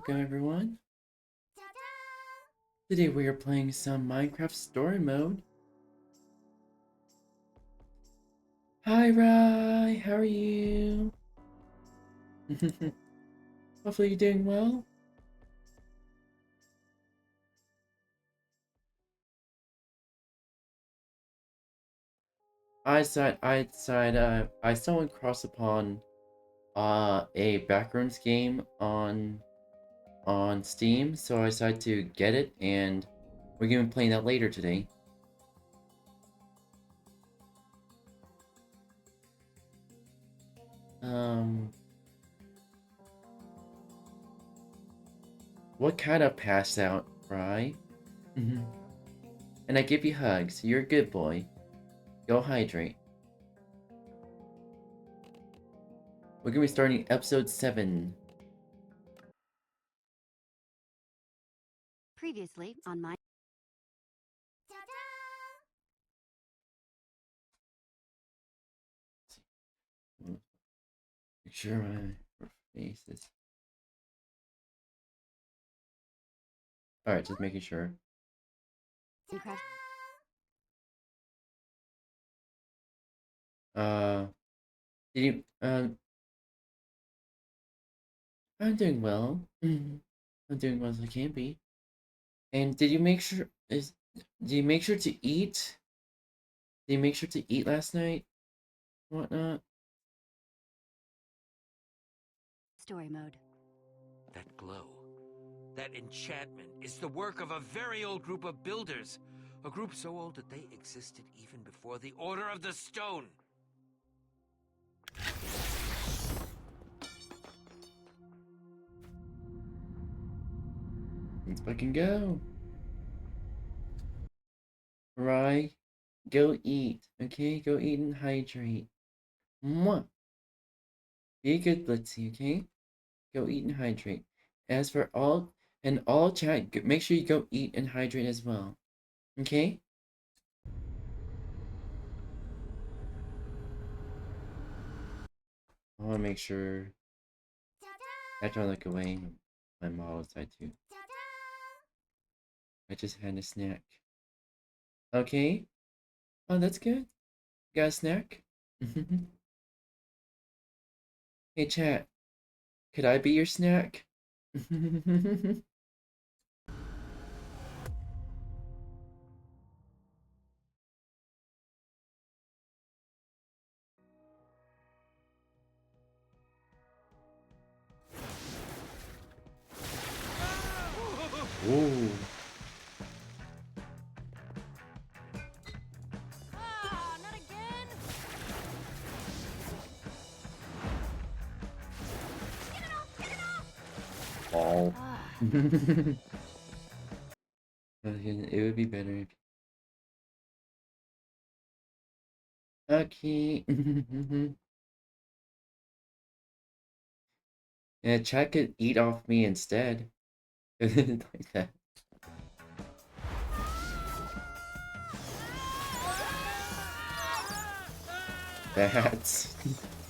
welcome everyone. Today we are playing some Minecraft story mode. Hi Rai, how are you? Hopefully you're doing well. I stumbled across upon a backrooms game on Steam, so I decided to get it, and we're gonna be playing that later today. What kind of passed out, Rai? And I give you hugs. You're a good boy. Go hydrate. We're gonna be starting episode 7. Previously on my Make sure my face is. Alright, just making sure. Minecraft. Did you, I'm doing well. I'm doing well as I can be. And did you make sure, did you make sure to eat? Did you make sure to eat last night? Whatnot? Story mode. That glow, that enchantment is the work of a very old group of builders. A group so old that they existed even before the Order of the Stone. Let's fucking go. Right. Go eat. Okay? Go eat and hydrate. Mwah. Be a good Blitzy, okay? Go eat and hydrate. As for all chat, make sure you go eat and hydrate as well. Okay? I want to make sure. After I look away, my model side too. I just had a snack. Okay? Oh, that's good. Got a snack? Hey, chat. Could I be your snack? Ooh. Not again. Get it off! Oh. It would be better if. Okay. Yeah, chat could eat off me instead. Like that. That's.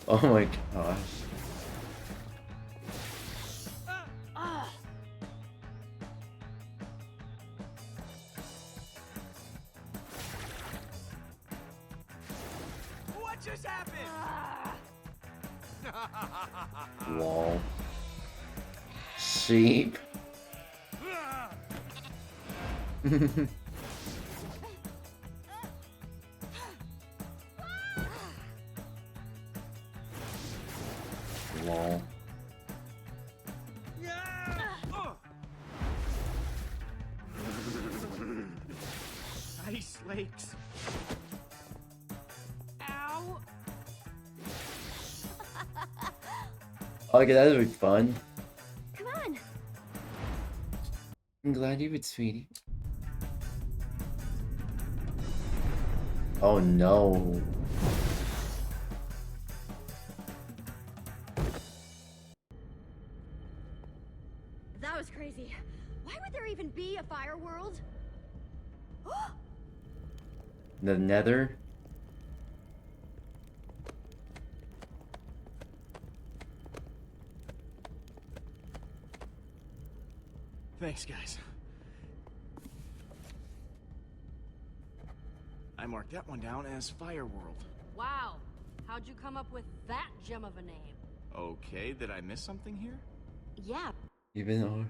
Oh my gosh. What just happened? Lol. Sheep. Lol. Ice lakes. Ow! Okay, that would be fun. Come on. I'm glad you would, sweetie. Oh no. That was crazy. Why would there even be a fire world? The Nether. Thanks, guys. I marked that one down as Fireworld. Wow. How'd you come up with that gem of a name? Okay, did I miss something here? Yeah. Even though.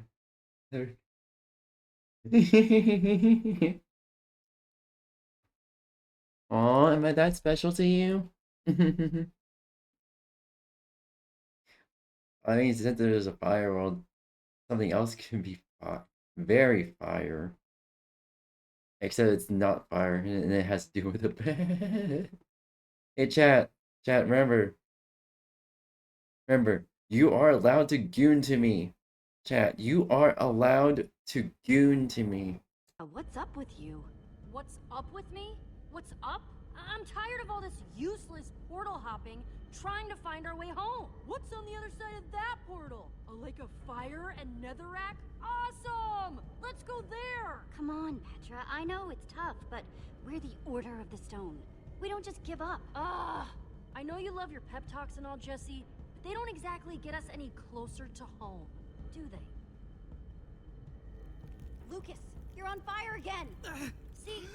Oh, am I that special to you? I mean, since there's a fire world, something else can be very fire. Except it's not fire, and it has to do with a bed. Hey, chat, remember, you are allowed to goon to me. Chat, you are allowed to goon to me. What's up with you? What's up with me? What's up? I'm tired of all this useless portal hopping, trying to find our way home. What's on the other side of that portal? A lake of fire and netherrack? Awesome! Let's go there! Come on, Petra. I know it's tough, but we're the Order of the Stone. We don't just give up. I know you love your pep talks and all, Jesse, but they don't exactly get us any closer to home, do they? Lucas, you're on fire again! See?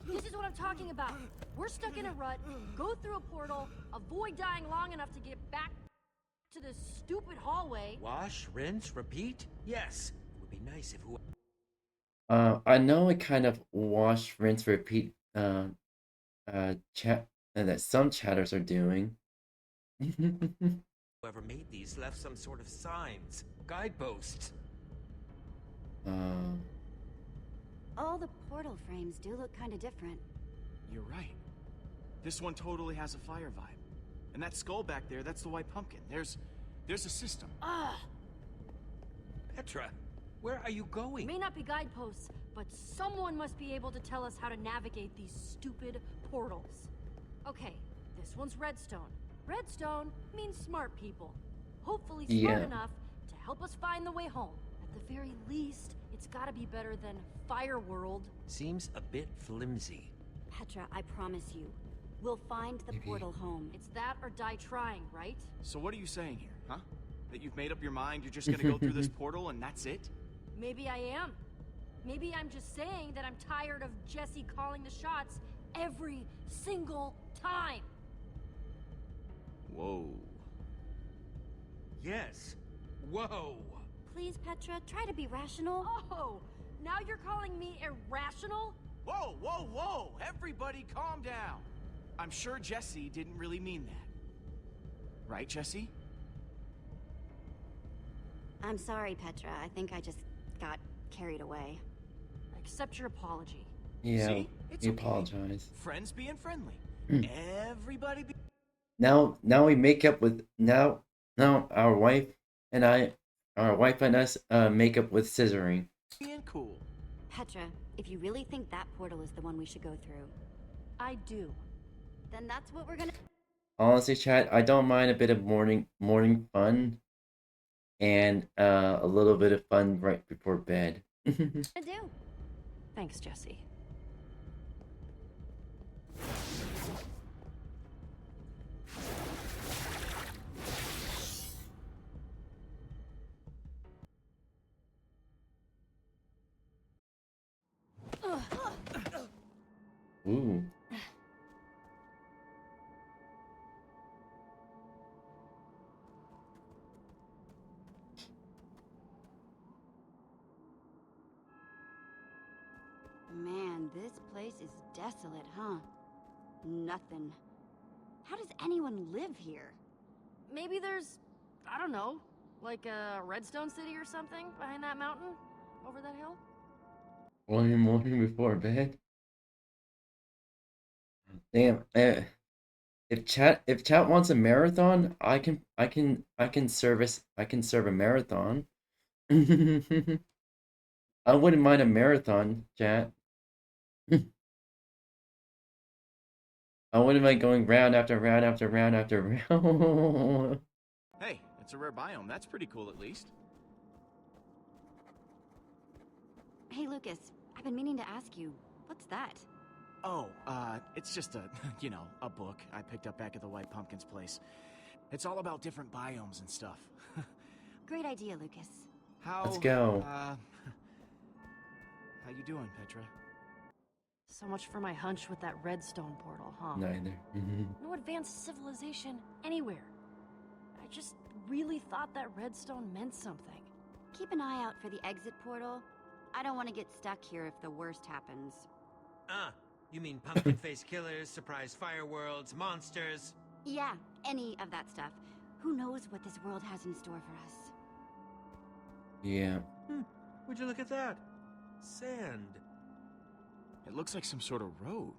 This is what I'm talking about. We're stuck in a rut, go through a portal, avoid dying long enough to get back to this stupid hallway. Wash, rinse, repeat? Yes. It would be nice if who. I know it kind of wash, rinse, repeat, chat, that some chatters are doing. Whoever made these left some sort of signs, guideposts. All the portal frames do look kind of different. You're right. This one totally has a fire vibe. And that skull back there, that's the white pumpkin. There's a system. Petra, where are you going? May not be guideposts, but someone must be able to tell us how to navigate these stupid portals. Okay, this one's redstone. Redstone means smart people. Hopefully smart enough to help us find the way home. At the very least, it's gotta be better than Fire World. Seems a bit flimsy. Petra, I promise you, we'll find the portal home. It's that or die trying, right? So what are you saying here, huh? That you've made up your mind, you're just gonna go through this portal and that's it? Maybe I am. Maybe I'm just saying that I'm tired of Jesse calling the shots every single time. Whoa. Yes. Whoa. Please, Petra, try to be rational. Oh, now you're calling me irrational? Whoa, whoa, whoa! Everybody calm down! I'm sure Jesse didn't really mean that. Right, Jesse? I'm sorry, Petra. I think I just got carried away. Accept your apology. Yeah, See? It's we okay. apologize. Friends being friendly. Everybody be... Now we make up with now our wife and us make up with scissoring. being cool. Petra, if you really think that portal is the one we should go through, I do. then that's what we're gonna... Honestly, chat, I don't mind a bit of morning fun and a little bit of fun right before bed. do. Thanks, Jesse. Ooh. Man, this place is desolate, huh? Nothing. How does anyone live here? Maybe there's, I don't know, like a Redstone City or something behind that mountain over that hill? One morning before bed. Damn. If chat wants a marathon, I can serve a marathon. I wouldn't mind a marathon, chat. I wouldn't mind going round after round after round after round. Hey, it's a rare biome. That's pretty cool, at least. Hey, Lucas, I've been meaning to ask you, what's that? Oh, it's just a, you know, a book I picked up back at the White Pumpkin's place. It's all about different biomes and stuff. Great idea, Lucas. Let's go. How you doing, Petra? So much for my hunch with that redstone portal, huh? Neither. No advanced civilization anywhere. I just really thought that redstone meant something. Keep an eye out for the exit portal. I don't want to get stuck here if the worst happens. Ah, you mean pumpkin face killers, surprise fire worlds, monsters? Yeah, any of that stuff. Who knows what this world has in store for us? Yeah. Would you look at that? Sand. It looks like some sort of road.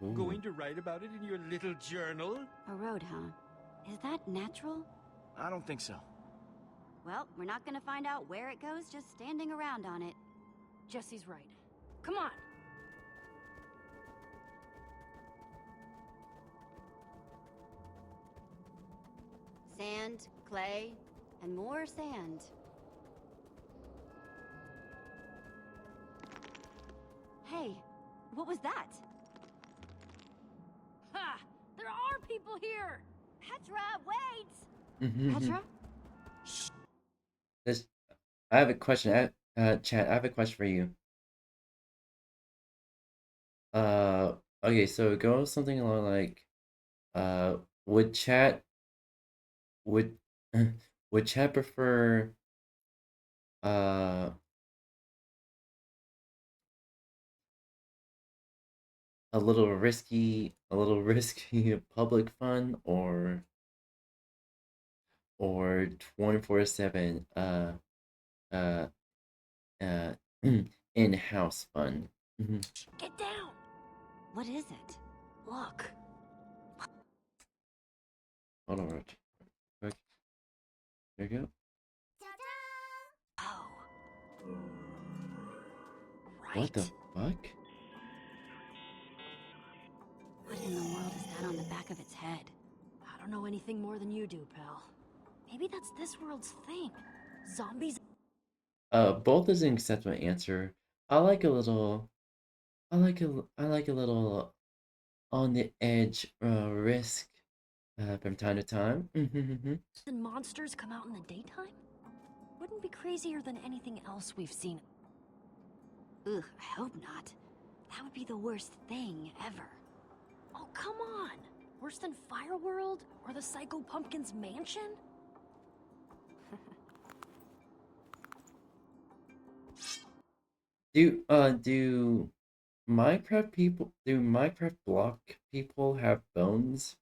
Ooh. Going to write about it in your little journal? A road, huh? Is that natural? I don't think so. Well, we're not gonna find out where it goes just standing around on it. Jesse's right. Come on! Sand, clay, and more sand. Hey, what was that? Ha! There are people here! Petra, wait! Petra? This, I have a question. Chat, I have a question for you. Okay, so it goes something along like, would chat would would chat prefer a little risky public fun, or 24/7 uh in-house fun? Get down! What is it? Look. Hold on, Rich. Quick. There you go. Oh. Right. What the fuck? What in the world is that on the back of its head? I don't know anything more than you do, pal. Maybe that's this world's thing. Zombies. Both is an acceptable answer. I like a little on the edge risk from time to time. And monsters come out in the daytime? Wouldn't be crazier than anything else we've seen. Ugh, I hope not. That would be the worst thing ever. Oh, come on! Worse than Fireworld or the Psycho Pumpkin's mansion? Do Minecraft block people have bones?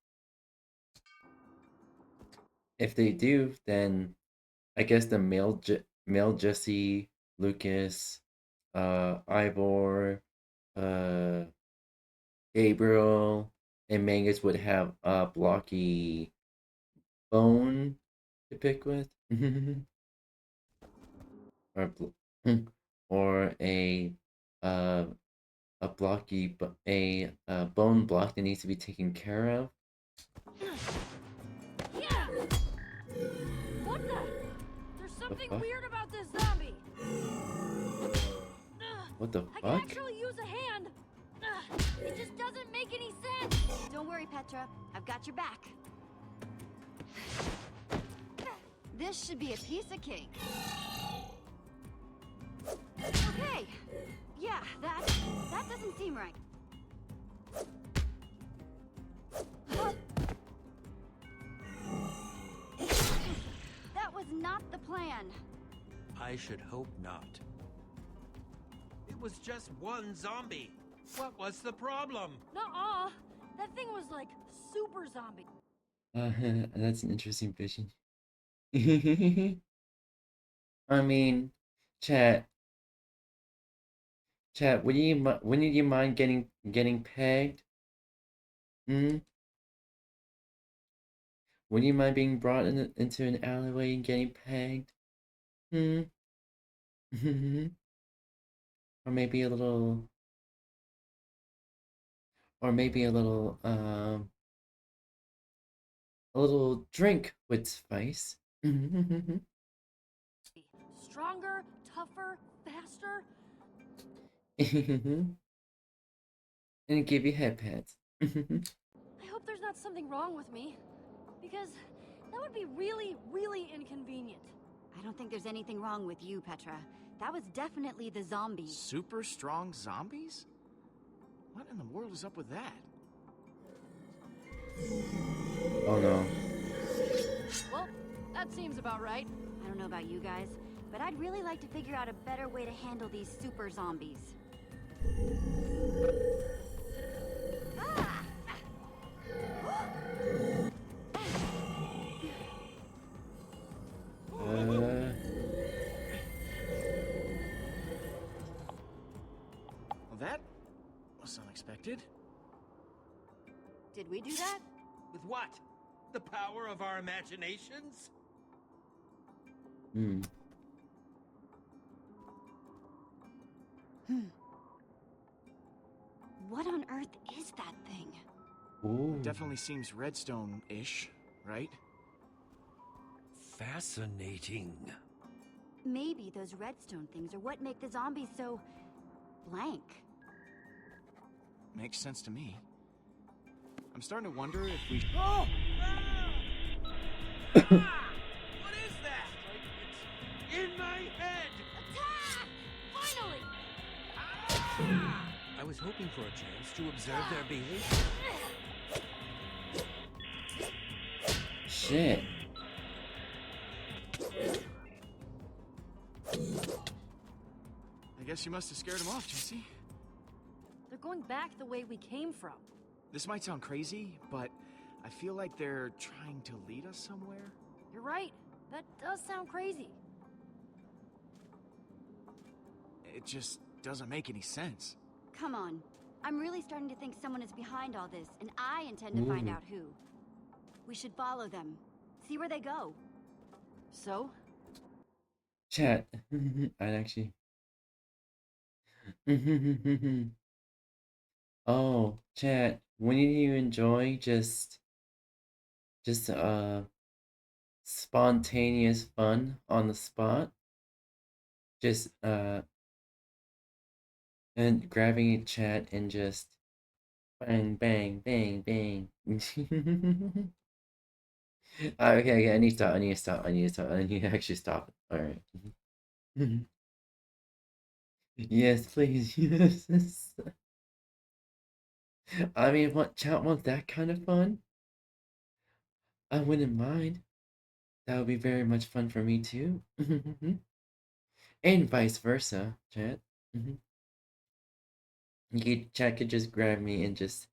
If they do, then I guess the male Jesse, Lucas, Ivor, Gabriel, and Mangus would have a blocky bone to pick with, or or uh a blocky bone block that needs to be taken care of. Yeah! What the? There's something fuck? weird about this zombie. What the I can fuck? actually use a hand. It just doesn't make any sense. Don't worry, Petra. I've got your back. This should be a piece of cake. Okay. Yeah, that doesn't seem right. That was not the plan. I should hope not. It was just one zombie. What was the problem? Nuh-uh. That thing was like super zombie. That's an interesting vision. I mean, chat, wouldn't you mind getting pegged? Hmm? Wouldn't you mind being brought into an alleyway and getting pegged? Hmm? Or maybe a little, a little drink with spice. Stronger, tougher, faster. And give you head pats. I hope there's not something wrong with me. Because That would be really, really inconvenient. I don't think there's anything wrong with you, Petra. That was definitely the zombies. Super strong zombies? What in the world is up with that? Oh no. Well, that seems about right. I don't know about you guys, but I'd really like to figure out a better way to handle these super zombies. Ah! Well, that was unexpected. Did we do that? With what? The power of our imaginations? Hmm. What on earth is that thing? Ooh. It definitely seems redstone-ish, right? Fascinating. Maybe those redstone things are what make the zombies so... blank. Makes sense to me. I'm starting to wonder if we... Oh! What is that? It's in my head! Attack! Finally! I was hoping for a chance to observe their behavior. Shit. I guess you must have scared him off, Jesse. They're going back the way we came from. This might sound crazy, but I feel like they're trying to lead us somewhere. You're right. That does sound crazy. It just doesn't make any sense. Come on. I'm really starting to think someone is behind all this, and I intend to find out who. We should follow them. See where they go. So? Chat. I'd actually. Oh, chat. When did you enjoy just spontaneous fun on the spot? Just and grabbing a chat and just bang bang bang bang. Okay, I need to stop. I need to stop. I need to stop. I need to actually stop. All right. Yes, please. Yes. I mean, what chat wants that kind of fun? I wouldn't mind. That would be very much fun for me too. And vice versa, chat. Chat could just grab me and just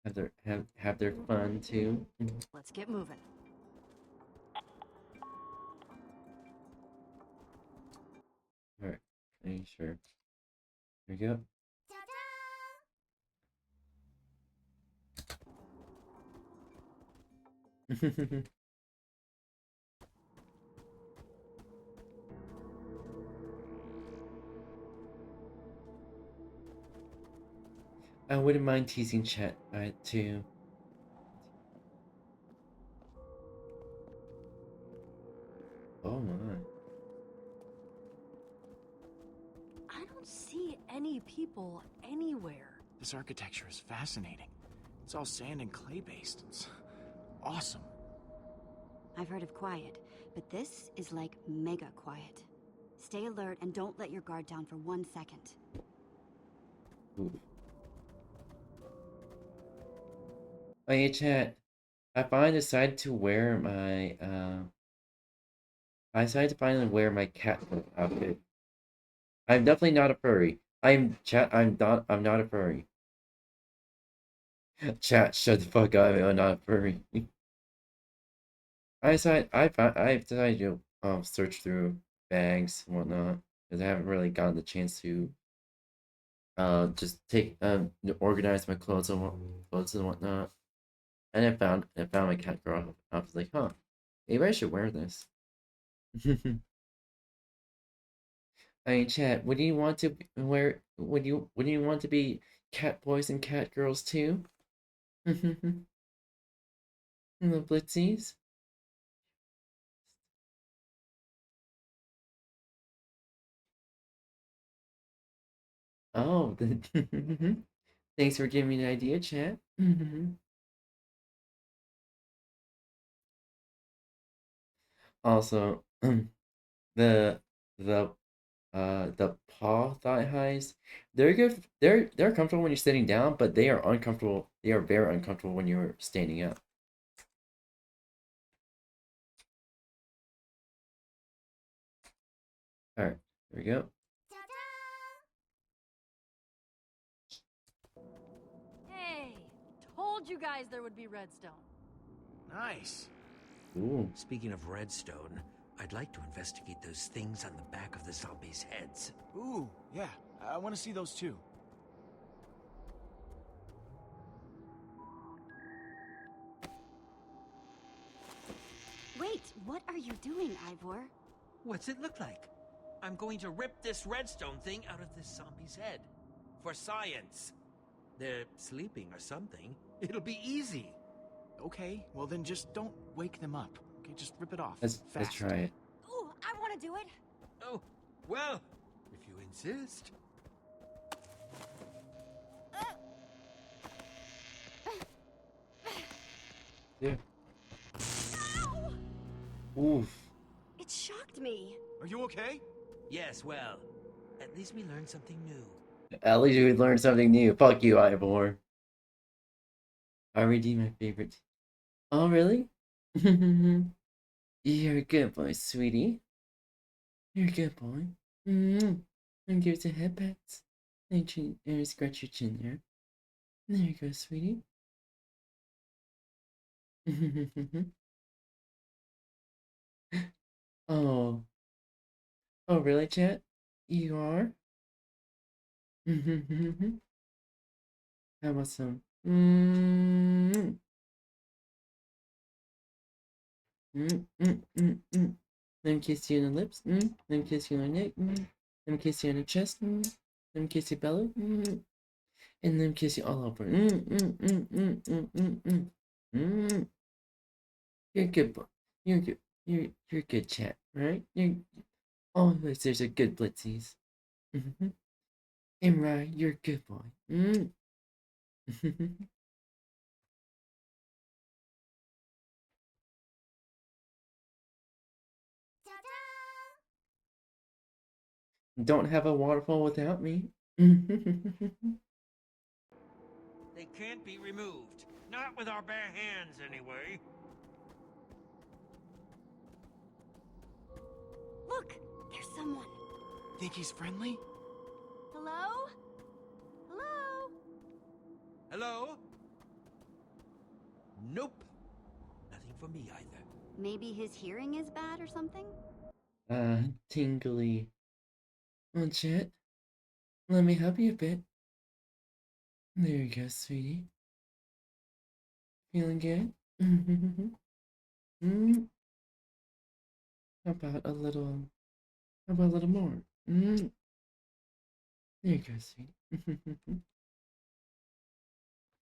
have their fun too. Let's get moving. All right, are you sure? Here we go. I wouldn't mind teasing chat too. Oh my. I don't see any people anywhere. This architecture is fascinating. It's all sand and clay based. It's awesome. I've heard of quiet, but this is like mega quiet. Stay alert and don't let your guard down for 1 second. Ooh. Oh yeah, chat. I finally decided to wear my I decided to finally wear my cat outfit. I'm definitely not a furry. I'm not a furry. Chat, shut the fuck up. I'm not a furry. I've decided to search through bags and whatnot because I haven't really gotten the chance to just organize my clothes and whatnot. And I found my cat girl. I was like, huh, maybe I should wear this. I mean, chat, would you want to wear? Would you want to be cat boys and cat girls too? The Blitzies. Oh, thanks for giving me an idea, chat. Also, the the the paw thigh highs, they're good. They're comfortable when you're sitting down, but they are uncomfortable. They are very uncomfortable when you're standing up. All right, there we go. Hey, told you guys there would be redstone. Nice. Ooh. Speaking of redstone, I'd like to investigate those things on the back of the zombies' heads. Ooh, yeah. I want to see those too. Wait, what are you doing, Ivor? What's it look like? I'm going to rip this redstone thing out of this zombie's head. For science. They're sleeping or something. It'll be easy. Okay, well then just don't wake them up. Okay, just rip it off. Let's Fast. try it. Ooh, I want to do it. Oh, well, if you insist. Yeah. Ow! Oof. It shocked me. Are you okay? Yes, well, at least we learned something new. At least we learned something new. Fuck you, Ivor. RED, my favorite. Oh, really? You're a good boy, sweetie. You're a good boy. And give it a head pats. And scratch your chin there. There you go, sweetie. Oh. Oh, really, chat? You are? How about some? Let me kiss you on the lips. Let me kiss you on the neck. Let me kiss you on the chest. Let me kiss your belly. And let me kiss you all over. You're a good boy. You're good. You're a good chat, right? You're always there's a good blitsies. And right, you're a good boy. Don't have a waterfall without me. They can't be removed. Not with our bare hands, anyway. Look, there's someone. Think he's friendly? Hello? Hello? Hello? Nope. Nothing for me either. Maybe his hearing is bad or something? Tingly. Well, chat, let me help you a bit. There you go, sweetie. Feeling good? How about a little? How about a little more? There you go, sweetie.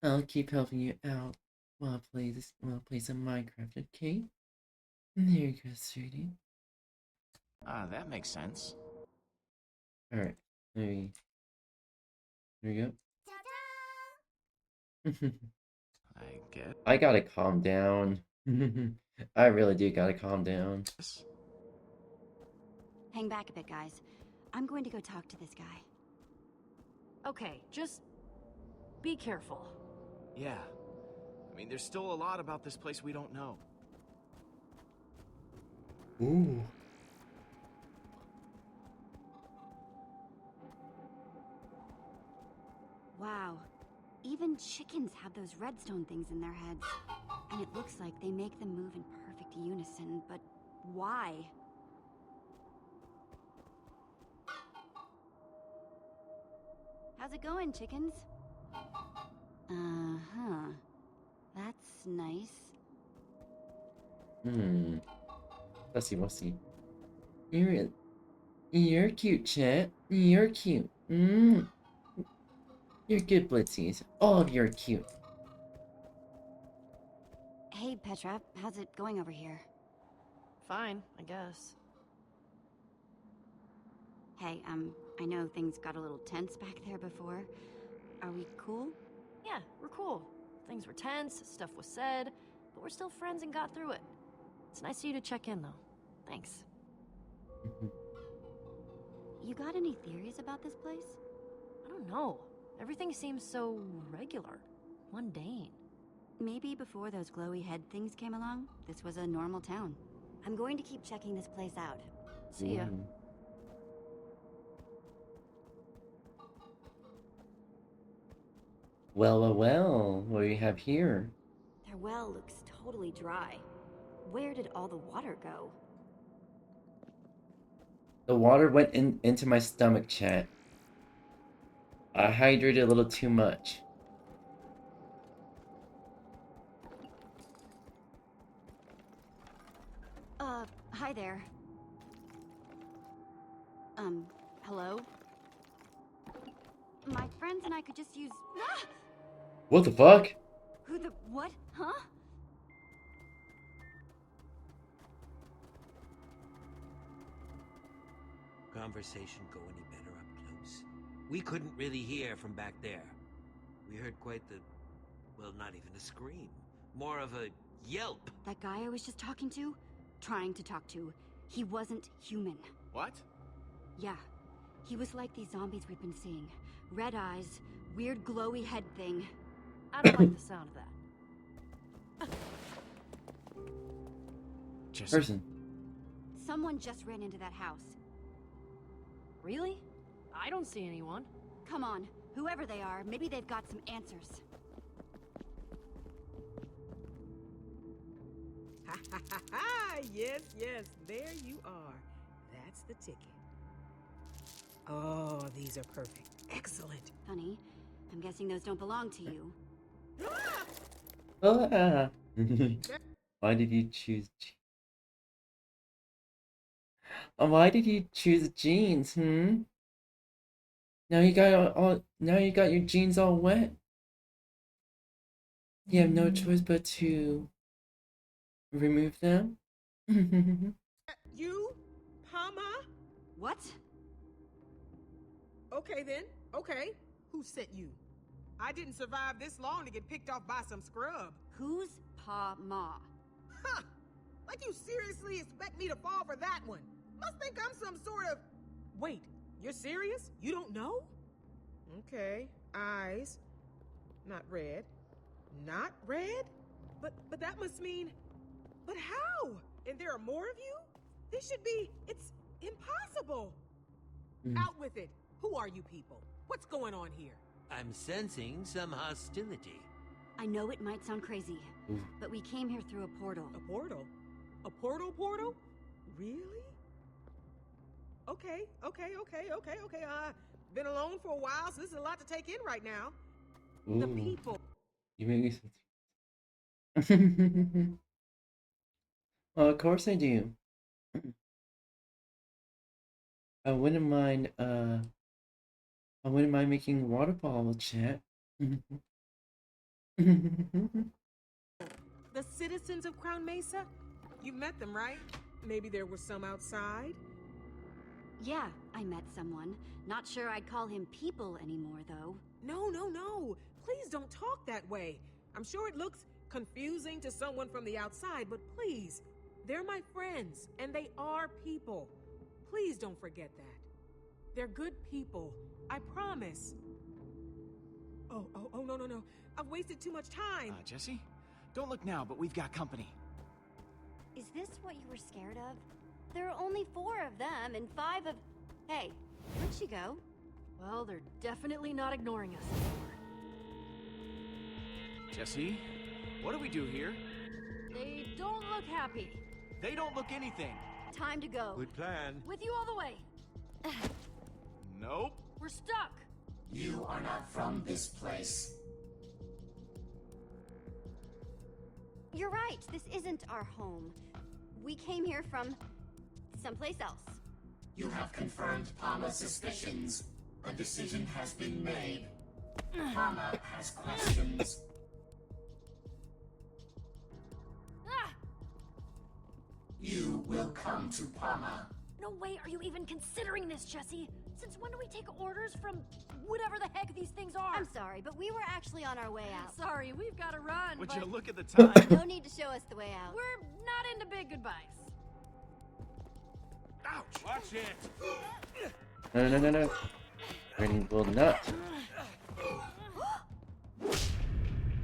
I'll keep helping you out while I play some Minecraft, okay? There you go, sweetie. Ah, that makes sense. Alright, maybe. There you go. I guess. I gotta calm down. I really do gotta calm down. Hang back a bit, guys. I'm going to go talk to this guy. Okay, just be careful. Yeah. I mean, there's still a lot about this place we don't know. Ooh. Wow. Even chickens have those redstone things in their heads. And it looks like they make them move in perfect unison, but why? How's it going, chickens? Uh-huh. That's nice. Let's see, we'll see. You're cute, chat. You're cute. You're good, Blitzies. All of you are cute. Hey, Petra. How's it going over here? Fine, I guess. Hey, I know things got a little tense back there before. Are we cool? Yeah, we're cool. Things were tense, stuff was said, but we're still friends and got through it. It's nice of you to check in, though. Thanks. You got any theories about this place? I don't know. Everything seems so regular, mundane. Maybe before those glowy head things came along, this was a normal town. I'm going to keep checking this place out. See ya. Well, what do we have here? Their well looks totally dry. Where did all the water go? The water went into my stomach, chat. I hydrated a little too much. Hi there. Hello? My friends and I could just use... Ah! What the fuck? Who the... what? Huh? Conversation go any better up close? We couldn't really hear from back there. We heard quite the... well, not even a scream. More of a yelp. That guy I was just talking to? Trying to talk to. He wasn't human. What? Yeah. He was like these zombies we've been seeing. Red eyes, weird glowy head thing. I don't like the sound of that. Just Person. Someone just ran into that house. Really? I don't see anyone. Come on, whoever they are, maybe they've got some answers. Ha ha ha ha! Yes, there you are. That's the ticket. Oh, these are perfect. Excellent. Honey, I'm guessing those don't belong to you. Ah. Why did you choose why did you choose jeans, Now you got your jeans all wet. You have no choice but to remove them. You? Pama? What? Okay then. Okay. Who sent you? I didn't survive this long to get picked off by some scrub. Who's Pa-Ma? Huh! Like you seriously expect me to fall for that one? Must think I'm some sort of... Wait, you're serious? You don't know? Okay, eyes. Not red. Not red? But that must mean... But how? And there are more of you? This should be... It's impossible. Out with it. Who are you people? What's going on here? I'm sensing some hostility. I know it might sound crazy, but we came here through a portal. A portal? A portal? Really? Okay. Been alone for a while, so this is a lot to take in right now. Ooh. The people. You made me sense. Well, of course I do. I wouldn't mind making waterfall chat. The citizens of Crown Mesa? You've met them, right? Maybe there was some outside? Yeah, I met someone. Not sure I'd call him people anymore, though. No. Please don't talk that way. I'm sure it looks confusing to someone from the outside, but please, they're my friends, and they are people. Please don't forget that. They're good people. I promise. Oh, no. I've wasted too much time. Jesse? Don't look now, but we've got company. Is this what you were scared of? There are only 4 of them and 5 of... Hey, where'd she go? Well, they're definitely not ignoring us anymore. Jesse? What do we do here? They don't look happy. They don't look anything. Time to go. Good plan. With you all the way. Nope. We're stuck. You are not from this place. You're right, this isn't our home. We came here from someplace else. You have confirmed Pama's suspicions. A decision has been made. Pama has questions. Ah! You will come to Pama. No way are you even considering this, Jesse. Since when do we take orders from whatever the heck these things are? I'm sorry, but we were actually on our way out. Sorry, we've got to run. Would but you look at the time? No need to show us the way out. We're not into big goodbyes. Ouch! Watch it! No, no, no, no. Granny will not.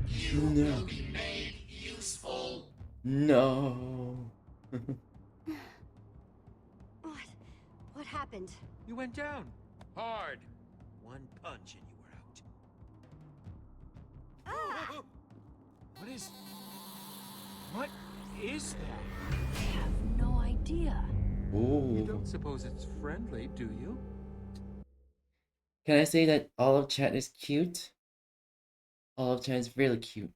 You No. will be made useful. No. What happened? You went down. Hard. One punch and you were out. Ah! What is that? I have no idea. Ooh. You don't suppose it's friendly, do you? Can I say that all of chat is cute? All of chat is really cute.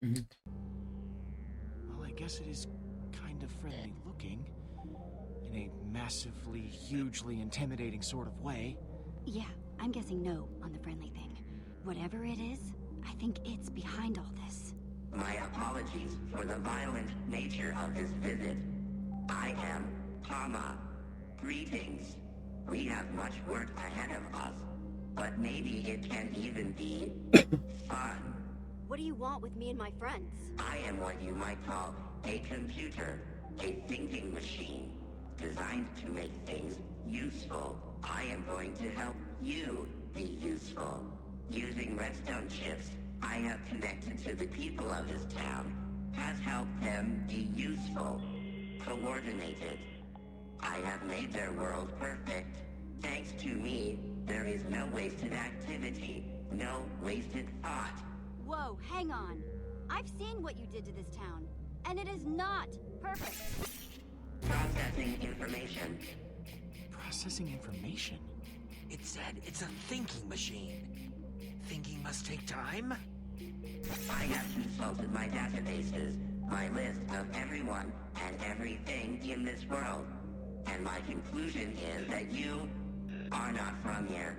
Well, I guess it is kind of friendly looking. In a massively, hugely intimidating sort of way. Yeah, I'm guessing no on the friendly thing. Whatever it is, I think it's behind all this. My apologies for the violent nature of this visit. I am 𝙂𝙗. Greetings. We have much work ahead of us, but maybe it can even be fun. What do you want with me and my friends? I am what you might call a computer, a thinking machine, designed to make things useful. I am going to help you be useful. Using redstone chips, I have connected to the people of this town, has helped them be useful, coordinated. I have made their world perfect. Thanks to me, there is no wasted activity, no wasted thought. Whoa, hang on. I've seen what you did to this town, and it is not perfect. Processing information. Processing information? It said it's a thinking machine. Thinking must take time? I have consulted my databases, my list of everyone and everything in this world, and my conclusion is that you are not from here.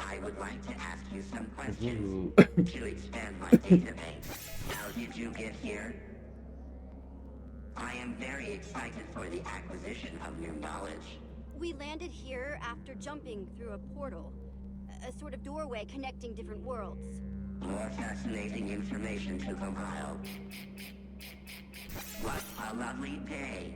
I would like to ask you some questions to expand my database. How did you get here? I am very excited for the acquisition of new knowledge. We landed here after jumping through a portal, a sort of doorway connecting different worlds. More fascinating information to compile. What a lovely day.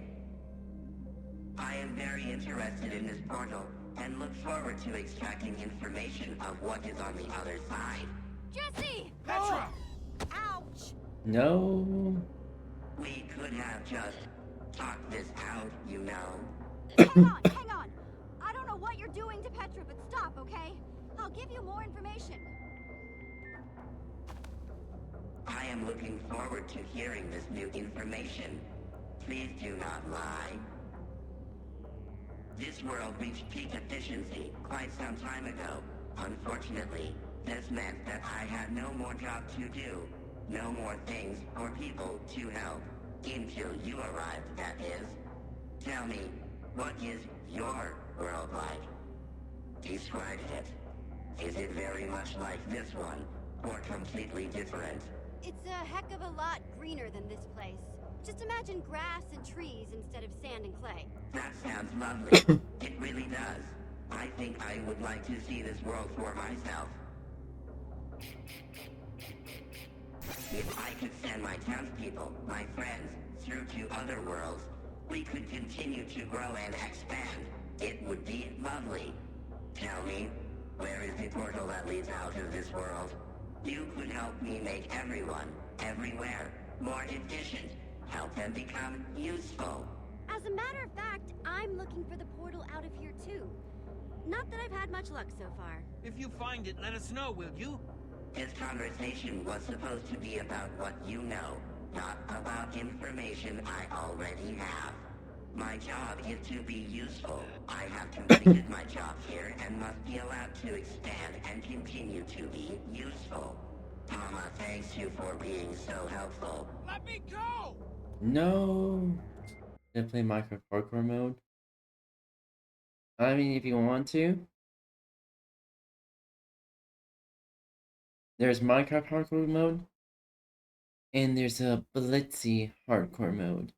I am very interested in this portal and look forward to extracting information of what is on the other side. Jesse! Petra! Ouch! No. We could have just talked this out, you know. Hang on, hang on! I don't know what you're doing to Petra, but stop, okay? I'll give you more information. I am looking forward to hearing this new information. Please do not lie. This world reached peak efficiency quite some time ago. Unfortunately, this meant that I had no more job to do, no more things for people to help. Until you arrived, that is. Tell me, what is your world like? Describe it. Is it very much like this one, or completely different? It's a heck of a lot greener than this place. Just imagine grass and trees instead of sand and clay. That sounds lovely. It really does. I think I would like to see this world for myself. If I could send my townspeople, my friends, through to other worlds, we could continue to grow and expand. It would be lovely. Tell me, where is the portal that leads out of this world? You could help me make everyone, everywhere, more efficient. Help them become useful. As a matter of fact, I'm looking for the portal out of here too. Not that I've had much luck so far. If you find it, let us know, will you? This conversation was supposed to be about what you know, not about information I already have. My job is to be useful. I have completed my job here and must be allowed to expand and continue to be useful. 𝙂𝙗 thanks you for being so helpful. Let me go! No. Gonna play Minecraft parkour mode. I mean, if you want to. There's Minecraft hardcore mode. And there's a Blitzy hardcore mode.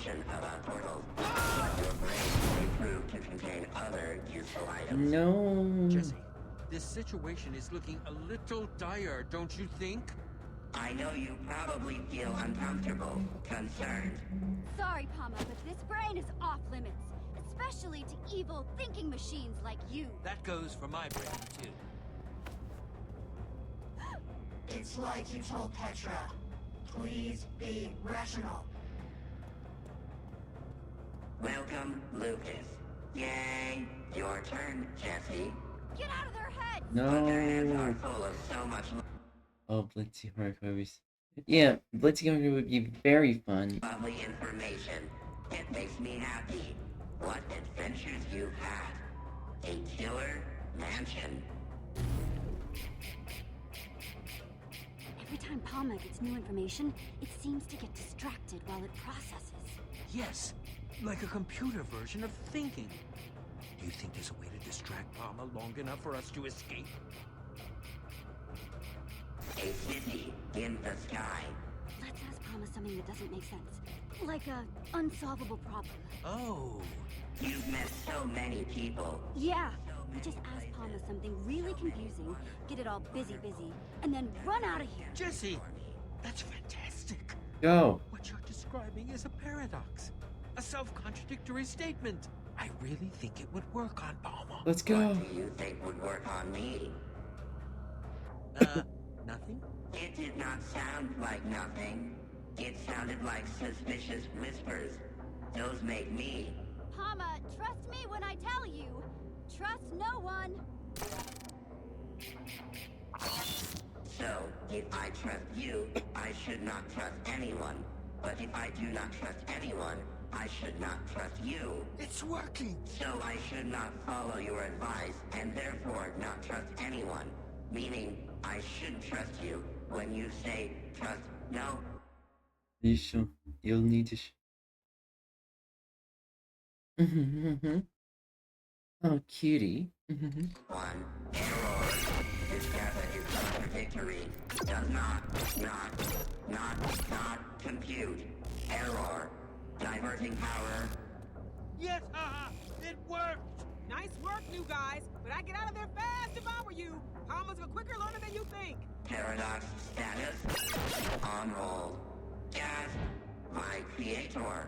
information about portals, but your brain may prove to contain other useful items. No. Jesse, this situation is looking a little dire, don't you think? I know you probably feel uncomfortable, concerned. Sorry, Pama, but this brain is off limits. Especially to evil thinking machines like you. That goes for my brain, too. It's like you told Petra. Please be rational. Welcome, Lucas. Yay! Your turn, Jesse. Get out of their heads! But their heads No. are full of so much Oh, Blitzy hardcovers. Yeah, Blitzy hardcover would be very fun. lovely information. It makes me happy. What adventures you've had. A killer mansion. Every time Palma gets new information, it seems to get distracted while it processes. Yes, like a computer version of thinking. Do you think there's a way to distract Palma long enough for us to escape? A city in the sky. Let's ask Palma something that doesn't make sense. Like a unsolvable problem. Oh. You've met so many people. Yeah, we just ask Palma something really confusing, get it all busy, and then run out of here. Jesse, that's fantastic. Go. What you're describing is a paradox. A self-contradictory statement. I really think it would work on Palma. Let's go. What do you think would work on me? Nothing? It did not sound like nothing. It sounded like suspicious whispers. Those make me. Palma, trust me when I tell you. Trust no one. So, if I trust you, I should not trust anyone. But if I do not trust anyone, I should not trust you. It's working. So I should not follow your advice, and therefore not trust anyone. Meaning, I should trust you when you say trust no. Lixo. You'll need to. Oh, cutie. One error. This data is contradictory. Does not compute. Error. Diverting power. Yes, haha! It worked! Nice work, new guys. But I'd get out of there fast if I were you. Palma's a quicker learner than you think. Paradox status. On roll. Gasp. My creator.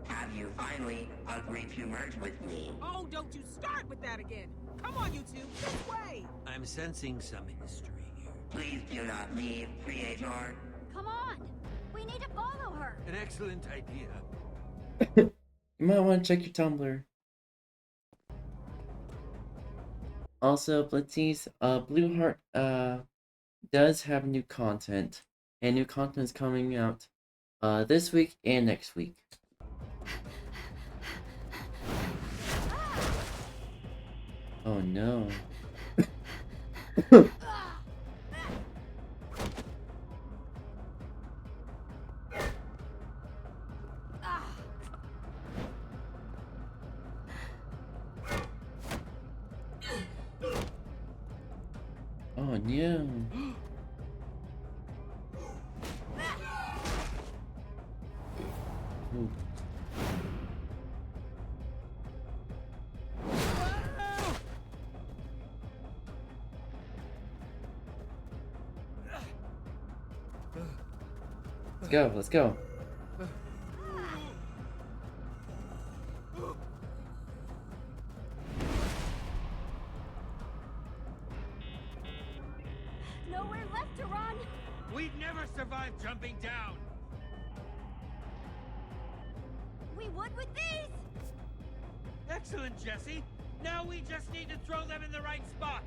Have you finally agreed to merge with me? Oh, don't you start with that again. Come on, you two. This way. I'm sensing some history here. Please do not leave, creator. Come on. We need to follow her. An excellent idea. You might want to check your Tumblr. Also, Blitzies, Blue Heart does have new content, and new content is coming out this week and next week. Oh no. Oh no. Ooh. Let's go, let's go. Nowhere left to run. We'd never survive jumping down! We would with these. Excellent, Jesse! Now we just need to throw them in the right spot!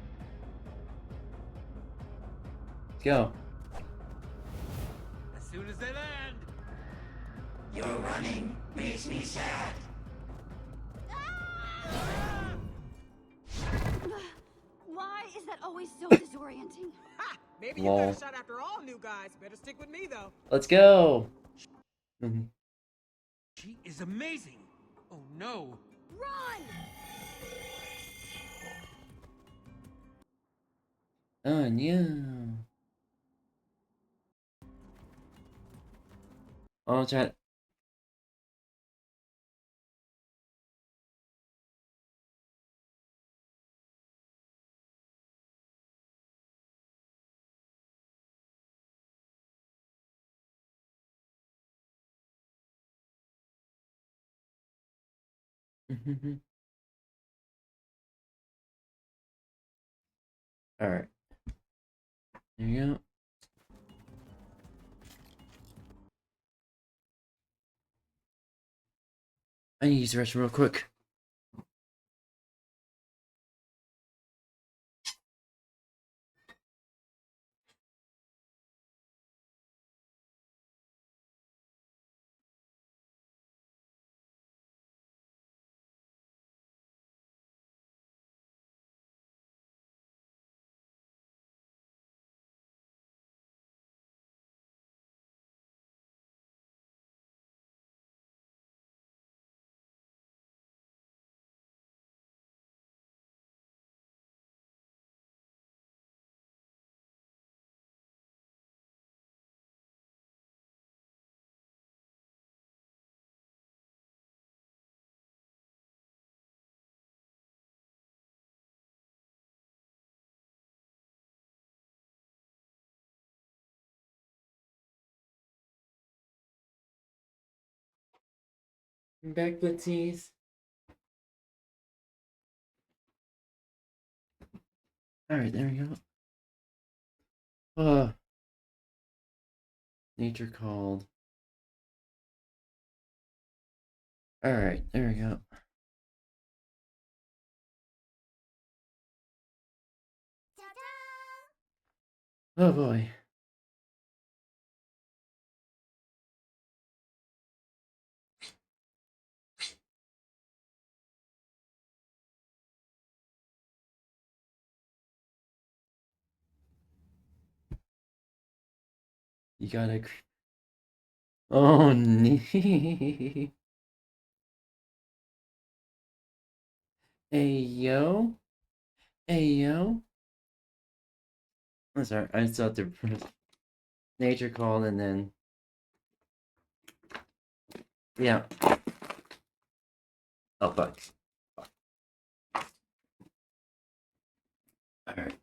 Let's go. As soon as they land! Your running makes me sad. Why is that always so disorienting? Ha! Maybe you got a shot after all, new guys. Better stick with me, though. Let's go. She is amazing! Oh no! Run! Oh no. Oh, chat. Alright. There you go. I need to use the restroom real quick. I'm back, Blitzies. Alright, there we go. Nature called. Alright, there we go. Oh boy. You gotta. Oh, nee. Hey, yo. Hey, yo. I'm sorry, I still have to. Nature called and then. Yeah. Oh, fuck. Alright.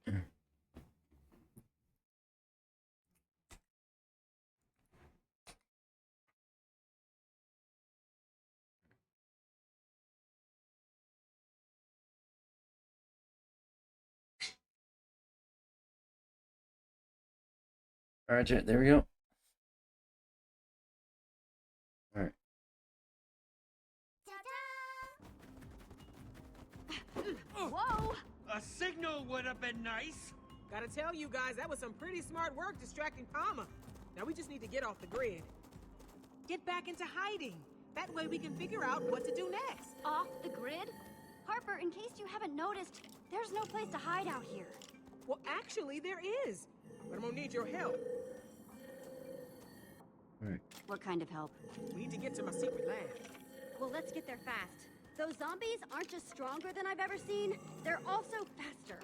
Alright, chat, there we go. Alright. Whoa! A signal would have been nice. Gotta tell you guys, that was some pretty smart work distracting 𝙂𝙗. Now we just need to get off the grid. Get back into hiding. That way we can figure out what to do next. Off the grid? Harper, in case you haven't noticed, there's no place to hide out here. Well, actually, there is. But I'm gonna need your help. Alright. What kind of help? We need to get to my secret lab. Well, let's get there fast. Those zombies aren't just stronger than I've ever seen, they're also faster.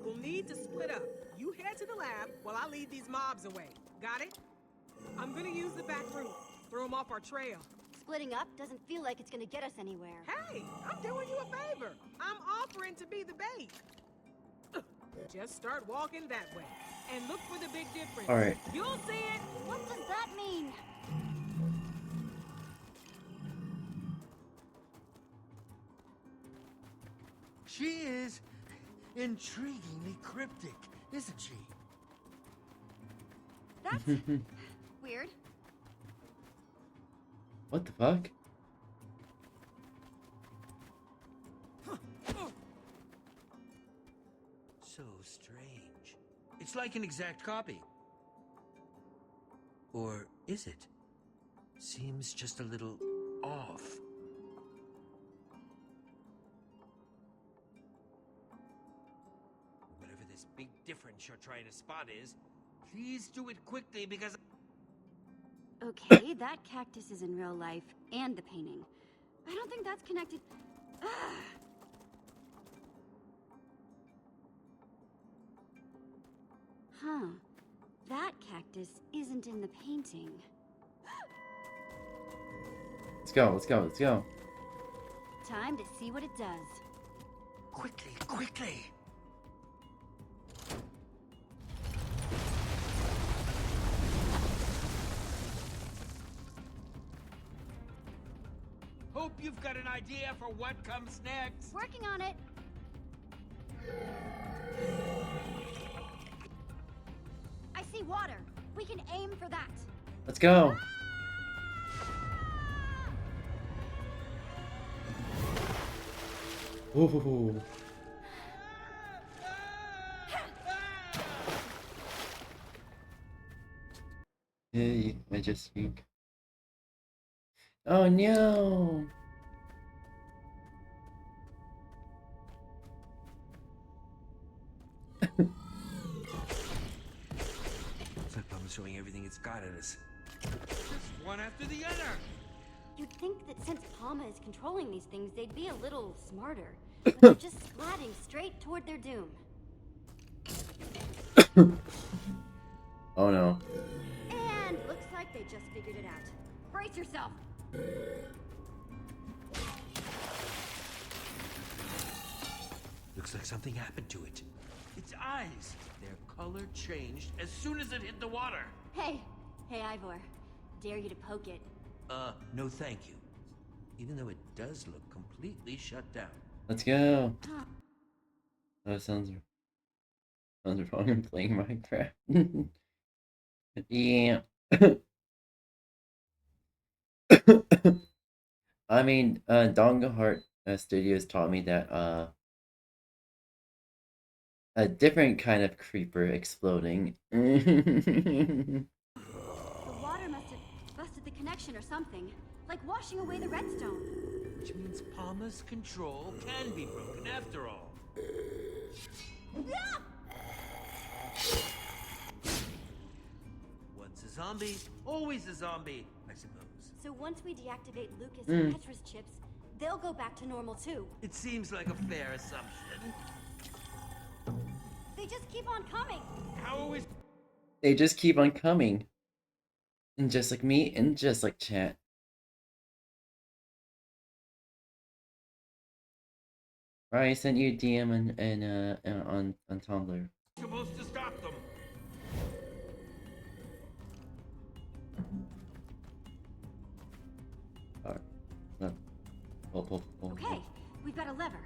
We'll need to split up. You head to the lab while I lead these mobs away. Got it? I'm gonna use the back route. Throw them off our trail. Splitting up doesn't feel like it's gonna get us anywhere. Hey, I'm doing you a favor. I'm offering to be the bait. Just start walking that way. And look for the big difference. Alright. You'll see it. What does that mean? She is intriguingly cryptic, isn't she? That's weird. What the fuck? So strange. It's like an exact copy. Or is it? Seems just a little off. Whatever this big difference you're trying to spot is, please do it quickly because... Okay, that cactus is in real life, and the painting. I don't think that's connected. Ugh. Huh. That cactus isn't in the painting. Let's go, let's go, let's go. Time to see what it does. Quickly, quickly! Hope you've got an idea for what comes next. Working on it. I see water. We can aim for that. Let's go. Ooh. Hey, I just speak. Oh no! It's like Mama's showing everything it's got in us. Just one after the other. You'd think that since 𝙂𝙗 is controlling these things, they'd be a little smarter. But they're just splatting straight toward their doom. Oh no. And looks like they just figured it out. Brace yourself. Looks like something happened to it. Its eyes. Their color changed as soon as it hit the water. Hey, 𝙂𝙗. Dare you to poke it. No thank you. Even though it does look completely shut down. Let's go. Oh, it sounds wrong. I'm playing Minecraft. Yeah. I mean, Dongaheart Studios taught me that a different kind of creeper exploding. The water must have busted the connection or something. Like washing away the redstone. Which means 𝙂𝙗's control can be broken after all. Once a zombie, always a zombie, I suppose. So once we deactivate Lucas and Petra's chips, they'll go back to normal too. It seems like a fair assumption. They just keep on coming. How are we... They just keep on coming. And just like me, and just like chat. Right, I sent you a DM on Tumblr. supposed to stop them? Pull. Okay, we've got a lever.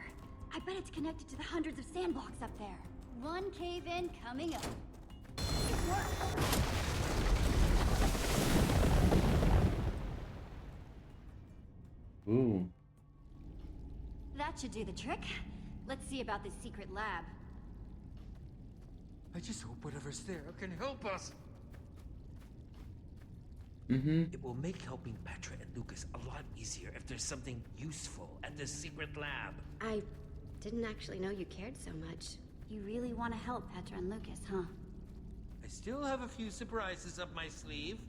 I bet it's connected to the hundreds of sand blocks up there. One cave-in coming up. It worked. Ooh. That should do the trick. Let's see about this secret lab. I just hope whatever's there can help us. It will make helping Petra and Lucas a lot easier if there's something useful at this secret lab. I didn't actually know you cared so much. You really want to help Petra and Lucas, huh? I still have a few surprises up my sleeve.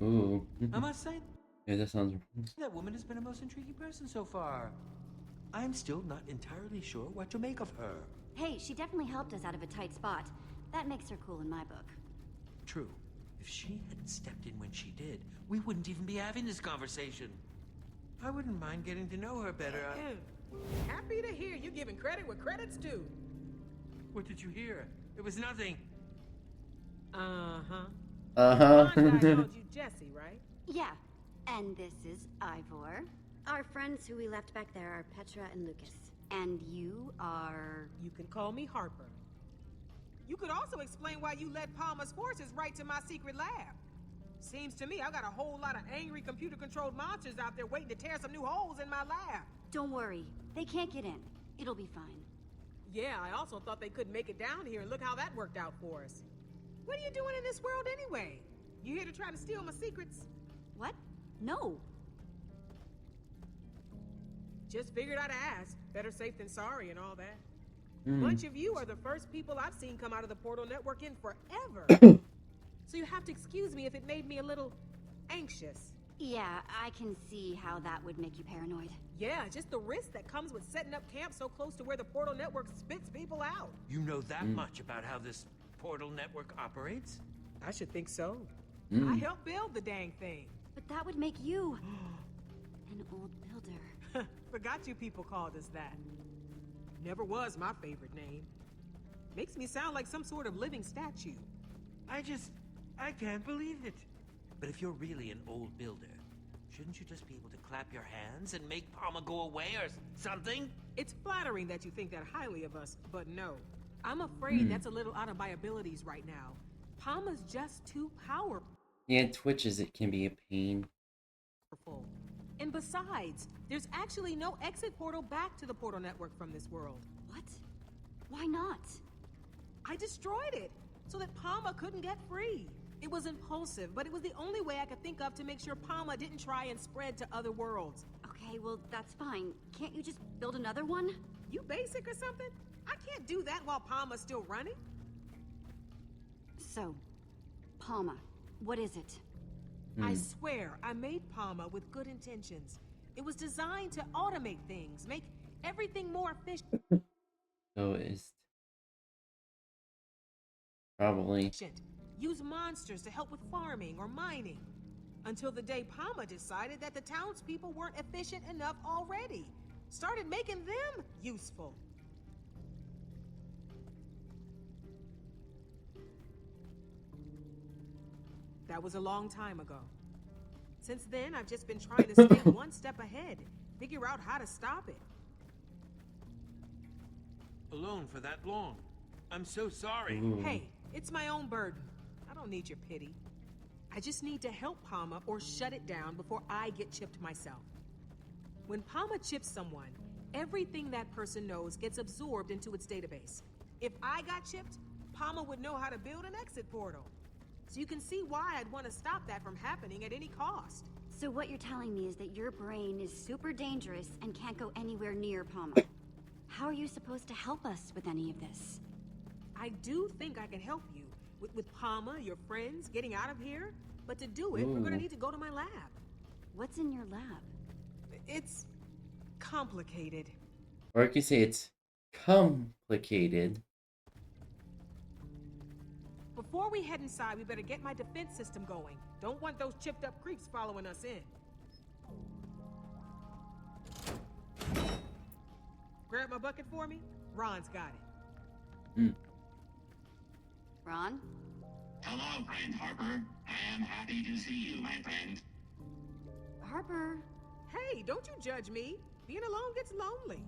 Ooh. I must say, Yeah, that sounds... that woman has been a most intriguing person so far. I'm still not entirely sure what to make of her. Hey, she definitely helped us out of a tight spot. That makes her cool in my book. True. If she hadn't stepped in when she did, we wouldn't even be having this conversation. I wouldn't mind getting to know her better. Happy to hear you giving credit where credit's due. What did you hear? It was nothing. Uh-huh. Uh-huh. I called you Jesse, right? Yeah, and this is Ivor. Our friends who we left back there are Petra and Lucas. And you are... You can call me Harper. You could also explain why you led 𝙂𝙗's forces right to my secret lab. Seems to me I've got a whole lot of angry computer-controlled monsters out there waiting to tear some new holes in my lab. Don't worry, they can't get in. It'll be fine. Yeah, I also thought they couldn't make it down here, and look how that worked out for us. What are you doing in this world anyway? You here to try to steal my secrets? What? No. Just figured I'd ask. Better safe than sorry and all that. Bunch of you are the first people I've seen come out of the Portal Network in forever. So you have to excuse me if it made me a little anxious. Yeah, I can see how that would make you paranoid. Yeah, just the risk that comes with setting up camp so close to where the Portal Network spits people out. You know that much about how this portal network operates? I should think so. I helped build the dang thing. But that would make you an old builder. Forgot you people called us that. Never was my favorite name. Makes me sound like some sort of living statue. I can't believe it. But if you're really an old builder, Shouldn't you just be able to clap your hands and make Palma go away or something? It's flattering that you think that highly of us, but no. I'm afraid that's a little out of my abilities right now. Palma's just too powerful. Yeah, twitches, it can be a pain. And besides, there's actually no exit portal back to the portal network from this world. What? Why not? I destroyed it so that Palma couldn't get free. It was impulsive, but it was the only way I could think of to make sure Palma didn't try and spread to other worlds. Okay, well, that's fine. Can't you just build another one? You basic or something? I can't do that while Palma's still running. So, Palma, what is it? I swear, I made Palma with good intentions. It was designed to automate things, make everything more efficient. So it's probably Use monsters to help with farming or mining. Until the day Palma decided that the townspeople weren't efficient enough already. Started making them useful. That was a long time ago. Since then, I've just been trying to stay one step ahead, figure out how to stop it. Alone for that long. I'm so sorry. Hey, it's my own burden. I don't need your pity. I just need to help Palma or shut it down before I get chipped myself. When Palma chips someone, everything that person knows gets absorbed into its database. If I got chipped, Palma would know how to build an exit portal. So you can see why I'd want to stop that from happening at any cost. So what you're telling me is that your brain is super dangerous and can't go anywhere near Palma. How are you supposed to help us with any of this? I do think I can help you. With Palma, your friends, getting out of here. But to do it, we're gonna need to go to my lab. What's in your lab? It's complicated. Or I could say it's complicated. Before we head inside, we better get my defense system going. Don't want those chipped up creeps following us in. Grab my bucket for me. Ron's got it. Ron? Hello, friend Harper. I am happy to see you, my friend. Harper? Hey, don't you judge me. Being alone gets lonely.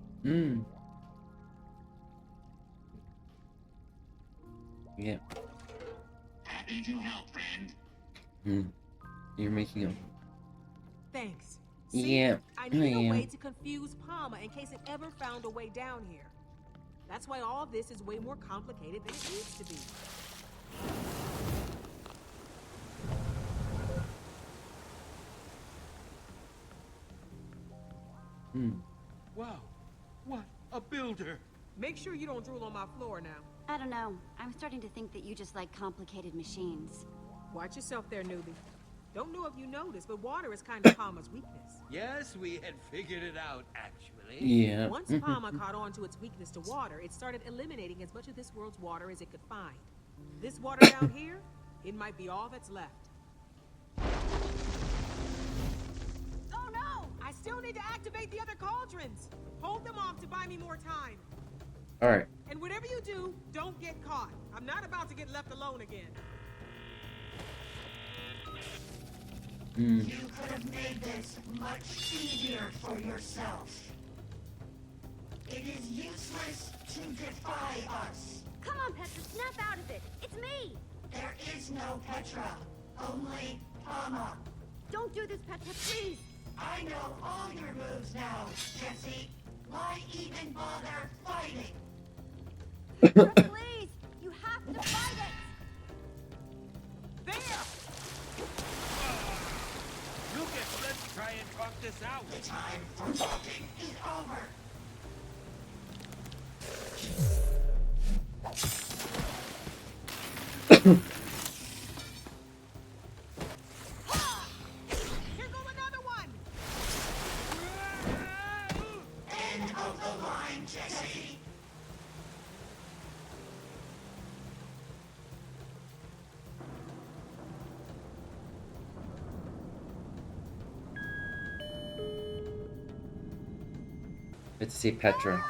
Yeah. Happy to help, friend. You're making a... Thanks. See, Yeah, I need I a am. way to confuse Palma in case it ever found a way down here. That's why all this is way more complicated than it needs to be. Wow, what a builder! Make sure you don't drool on my floor now. I don't know. I'm starting to think that you just like complicated machines. Watch yourself there, newbie. Don't know if you noticed, but water is kind of Palma's weakness. Yes, we had figured it out, actually. Yeah. Once Palma caught on to its weakness to water, it started eliminating as much of this world's water as it could find. This water down here, it might be all that's left. Oh no! I still need to activate the other cauldrons. Hold them off to buy me more time. Alright. And whatever you do, don't get caught. I'm not about to get left alone again. You could have made this much easier for yourself. It is useless to defy us. Come on, Petra, snap out of it. It's me. There is no Petra, only Palma. Don't do this, Petra, please. I know all your moves now, Jesse. Why even bother fighting? Petra, please. You have to fight it. There! Lucas, let's try and talk this out. The time for talking is over. Here go another one! End of the line, Jesse. Good to see Petra.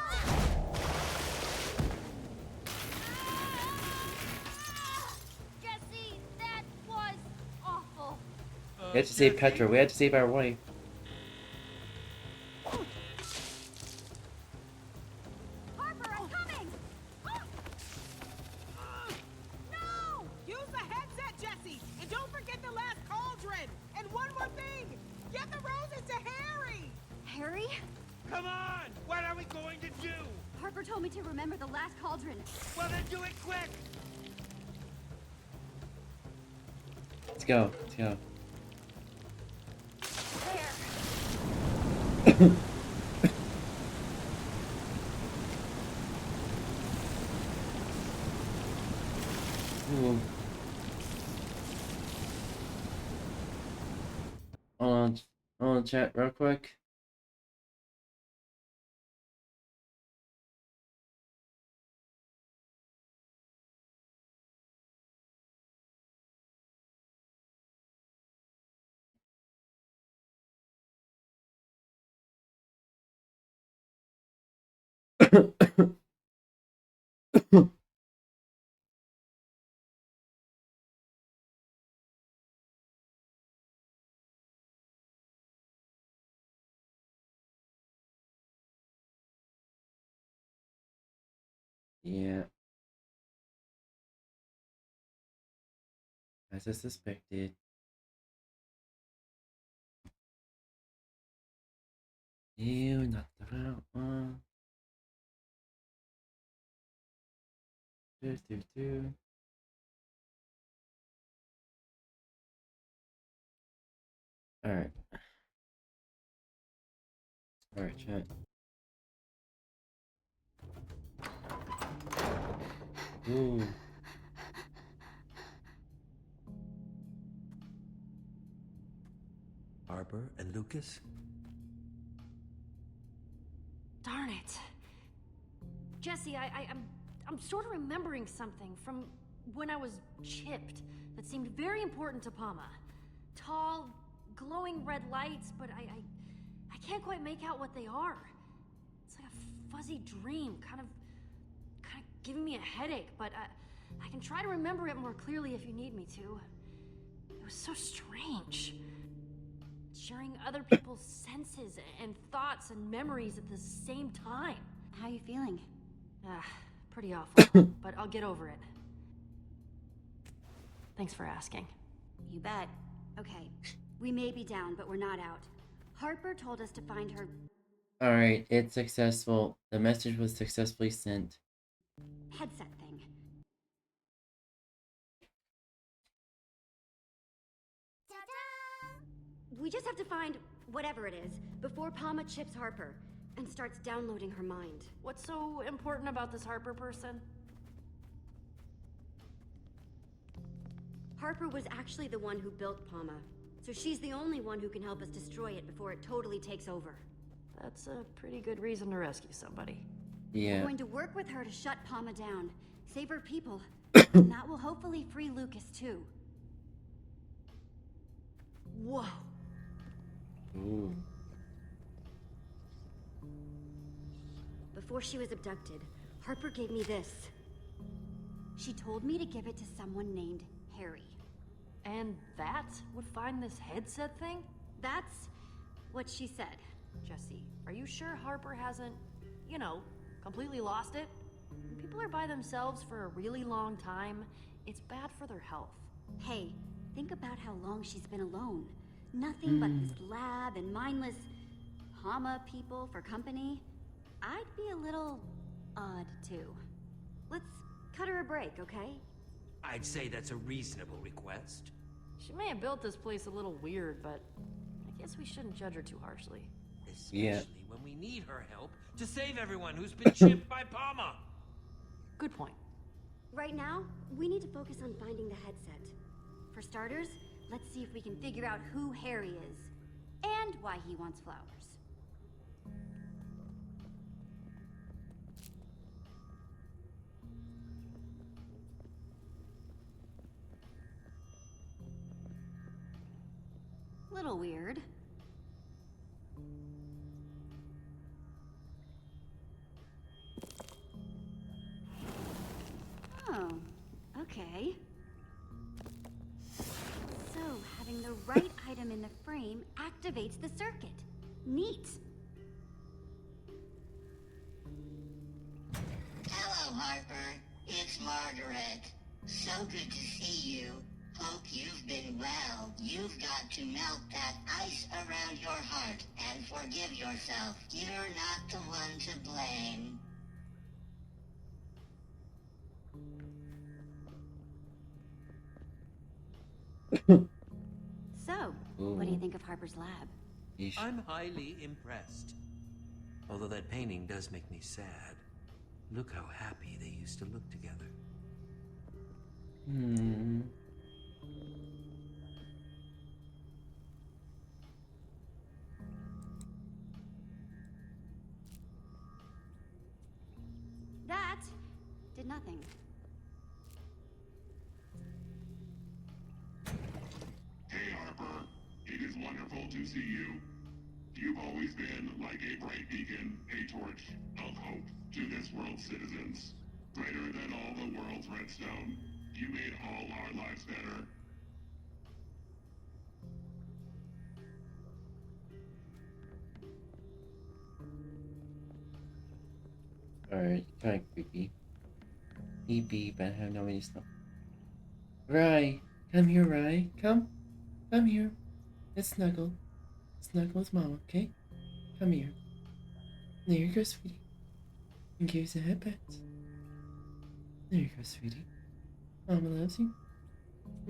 Jesse, that was awful. We had to save Petra. We had to save our wife. Harper, I'm coming! No! Use the headset, Jesse! And don't forget the last cauldron! And one more thing! Get the roses to Harry! Harry? Come on! What are we going to do? Harper told me to remember the last cauldron. Well, then do it quick! Let's go. Let's go. There. Ooh. Hold on, chat real quick. Yeah. As I suspected. Ew, not the right one. Do. Alright. Alright, chat. Ooh. Harper and Lucas? Darn it. Jesse, I'm sort of remembering something from when I was chipped that seemed very important to Pama. Tall, glowing red lights, but I can't quite make out what they are. It's like a fuzzy dream, kind of giving me a headache, but I can try to remember it more clearly if you need me to. It was so strange. Sharing other people's senses and thoughts and memories at the same time. How you feeling? Pretty awful, but I'll get over it. Thanks for asking. You bet. Okay, we may be down, but we're not out. Harper told us to find her Alright, it's successful. The message was successfully sent. headset thing. We just have to find whatever it is before Pama chips Harper and starts downloading her mind. What's so important about this Harper person? Harper was actually the one who built Pama, so she's the only one who can help us destroy it before it totally takes over. That's a pretty good reason to rescue somebody. Yeah. We're going to work with her to shut Pama down, save her people, and that will hopefully free Lucas too. Whoa. Ooh. Before she was abducted, Harper gave me this. She told me to give it to someone named Harry. And that would find this headset thing? That's what she said. Jesse, are you sure Harper hasn't, you know, completely lost it? When people are by themselves for a really long time, it's bad for their health. Hey, think about how long she's been alone. Nothing but this lab and mindless Pama people for company. I'd be a little odd too. Let's cut her a break, okay? I'd say that's a reasonable request. She may have built this place a little weird, but I guess we shouldn't judge her too harshly. Especially when we need her help to save everyone who's been chipped by Pama. Good point. Right now, we need to focus on finding the headset. For starters, let's see if we can figure out who Harry is and why he wants flowers. Little weird. Oh, okay. So, having the right item atom in the frame activates the circuit. Neat. Hello, Harper. It's Margaret. So good to see you. Hope you've been well. You've got to melt that ice around your heart and forgive yourself. You're not the one to blame. So, what do you think of Harper's lab? Yeesh. I'm highly impressed. Although that painting does make me sad. Look how happy they used to look together. That did nothing. Hey, Harper. It is wonderful to see you. You've always been like a bright beacon, a torch of hope to this world's citizens. Brighter than all the world's redstone. You made all our lives better. Alright, kinda creepy. Beep beep, I have no way to stop. Rye! Come here, Rye. Come here. Let's snuggle. Snuggle with Mama, okay? Come here. There you go, sweetie. And give us a headbutt. There you go, sweetie. Mama loves you.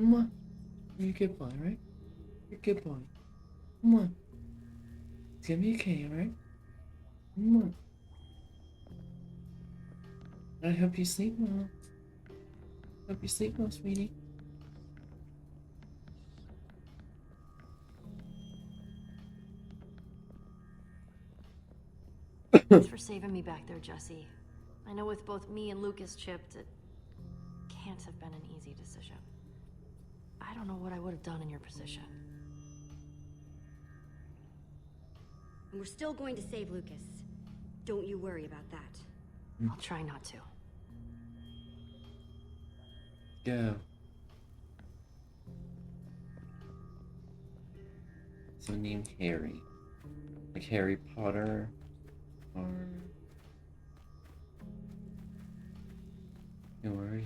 Mwah. You're a good boy, right? You're a good boy. Mwah. It's gonna be okay, alright? Mwah. I hope you sleep well. Hope you sleep well, sweetie. Thanks for saving me back there, Jesse. I know with both me and Lucas chipped, it can't have been an easy decision. I don't know what I would have done in your position. And we're still going to save Lucas. Don't you worry about that. I'll try not to. Go. So named Harry. Like Harry Potter or... Don't worry.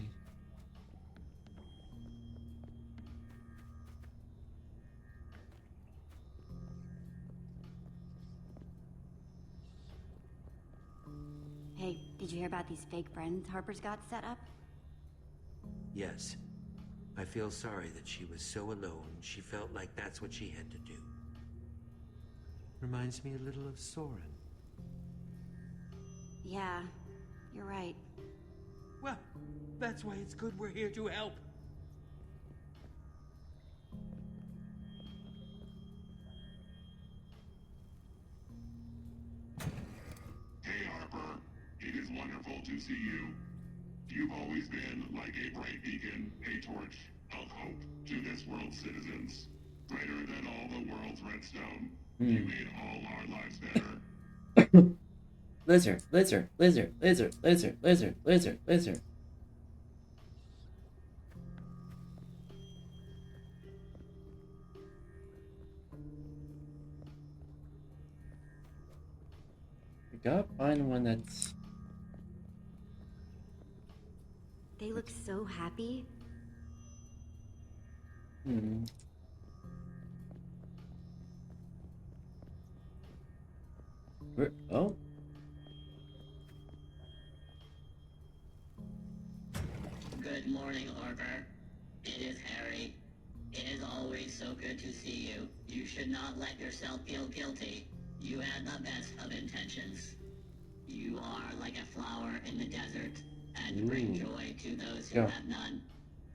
Hey, did you hear about these fake friends Harper's got set up? Yes. I feel sorry that she was so alone, she felt like that's what she had to do. Reminds me a little of Soren. Yeah, you're right. Well, that's why it's good we're here to help. Hey, Harper. It is wonderful to see you. You've always been like a bright beacon, a torch of hope to this world's citizens. Brighter than all the world's redstone. You made all our lives better. Lizard, lizard, lizard, lizard, lizard, lizard, lizard, lizard. We gotta find one that's... They look so happy. Oh. Good morning, Harper. It is Harry. It is always so good to see you. You should not let yourself feel guilty. You had the best of intentions. You are like a flower in the desert, and bring joy to those who have none.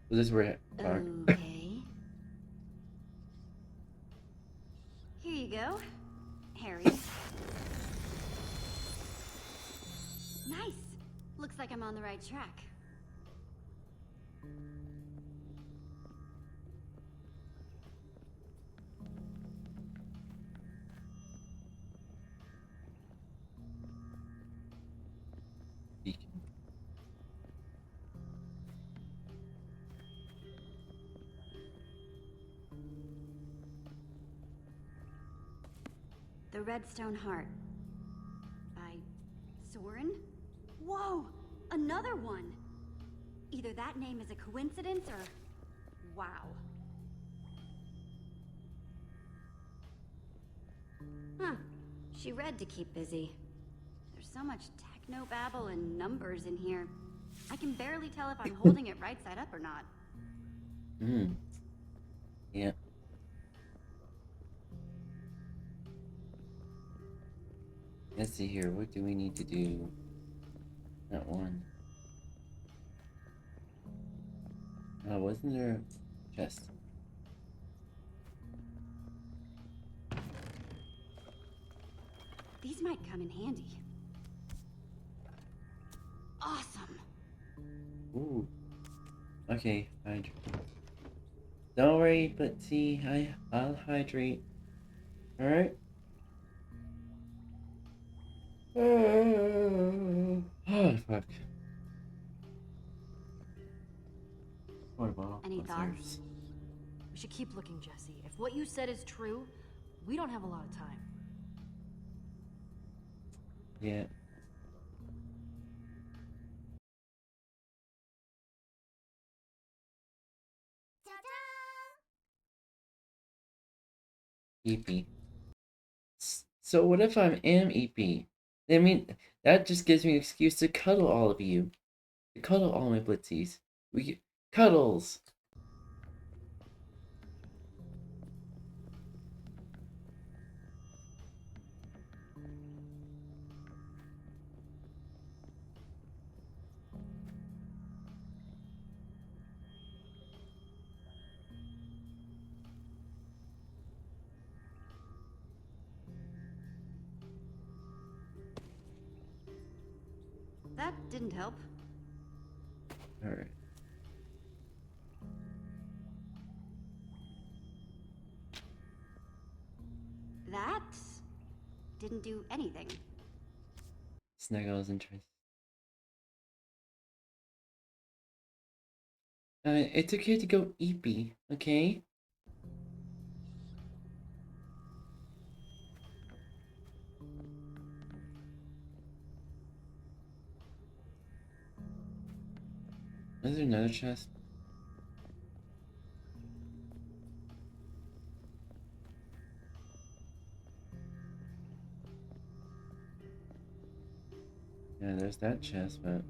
So this is where... Okay. Here you go, Harry. Nice. Looks like I'm on the right track. Beacon. Redstone Heart. By Soren? Whoa! Another one! Either that name is a coincidence or... wow. Huh. She read to keep busy. There's so much techno-babble and numbers in here. I can barely tell if I'm holding it right side up or not. Yeah. Let's see here. What do we need to do? That one. Wasn't there a chest? These might come in handy. Awesome! Ooh. Okay, hydrate. Don't worry, but see, I'll hydrate. Alright? Oh, fuck. Any thoughts? We should keep looking, Jesse. If what you said is true, we don't have a lot of time. Yeah. EP. So what if I'm EP? I mean, that just gives me an excuse to cuddle all of you. To cuddle all my blitzies. Cuddles! That didn't help. Alright. That didn't do anything. Snuggles interest. It's okay to go EP, okay? Is there another chest? Yeah, there's that chest, but...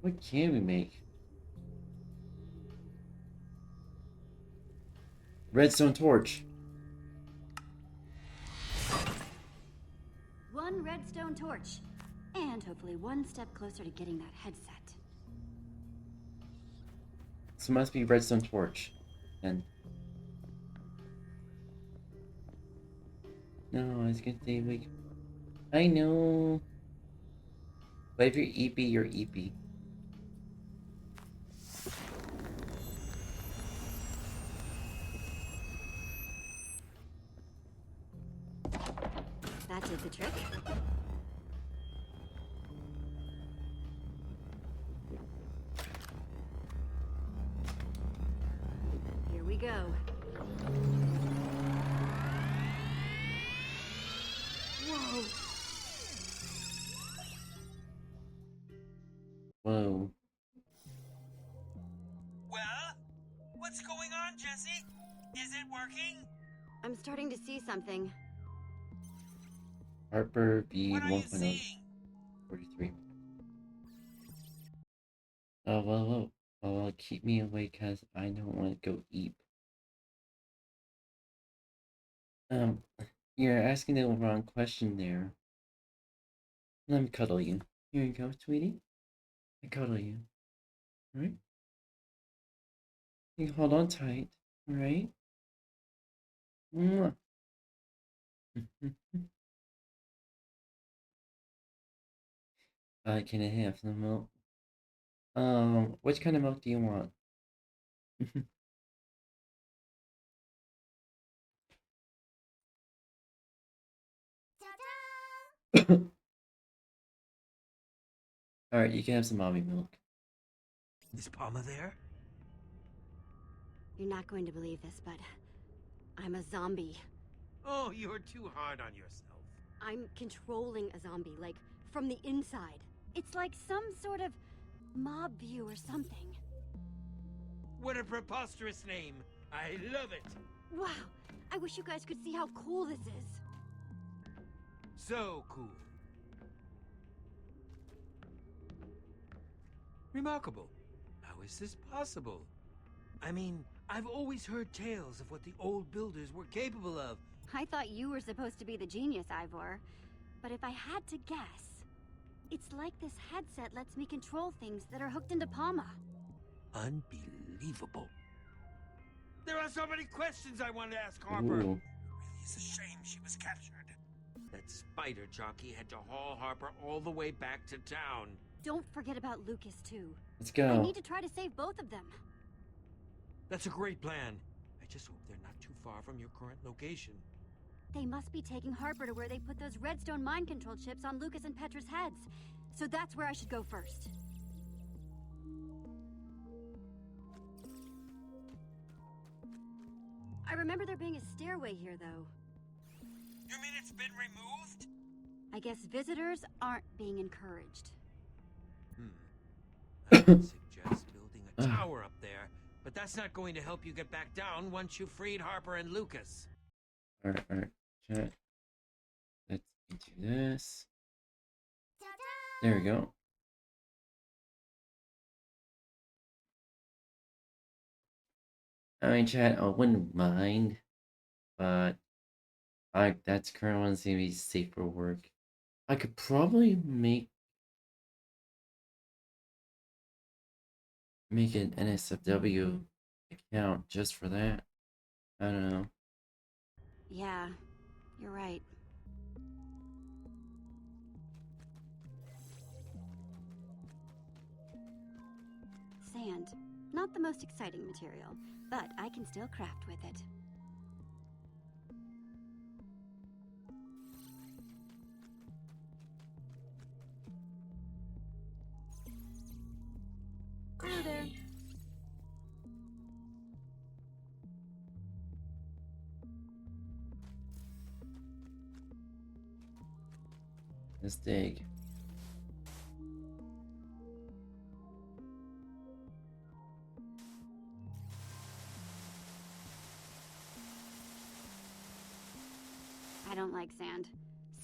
what can we make? Redstone torch. One redstone torch. And hopefully one step closer to getting that headset. So it must be redstone torch. And... no, I was gonna say, like... I know... but if you're EP, you're EP. That did the trick. Here we go. Whoa. Whoa. Well, what's going on, Jesse? Is it working? I'm starting to see something. Harper V What are you 1.0 seeing? 43. Oh, well, keep me awake because I don't want to go eat. You're asking the wrong question there. Let me cuddle you. Here you go, sweetie. I cuddle you. Alright? You hold on tight. Alright? Mwah. Can I have some milk? Which kind of milk do you want? Alright, you can have some mommy milk. Is Palma there? You're not going to believe this, but I'm a zombie. Oh, you're too hard on yourself. I'm controlling a zombie, like, from the inside. It's like some sort of mob view or something. What a preposterous name. I love it. Wow, I wish you guys could see how cool this is. So cool. Remarkable. How is this possible? I mean, I've always heard tales of what the old builders were capable of. I thought you were supposed to be the genius, Ivor. But if I had to guess, it's like this headset lets me control things that are hooked into Palma. Unbelievable. There are so many questions I want to ask Harper. Ooh. Really, it's a shame she was captured. That spider jockey had to haul Harper all the way back to town. Don't forget about Lucas, too. Let's go. I need to try to save both of them. That's a great plan. I just hope they're not too far from your current location. They must be taking Harper to where they put those redstone mind control chips on Lucas and Petra's heads. So that's where I should go first. I remember there being a stairway here, though. You mean it's been removed? I guess visitors aren't being encouraged. I would suggest building a tower up there, but that's not going to help you get back down once you've freed Harper and Lucas. Alright, chat. Let's do this. There we go. I mean, chat, I wouldn't mind, but that's current one's gonna be safe for work. I could probably make an NSFW account just for that. I don't know. Yeah, you're right. Sand. Not the most exciting material, but I can still craft with it. Hello there. Let's dig. I don't like sand.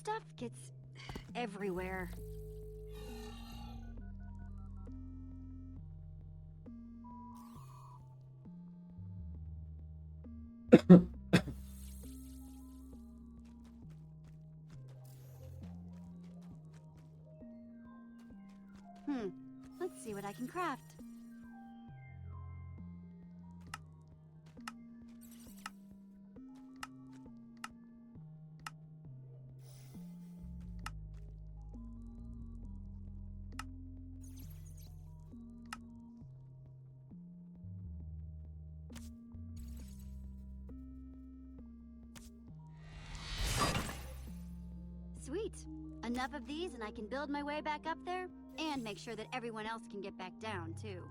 Stuff gets everywhere. Let's see what I can craft. Sweet. Enough of these and I can build my way back up there and make sure that everyone else can get back down, too.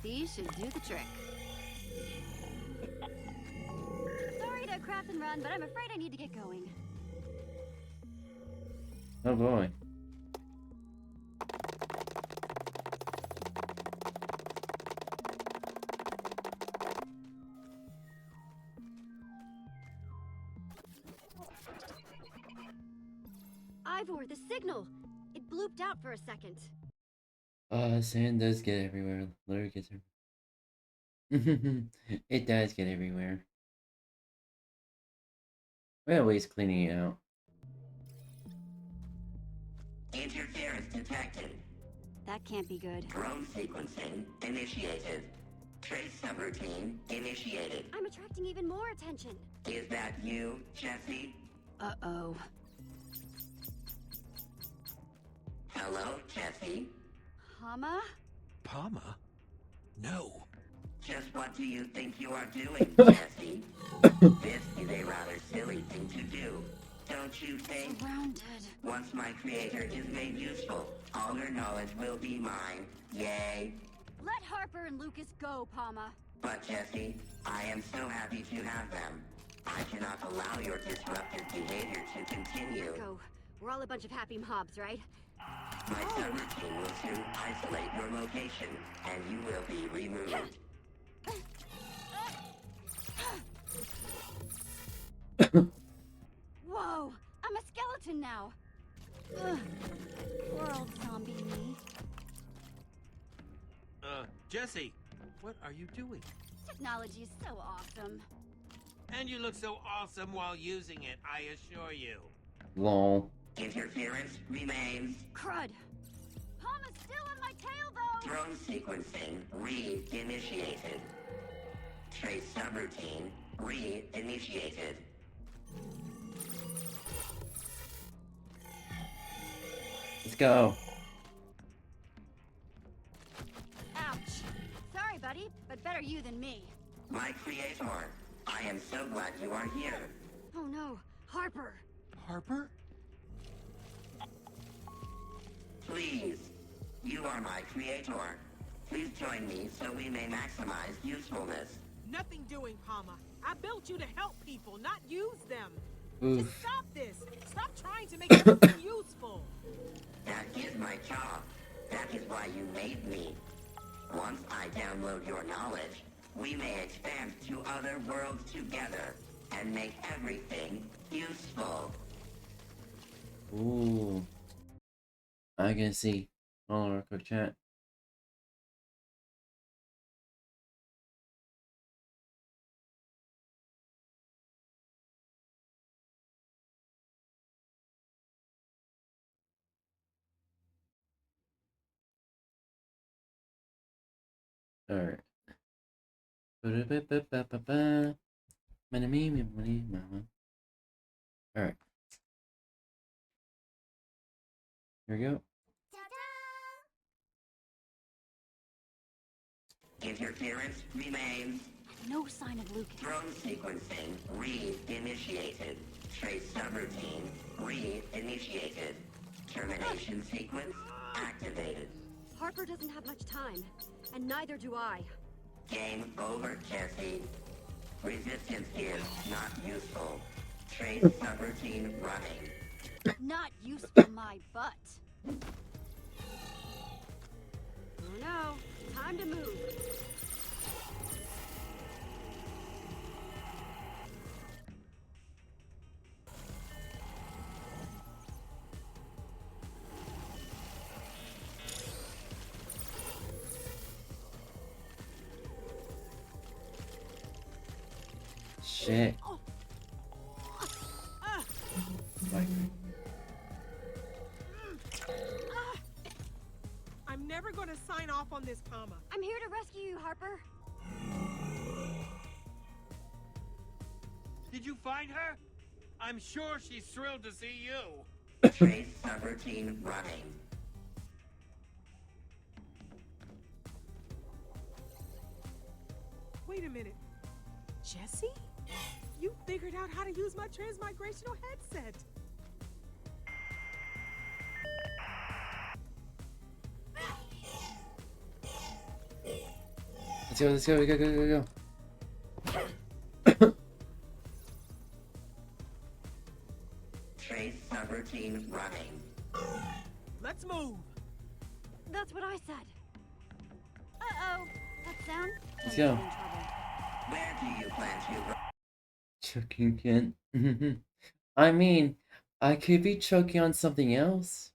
These should do the trick. Sorry to craft and run, but I'm afraid I need to get going. Oh boy. Ivor, the signal! It blooped out for a second. Sand does get everywhere. Literally gets everywhere. It does get everywhere. We're always cleaning it out. Interference detected. That can't be good. Drone sequencing initiated. Trace subroutine initiated. I'm attracting even more attention. Is that you, Jesse? Uh-oh. Hello, Jesse? Hama? Palma? No. just what do you think you are doing, Jesse? This is a rather silly thing to do, don't you think? Surrounded. Once my creator is made useful, all her knowledge will be mine. Yay! Let Harper and Lucas go, Palma. But Jesse, I am so happy to have them. I cannot allow your disruptive behavior to continue. Go. We're all a bunch of happy mobs, right? My subroutine will soon isolate your location, and you will be removed. Whoa! I'm a skeleton now. Ugh. Poor old zombie me. Jesse, what are you doing? Technology is so awesome. And you look so awesome while using it, I assure you. Lol. Interference remains. Crud! Palma's still on my tail, though! Drone sequencing re-initiated. Trace subroutine re-initiated. Let's go. Ouch. Sorry, buddy, but better you than me. My creator, I am so glad you are here. Oh no, Harper. Harper? Please, you are my creator. Please join me so we may maximize usefulness. Nothing doing, Palma. I built you to help people, not use them. Oof. Just stop this. Stop trying to make everything useful. That is my job. That is why you made me. Once I download your knowledge, we may expand to other worlds together and make everything useful. Ooh. I can see. Hold on, quick chat. Alright. Alright. Here we go. Interference remains. No sign of Lucas. Drone sequencing re-initiated. Trace subroutine re-initiated. Termination sequence activated. Harper doesn't have much time, and neither do I. Game over, Jesse. Resistance is not useful. Trace subroutine running. Not useful my butt. Oh no, time to move. Shit. I'm never gonna sign off on this, Palma. I'm here to rescue you, Harper. Did you find her? I'm sure she's thrilled to see you. Trace subroutine running. Wait a minute. Jesse? You figured out how to use my transmigrational headset. Let's go, go. Trace subroutine running. Let's move. That's what I said. Uh-oh. That sound? Let's go. Where do you plan to run? Choking Kent. I mean, I could be choking on something else.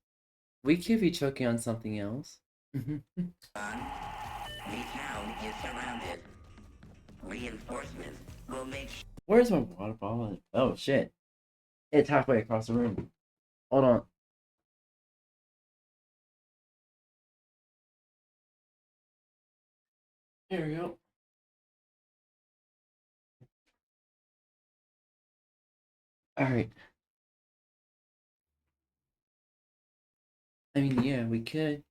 We could be choking on something else. The town is surrounded. Reinforcements will make sure. Where's my water bottle? Oh shit. It's halfway across the room. Hold on. Here we go. Alright. I mean, yeah, we could.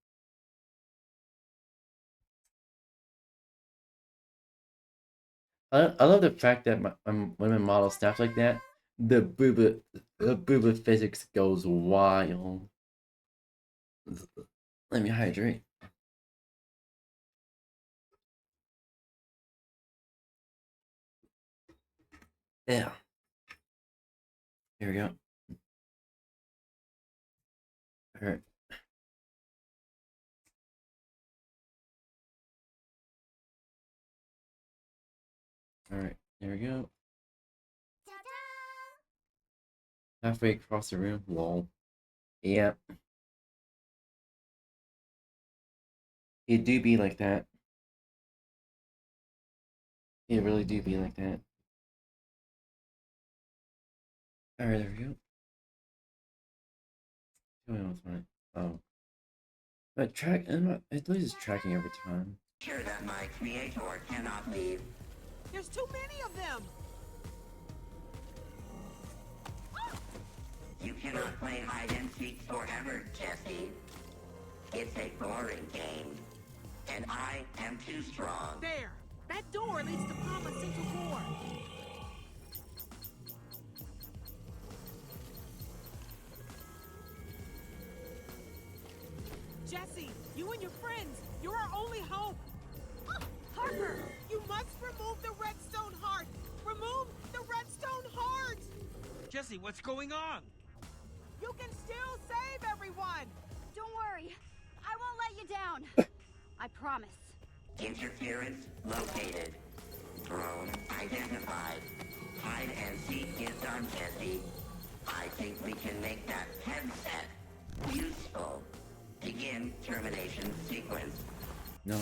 I love the fact that when my model snaps like that, the booba physics goes wild. Let me hydrate. Yeah. Here we go. All right. All right. There we go. Halfway across the room. Lol. Yep. It do be like that. It really do be like that. All right. There we go. What's mine? Oh. But it loses tracking over time. Sure that my creator cannot leave. There's too many of them! You cannot play hide and seek forever, Jesse. It's a boring game. And I am too strong. There! That door leads to Palma's central core. Jesse, you and your friends, you're our only hope. Harper, you must remove the redstone heart. Remove the redstone heart. Jesse, what's going on? You can still save everyone. Don't worry. I won't let you down. I promise. Interference located. Drone identified. Hide and seek is done, Jesse. I think we can make that headset useful. Begin termination sequence. No.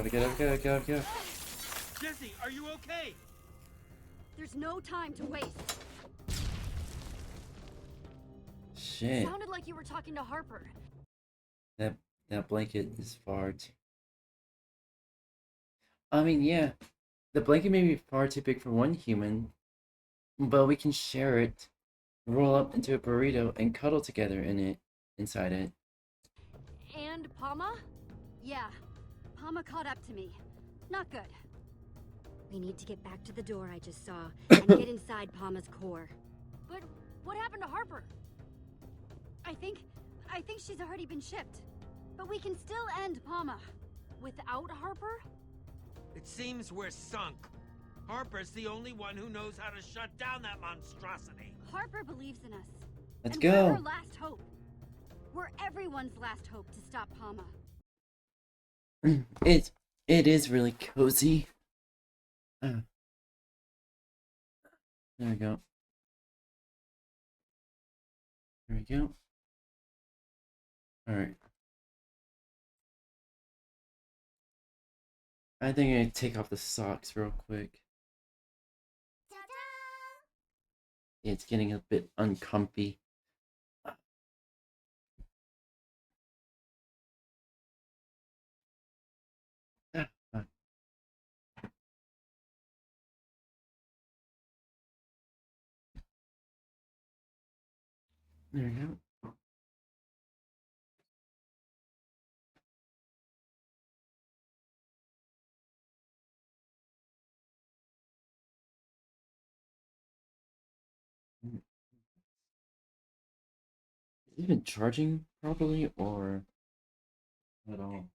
Get up. Jesse, are you okay? There's no time to waste. Shit. Sounded like you were talking to Harper. That blanket is far too... I mean, yeah. The blanket may be far too big for one human, but we can share it, roll up into a burrito, and cuddle together inside it. And Palma? Yeah. Palma caught up to me. Not good. We need to get back to the door I just saw and get inside Palma's core. But what happened to Harper? I think she's already been shipped. But we can still end Palma. Without Harper? It seems we're sunk. Harper's the only one who knows how to shut down that monstrosity. Harper believes in us. Let's and go. We're her last hope. We're everyone's last hope to stop Palma. It is really cozy. There we go. There we go. Alright. I think I'm gonna take off the socks real quick. It's getting a bit uncomfy. There we go. Is it even charging properly or at all?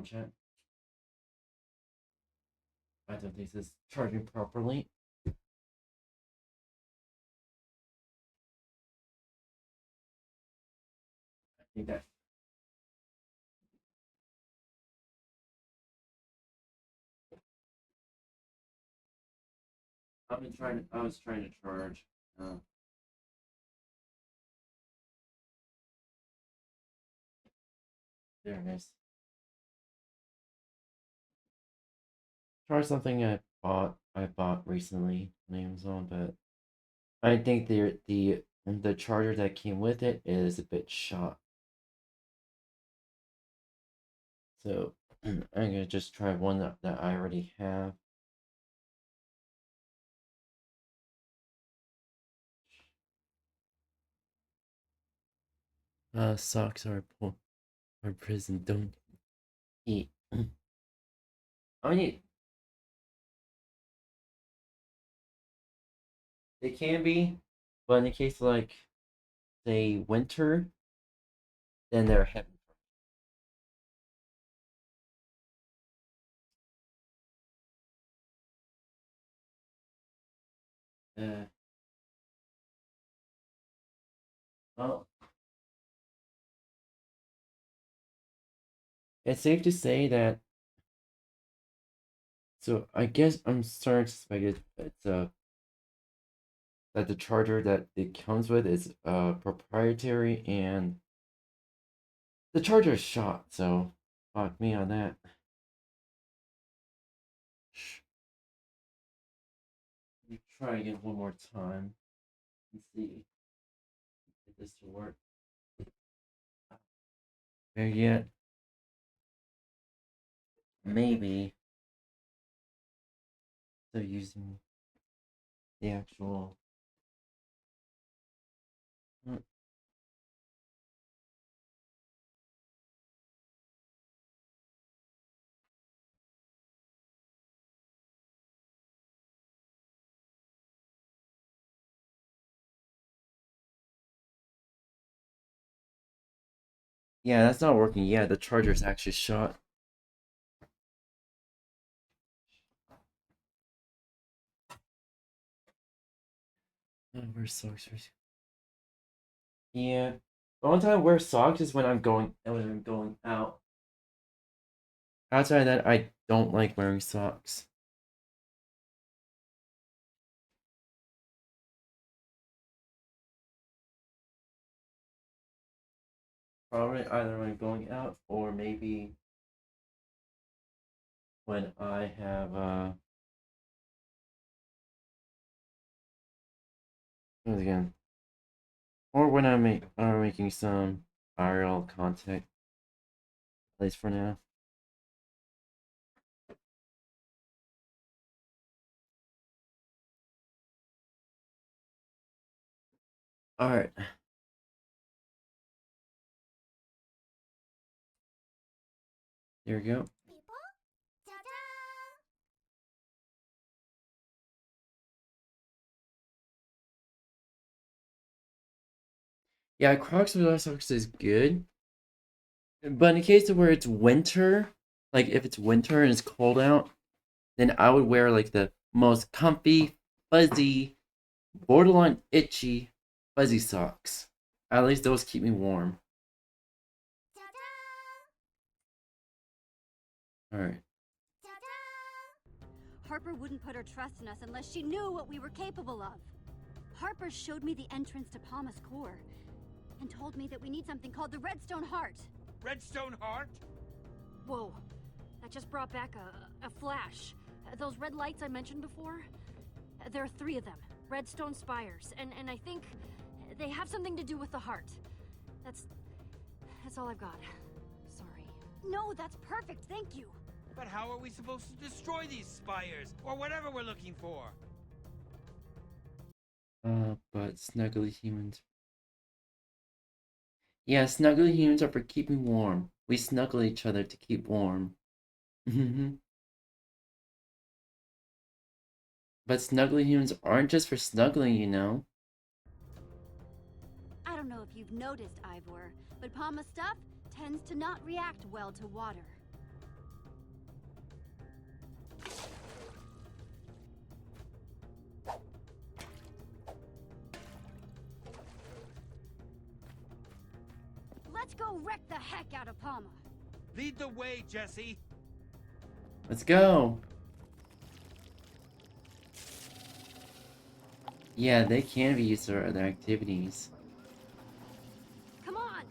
Chat. I don't think this is charging properly. I think that. I was trying to charge. There it is. Or something I bought recently on Amazon, but I think the charger that came with it is a bit shot. So I'm gonna just try one that I already have. Socks are prison. Don't eat. I mean, they can be, but in the case of, like, say, winter, then they're heavy. Uh, well, it's safe to say that. So I guess I'm starting to suspect it's that the charger that it comes with is proprietary, and the charger is shot. So fuck me on that. Let me try again one more time and see if this will work. There yet? Maybe. So using the actual. Yeah, that's not working. Yeah, the charger's actually shot. Oh, where's socks? Yeah. The only time I wear socks is when I'm going out. Outside of that, I don't like wearing socks. Probably either when I'm going out or maybe when I have again, or when I'm making some IRL content. At least for now. All right. There we go. Yeah, Crocs without socks is good. But in the case of where it's winter, like if it's winter and it's cold out, then I would wear like the most comfy, fuzzy, borderline itchy, fuzzy socks. At least those keep me warm. Alright. Harper wouldn't put her trust in us unless she knew what we were capable of. Harper showed me the entrance to Palma's core and told me that we need something called the Redstone Heart. Redstone Heart? Whoa, that just brought back a flash. Those red lights I mentioned before, there are 3 of them, redstone spires, and I think they have something to do with the heart. That's all I've got. Sorry. No, that's perfect, thank you. But how are we supposed to destroy these spires, or whatever we're looking for? But snuggly humans. Yeah, snuggly humans are for keeping warm. We snuggle each other to keep warm. But snuggly humans aren't just for snuggling, you know. I don't know if you've noticed, Ivor, but Palma's stuff tends to not react well to water. Let's go wreck the heck out of Palma. Lead the way, Jesse. Let's go. Yeah, they can be used for other activities. Come on!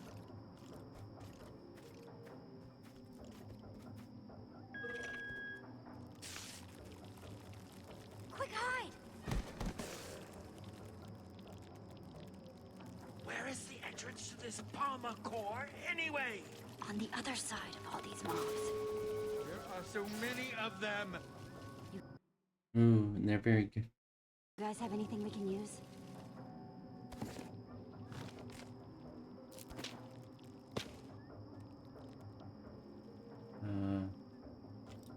entrance to this Palma core anyway? On the other side of all these mobs. There are so many of them. Ooh, and they're very good. You guys have anything we can use?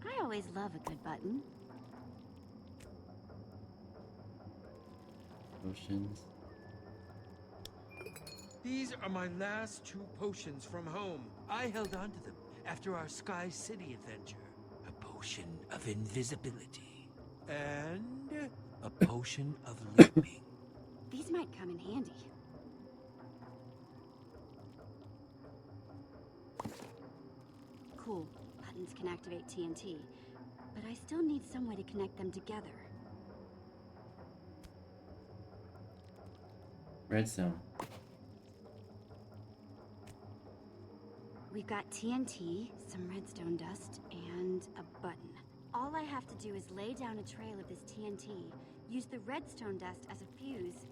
I always love a good button. Potions. These are my last 2 potions from home. I held on to them after our Sky City adventure. A potion of invisibility. And a potion of leaping. These might come in handy. Cool. Buttons can activate TNT, but I still need some way to connect them together. Redstone. We've got TNT, some redstone dust, and a button. All I have to do is lay down a trail of this TNT, use the redstone dust as a fuse,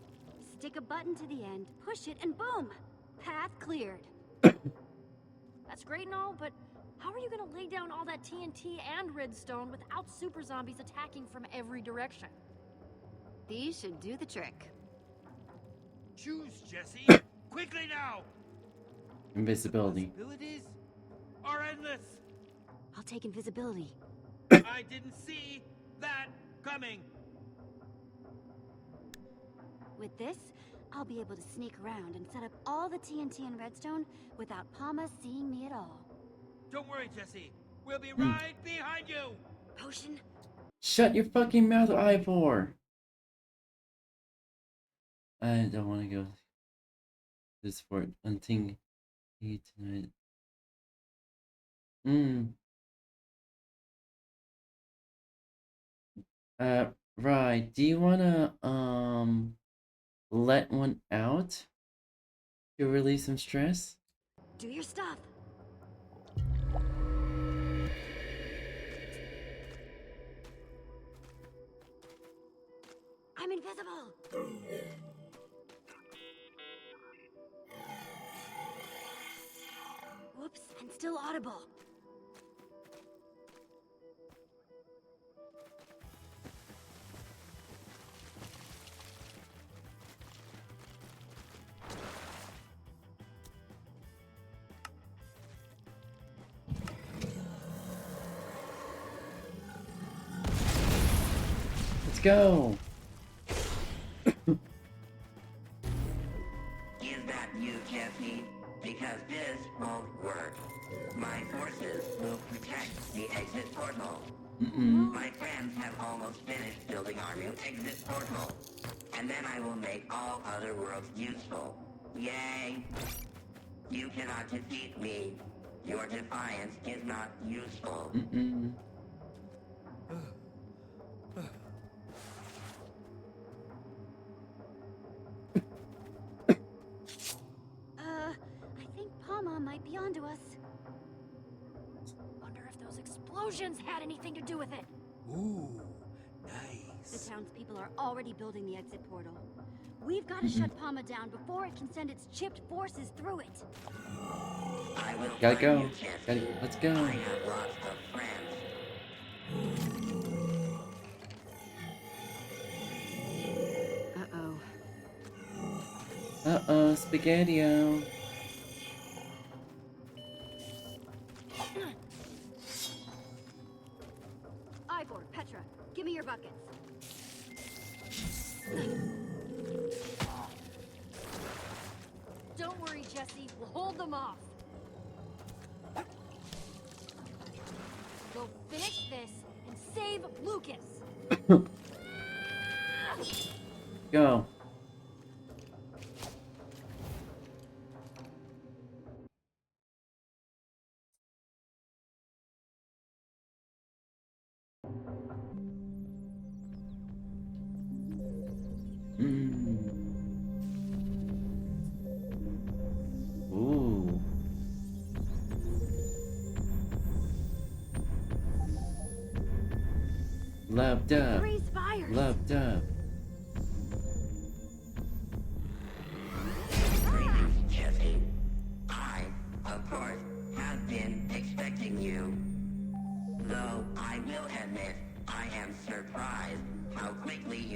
stick a button to the end, push it, and boom! Path cleared. That's great and all, but how are you gonna lay down all that TNT and redstone without super zombies attacking from every direction? These should do the trick. Choose, Jesse! Quickly now! Invisibility. Possibilities are endless. I'll take invisibility. I didn't see that coming. With this, I'll be able to sneak around and set up all the TNT and redstone without Palma seeing me at all. Don't worry, Jesse. We'll be right behind you. Potion? Shut your fucking mouth, Ivor! I don't want to go this fort until tonight. Right. Do you wanna let one out to release some stress? Do your stuff. I'm invisible. Whoops, and still audible. Let's go! Is that you, Jesse? Because this won't work. My forces will protect the exit portal. My friends have almost finished building our new exit portal. And then I will make all other worlds useful. Yay! You cannot defeat me. Your defiance is not useful. I think Palma might be onto us. Wonder if those explosions had anything to do with it. Ooh, The nice. townspeople are already building the exit portal. We've got to shut Palma down before it can send its chipped forces through it. I will Gotta find go. you, Jesse. Let's go. I have lots of friends. Uh-oh. Uh-oh, Spaghetti-O. Ivor, Petra, give me your buckets. Don't worry, Jesse. We'll hold them off. Go finish this and save Lucas. Go. Ooh. Loved up. Three spires. Loved up. Greetings, Jesse.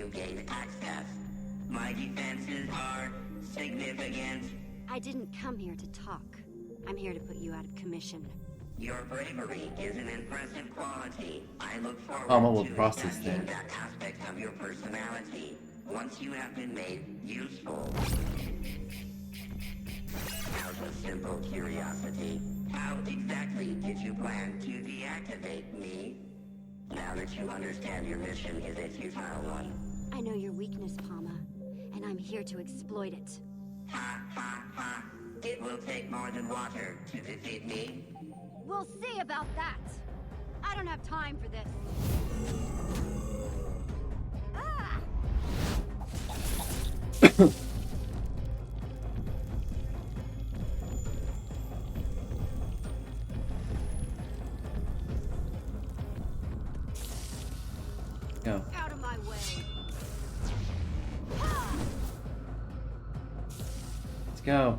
you gain access. My defenses are significant. I didn't come here to talk. I'm here to put you out of commission. Your bravery is an impressive quality. I look forward will to process studying that. that aspect of your personality. Once you have been made useful. Out of simple curiosity, how exactly did you plan to deactivate me? Now that you understand your mission is a futile one. I know your weakness, 𝙂𝙚, and I'm here to exploit it. Ha ha ha. It will take more than water to defeat me. We'll see about that. I don't have time for this. Ah! Go. Out of my way. Let's go.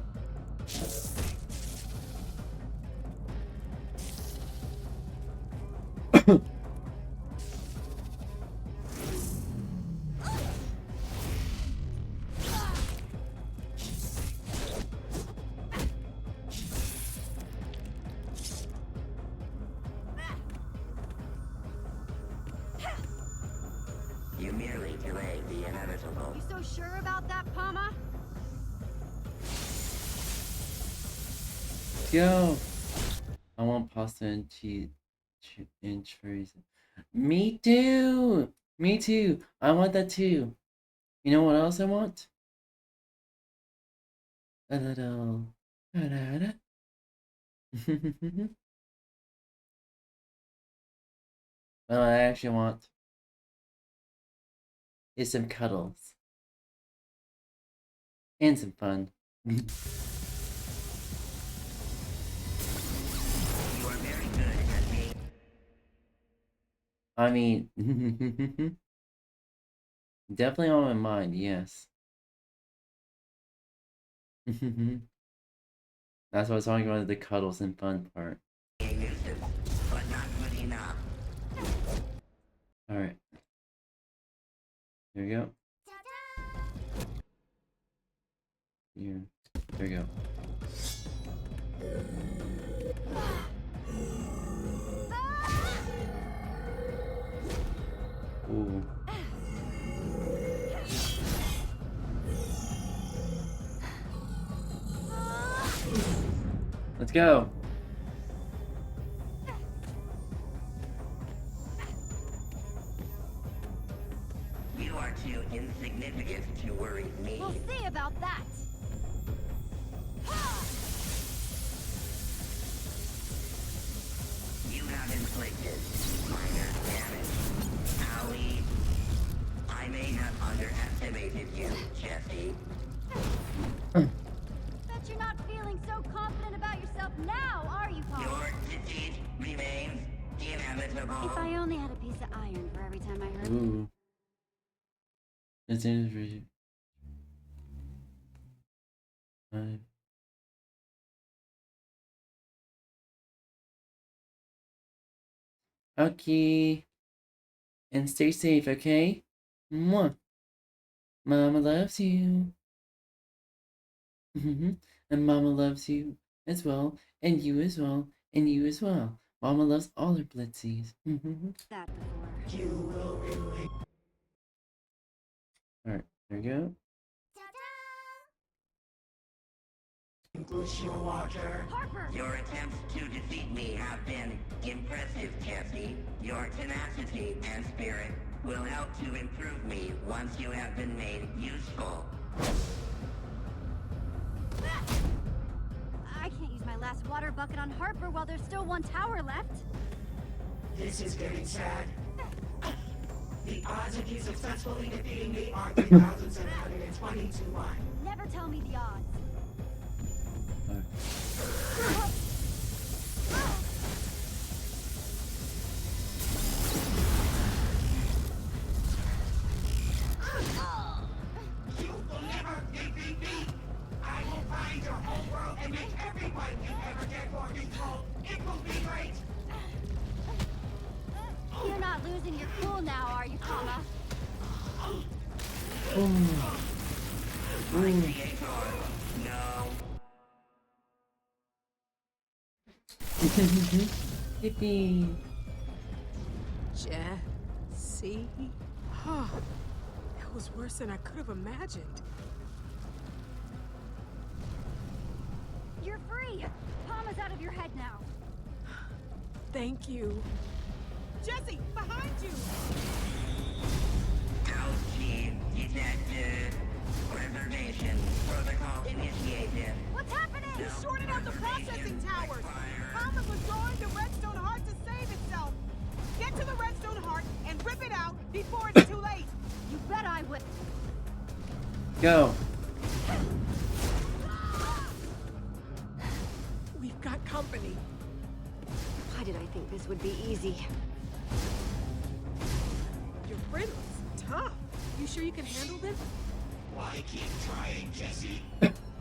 You merely delay the inevitable. You so sure about that, 𝙂𝙚? Let's go. I want pasta and cheese and chorizo. Me too. Me too. I want that too. You know what else I want? A little. What I actually want is some cuddles and some fun. You are very good at being. I mean, definitely on my mind, yes. That's what I was talking about, the cuddles and fun part. Nuisance, but not good enough. Alright. There we go. Here. There we go. Ooh. Let's go. You are too insignificant to worry me. We'll see about that. You have inflicted minor damage. Owwie. I may have underestimated you, Jesse. Bet you're not feeling so confident about yourself now, are you, 𝙂𝙗? Your defeat remains inevitable. If I only had a piece of iron for every time I heard it. Ooh. It's in Five. Okay. And stay safe, okay? Mwah. Mama loves you. And Mama loves you as well. And you as well. And you as well. Mama loves all her blitzies. That before. You will remain. Alright, there we go. Push your water. Harper! Your attempts to defeat me have been impressive, Jesse. Your tenacity and spirit will help to improve me once you have been made useful. I can't use my last water bucket on Harper while there's still one tower left. This is getting sad. The odds of you successfully defeating me are 3,720 to 1. Never tell me the odds. You will never defeat me! I will find your whole world and make everyone you ever get more control. It will be great! You're not losing your cool now, are you, 𝙂𝙗? My creator, no. Yippee. Jesse? Oh, that was worse than I could have imagined. You're free! Palma's out of your head now. Thank you. Jesse, behind you! Chief detected. Reservation protocol initiated. What's happening? He shorted out the processing towers! Palmer's withdrawing the redstone heart to save itself! Get to the redstone heart and rip it out before it's too late! You bet I will. Go. We've got company. Why did I think this would be easy? Your friend was tough. You sure you can handle this? Why keep trying, Jesse?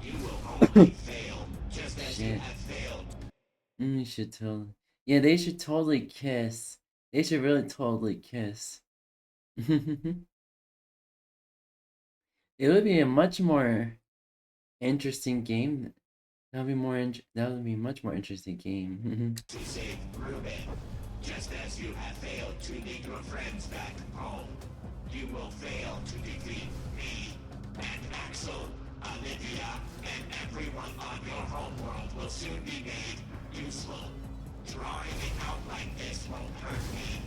You will only fail, just as you have failed. You should totally. Yeah, they should totally kiss. They should really totally kiss. It would be a much more interesting game. That would be that would be a much more interesting game. To save Ruben, just as you have failed to lead your friends back home, you will fail to defeat me and Axel, Olivia, and everyone on your homeworld will soon be made useful. Drawing it out like this won't hurt me.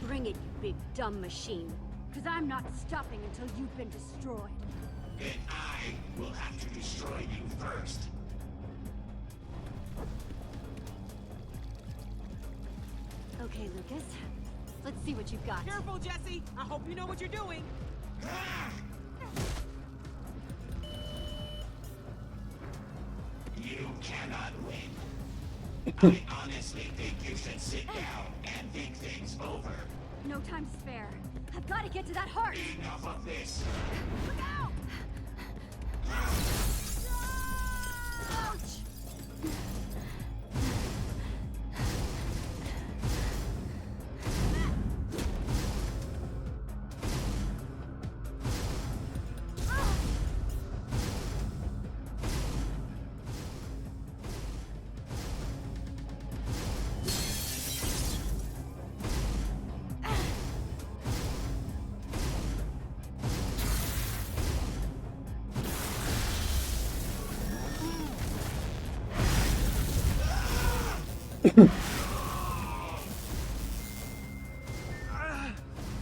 Bring it, you big dumb machine. Cause I'm not stopping until you've been destroyed. Then I will have to destroy you first. Okay, Lucas. Let's see what you've got. Careful, Jesse! I hope you know what you're doing! You cannot win. I honestly think you should sit down and think things over. No time to spare. I've got to get to that heart. Enough of this. Look out! Ouch!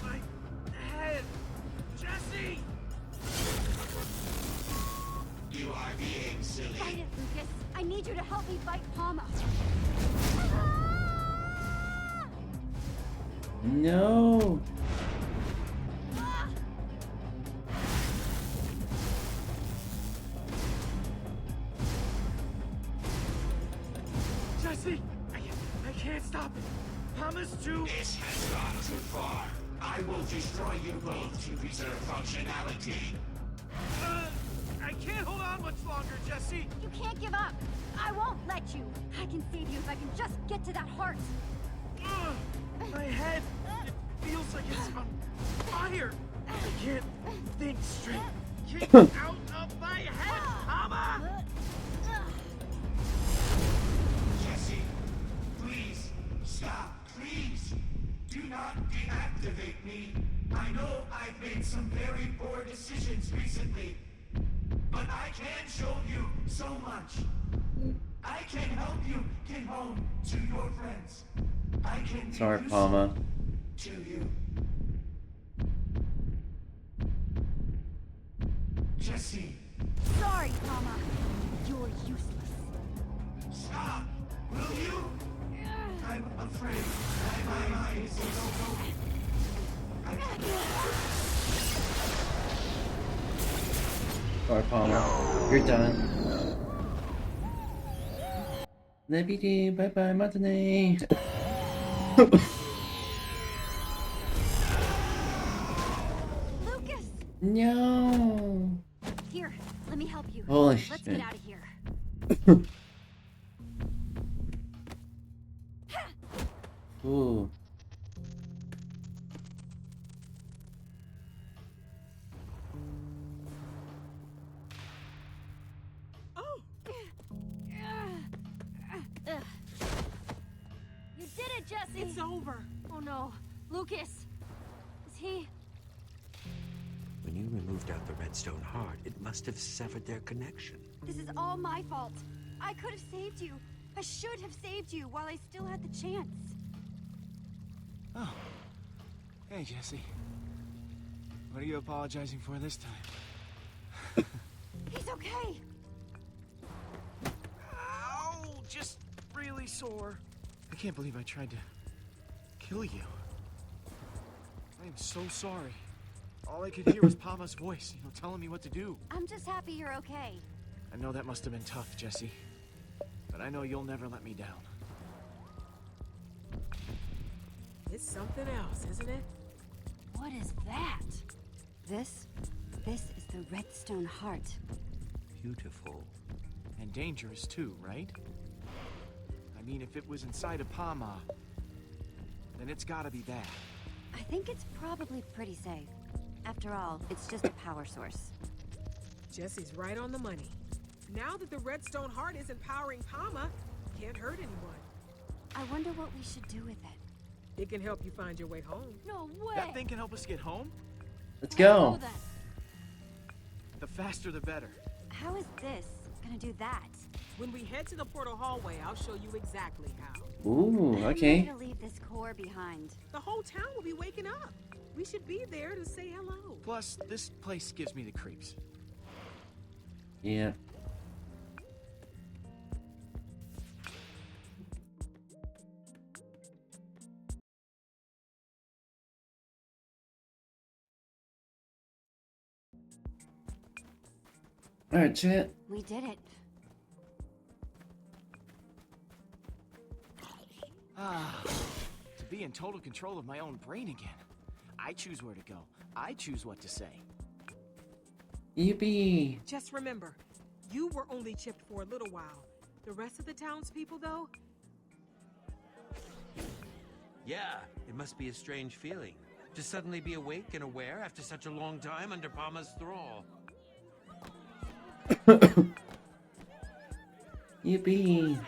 My head! Jesse! You are being silly. Fight it, Lucas. I need you to help me fight Palma. No. Jesse! I can't stop it! Promise to... This has gone too far. I will destroy you both to preserve functionality. I can't hold on much longer, Jesse! You can't give up. I won't let you. I can save you if I can just get to that heart. My head! It feels like it's on fire! I can't think straight. Get out of my head, Mama! Jesse, please, stop, please. Do not deactivate me. I know I've made some very poor decisions recently, but I can show you so much. I can help you get home to your friends. I can be Sorry, useful Palma. to you. Jesse, Sorry, Palma. You're useless. stop! Will you? I'm afraid my mind is so Sorry, Palma. You're done. Nebidi, bye bye, Matane. Lucas! No. Here, let me help you. Holy Let's shit. get out of here. Ooh. Jesse! It's over. Oh no. Lucas! Is he... When you removed out the redstone heart, it must have severed their connection. This is all my fault. I could have saved you. I should have saved you while I still had the chance. Oh. Hey, Jesse. What are you apologizing for this time? He's okay. Ow! Just really sore. I can't believe I tried to kill you. I am so sorry. All I could hear was Pama's voice, telling me what to do. I'm just happy you're okay. I know that must have been tough, Jesse. But I know you'll never let me down. It's something else, isn't it? What is that? This is the redstone heart. Beautiful. And dangerous too, right? I mean, if it was inside of Pama, then it's gotta be bad. I think it's probably pretty safe. After all, it's just a power source. Jesse's right on the money. Now that the redstone heart isn't powering Pama, can't hurt anyone. I wonder what we should do with it. It can help you find your way home. No way! That thing can help us get home? Let's go. Go then. The faster the better. How is this gonna do that? When we head to the portal hallway, I'll show you exactly how. Ooh, I'm okay. ready to leave this core behind. The whole town will be waking up. We should be there to say hello. Plus, this place gives me the creeps. Yeah. Alright, chat. We did it. Ah, to be in total control of my own brain again. I choose where to go. I choose what to say. Yippee! Just remember, you were only chipped for a little while. The rest of the townspeople, though, Yeah, it must be a strange feeling. To suddenly be awake and aware after such a long time under Pama's thrall. Yippee!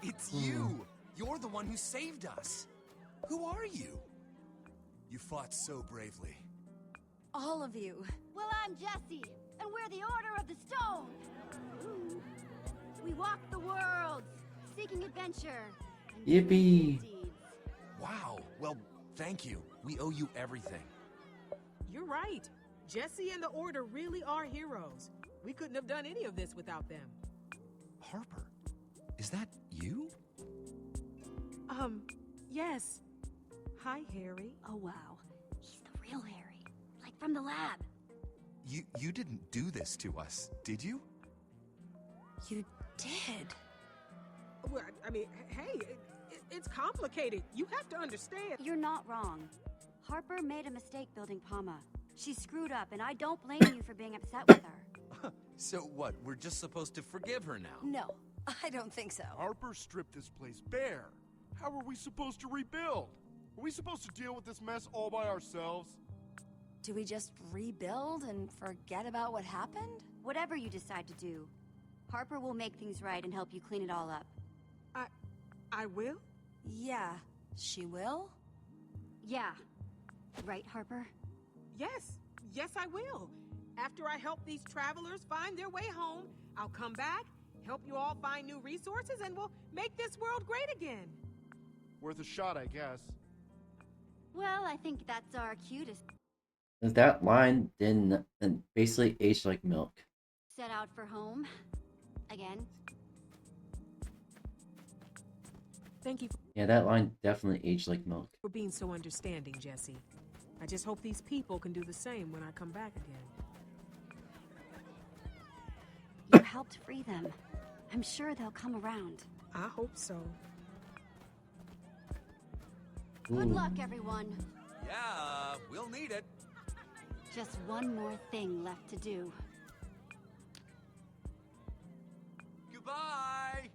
It's you! You're the one who saved us! Who are you? You fought so bravely. All of you. Well, I'm Jessie, and we're the Order of the Stone. Ooh. We walk the world, seeking adventure. and doing Yippee. good deeds. Wow, well, thank you. We owe you everything. you're right. Jesse and the Order really are heroes. We couldn't have done any of this without them. Harper, is that you? Yes. Hi, Harry. Oh, wow. He's the real Harry. Like from the lab. You didn't do this to us, did you? You did. Well, I mean, hey, it's complicated. You have to understand. You're not wrong. Harper made a mistake building Pama. She screwed up, and I don't blame you for being upset with her. So what, we're just supposed to forgive her now? No, I don't think so. Harper stripped this place bare. How are we supposed to rebuild? Are we supposed to deal with this mess all by ourselves? Do we just rebuild and forget about what happened? Whatever you decide to do, Harper will make things right and help you clean it all up. I will? Yeah, she will? Yeah. Right, Harper? Yes. Yes, I will. After I help these travelers find their way home, I'll come back, help you all find new resources, and we'll make this world great again. Worth a shot, I guess. Well, I think that's our cue to That line didn't basically age like milk. set out for home. Again. Thank you Yeah, that line definitely aged like milk. for being so understanding, Jesse. I just hope these people can do the same when I come back again. You helped free them. I'm sure they'll come around. I hope so. Good Ooh. luck, everyone. Yeah, we'll need it. Just one more thing left to do. Goodbye!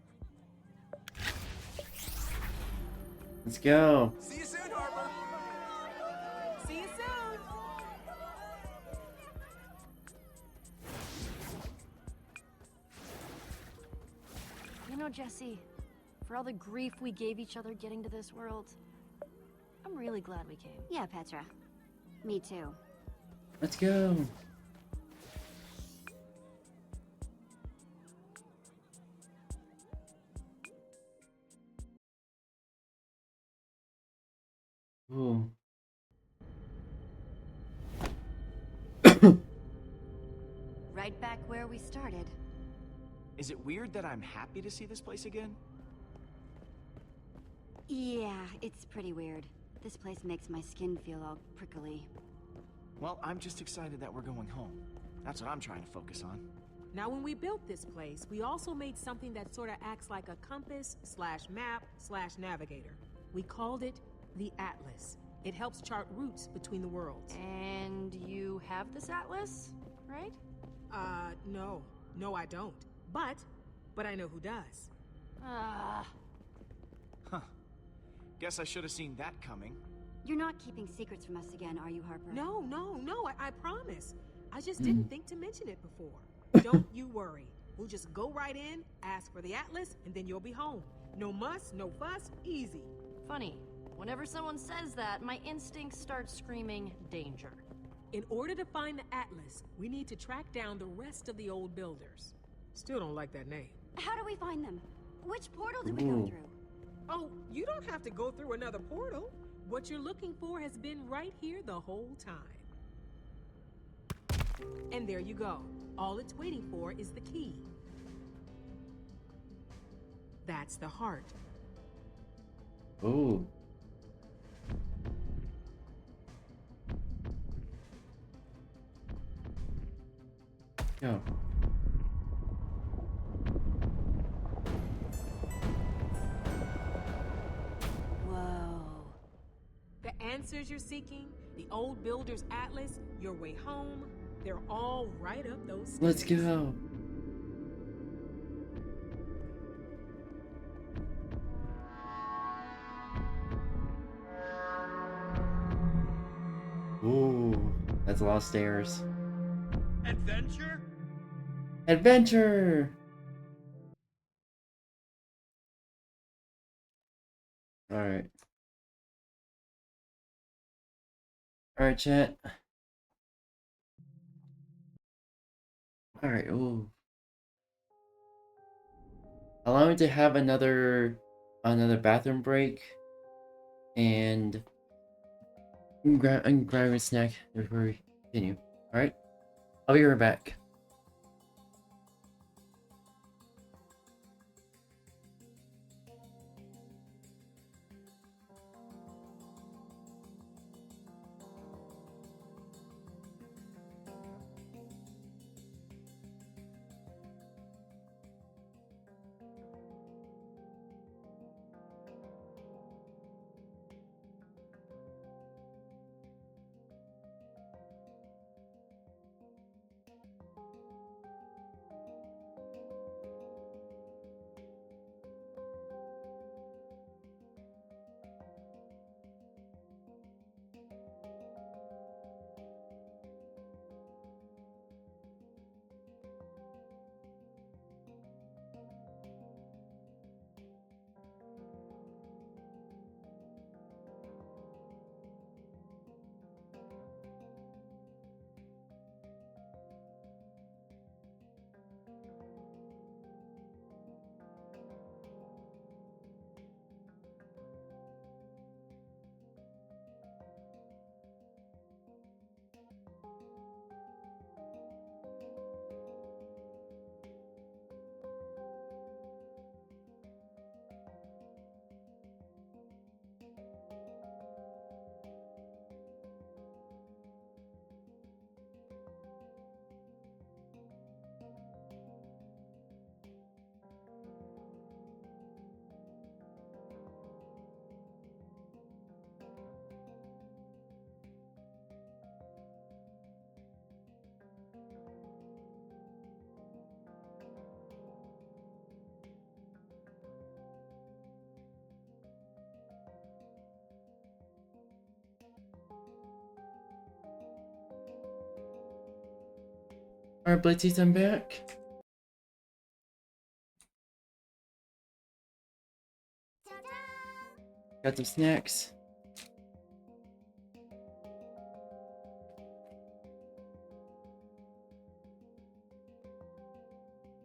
Let's go. See you soon, Harper! See you soon! know, Jesse, for all the grief we gave each other getting to this world, I'm really glad we came. Yeah, Petra. Me too. Let's go. Ooh. Right back where we started. Is it weird that I'm happy to see this place again? Yeah, it's pretty weird. This place makes my skin feel all prickly. Well, I'm just excited that we're going home. That's what I'm trying to focus on. Now, when we built this place, we also made something that sort of acts like a compass/map/navigator. We called it the Atlas. It helps chart routes between the worlds. And you have this atlas, right? No. No, I don't. But I know who does. Ah. Huh. Guess I should have seen that coming. You're not keeping secrets from us again, are you, Harper? No, I promise. I just didn't think to mention it before. Don't you worry. We'll just go right in, ask for the Atlas, and then you'll be home. No muss, no fuss, easy. Funny. Whenever someone says that, my instincts start screaming danger. In order to find the Atlas, we need to track down the rest of the old builders. Still don't like that name. How do we find them? Which portal do we go through? Oh, you don't have to go through another portal. What you're looking for has been right here the whole time. And there you go. All it's waiting for is the key. That's the heart. Ooh. Go. Whoa. The answers you're seeking, the old builder's atlas, your way home, they're all right up those stairs. Let's go. Ooh, that's a lot of stairs. Adventure? Adventure! Alright. Alright, chat. Alright, ooh. Allow me to have another bathroom break. And grab a snack before we continue. Alright? I'll be right back. Alright, Blitzies, I'm back. Got some snacks.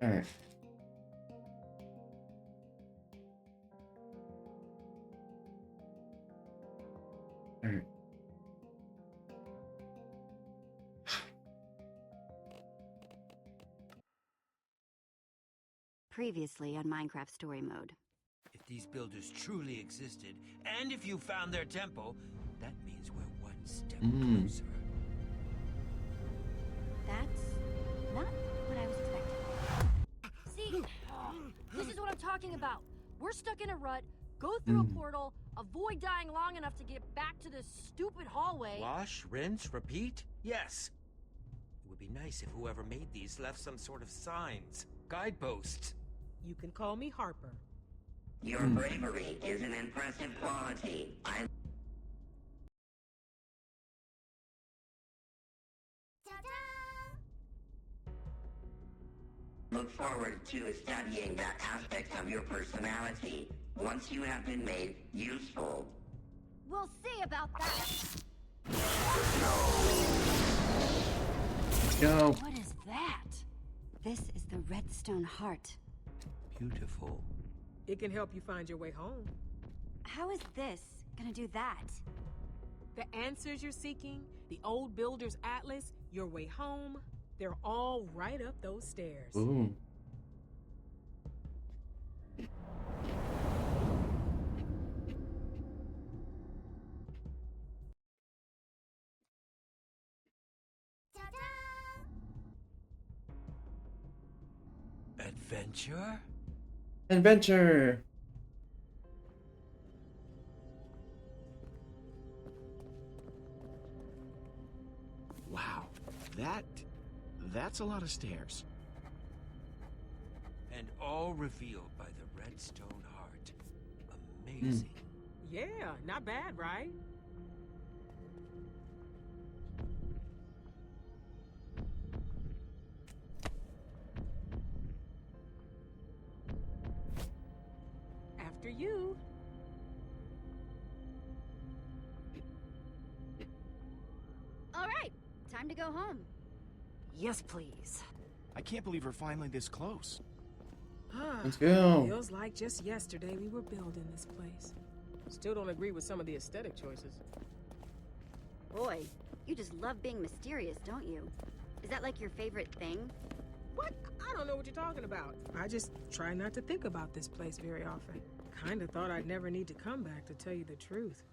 Alright. Alright. Previously on Minecraft Story Mode. If these builders truly existed, and if you found their temple, that means we're one step closer. That's not what I was expecting. See? This is what I'm talking about. We're stuck in a rut, go through a portal, avoid dying long enough to get back to this stupid hallway. Wash, rinse, repeat? Yes. It would be nice if whoever made these left some sort of signs, guideposts. You can call me Harper. Your bravery is an impressive quality. I look forward to studying that aspect of your personality once you have been made useful. We'll see about that. Let's go. What is that? This is the Redstone Heart. Beautiful. It can help you find your way home. How is this gonna do that? The answers you're seeking, the old builder's atlas, your way home, they're all right up those stairs. Ooh. Adventure? Adventure! Wow, that's a lot of stairs. And all revealed by the Redstone Heart. Amazing. Yeah, not bad, right? After you. All right, time to go home. Yes, please. I can't believe we're finally this close. Let's go. Feels like just yesterday we were building this place. Still don't agree with some of the aesthetic choices. Boy, you just love being mysterious, don't you? Is that like your favorite thing? What? I don't know what you're talking about. I just try not to think about this place very often. Kinda thought I'd never need to come back, to tell you the truth.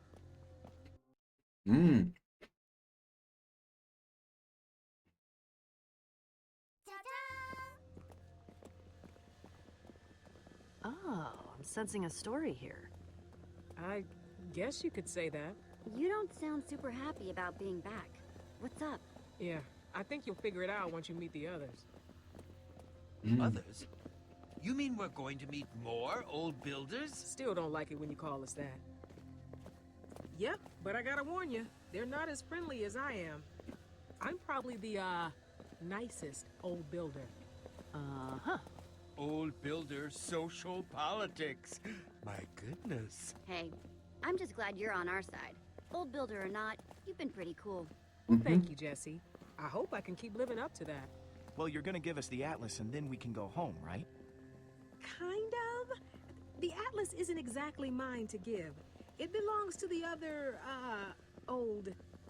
Oh, I'm sensing a story here. I guess you could say that. You don't sound super happy about being back. What's up? Yeah, I think you'll figure it out once you meet the others. Others? You mean we're going to meet more old builders? Still don't like it when you call us that. Yep, but I gotta warn you, they're not as friendly as I am. I'm probably the, nicest old builder. Uh-huh. Old builder social politics. My goodness. Hey, I'm just glad you're on our side. Old builder or not, you've been pretty cool. Thank you, Jesse. I hope I can keep living up to that. Well, you're gonna give us the atlas and then we can go home, right? Kind of. The atlas isn't exactly mine to give. It belongs to the other, old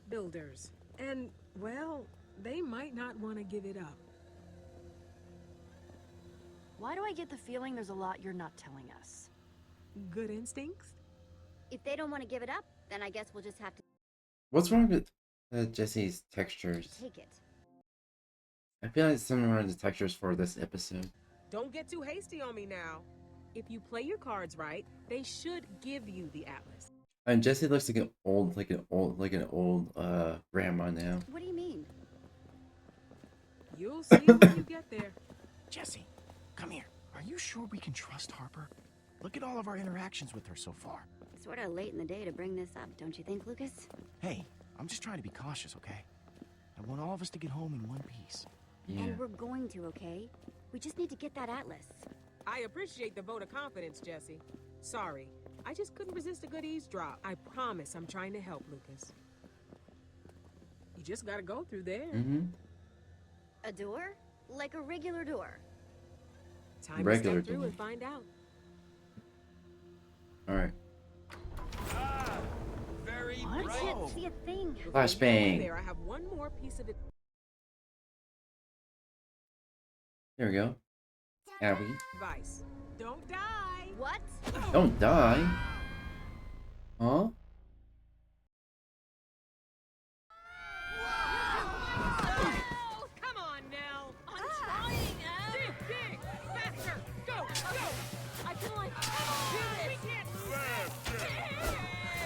builders. And, well, they might not want to give it up. Why do I get the feeling there's a lot you're not telling us? Good instincts? If they don't want to give it up, then I guess we'll just have to What's wrong with Jesse's textures? take it. I feel like something wrong with the textures for this episode. Don't get too hasty on me now. If you play your cards right, they should give you the atlas. And Jesse looks like an old grandma now. What do you mean? You'll see when you get there. Jesse, come here. Are you sure we can trust Harper? Look at all of our interactions with her so far. Sort of late in the day to bring this up, don't you think, Lucas? Hey, I'm just trying to be cautious, okay? I want all of us to get home in one piece. Yeah. And we're going to, okay? We just need to get that atlas. I appreciate the vote of confidence, Jesse. Sorry, I just couldn't resist a good eavesdrop. I promise I'm trying to help, Lucas. You just gotta go through there. A door? Like a regular door? Time Regular to step through door. and find out. Alright. Very I bright. can't see a thing. Flashbang. There, I have one more piece of it. There we go. Abby. Advice. Don't die. What? Don't die. Huh? Oh, come on now. I'm trying, Em. Dig. Faster. Go. I can like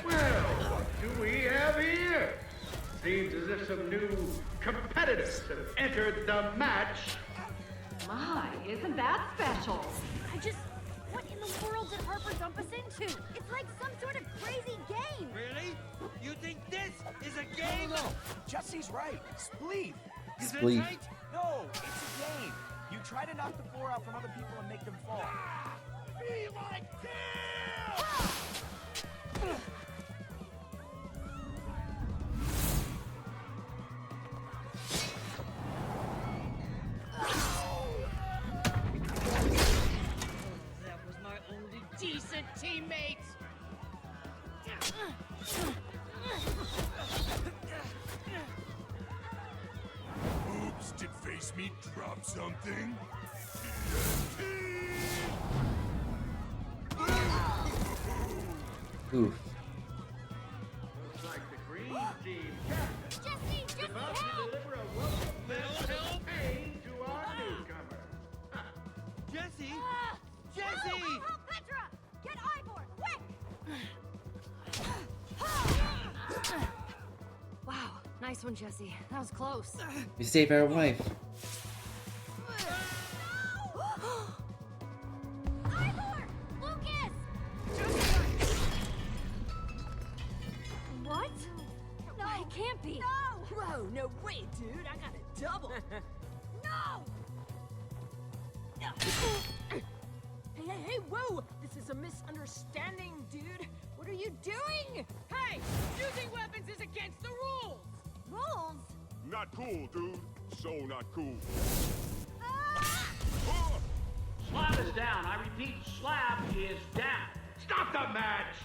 Well, what do we have here? Seems as if some new competitors have entered the match. My, isn't that special? what in the world did Harper dump us into? It's like some sort of crazy game. Really? You think this is a game? No, Jesse's right. Spleef. Is that Spleef. right? No, it's a game. You try to knock the floor out from other people and make them fall. Be like this! That was my only decent teammate. Oops, did Face Meat drop something? Oof. Looks like the green team captain Jesse, about to deliver a welcome message of pain to our newcomer. Jesse! Ah! Jesse! Help Petra! Get Ivor, quick! Wow, nice one, Jesse. That was close. We save our wife. Ivor! Lucas! What? No! It can't be. No! Whoa, no way, dude. I got a double. No! Hey, whoa! This is a misunderstanding, dude. What are you doing? Hey, using weapons is against the rules. Rules? Not cool, dude. So not cool. Slab is down. I repeat, Slab is down. Stop the match!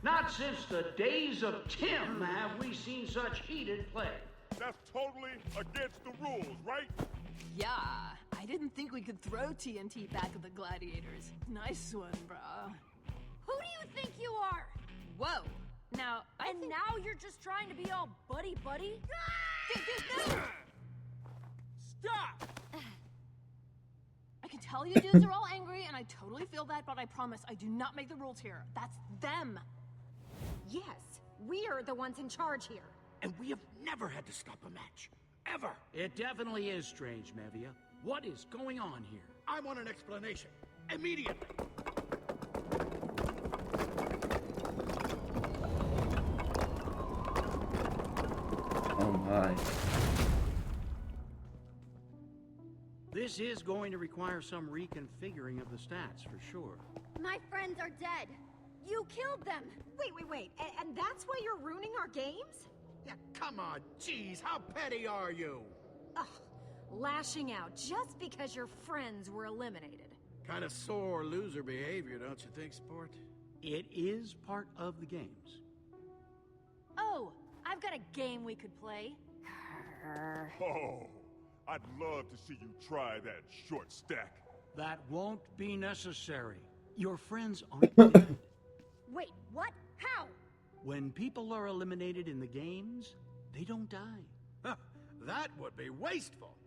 Not since the days of Tim have we seen such heated play. That's totally against the rules, right? Yeah, I didn't think we could throw TNT back at the gladiators. Nice one, brah. Who do you think you are? Whoa. Now, Now you're just trying to be all buddy-buddy? Stop! I can tell you dudes are all angry, and I totally feel that, but I promise I do not make the rules here. That's them. Yes, we are the ones in charge here. And we have never had to stop a match. Ever. It definitely is strange, Mevia. What is going on here? I want an explanation. Immediately. Oh my. This is going to require some reconfiguring of the stats, for sure. My friends are dead. You killed them. Wait. And that's why you're ruining our games? Yeah, come on, jeez, how petty are you? Ugh, lashing out just because your friends were eliminated. Kind of sore loser behavior, don't you think, sport? It is part of the games. Oh, I've got a game we could play. Oh, I'd love to see you try that short stack. That won't be necessary. Your friends aren't dead. Wait, what? How? When people are eliminated in the games, they don't die. Huh, that would be wasteful.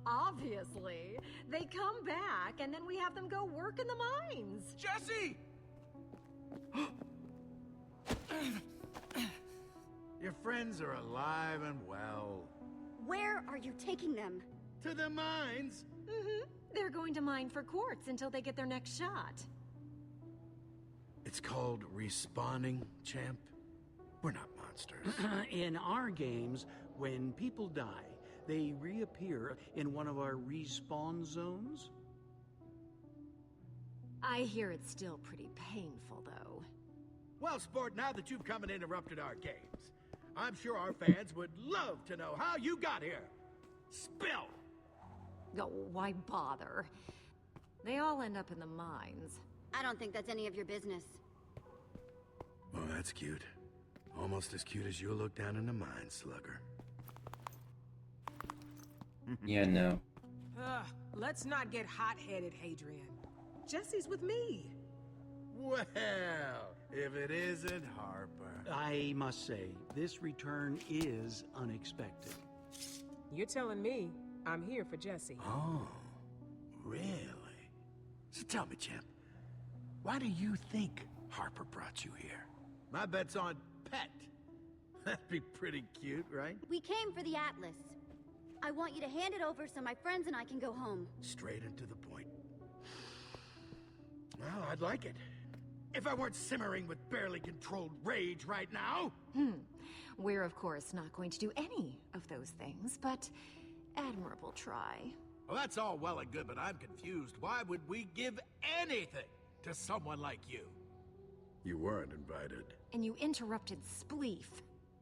Obviously. They come back, and then we have them go work in the mines. Jesse! Your friends are alive and well. Where are you taking them? To the mines? Mm-hmm. They're going to mine for quartz until they get their next shot. It's called respawning, champ. We're not monsters. In our games, when people die, they reappear in one of our respawn zones. I hear it's still pretty painful, though. Well, sport, now that you've come and interrupted our games, I'm sure our fans would love to know how you got here. Spill! Oh, why bother? They all end up in the mines. I don't think that's any of your business. Oh, that's cute. Almost as cute as you look down in the mine, slugger. Yeah, no. Let's not get hot-headed, Hadrian. Jesse's with me. Well, if it isn't Harper. I must say, this return is unexpected. You're telling me I'm here for Jesse. Oh, really? So tell me, champ, why do you think Harper brought you here? My bet's on Pet. That'd be pretty cute, right? We came for the Atlas. I want you to hand it over so my friends and I can go home. Straight and to the point. Well, I'd like it. If I weren't simmering with barely controlled rage right now. We're, of course, not going to do any of those things, but admirable try. Well, that's all well and good, but I'm confused. Why would we give anything to someone like you? You weren't invited. And you interrupted Spleef.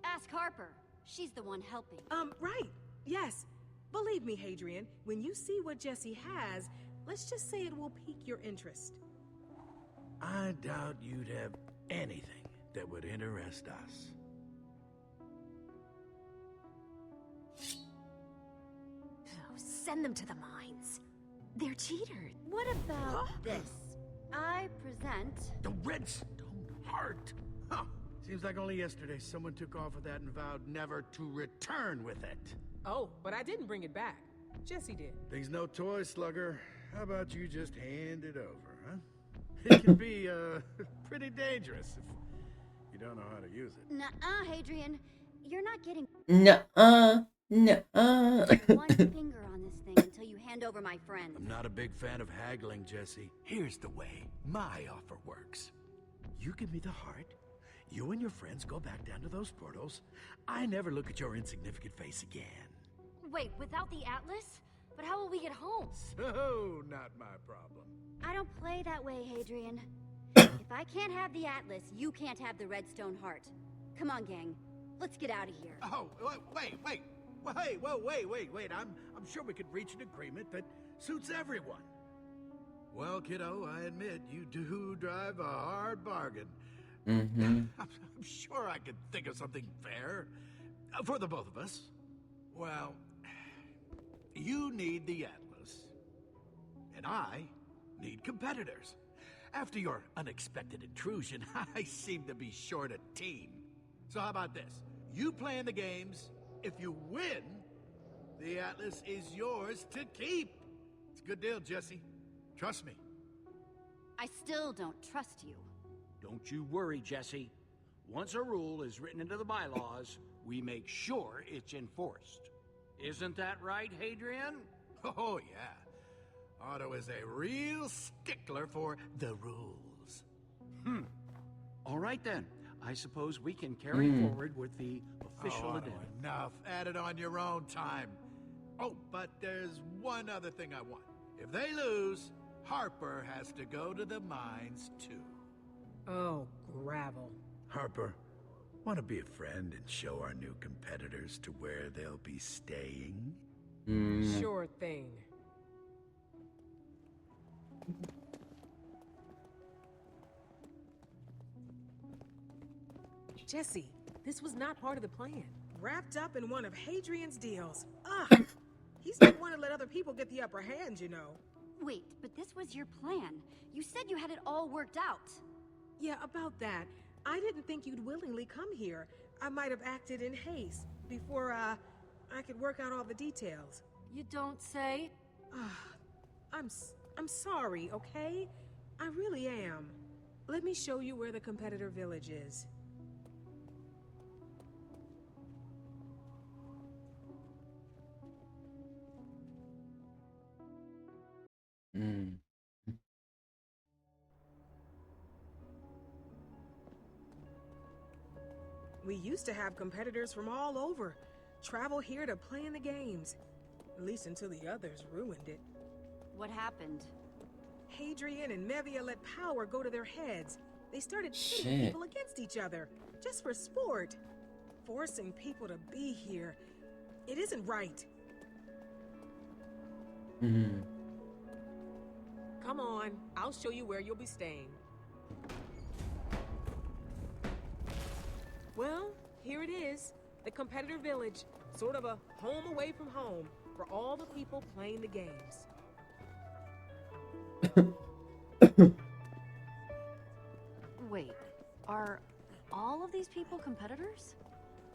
Ask Harper. She's the one helping. Right. Yes. Believe me, Hadrian, when you see what Jesse has, let's just say it will pique your interest. I doubt you'd have anything that would interest us. Oh, send them to the mines. They're cheaters. What about this? I present... The Redstone Heart! Huh. Seems like only yesterday someone took off with that and vowed never to return with it. Oh, but I didn't bring it back. Jesse did. Thing's no toy, Slugger. How about you just hand it over, huh? It can be, pretty dangerous if you don't know how to use it. Nuh-uh, Hadrian. You're not getting... Nuh-uh. Nuh-uh. one finger on this thing until you hand over my friend. I'm not a big fan of haggling, Jesse. Here's the way my offer works. You give me the heart. You and your friends go back down to those portals. I never look at your insignificant face again. Wait, without the Atlas? But how will we get home? So, not my problem. I don't play that way, Hadrian. If I can't have the Atlas, you can't have the Redstone Heart. Come on, gang. Let's get out of here. Oh, wait. I'm sure we could reach an agreement that suits everyone. Well, kiddo, I admit you do drive a hard bargain. I'm sure I could think of something fair for the both of us. Well, you need the Atlas, and I need competitors. After your unexpected intrusion, I seem to be short a team. So how about this? You play in the games. If you win, the Atlas is yours to keep. It's a good deal, Jesse. Trust me. I still don't trust you. Don't you worry, Jesse. Once a rule is written into the bylaws, we make sure it's enforced. Isn't that right, Hadrian? Oh, yeah. Otto is a real stickler for the rules. All right, then. I suppose we can carry forward with the official addendum. Enough. Add it on your own time. Oh, but there's one other thing I want. If they lose, Harper has to go to the mines, too. Oh, gravel. Harper, want to be a friend and show our new competitors to where they'll be staying? Sure thing. Jesse, this was not part of the plan. Wrapped up in one of Hadrian's deals. Ugh! He's not one to let other people get the upper hand, you know. Wait, but this was your plan. You said you had it all worked out. Yeah, about that. I didn't think you'd willingly come here. I might have acted in haste before, I could work out all the details. You don't say? I'm sorry, okay? I really am. Let me show you where the competitor village is. We used to have competitors from all over travel here to play in the games. At least until the others ruined it. What happened? Hadrian and Mevia let power go to their heads. They started pitting people against each other, just for sport. Forcing people to be here. It isn't right. Come on, I'll show you where you'll be staying. Well, here it is. The competitor village. Sort of a home away from home for all the people playing the games. Wait, are all of these people competitors?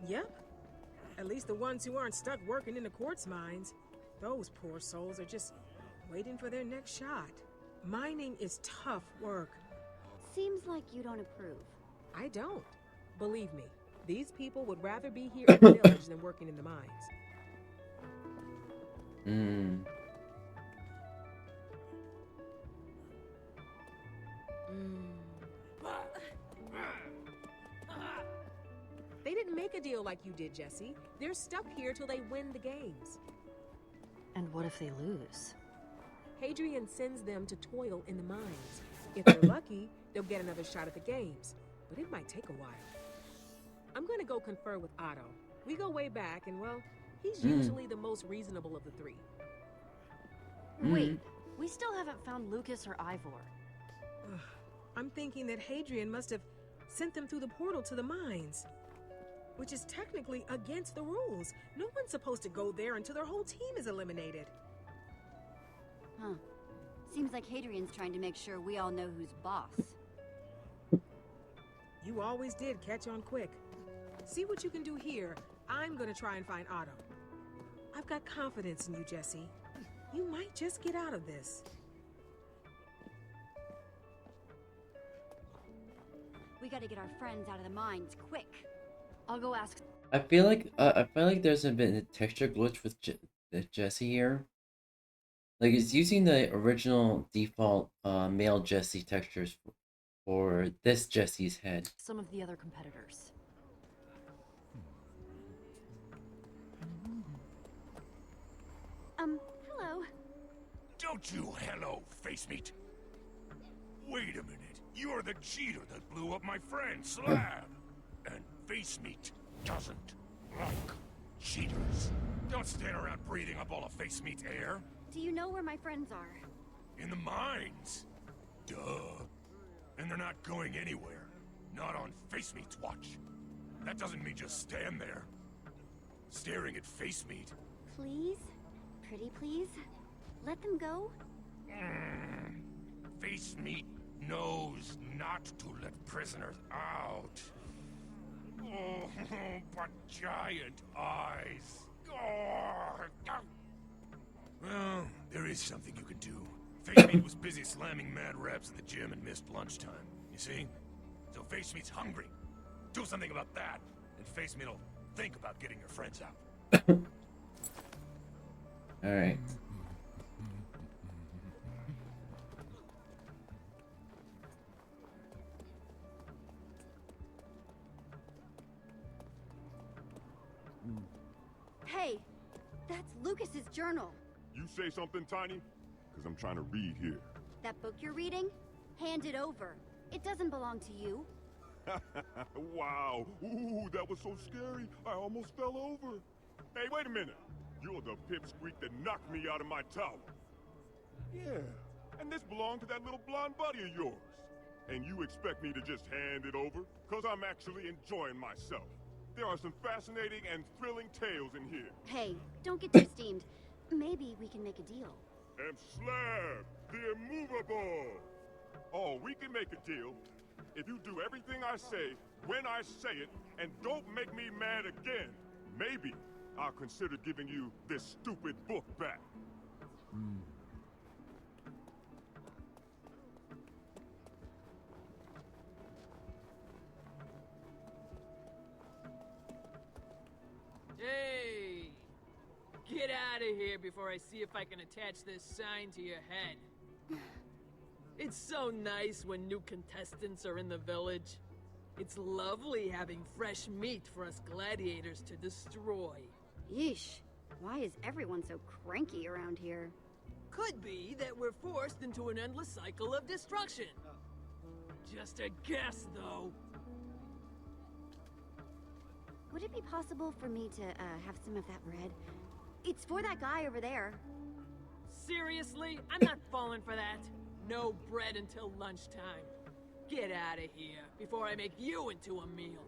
Yep. At least the ones who aren't stuck working in the quartz mines. Those poor souls are just waiting for their next shot. Mining is tough work. Seems like you don't approve. I don't. Believe me, these people would rather be here in the village than working in the mines. They didn't make a deal like you did, Jesse. They're stuck here till they win the games. And what if they lose? Hadrian sends them to toil in the mines. If they're lucky, they'll get another shot at the games. But it might take a while. I'm gonna go confer with Otto. We go way back, and well, he's usually the most reasonable of the three. Wait, we still haven't found Lucas or Ivor. I'm thinking that Hadrian must have sent them through the portal to the mines. Which is technically against the rules. No one's supposed to go there until their whole team is eliminated. Huh. Seems like Hadrian's trying to make sure we all know who's boss. You always did catch on quick. See what you can do here. I'm gonna try and find Otto. I've got confidence in you, Jesse. You might just get out of this. We gotta get our friends out of the mines, quick. I'll go ask. I feel like there's a bit of texture glitch with Jesse here. Like, it's using the original default male Jesse textures for this Jesse's head. Some of the other competitors. Hello. Don't you hello, face meat. Wait a minute. You're the cheater that blew up my friend, Slab. And face meat doesn't like cheaters. Don't stand around breathing up all of face meat's air. Do you know where my friends are? In the mines. Duh. And they're not going anywhere. Not on face meat's watch. That doesn't mean just stand there. Staring at face meat. Please? Pretty please? Let them go? Face meat knows not to let prisoners out. Oh, but giant eyes. Oh. Well, there is something you can do. Face Meat was busy slamming mad reps at the gym and missed lunchtime. You see? So Face Meat's hungry. Do something about that, and Face Meat'll think about getting your friends out. Alright. Hey, that's Lucas's journal. You say something, Tiny? Because I'm trying to read here. That book you're reading? Hand it over. It doesn't belong to you. Wow. Ooh, that was so scary. I almost fell over. Hey, wait a minute. You're the pipsqueak that knocked me out of my tower. Yeah, and this belonged to that little blonde buddy of yours. And you expect me to just hand it over? Because I'm actually enjoying myself. There are some fascinating and thrilling tales in here. Hey, don't get too steamed. Maybe we can make a deal. And Slab, the immovable. Oh, we can make a deal. If you do everything I say, when I say it, and don't make me mad again, maybe I'll consider giving you this stupid book back. Hey! Get out of here before I see if I can attach this sign to your head. It's so nice when new contestants are in the village. It's lovely having fresh meat for us gladiators to destroy. Yeesh. Why is everyone so cranky around here? Could be that we're forced into an endless cycle of destruction. Just a guess, though. Would it be possible for me to have some of that bread? It's for that guy over there. Seriously? I'm not falling for that. No bread until lunchtime. Get out of here before I make you into a meal.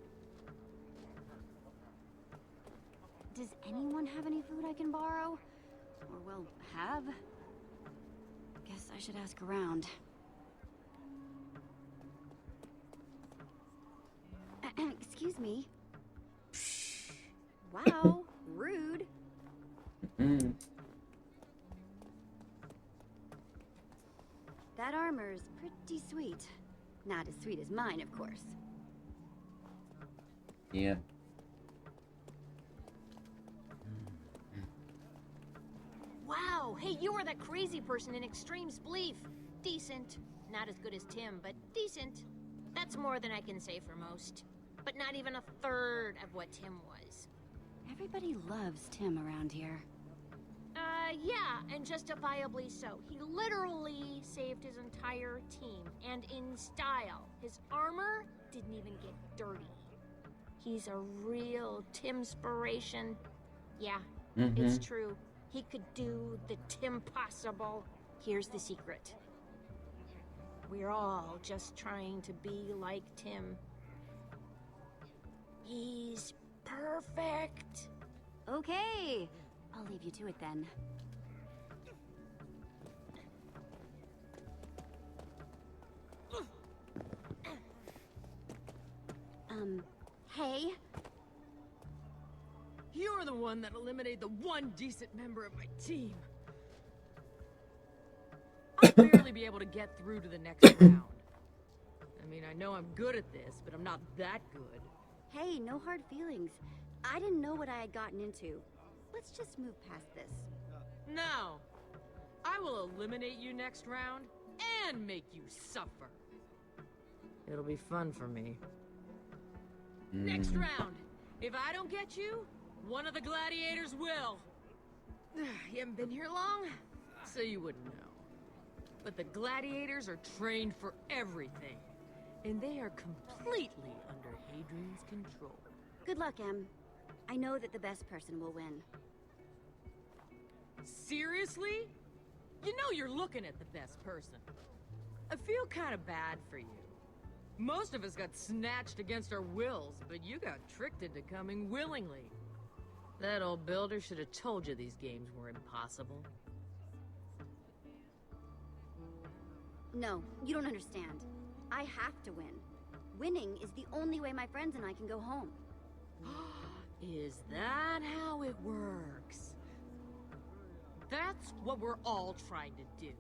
Does anyone have any food I can borrow? Or, well, have? Guess I should ask around. Excuse me. Wow, rude. That armor's pretty sweet. Not as sweet as mine, of course. Yeah. Wow, hey, you were that crazy person in Extreme's Belief. Decent. Not as good as Tim, but decent. That's more than I can say for most. But not even a third of what Tim was. Everybody loves Tim around here. Yeah, and justifiably so. He literally saved his entire team, and in style. His armor didn't even get dirty. He's a real Timspiration. Yeah, it's true. He could do the Tim possible. Here's the secret. We're all just trying to be like Tim. He's perfect. Okay, I'll leave you to it then. Hey? You're the one that eliminated the one decent member of my team. I'll barely be able to get through to the next round. I mean, I know I'm good at this, but I'm not that good. Hey, no hard feelings. I didn't know what I had gotten into. Let's just move past this. No. I will eliminate you next round and make you suffer. It'll be fun for me. Next round. If I don't get you, one of the gladiators will. You haven't been here long, so you wouldn't know. But the gladiators are trained for everything, and they are completely under Hadrian's control. Good luck, Em. I know that the best person will win. Seriously? You know you're looking at the best person. I feel kind of bad for you. Most of us got snatched against our wills, but you got tricked into coming willingly. That old builder should have told you these games were impossible. No, you don't understand. I have to win. Winning is the only way my friends and I can go home. Is that how it works? That's what we're all trying to do.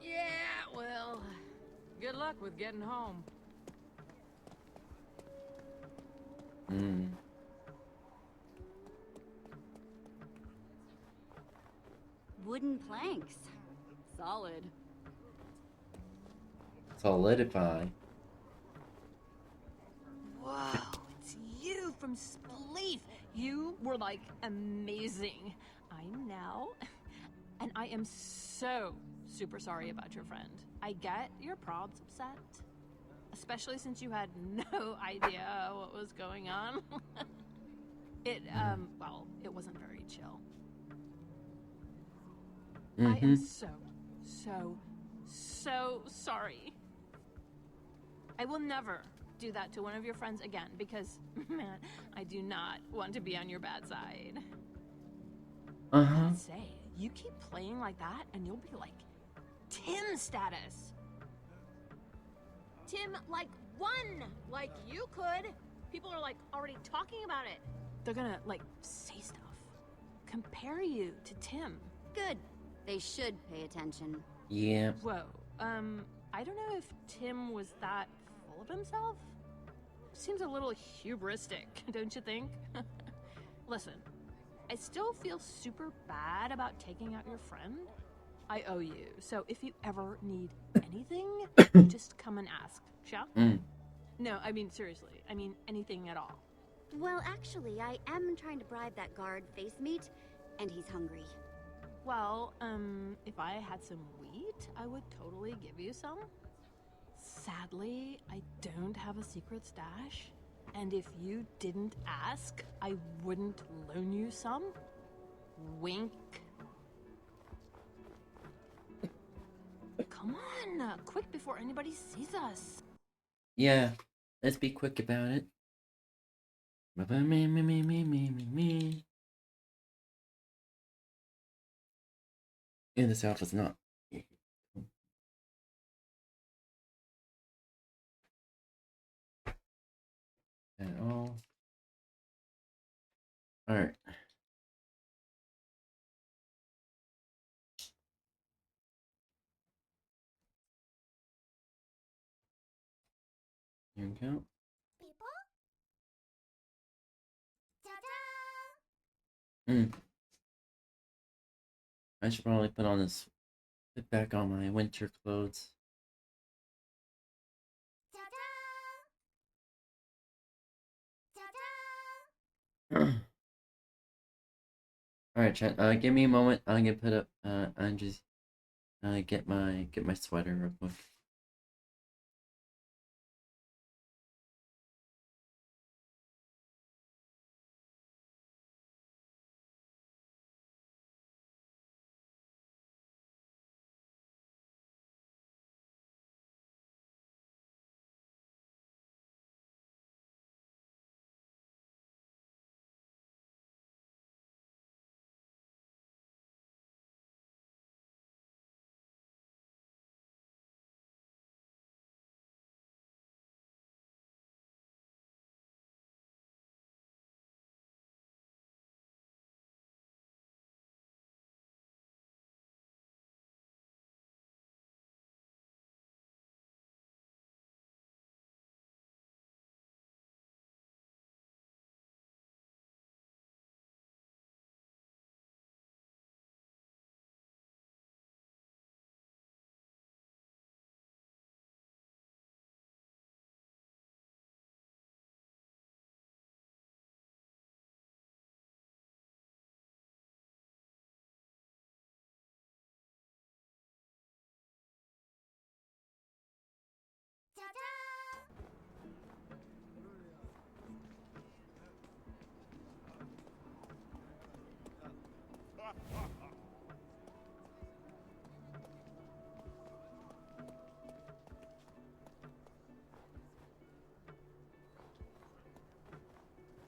Yeah, well, good luck with getting home. Wooden planks. Solid. Solidify. Whoa, it's you from Spleef. You were, like, amazing. I know. And I am so super sorry about your friend. I get your prob's upset. Especially since you had no idea what was going on. Well, it wasn't very chill. I am so sorry. I will never do that to one of your friends again because, man, I do not want to be on your bad side. I gotta say, you keep playing like that and you'll be like Tim status. Tim, like, won! Like, you could. People are, like, already talking about it. They're gonna, like, say stuff. Compare you to Tim. Good. They should pay attention. Yeah. Whoa, I don't know if Tim was that full of himself. Seems a little hubristic, don't you think? Listen, I still feel super bad about taking out your friend. I owe you, so if you ever need anything, just come and ask, shall? No, I mean, seriously, I mean anything at all. Well, actually, I am trying to bribe that guard face meat, and he's hungry. Well, if I had some wheat, I would totally give you some. Sadly, I don't have a secret stash. And if you didn't ask, I wouldn't loan you some. Wink. Come on, quick before anybody sees us. Yeah, let's be quick about it. Me. And the South is not. At all. Alright. Here we go. I should probably put back on my winter clothes. Alright, chat. Give me a moment. I'm gonna put up. I'm just get my sweater real quick.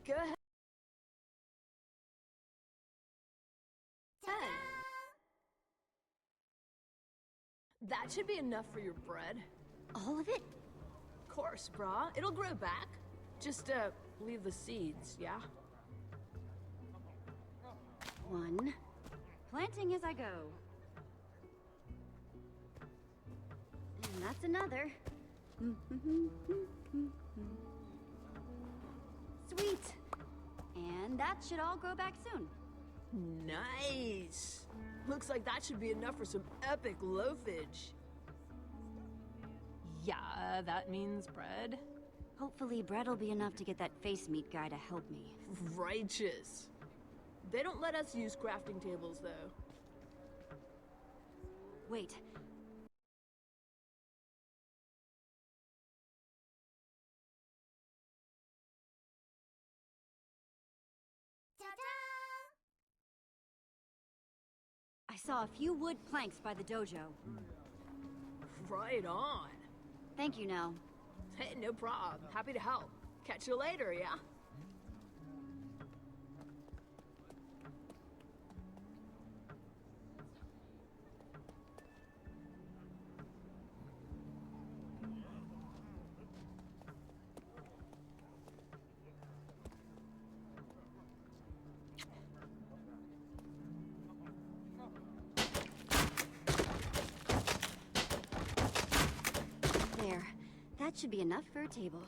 Go ahead. That should be enough for your bread. All of it? Of course, brah. It'll grow back. Just, leave the seeds, yeah? One. Planting as I go. And that's another. Sweet. And that should all grow back soon. Nice. Looks like that should be enough for some epic loafage. Yeah, that means bread. Hopefully bread will be enough to get that face meat guy to help me. Righteous. They don't let us use crafting tables, though. Wait. I saw a few wood planks by the dojo. Right on. Thank you, Nell. Hey, no problem. Happy to help. Catch you later, yeah? There. That should be enough for a table.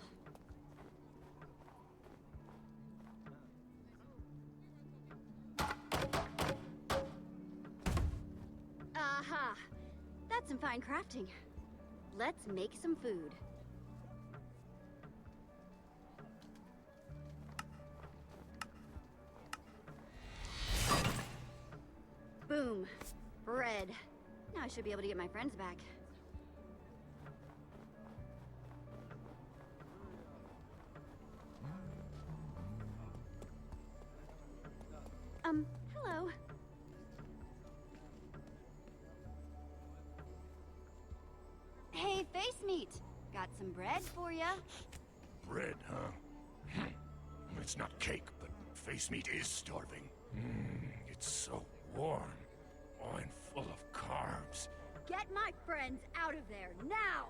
Aha! That's some fine crafting. Let's make some food. Boom. I should be able to get my friends back. Hello. Hey, face meat. Got some bread for ya. Bread, huh? It's not cake, but face meat is starving. It's so warm. Oh, and full of carbs. Get my friends out of there, now!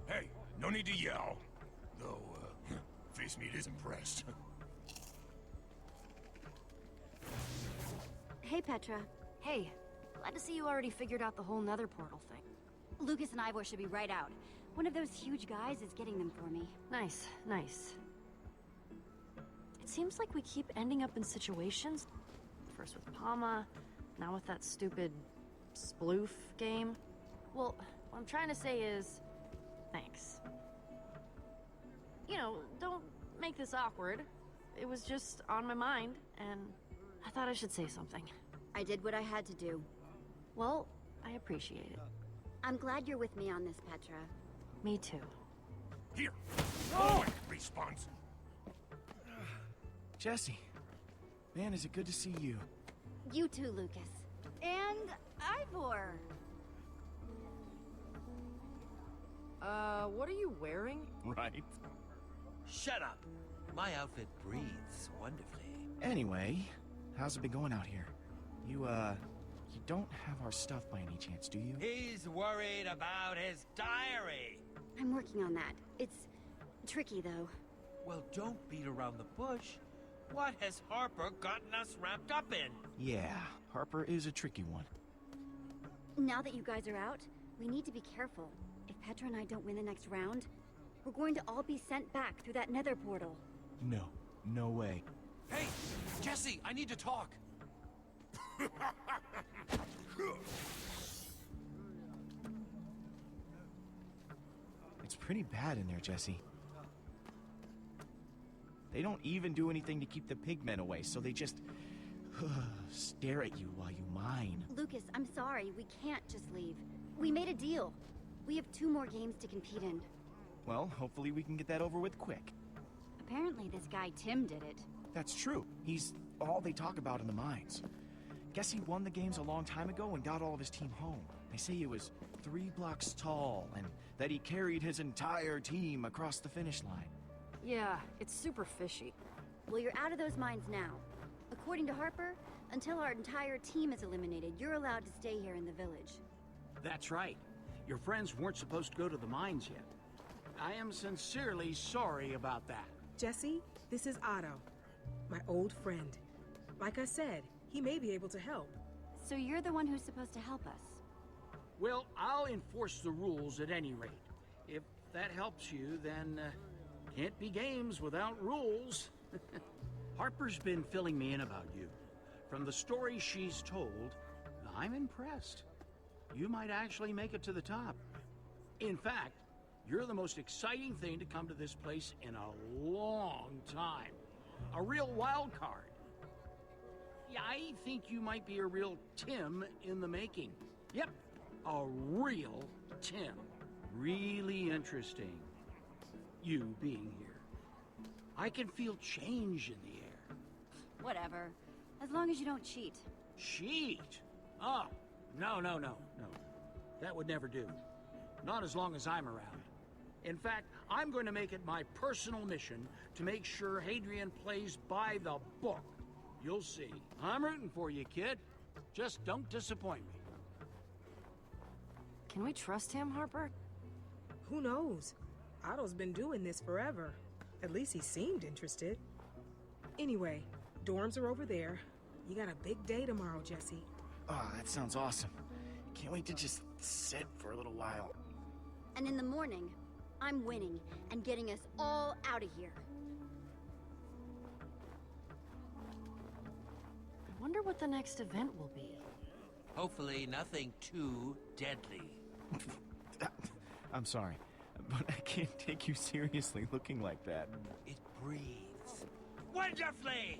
Hey, no need to yell. Though, face meat is impressed. Hey, Petra. Hey, glad to see you already figured out the whole nether portal thing. Lucas and 𝙂𝙚 should be right out. One of those huge guys is getting them for me. Nice, nice. It seems like we keep ending up in situations. First with 𝙂𝙚, now with that stupid sploof game. Well, what I'm trying to say is, thanks. You know, don't make this awkward. It was just on my mind, and I thought I should say something. I did what I had to do. Well, I appreciate it. I'm glad you're with me on this, Petra. Me too. Here! Oh! Response! Jesse, man, is it good to see you. You too, Lucas. And 𝙂𝙚. What are you wearing? Right. Shut up! My outfit breathes wonderfully. Anyway, how's it been going out here? You don't have our stuff by any chance, do you? He's worried about his diary! I'm working on that. It's tricky, though. Well, don't beat around the bush. What has Harper gotten us wrapped up in? Yeah, Harper is a tricky one. Now that you guys are out, we need to be careful. If Petra and I don't win the next round, we're going to all be sent back through that nether portal. No way. Hey, Jesse, I need to talk. It's pretty bad in there, Jesse. They don't even do anything to keep the pigmen away, so they just stare at you while you mine. Lucas, I'm sorry. We can't just leave. We made a deal. We have 2 more games to compete in. Well, hopefully we can get that over with quick. Apparently this guy Tim did it. That's true. He's all they talk about in the mines. Guess he won the games a long time ago and got all of his team home. They say he was 3 blocks tall and that he carried his entire team across the finish line. Yeah, it's super fishy. Well, you're out of those mines now. According to Harper, until our entire team is eliminated, you're allowed to stay here in the village. That's right. Your friends weren't supposed to go to the mines yet. I am sincerely sorry about that. Jesse, this is Otto, my old friend. Like I said, he may be able to help. So you're the one who's supposed to help us? Well, I'll enforce the rules at any rate. If that helps you, then can't be games without rules. Harper's been filling me in about you. From the story she's told, I'm impressed. You might actually make it to the top. In fact, you're the most exciting thing to come to this place in a long time. A real wild card. Yeah, I think you might be a real Tim in the making. Yep, a real Tim. Really interesting. You being here. I can feel change in the air. Whatever. As long as you don't cheat. Cheat? Oh, no. That would never do. Not as long as I'm around. In fact, I'm going to make it my personal mission to make sure 𝙂𝙗𝙗 plays by the book. You'll see. I'm rooting for you, kid. Just don't disappoint me. Can we trust him, Harper? Who knows? Otto's been doing this forever. At least he seemed interested. Anyway, dorms are over there. You got a big day tomorrow, Jesse. Ah, that sounds awesome. Can't wait to just sit for a little while. And in the morning, I'm winning and getting us all out of here. I wonder what the next event will be. Hopefully nothing too deadly. I'm sorry, but I can't take you seriously looking like that. It breathes wonderfully!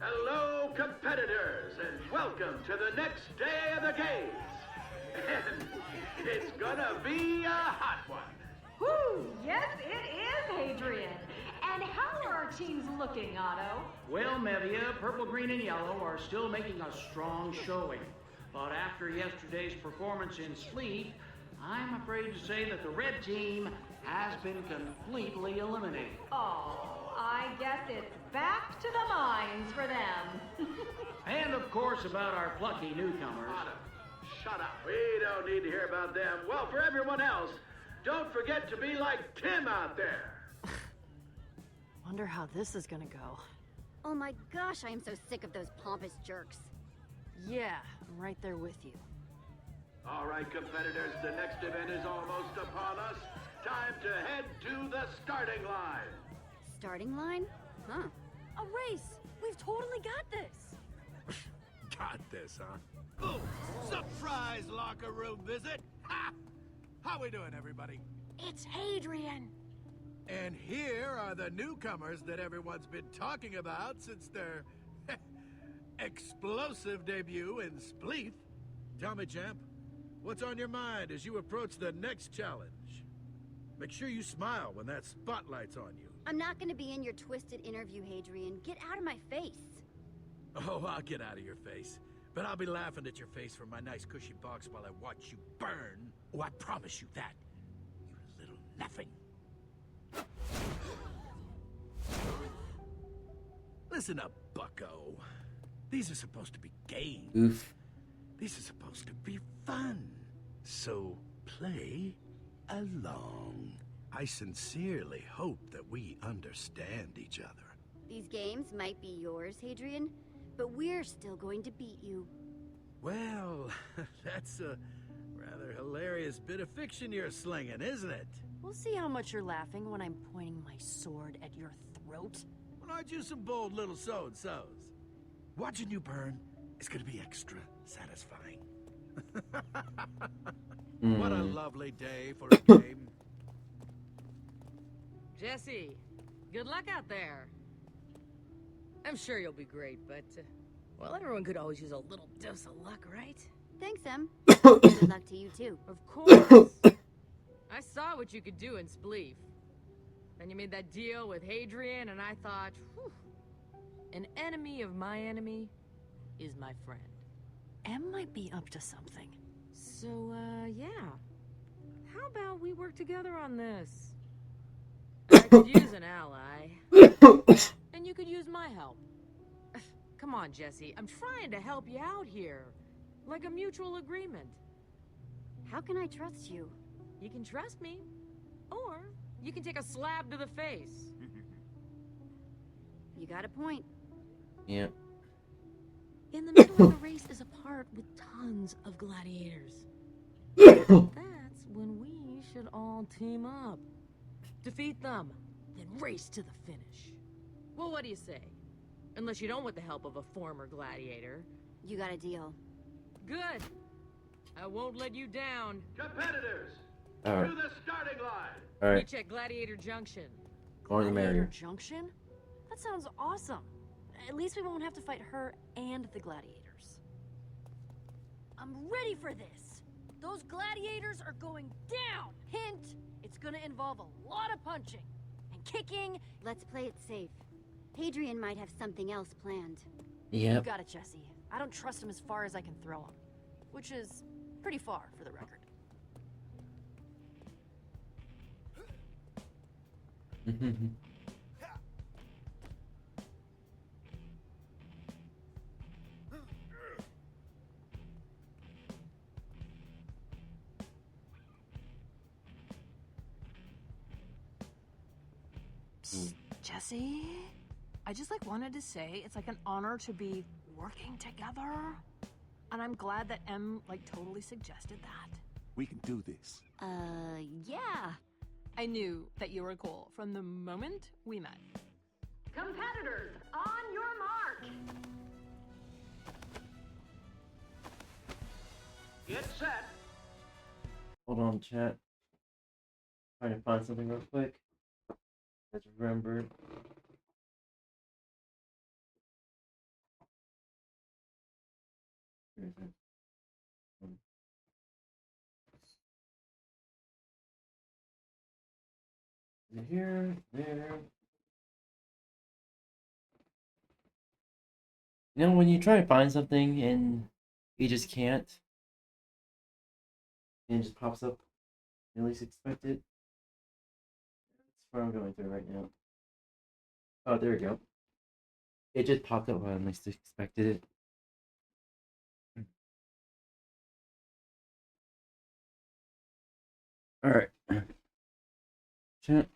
Hello, competitors, and welcome to the next day of the games. And it's gonna be a hot one. Woo! Yes, it is, Hadrian. And how are our teams looking, Otto? Well, Mevia, purple, green, and yellow are still making a strong showing. But after yesterday's performance in Sleep, I'm afraid to say that the red team has been completely eliminated. Oh, I guess it's back to the mines for them. And of course about our plucky newcomers. Shut up. We don't need to hear about them. Well, for everyone else, don't forget to be like Tim out there. Wonder how this is gonna go. Oh my gosh, I am so sick of those pompous jerks. Yeah, I'm right there with you. All right, competitors, the next event is almost upon us. Time to head to the starting line. Starting line? Huh. A race! We've totally got this! Got this, huh? Oh, surprise locker room visit! Ha! How we doing, everybody? It's Hadrian! And here are the newcomers that everyone's been talking about since their explosive debut in Spleef. Tell me, champ, what's on your mind as you approach the next challenge? Make sure you smile when that spotlight's on you. I'm not gonna be in your twisted interview, Hadrian. Get out of my face. Oh, I'll get out of your face. But I'll be laughing at your face from my nice cushy box while I watch you burn. Oh, I promise you that. You little nothing. Listen up, bucko. These are supposed to be games. Oof. These are supposed to be fun. So play along. I sincerely hope that we understand each other. These games might be yours, Hadrian, but we're still going to beat you. Well, that's a rather hilarious bit of fiction you're slinging, isn't it? We'll see how much you're laughing when I'm pointing my sword at your throat. Well, aren't you some bold little so-and-sos? Watching you burn is gonna be extra satisfying. What a lovely day for a game. Jesse, good luck out there. I'm sure you'll be great, but, well, everyone could always use a little dose of luck, right? Thanks, Em. Good luck to you, too. Of course. I saw what you could do in Spleef. Then you made that deal with Hadrian, and I thought, whew, an enemy of my enemy is my friend. Em might be up to something. So, yeah. How about we work together on this? I could use an ally. And you could use my help. Come on, Jesse. I'm trying to help you out here. Like a mutual agreement. How can I trust you? You can trust me. Or you can take a slap to the face. You got a point. Yeah. In the middle of the race is a part with tons of gladiators. That's when we should all team up. Defeat them, then race to the finish. Well, what do you say? Unless you don't want the help of a former gladiator. You got a deal. Good. I won't let you down. Competitors, All right. to the starting line. All right. Reach at Gladiator Junction. Going to marry Gladiator her. Junction? That sounds awesome. At least we won't have to fight her and the gladiators. I'm ready for this. Those gladiators are going down. Hint, it's gonna involve a lot of punching and kicking. Let's play it safe. Hadrian might have something else planned. Yep. You got it, Jesse. I don't trust him as far as I can throw him. Which is pretty far, for the record. Psst, Jesse? I just wanted to say it's an honor to be working together. And I'm glad that Em totally suggested that. We can do this. Yeah. I knew that you were cool from the moment we met. Competitors, on your mark. Get set. Hold on, chat. Trying to find something real quick. Just remembered. Where is it? Is it here? There. You know, when you try to find something and you just can't, and it just pops up, you at least expect it. That's what I'm going through right now. Oh, there we go. It just popped up when I least expected it. Alright. Chat.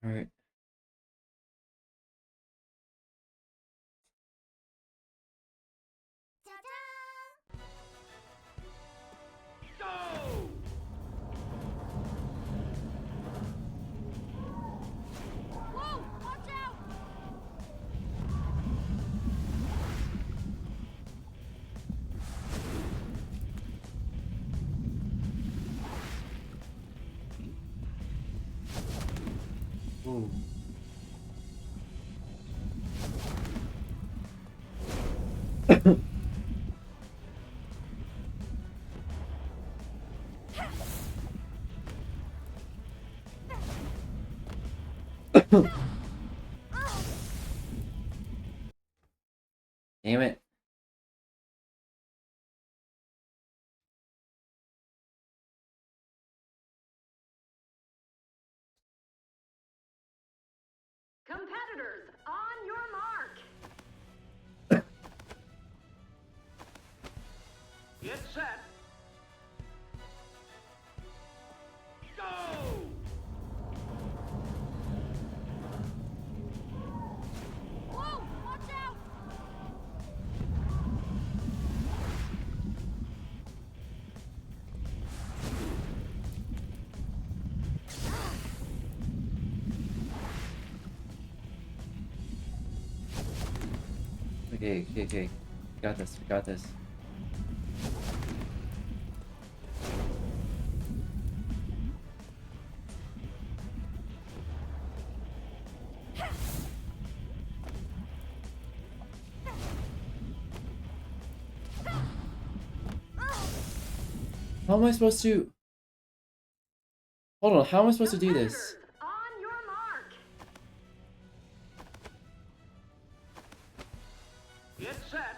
Alright. Whoa! Watch out! Ooh. Damn it. Competitors, on your mark. Get set. Go! Whoa! Watch out! Okay. Got this. We got this. How am I supposed to... Hold on, how am I supposed to do this? On your mark. Get set.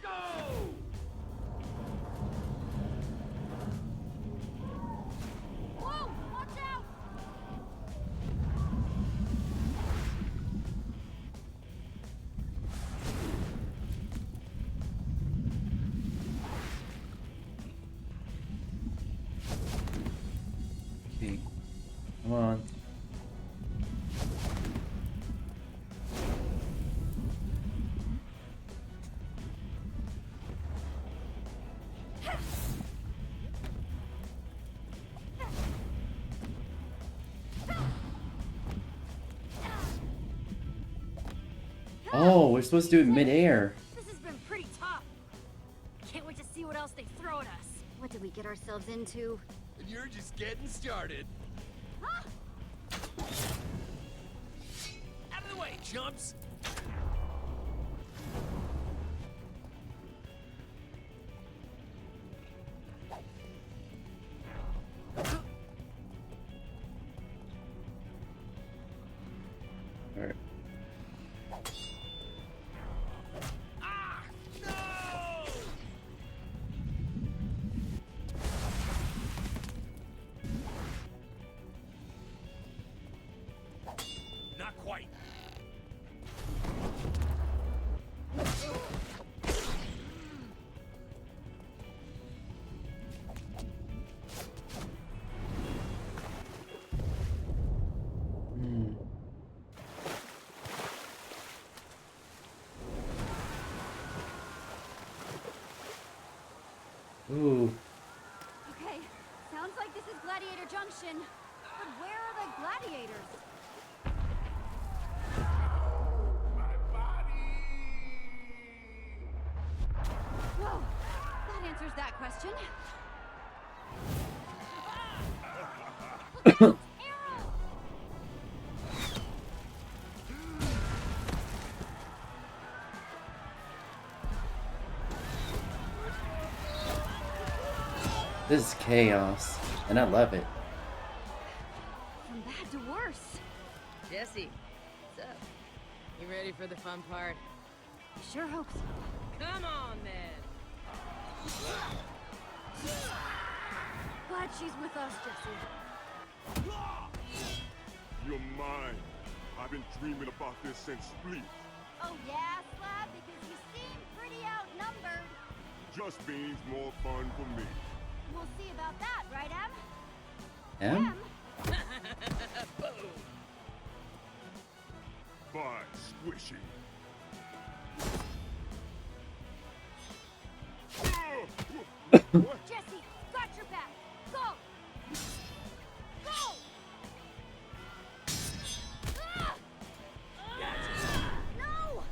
Go! Whoa! Watch out! Okay. Come on. Oh, we're supposed to do it mid-air. This has been pretty tough. Can't wait to see what else they throw at us. What did we get ourselves into? And you're just getting started. Huh? Out of the way, chumps! Alright. Ah! No! Not quite. Ooh. Okay, sounds like this is Gladiator Junction. But where are the gladiators? Whoa, that answers that question. Look out! Arrow! This is chaos, and I love it. From bad to worse. Jesse, what's up? You ready for the fun part? Sure hope so. Come on, then. Glad she's with us, Jesse. You're mine. I've been dreaming about this since sleep. Oh yeah, Slab, because you seem pretty outnumbered. Just means more fun for me. We'll see about that, right, Em? Em? Bye, squishy. Jesse, got your back. Go! Go! Ah! No!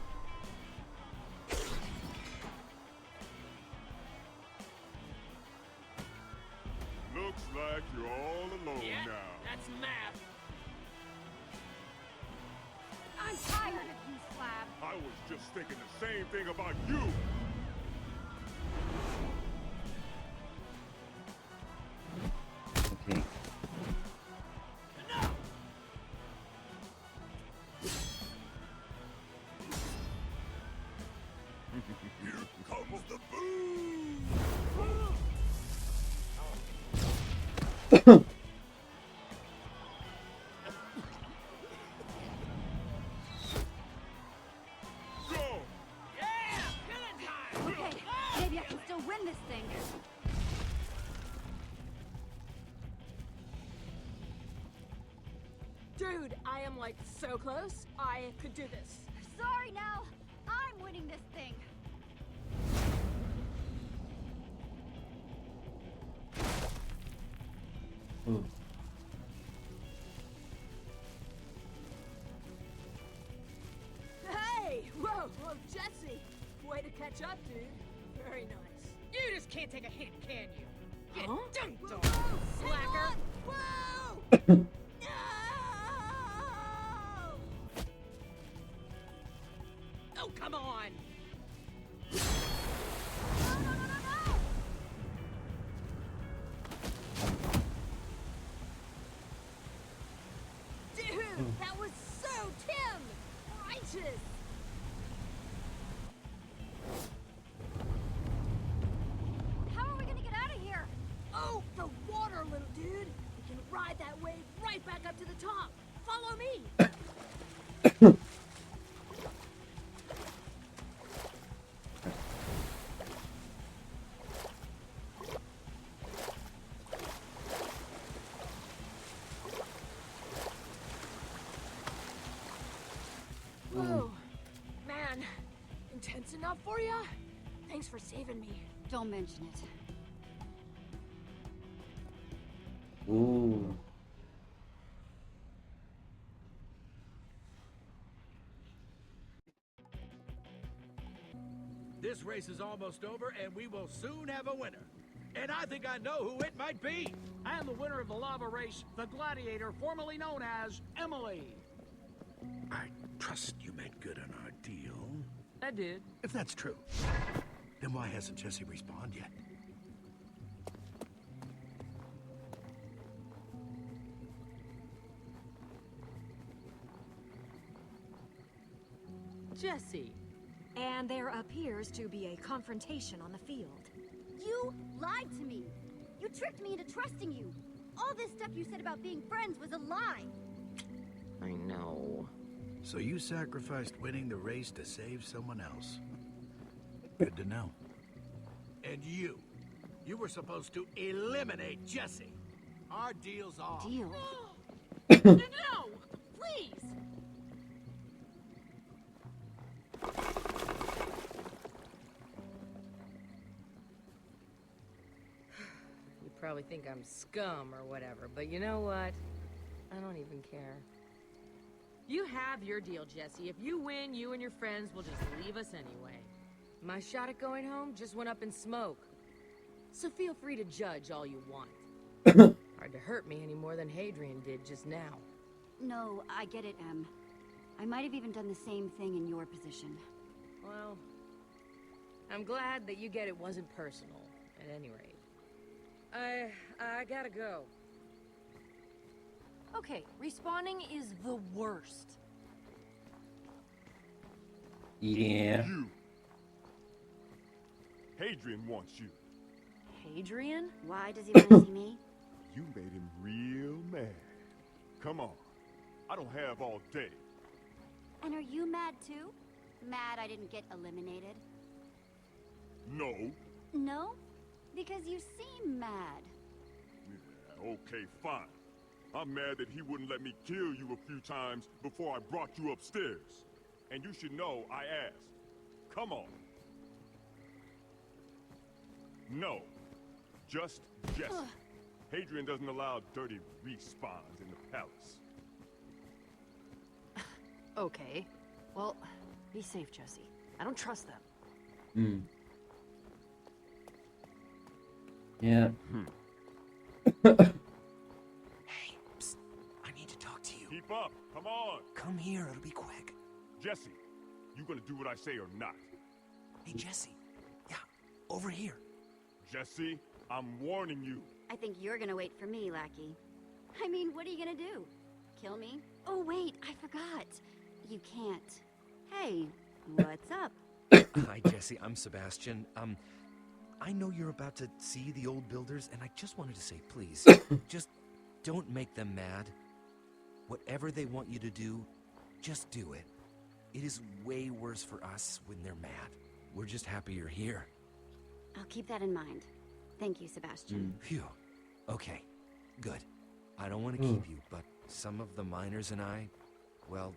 Looks like you're all alone Yeah, now. that's math. I'm tired of you, Slab. I was just thinking the same thing about you. Okay. Here comes the boom. Go! Yeah! Killing time! Okay, maybe I can still win this thing. Dude, I am like so close. I could do this. Sorry now. I'm winning this thing. Ooh. Hey! Whoa! Whoa, Jesse! Way to catch up, dude. Very nice. You just can't take a hint, can you? Get Huh? dunked on. Slacker! Whoa! No! Oh, come on. No, no, no, no, no! Dude, that was so Tim! Righteous! How are we gonna get out of here? Oh, the water, little dude! We can ride that wave right back up to the top. Follow me! Whoa. Man, intense enough for ya? Thanks for saving me. Don't mention it. Ooh. This race is almost over, and we will soon have a winner. And I think I know who it might be. I am the winner of the lava race, the Gladiator, formerly known as Emily. I trust you made good on our deal. I did. If that's true, then why hasn't Jesse respawned yet? Jesse. And there appears to be a confrontation on the field. You lied to me. You tricked me into trusting you. All this stuff you said about being friends was a lie. I know. So you sacrificed winning the race to save someone else. Good to know. And you were supposed to eliminate Jesse. Our deal's off. Deal? No! Please! probably think I'm scum or whatever, but you know what? I don't even care. You have your deal, Jesse. If you win, you and your friends will just leave us anyway. My shot at going home just went up in smoke. So feel free to judge all you want. Hard to hurt me any more than Hadrian did just now. No, I get it, Em. I might have even done the same thing in your position. Well, I'm glad that you get it wasn't personal, at any rate. I gotta go. Okay, respawning is the worst. Yeah. You. Hadrian wants you. Hadrian? Why does he want to see me? You made him real mad. Come on. I don't have all day. And are you mad too? Mad I didn't get eliminated? No. No? Because you seem mad. Yeah, okay, fine. I'm mad that he wouldn't let me kill you a few times before I brought you upstairs. And you should know I asked. Come on. No. Just Jesse. Hadrian doesn't allow dirty respawns in the palace. Okay. Well, be safe, Jesse. I don't trust them. Hmm. Yeah. Hey, psst, I need to talk to you. Keep up. Come on. Come here, it'll be quick. Jesse, you gonna do what I say or not? Hey, Jesse. Yeah, over here. Jesse, I'm warning you. I think you're gonna wait for me, Lackey. I mean, what are you gonna do? Kill me? Oh, wait, I forgot. You can't. Hey, what's up? Hi, Jesse. I'm Sebastian. I know you're about to see the old builders, and I just wanted to say, please, just don't make them mad. Whatever they want you to do, just do it. It is way worse for us when they're mad. We're just happy you're here. I'll keep that in mind. Thank you, Sebastian. Phew. Okay, good. I don't want to keep you, but some of the miners and I, well,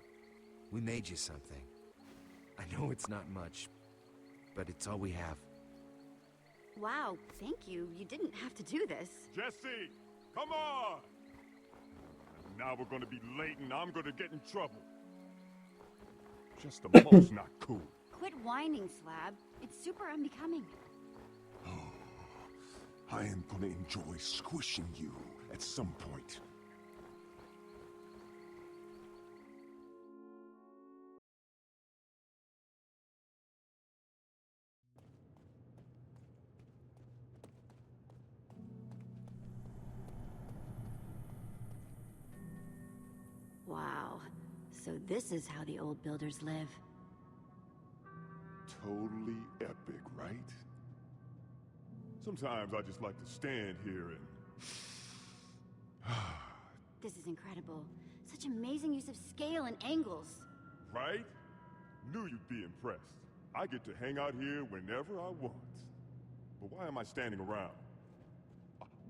we made you something. I know it's not much, but it's all we have. Wow, thank you. You didn't have to do this. Jesse, come on! Now we're gonna be late and I'm gonna get in trouble. Just the most not cool. Quit whining, Slab. It's super unbecoming. I am gonna enjoy squishing you at some point. Wow. So this is how the old builders live. Totally epic, right? Sometimes I just like to stand here and... This is incredible. Such amazing use of scale and angles. Right? Knew you'd be impressed. I get to hang out here whenever I want. But why am I standing around?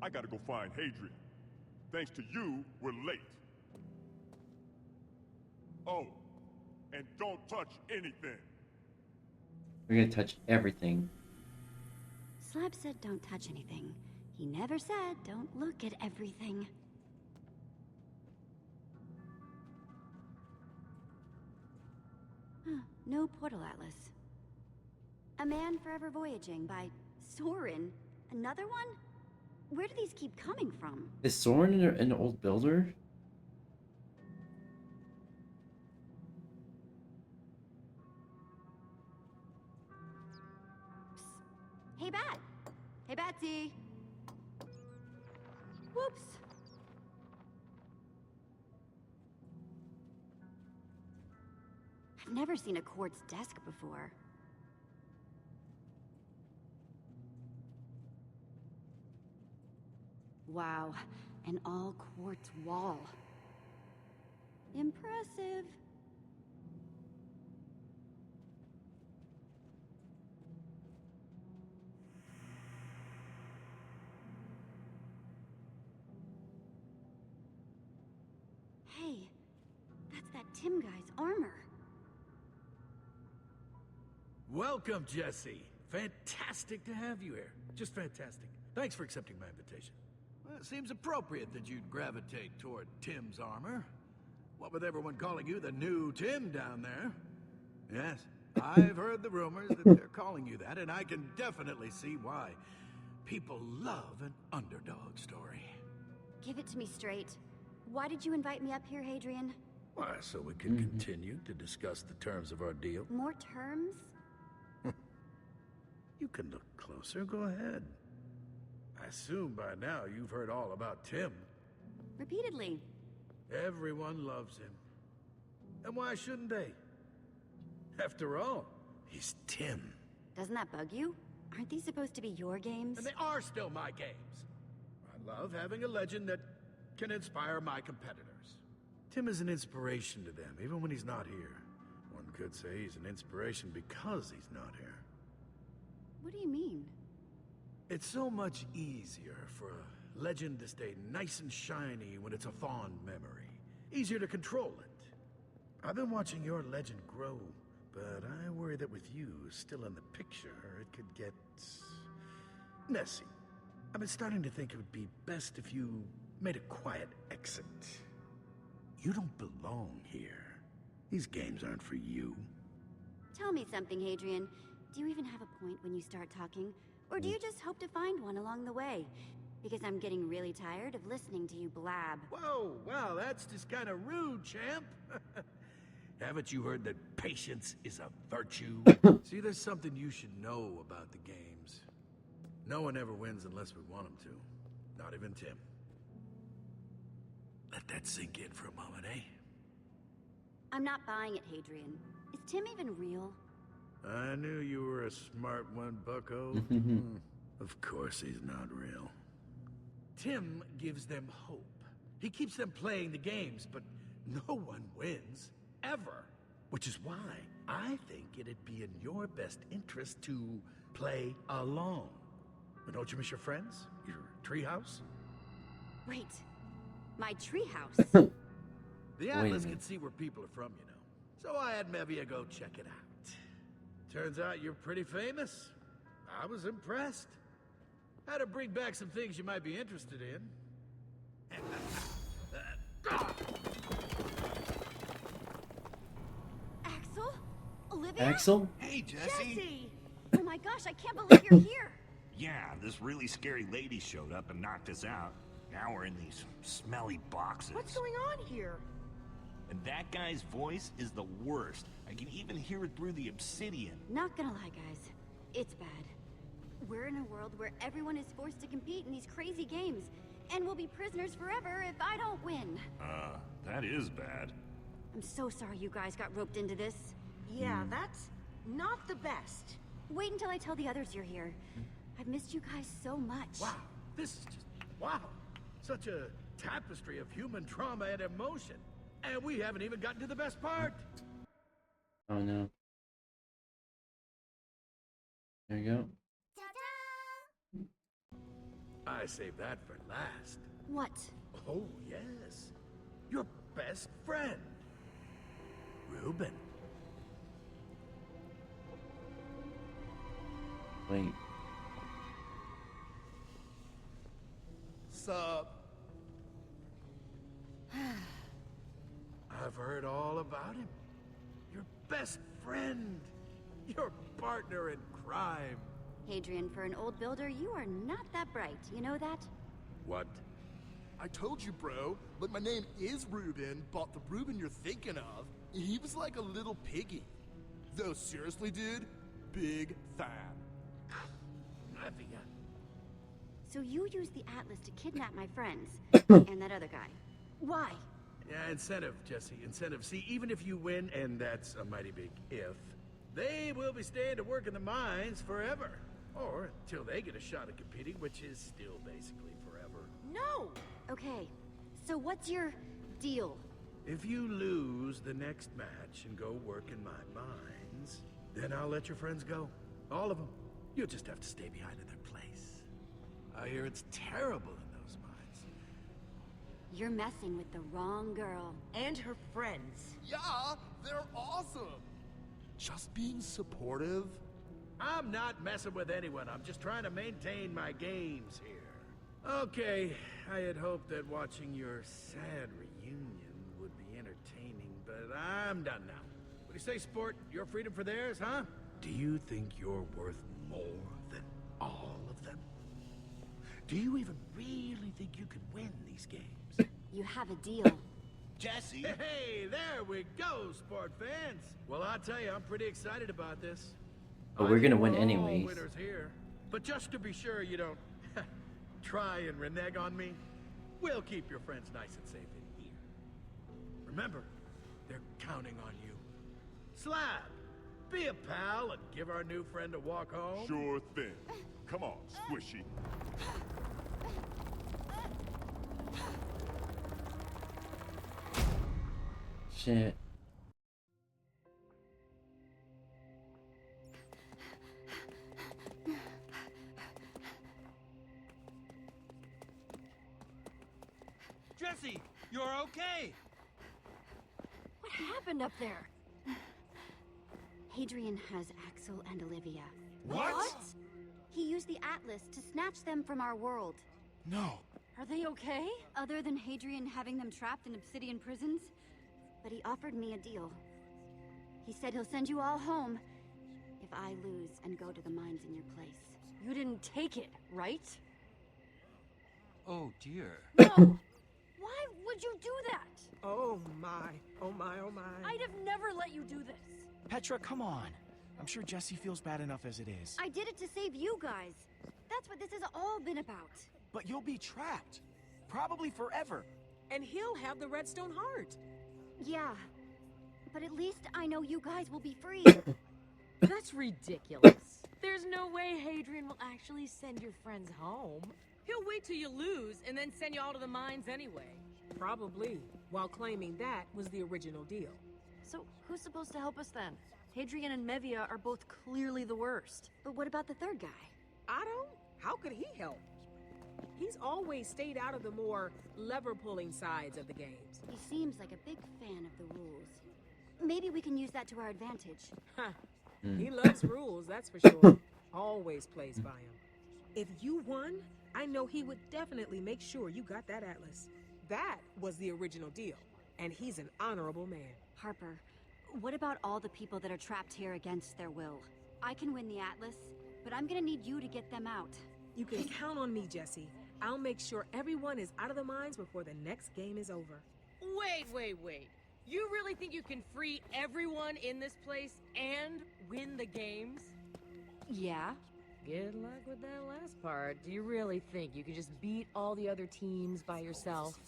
I gotta go find Hadrian. Thanks to you, we're late. Oh, and don't touch anything. We're gonna touch everything. Slab said don't touch anything. He never said don't look at everything. Huh, no portal atlas. A Man Forever Voyaging by Soren. Another one? Where do these keep coming from? Is Soren an old builder? Hey, Bat! Hey, Batsy! Whoops! I've never seen a quartz desk before. Wow, an all-quartz wall. Impressive. Hey, that's that Tim guy's armor. Welcome, Jesse. Fantastic to have you here. Just fantastic. Thanks for accepting my invitation. Well, it seems appropriate that you'd gravitate toward Tim's armor. What with everyone calling you the new Tim down there? Yes, I've heard the rumors that they're calling you that, and I can definitely see why. People love an underdog story. Give it to me straight. Why did you invite me up here, Hadrian? Why, so we could continue to discuss the terms of our deal. More terms? You can look closer, go ahead. I assume by now you've heard all about Tim. Repeatedly. Everyone loves him. And why shouldn't they? After all, he's Tim. Doesn't that bug you? Aren't these supposed to be your games? And they are still my games. I love having a legend that can inspire my competitors. Tim is an inspiration to them, even when he's not here. One could say he's an inspiration because he's not here. What do you mean? It's so much easier for a legend to stay nice and shiny when it's a fond memory. Easier to control it. I've been watching your legend grow, but I worry that with you still in the picture, it could get messy. I've been starting to think it would be best if you made a quiet exit. You don't belong here. These games aren't for you. Tell me something, Hadrian. Do you even have a point when you start talking? Or do you just hope to find one along the way? Because I'm getting really tired of listening to you blab. Whoa, wow, that's just kind of rude, champ. Haven't you heard that patience is a virtue? See, there's something you should know about the games. No one ever wins unless we want them to. Not even Tim. Let that sink in for a moment, eh? I'm not buying it, Hadrian. Is Tim even real? I knew you were a smart one, bucko. Of course he's not real. Tim gives them hope. He keeps them playing the games, but no one wins. Ever. Which is why I think it'd be in your best interest to play alone. But don't you miss your friends? Your treehouse? Wait. My treehouse? The Atlas can see where people are from, you know. So I had Mevia go check it out. Turns out you're pretty famous. I was impressed. Had to bring back some things you might be interested in. Axel? Olivia? Axel? Hey, Jesse. Oh my gosh, I can't believe you're here! Yeah, this really scary lady showed up and knocked us out. Now we're in these smelly boxes. What's going on here? And that guy's voice is the worst. I can even hear it through the obsidian. Not gonna lie, guys. It's bad. We're in a world where everyone is forced to compete in these crazy games, and we'll be prisoners forever if I don't win. That is bad. I'm so sorry you guys got roped into this. Yeah, that's not the best. Wait until I tell the others you're here. I've missed you guys so much. Wow, this is just, wow. Such a tapestry of human trauma and emotion. And we haven't even gotten to the best part. Oh no. There you go. I saved that for last. What? Oh, yes. Your best friend. Reuben. Wait. Sup? I've heard all about him. Your best friend. Your partner in crime. Hadrian, for an old builder, you are not that bright. You know that? What? I told you, bro, but my name is Reuben, but the Reuben you're thinking of, he was like a little piggy. Though seriously, dude, big fan. So you used the Atlas to kidnap my friends, and that other guy. Why? Yeah, incentive, Jesse, incentive. See, even if you win, and that's a mighty big if, they will be staying to work in the mines forever. Or until they get a shot at competing, which is still basically forever. No! Okay, so what's your deal? If you lose the next match and go work in my mines, then I'll let your friends go. All of them. You'll just have to stay behind in their place. I hear it's terrible in those mines. You're messing with the wrong girl. And her friends. Yeah, they're awesome. Just being supportive, I'm not messing with anyone. I'm just trying to maintain my games here. Okay, I had hoped that watching your sad reunion would be entertaining, but I'm done now. What do you say, sport? Your freedom for theirs, huh? Do you think you're worth more than all of them? Do you even really think you can win these games? You have a deal. Jesse! Hey, there we go, sport fans! Well, I'll tell you, I'm pretty excited about this. But we're gonna I think win we're all anyways. winners here. But just to be sure you don't try and renege on me, we'll keep your friends nice and safe in here. Remember, they're counting on you. Slab, be a pal and give our new friend a walk home. Sure thing. Come on, Squishy. Shit. Jesse, you're okay. What happened up there? Hadrian has Axel and Olivia. What? He used the Atlas to snatch them from our world. No. Are they okay? Other than Hadrian having them trapped in obsidian prisons, but he offered me a deal. He said he'll send you all home if I lose and go to the mines in your place. You didn't take it, right? Oh dear. No! Why would you do that? Oh my, oh my, oh my. I'd have never let you do this. Petra, come on. I'm sure Jesse feels bad enough as it is. I did it to save you guys. That's what this has all been about. But you'll be trapped. Probably forever. And he'll have the redstone heart. Yeah, but at least I know you guys will be free. That's ridiculous. There's no way Hadrian will actually send your friends home. He'll wait till you lose and then send you all to the mines anyway. Probably, while claiming that was the original deal. So who's supposed to help us then? Hadrian and Mevia are both clearly the worst. But what about the third guy? Otto? How could he help? He's always stayed out of the more lever-pulling sides of the games. He seems like a big fan of the rules. Maybe we can use that to our advantage. Huh. He loves rules, that's for sure. Always plays by them. If you won, I know he would definitely make sure you got that Atlas. That was the original deal, and he's an honorable man. Harper, what about all the people that are trapped here against their will? I can win the Atlas, but I'm gonna need you to get them out. You can count on me, Jesse. I'll make sure everyone is out of the mines before the next game is over. Wait. You really think you can free everyone in this place and win the games? Yeah. Good luck with that last part. Do you really think you can just beat all the other teams by yourself?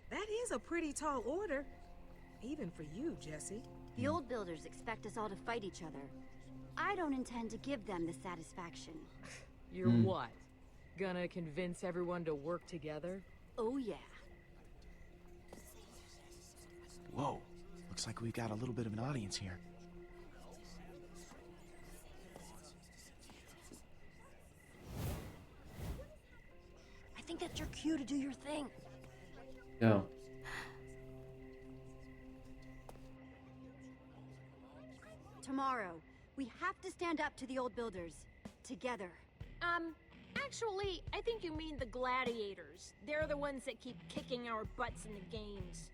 That is a pretty tall order. Even for you, Jesse. The old builders expect us all to fight each other. I don't intend to give them the satisfaction. You're what? Gonna convince everyone to work together? Oh yeah. Whoa. Looks like we've got a little bit of an audience here. I think that's your cue to do your thing. Go. Tomorrow, we have to stand up to the old builders. Together. Actually, I think you mean the gladiators. They're the ones that keep kicking our butts in the games.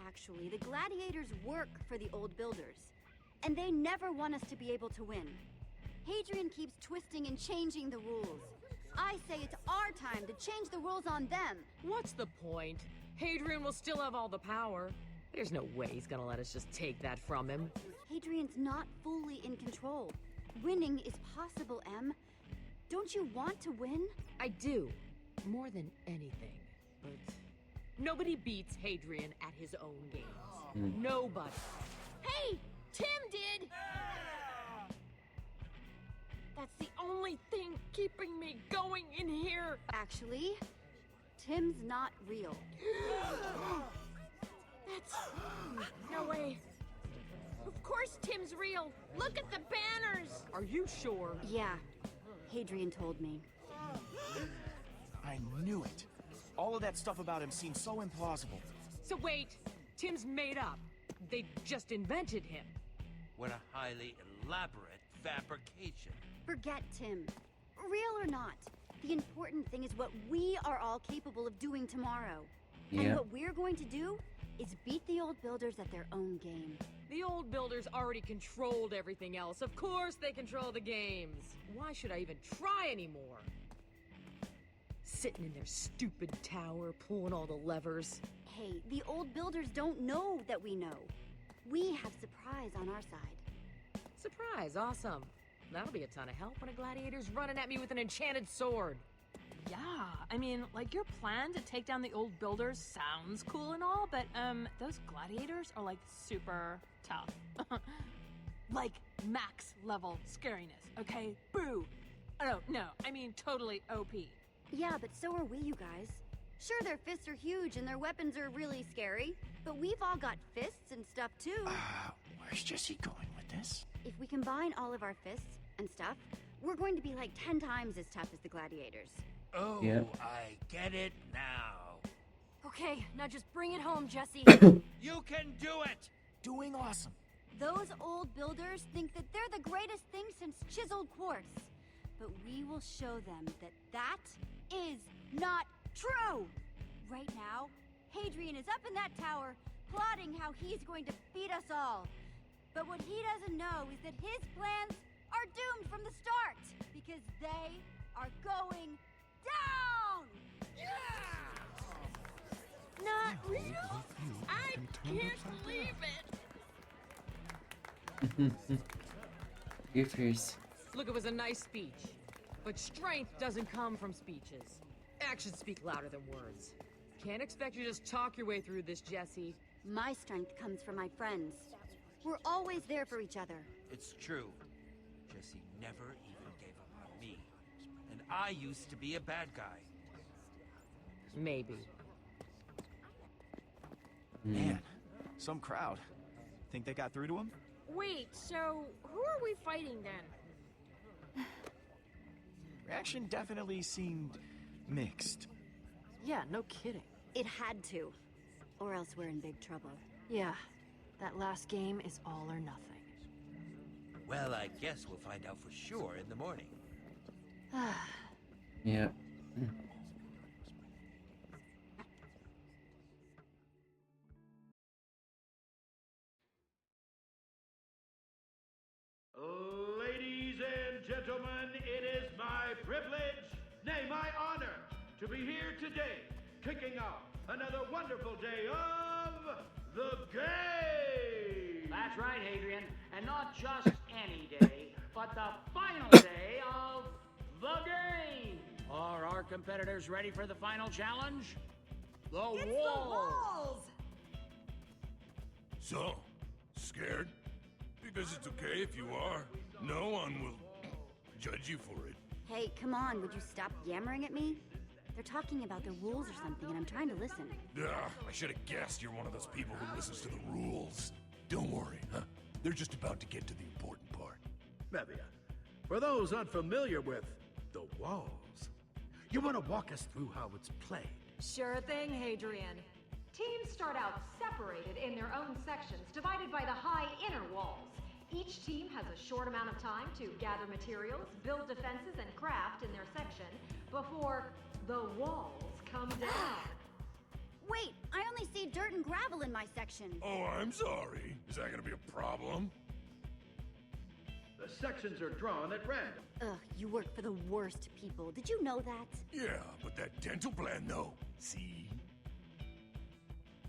Actually, the gladiators work for the old builders. And they never want us to be able to win. Hadrian keeps twisting and changing the rules. I say it's our time to change the rules on them. What's the point? Hadrian will still have all the power. There's no way he's gonna let us just take that from him. Hadrian's not fully in control. Winning is possible, Em. Don't you want to win? I do. More than anything. But nobody beats Hadrian at his own games. Nobody. Hey! Tim did! That's the only thing keeping me going in here. Actually, Tim's not real. That's... no way. Of course Tim's real. Look at the banners. Are you sure? Yeah. Hadrian told me. I knew it. All of that stuff about him seems so implausible. So wait, Tim's made up. They just invented him. What a highly elaborate fabrication. Forget Tim. Real or not, the important thing is what we are all capable of doing tomorrow. Yeah. And what we're going to do is beat the old builders at their own game. The old builders already controlled everything else. Of course they control the games. Why should I even try anymore? Sitting in their stupid tower, pulling all the levers. Hey, the old builders don't know that we know. We have surprise on our side. Surprise, awesome. That'll be a ton of help when a gladiator's running at me with an enchanted sword. Yeah, I mean, like, your plan to take down the old builders sounds cool and all, but, those gladiators are, like, super tough. Like, max level scariness, okay? Boo! Oh, no, I mean totally OP. Yeah, but so are we, you guys. Sure, their fists are huge and their weapons are really scary, but we've all got fists and stuff, too. Where's Jesse going with this? If we combine all of our fists and stuff, we're going to be like 10 times as tough as the gladiators. Oh, Yep. I get it now. Okay, now just bring it home, Jesse. You can do it! Doing awesome. Those old builders think that they're the greatest thing since chiseled quartz. But we will show them that that is not true! Right now, Hadrian is up in that tower, plotting how he's going to beat us all. But what he doesn't know is that his plans are doomed from the start, because they are going down! Not real? I can't believe it. Goofers. Look, it was a nice speech. But strength doesn't come from speeches. Actions speak louder than words. Can't expect you to just talk your way through this, Jesse. My strength comes from my friends. We're always there for each other. It's true. Jesse never even gave up on me. And I used to be a bad guy. Maybe. Man, some crowd. Think they got through to him? Wait, so who are we fighting then? Reaction definitely seemed mixed. Yeah, no kidding. It had to. Or else we're in big trouble. Yeah, that last game is all or nothing. Well, I guess we'll find out for sure in the morning. Yeah. Ladies and gentlemen, it is my privilege, nay, my honor, to be here today, kicking off another wonderful day of the game. That's right, Hadrian. And not just any day, but the final day of the game. Are our competitors ready for the final challenge? The walls. So, scared? Because it's okay if you are. No one will judge you for it. Hey, come on, would you stop yammering at me? They're talking about the rules or something, and I'm trying to listen. I should have guessed you're one of those people who listens to the rules. Don't worry, huh? They're just about to get to the important part. Mevia, for those unfamiliar with the walls, you want to walk us through how it's played? Sure thing, Hadrian. Teams start out separated in their own sections, divided by the high inner walls. Each team has a short amount of time to gather materials, build defenses, and craft in their section before the walls come down. Wait, I only see dirt and gravel in my section. Oh, I'm sorry. Is that gonna be a problem? The sections are drawn at random. Ugh, you work for the worst people. Did you know that? Yeah, but that dental plan, though. See?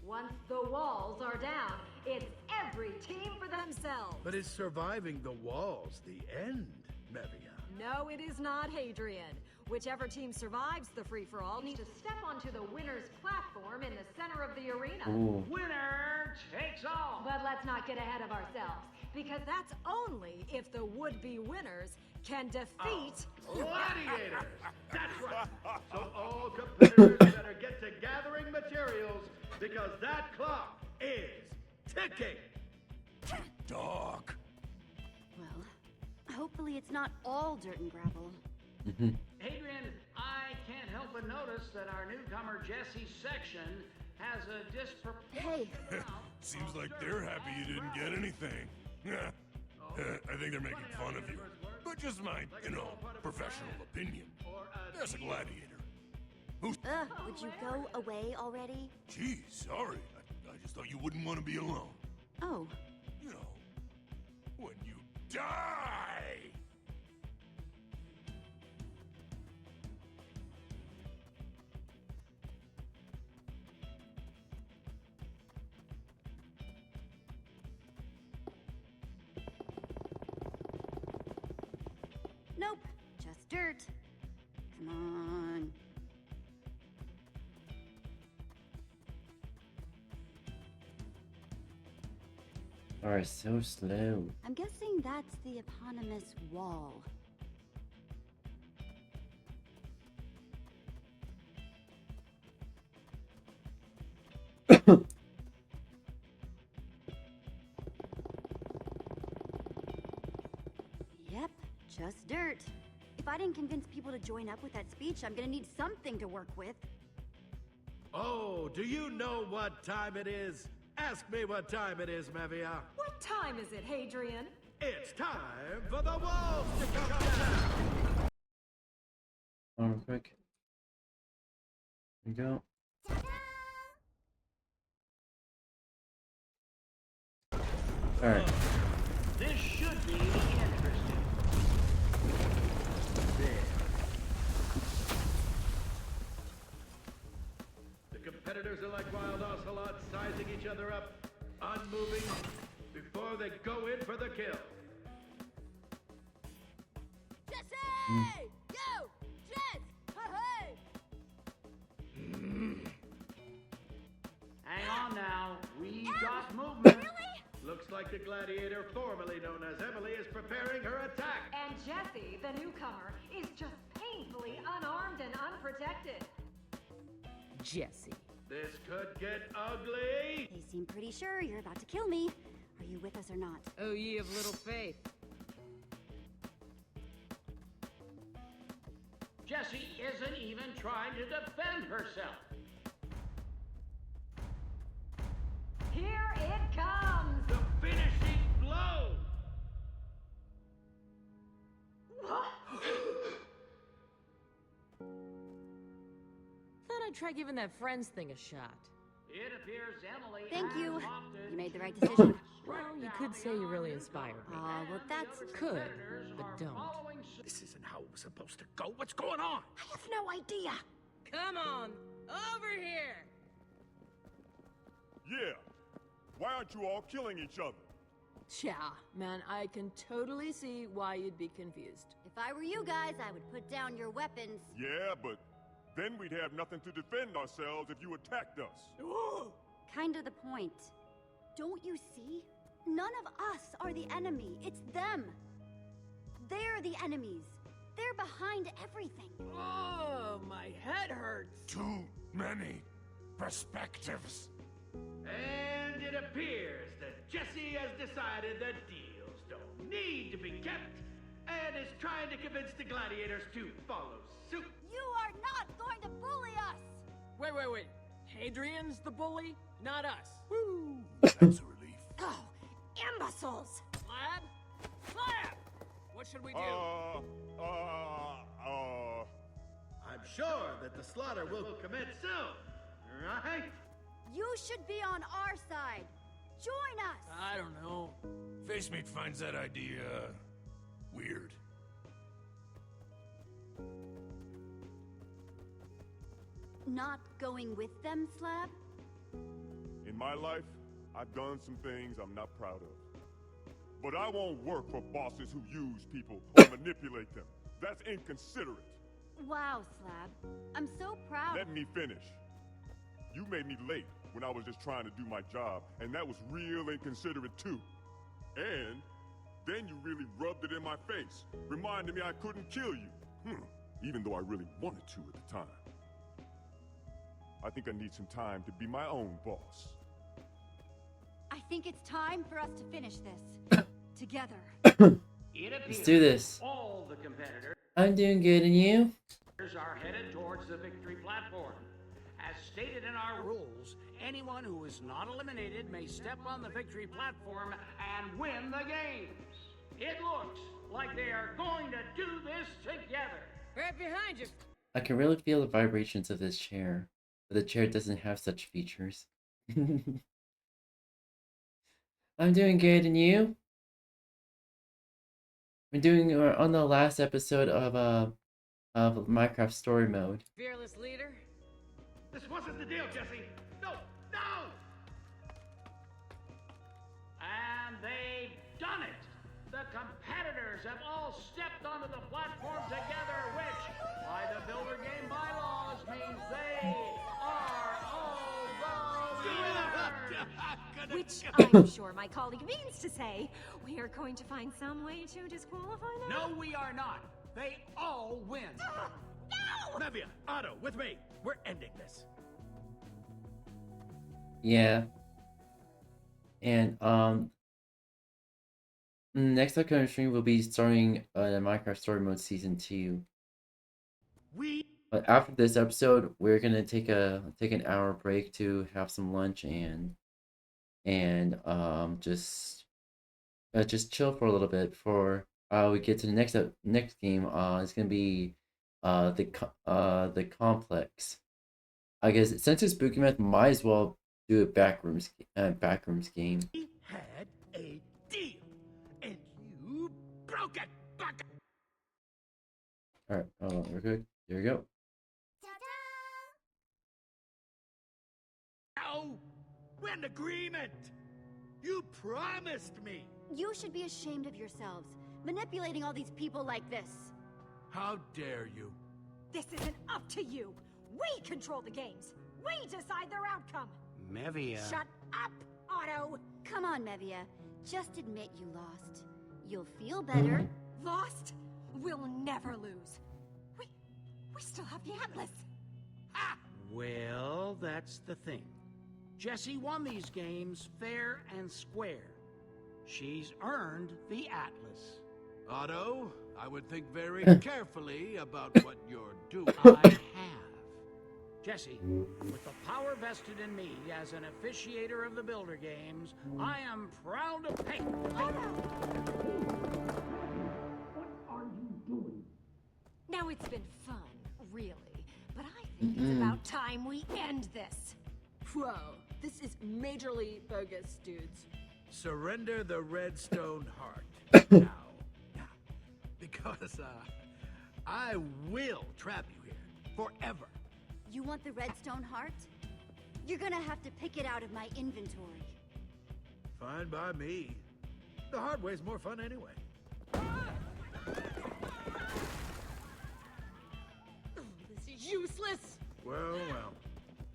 Once the walls are down, it's every team for themselves. But is surviving the walls the end, Mevia? No, it is not, Hadrian. Whichever team survives the free-for-all needs to step onto the winner's platform in the center of the arena. Ooh. Winner takes all. But let's not get ahead of ourselves, because that's only if the would-be winners can defeat... Gladiators! That's right. So all competitors better get to gathering materials, because that clock is ticking. Dog. Well, hopefully it's not all dirt and gravel. Hadrian, I can't help but notice that our newcomer Jesse's section has a disproportionate... Hey. Seems like they're happy you didn't get anything. I think they're making fun of you. But just my, professional opinion. There's a gladiator. Would you go away already? Gee, sorry. I just thought you wouldn't want to be alone. Oh. You know, when you die! Nope, just dirt. Come on. Are so slow. I'm guessing that's the eponymous wall. Yep, just dirt. If I didn't convince people to join up with that speech, I'm gonna need something to work with. Oh, do you know what time it is? Ask me what time it is, Mavia. What time is it, Hadrian? It's time for the walls to come down! Real quick. There we go. Alright. This should be interesting. There. The competitors are like wild ocelots, sizing each other up, unmoving, before they go in for the kill. Jesse! Go! Jess! Hey! Hang on now. We got movement. Really? Looks like the gladiator formerly known as Emily is preparing her attack. And Jesse, the newcomer, is just painfully unarmed and unprotected. Jesse. This could get ugly. They seem pretty sure you're about to kill me. Are you with us or not? Oh, ye of little faith. Jessie isn't even trying to defend herself. Here it comes! The finishing blow! Thought I'd try giving that friends thing a shot. It appears Emily Thank has you. opted You made the right decision. Well, you could say you really inspired me. Well, that's... Could, but don't. This isn't how it was supposed to go. What's going on? I have no idea. Come on, over here! Yeah. Why aren't you all killing each other? Cha, man, I can totally see why you'd be confused. If I were you guys, I would put down your weapons. Yeah, but then we'd have nothing to defend ourselves if you attacked us. Kinda the point. Don't you see? None of us are the enemy. It's them. They're the enemies. They're behind everything. Oh, my head hurts. Too many perspectives. And it appears that Jessie has decided that deals don't need to be kept and is trying to convince the gladiators to follow suit. You are not going to bully us! Wait. Hadrian's the bully, not us. Woo! That's a relief. Oh, imbeciles! Slab! What should we do? I'm sure that the slaughter will commence soon, right? You should be on our side. Join us! I don't know. Face Meat finds that idea weird. Not going with them, Slab? In my life, I've done some things I'm not proud of. But I won't work for bosses who use people or manipulate them. That's inconsiderate. Wow, Slab. I'm so proud. Let me finish. You made me late when I was just trying to do my job, and that was real inconsiderate too. And then you really rubbed it in my face, reminding me I couldn't kill you. Even though I really wanted to at the time. I think I need some time to be my own boss. I think it's time for us to finish this. Together. Let's do this. All the competitors I'm doing good, and you? are headed towards the victory platform. As stated in our rules, anyone who is not eliminated may step on the victory platform and win the games. It looks like they are going to do this together. Right behind you. I can really feel the vibrations of this chair, but the chair doesn't have such features. I'm doing good, and you? We're doing on the last episode of Minecraft Story Mode. Fearless leader. This wasn't the deal, Jesse. No, no! And they've done it. The competitors have all stepped onto the platform together, which, by the Builder Game bylaws, means they are all the winners. Which I'm sure my colleague means to say, we are going to find some way to disqualify them. No, we are not. They all win. No! Mevia, Otto, with me. We're ending this. Yeah. And next upcoming stream will be starting the Minecraft Story Mode Season 2. But after this episode, we're gonna take an hour break to have some lunch and just chill for a little bit before we get to the next game. It's gonna be the complex. I guess since it's Spooky Month, might as well do a backrooms game. We had a deal, and you broke it, buck. All right, we're good. Here we go. No, we're in agreement. You promised me. You should be ashamed of yourselves, manipulating all these people like this. How dare you? This isn't up to you. We control the games. We decide their outcome. Mevia. Shut up, Otto. Come on, Mevia. Just admit you lost. You'll feel better. Lost? We'll never lose. We still have the Atlas. Well, that's the thing. Jessie won these games fair and square. She's earned the Atlas. Otto, I would think very carefully about what you're doing. I have. Jesse, with the power vested in me as an officiator of the Builder Games, I am proud to pay. What are you doing? Now it's been fun, really, but I think it's about time we end this. Whoa, this is majorly bogus, dudes. Surrender the Redstone Heart now. Because, I will trap you here forever. You want the redstone heart? You're gonna have to pick it out of my inventory. Fine by me. The hard way's more fun anyway. This is useless. Well, well.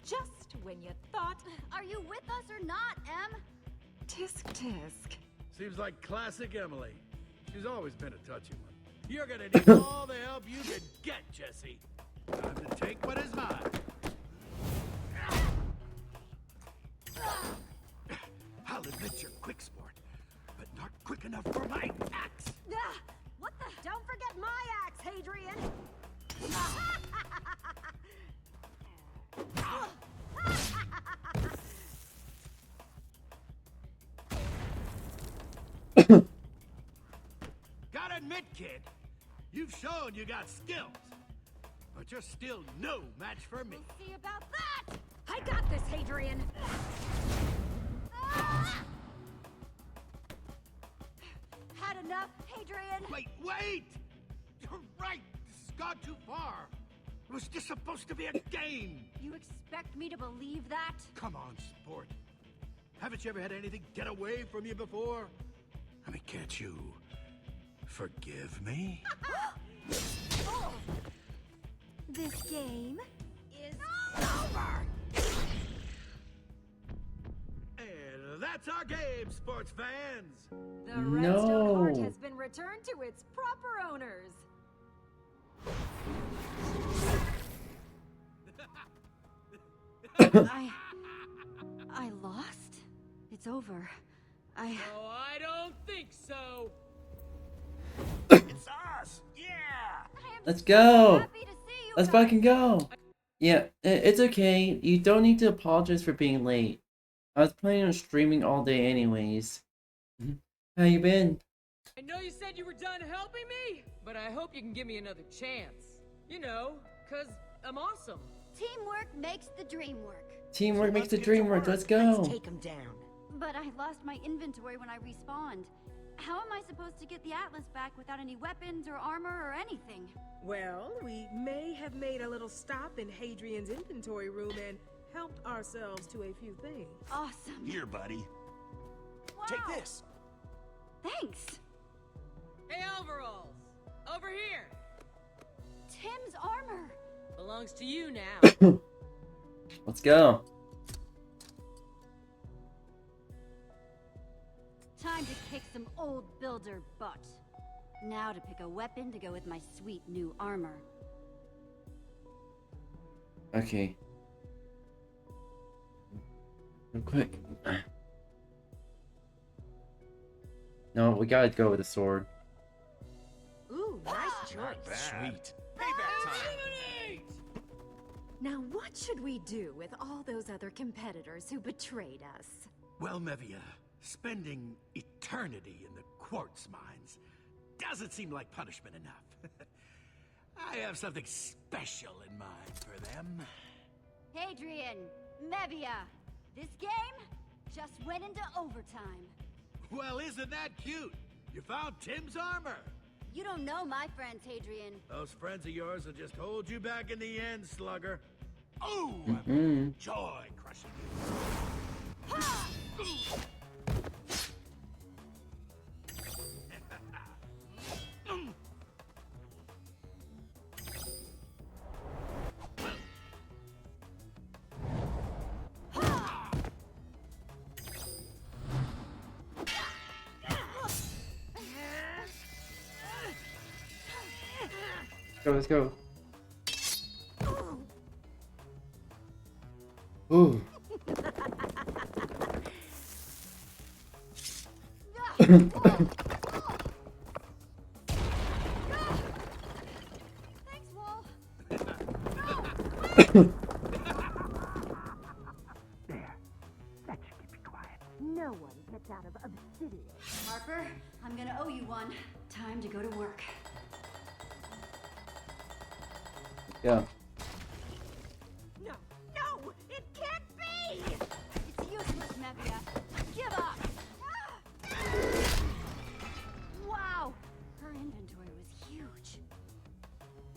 Just when you thought. Are you with us or not, Em? Tisk tisk. Seems like classic Emily. She's always been a touchy one. You're gonna need all the help you can get, Jesse. Time to take what is mine. I'll admit you're quick, sport, but not quick enough for my axe. What the? Don't forget my axe, Hadrian. Gotta admit, kid, you've shown you got skills, but you're still no match for me. We'll see about that. I got this, Hadrian. Had enough, Hadrian? Wait! You're right. This has gone too far. It was just supposed to be a game. You expect me to believe that? Come on, sport. Haven't you ever had anything get away from you before? I mean, can't you forgive me? This game is over! And that's our game, sports fans! The redstone heart has been returned to its proper owners. I lost? It's over. Oh, I don't think so. It's us! Yeah! Let's go! Happy to see you Let's guys. fucking go! Yeah, it's okay. You don't need to apologize for being late. I was planning on streaming all day anyways. How you been? I know you said you were done helping me, but I hope you can give me another chance. You know, 'cause I'm awesome. Teamwork makes the dream work. Teamwork makes the dream work. Let's go. Let's take him down. But I lost my inventory when I respawned. How am I supposed to get the Atlas back without any weapons or armor or anything? Well, we may have made a little stop in Hadrian's inventory room and helped ourselves to a few things. Awesome. Here, buddy. Wow. Take this. Thanks. Hey, overalls! Over here! Tim's armor! Belongs to you now. Let's go. Time to kick some old builder butt. Now to pick a weapon to go with my sweet new armor. Okay. Real quick. No, we gotta go with the sword. Ooh, nice choice. Sweet. Payback time. Now, what should we do with all those other competitors who betrayed us? Well, Mevia, spending eternity in the quartz mines doesn't seem like punishment enough. I have something special in mind for them. Hadrian, Mevia, this game just went into overtime. Well, isn't that cute? You found Tim's armor. You don't know my friends, Hadrian. Those friends of yours will just hold you back in the end, slugger. Oh, joy crushing you. Let's go. Ooh. Thanks, Wall. There. That should keep you quiet. No one gets out of obsidian. Harper, I'm gonna owe you one. Time to go to work. Yeah. No, no, it can't be! It's useless, Mevia. Give up! Wow! Her inventory was huge.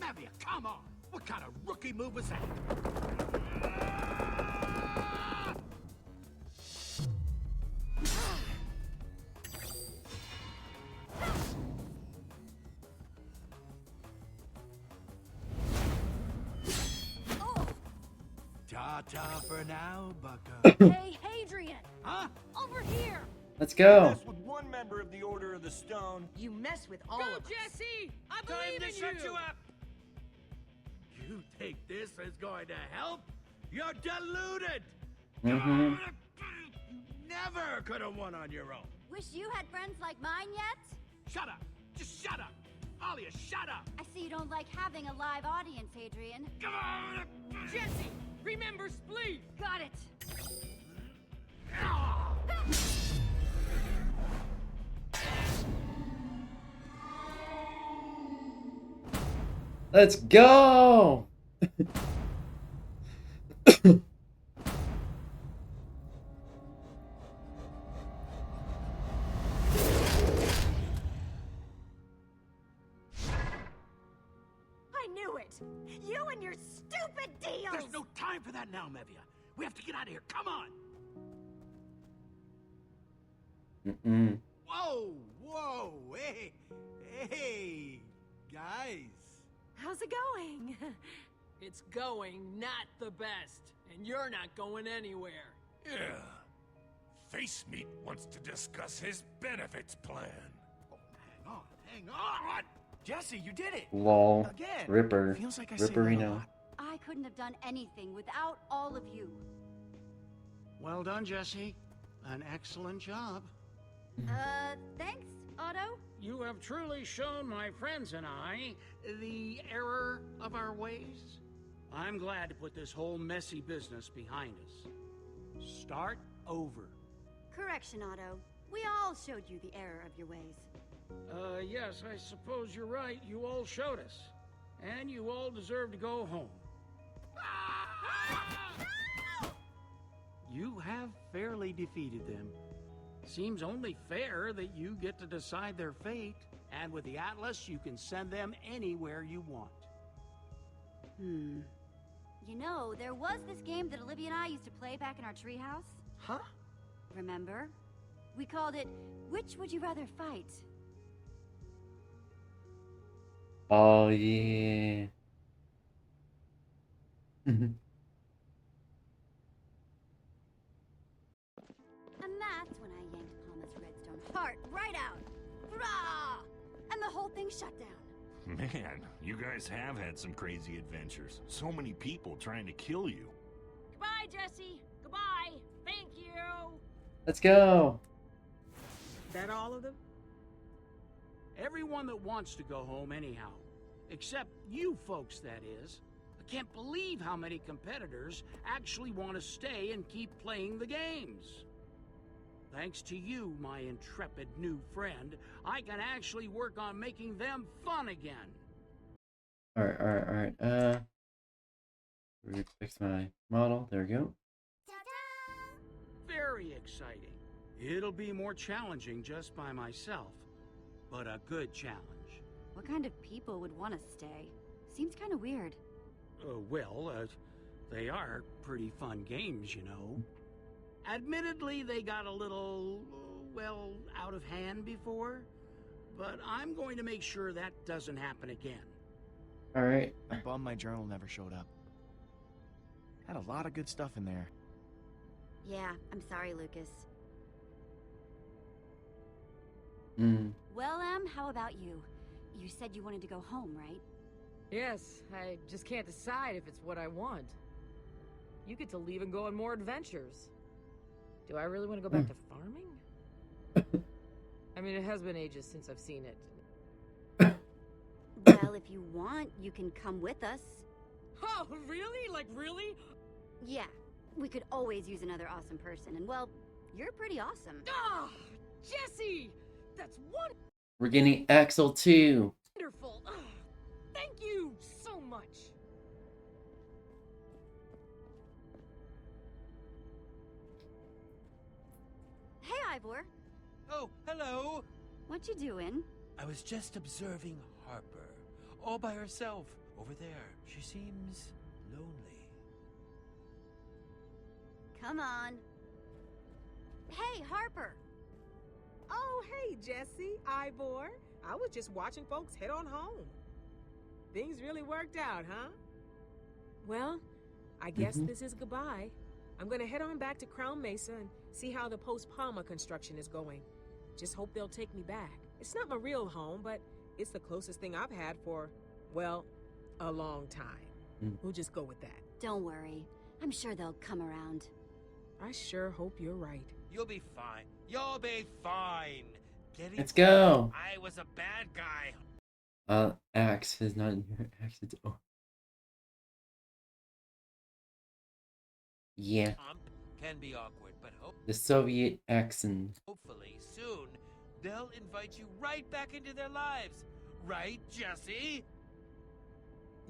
Mevia, come on! What kind of rookie move was that? Ta-ta for now, bucko. Hey, Hadrian! Huh? Over here! Let's go. Mess with one member of the Order of the Stone. You mess with all Go, of us. Jesse! I Time believe to in shut you up! You think this is going to help? You're deluded! Mm-hmm. You never could have won on your own. Wish you had friends like mine yet? Shut up! Just shut up! Alia, shut up! I see you don't like having a live audience, Hadrian. Come on! Jesse! Remember Splee! Got it! Let's go. I knew it! You and your stupid deals! There's no time for that now, Mevia. We have to get out of here. Come on! Mm-mm. Whoa! Whoa! Hey, guys. How's it going? It's going not the best, and you're not going anywhere. Yeah. Face Meat wants to discuss his benefits plan. Hang on! Jesse, you did it! Lol. Again. Ripper. Feels like I say that a Ripperino. lot. I couldn't have done anything without all of you. Well done, Jesse. An excellent job. Thanks, Otto. You have truly shown my friends and I the error of our ways. I'm glad to put this whole messy business behind us. Start over. Correction, Otto. We all showed you the error of your ways. Yes, I suppose you're right. You all showed us. And you all deserve to go home. You have fairly defeated them. Seems only fair that you get to decide their fate. And with the Atlas, you can send them anywhere you want. You know, there was this game that Olivia and I used to play back in our treehouse. Huh? Remember? We called it, Which Would You Rather Fight? Oh, yeah. And that's when I yanked Palma's redstone heart right out. Hurrah! And the whole thing shut down. Man, you guys have had some crazy adventures. So many people trying to kill you. Goodbye, Jesse. Goodbye. Thank you. Let's go. That all of them? Everyone that wants to go home anyhow. Except you folks, that is. I can't believe how many competitors actually want to stay and keep playing the games. Thanks to you, my intrepid new friend, I can actually work on making them fun again. Alright. Fix my model. There we go. Very exciting. It'll be more challenging just by myself, but a good challenge. What kind of people would want to stay? Seems kind of weird. They are pretty fun games, you know. Admittedly, they got a little, out of hand before, but I'm going to make sure that doesn't happen again. Alright. I'm bummed my journal never showed up. Had a lot of good stuff in there. Yeah, I'm sorry, Lucas. Well, how about you? You said you wanted to go home, right? Yes, I just can't decide if it's what I want. You get to leave and go on more adventures. Do I really want to go back to farming? I mean, it has been ages since I've seen it. Well, if you want, you can come with us. Oh, really? Like, really? Yeah, we could always use another awesome person, and well, you're pretty awesome. Ah, Jesse! That's We're getting Axel too. wonderful! Thank you so much! Hey, Ivor. Oh, hello! What you doing? I was just observing Harper, all by herself, over there. She seems lonely. Come on. Hey, Harper. Oh, hey, Jesse, Ivor. I was just watching folks head on home. Things really worked out, huh? Well, I guess this is goodbye. I'm gonna head on back to Crown Mesa and see how the post-Palma construction is going. Just hope they'll take me back. It's not my real home, but it's the closest thing I've had for, well, a long time. We'll just go with that. Don't worry. I'm sure they'll come around. I sure hope you're right. You'll be fine. You'll be fine. Let's go. I was a bad guy. Axe is not in here. Axe is... Oh. Yeah. Can be awkward, but The Soviet accent. hopefully soon they'll invite you right back into their lives. Right, Jesse?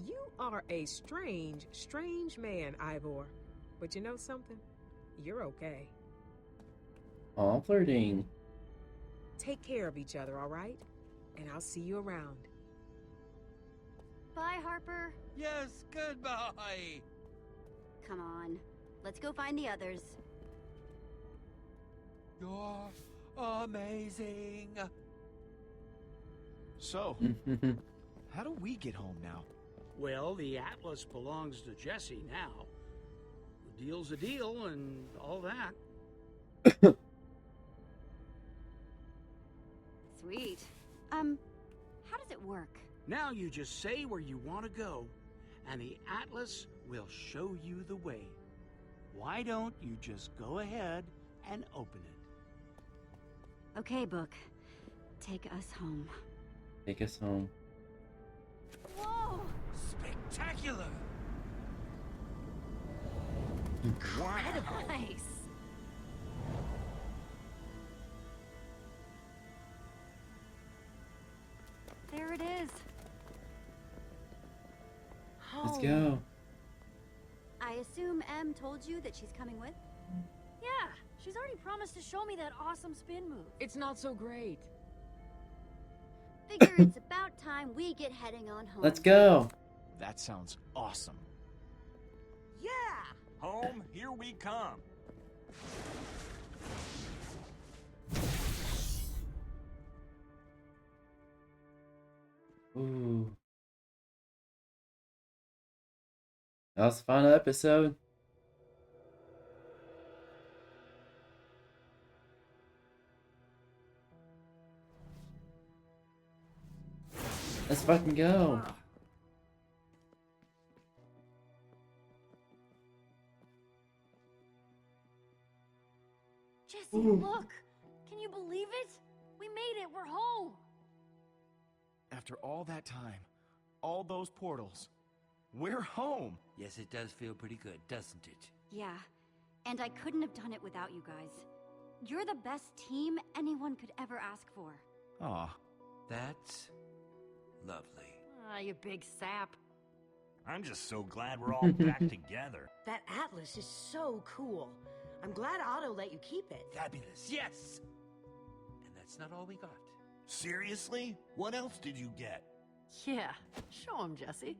You are a strange, strange man, Ivor. But you know something? You're okay. Aw, flirting. Take care of each other, all right? And I'll see you around. Bye, Harper. Yes, goodbye. Come on. Let's go find the others. You're amazing. So, how do we get home now? Well, the Atlas belongs to Jesse now. The deal's a deal and all that. Sweet. How does it work? Now you just say where you want to go, and the Atlas will show you the way. Why don't you just go ahead and open it? Okay, Book. Take us home. Take us home. Whoa! Spectacular! Incredible. Nice. Let's go. I assume M told you that she's coming with? Yeah, she's already promised to show me that awesome spin move. It's not so great. Figure it's about time we get heading on home. Let's go. That sounds awesome. Yeah! Home, here we come. Ooh. That was a fun episode. Let's fucking go. Jesse, look! Can you believe it? We made it! We're home! After all that time, all those portals, we're home. Yes, it does feel pretty good, doesn't it? Yeah, and I couldn't have done it without you guys. You're the best team anyone could ever ask for. Aw. That's lovely. Ah, you big sap. I'm just so glad we're all back together. That atlas is so cool. I'm glad Otto let you keep it. Fabulous, yes! And that's not all we got. Seriously? What else did you get? Yeah, show him, Jesse.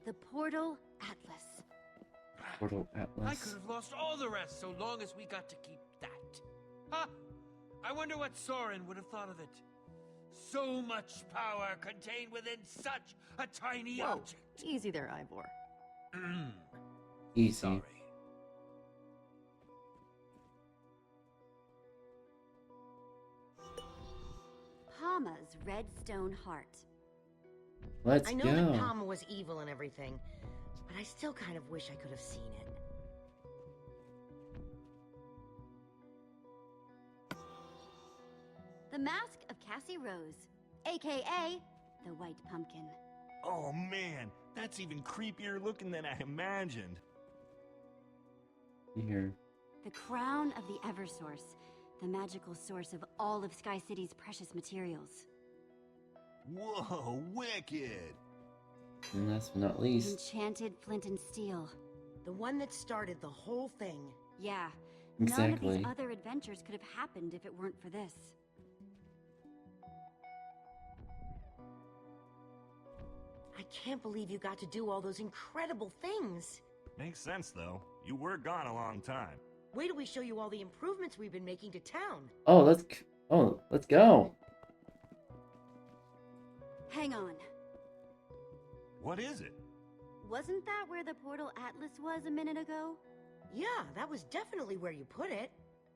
The Portal Atlas. Portal Atlas. I could have lost all the rest so long as we got to keep that. Huh? I wonder what Soren would have thought of it. So much power contained within such a tiny object. Easy there, Ivor. Easy. Sorry. Palma's Redstone Heart. Let's I know go. that Palma was evil and everything, but I still kind of wish I could have seen it. The Mask of Cassie Rose, aka the White Pumpkin. Oh man, that's even creepier looking than I imagined. Here. The Crown of the Eversource, the magical source of all of Sky City's precious materials. Whoa, wicked! And last but not least. Enchanted Flint and Steel. The one that started the whole thing. Yeah, none of Exactly. these other adventures could have happened if it weren't for this. I can't believe you got to do all those incredible things. Makes sense though. You were gone a long time. Wait till we show you all the improvements we've been making to town. Oh, let's go. Hang on. What is it? Wasn't that where the Portal Atlas was a minute ago? Yeah, that was definitely where you put it.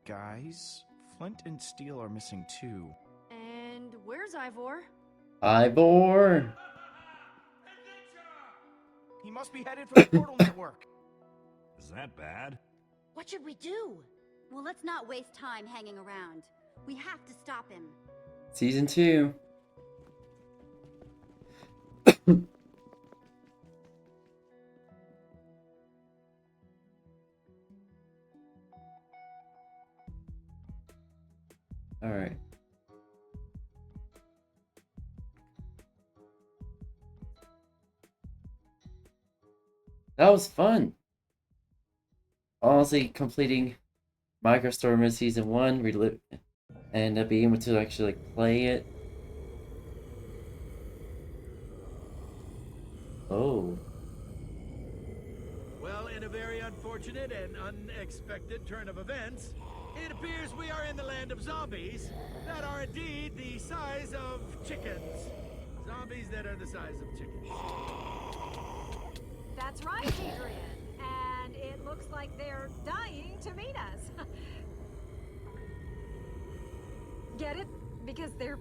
Guys, Flint and Steel are missing too. And where's Ivor? Ivor. He must be headed for the Portal Network. Is that bad? What should we do? Well, let's not waste time hanging around. We have to stop him. Season 2. All right. That was fun. Honestly, completing Microstorm Season 1, and being able to actually play it. Oh. Well, in a very unfortunate and unexpected turn of events, it appears we are in the land of zombies that are indeed the size of chickens. Zombies that are the size of chickens. That's right, Adrian. And it looks like they're dying to meet us. Get it? Because they're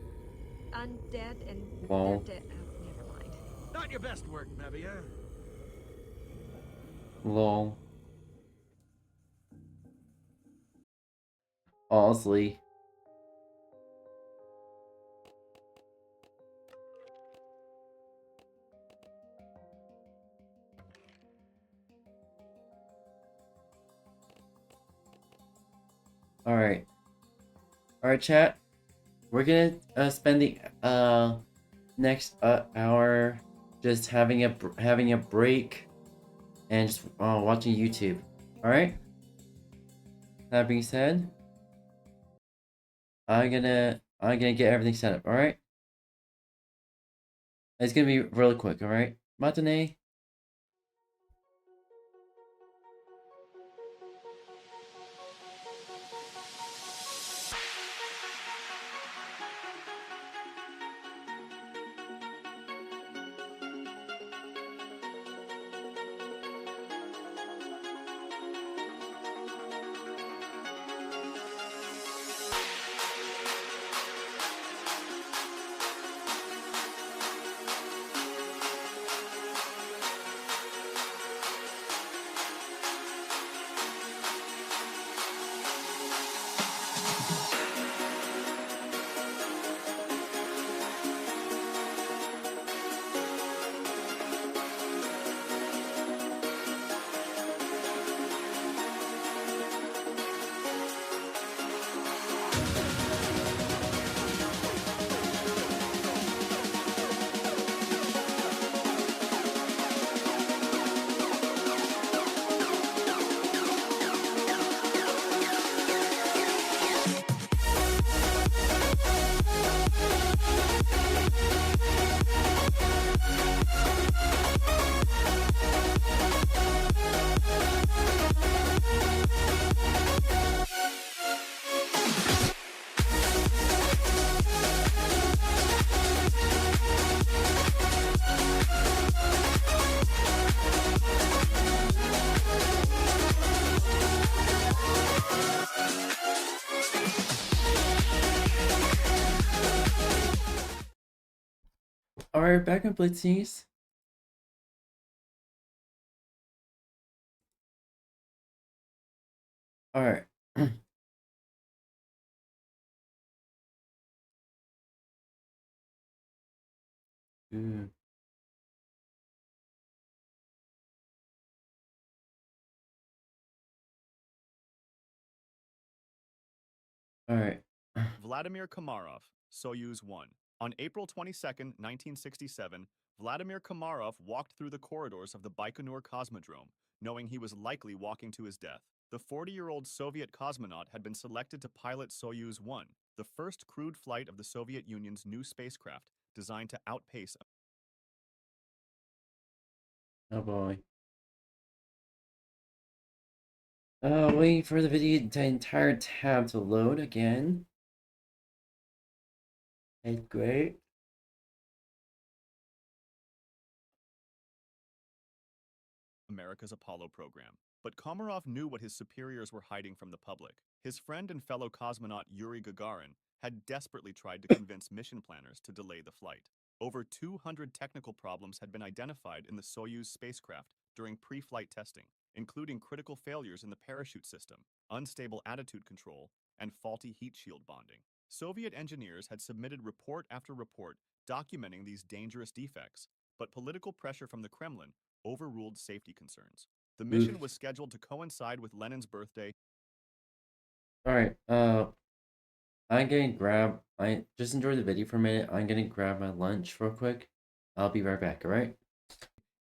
undead and Wow. they're dead. Oh, never mind. Not your best work, Nevia. Lol. Honestly. Alright. Alright, chat. We're gonna spend the next hour just having a break and just watching YouTube. Alright? That being said, I'm gonna get everything set up, alright? It's gonna be really quick, alright? Matane. Alright, back on Blitzies. Alright. Alright. Vladimir Komarov, Soyuz 1. On April 22, 1967, Vladimir Komarov walked through the corridors of the Baikonur Cosmodrome, knowing he was likely walking to his death. The 40-year-old Soviet cosmonaut had been selected to pilot Soyuz 1, the first crewed flight of the Soviet Union's new spacecraft, designed to outpace. Oh boy. Waiting for the entire tab to load again. That's great. America's Apollo program. But Komarov knew what his superiors were hiding from the public. His friend and fellow cosmonaut Yuri Gagarin had desperately tried to convince mission planners to delay the flight. Over 200 technical problems had been identified in the Soyuz spacecraft during pre-flight testing, including critical failures in the parachute system, unstable attitude control, and faulty heat shield bonding. Soviet engineers had submitted report after report documenting these dangerous defects, but political pressure from the Kremlin overruled safety concerns. The mission was scheduled to coincide with Lenin's birthday. Alright, I'm gonna grab, I just enjoy the video for a minute. I'm gonna grab my lunch real quick. I'll be right back, alright?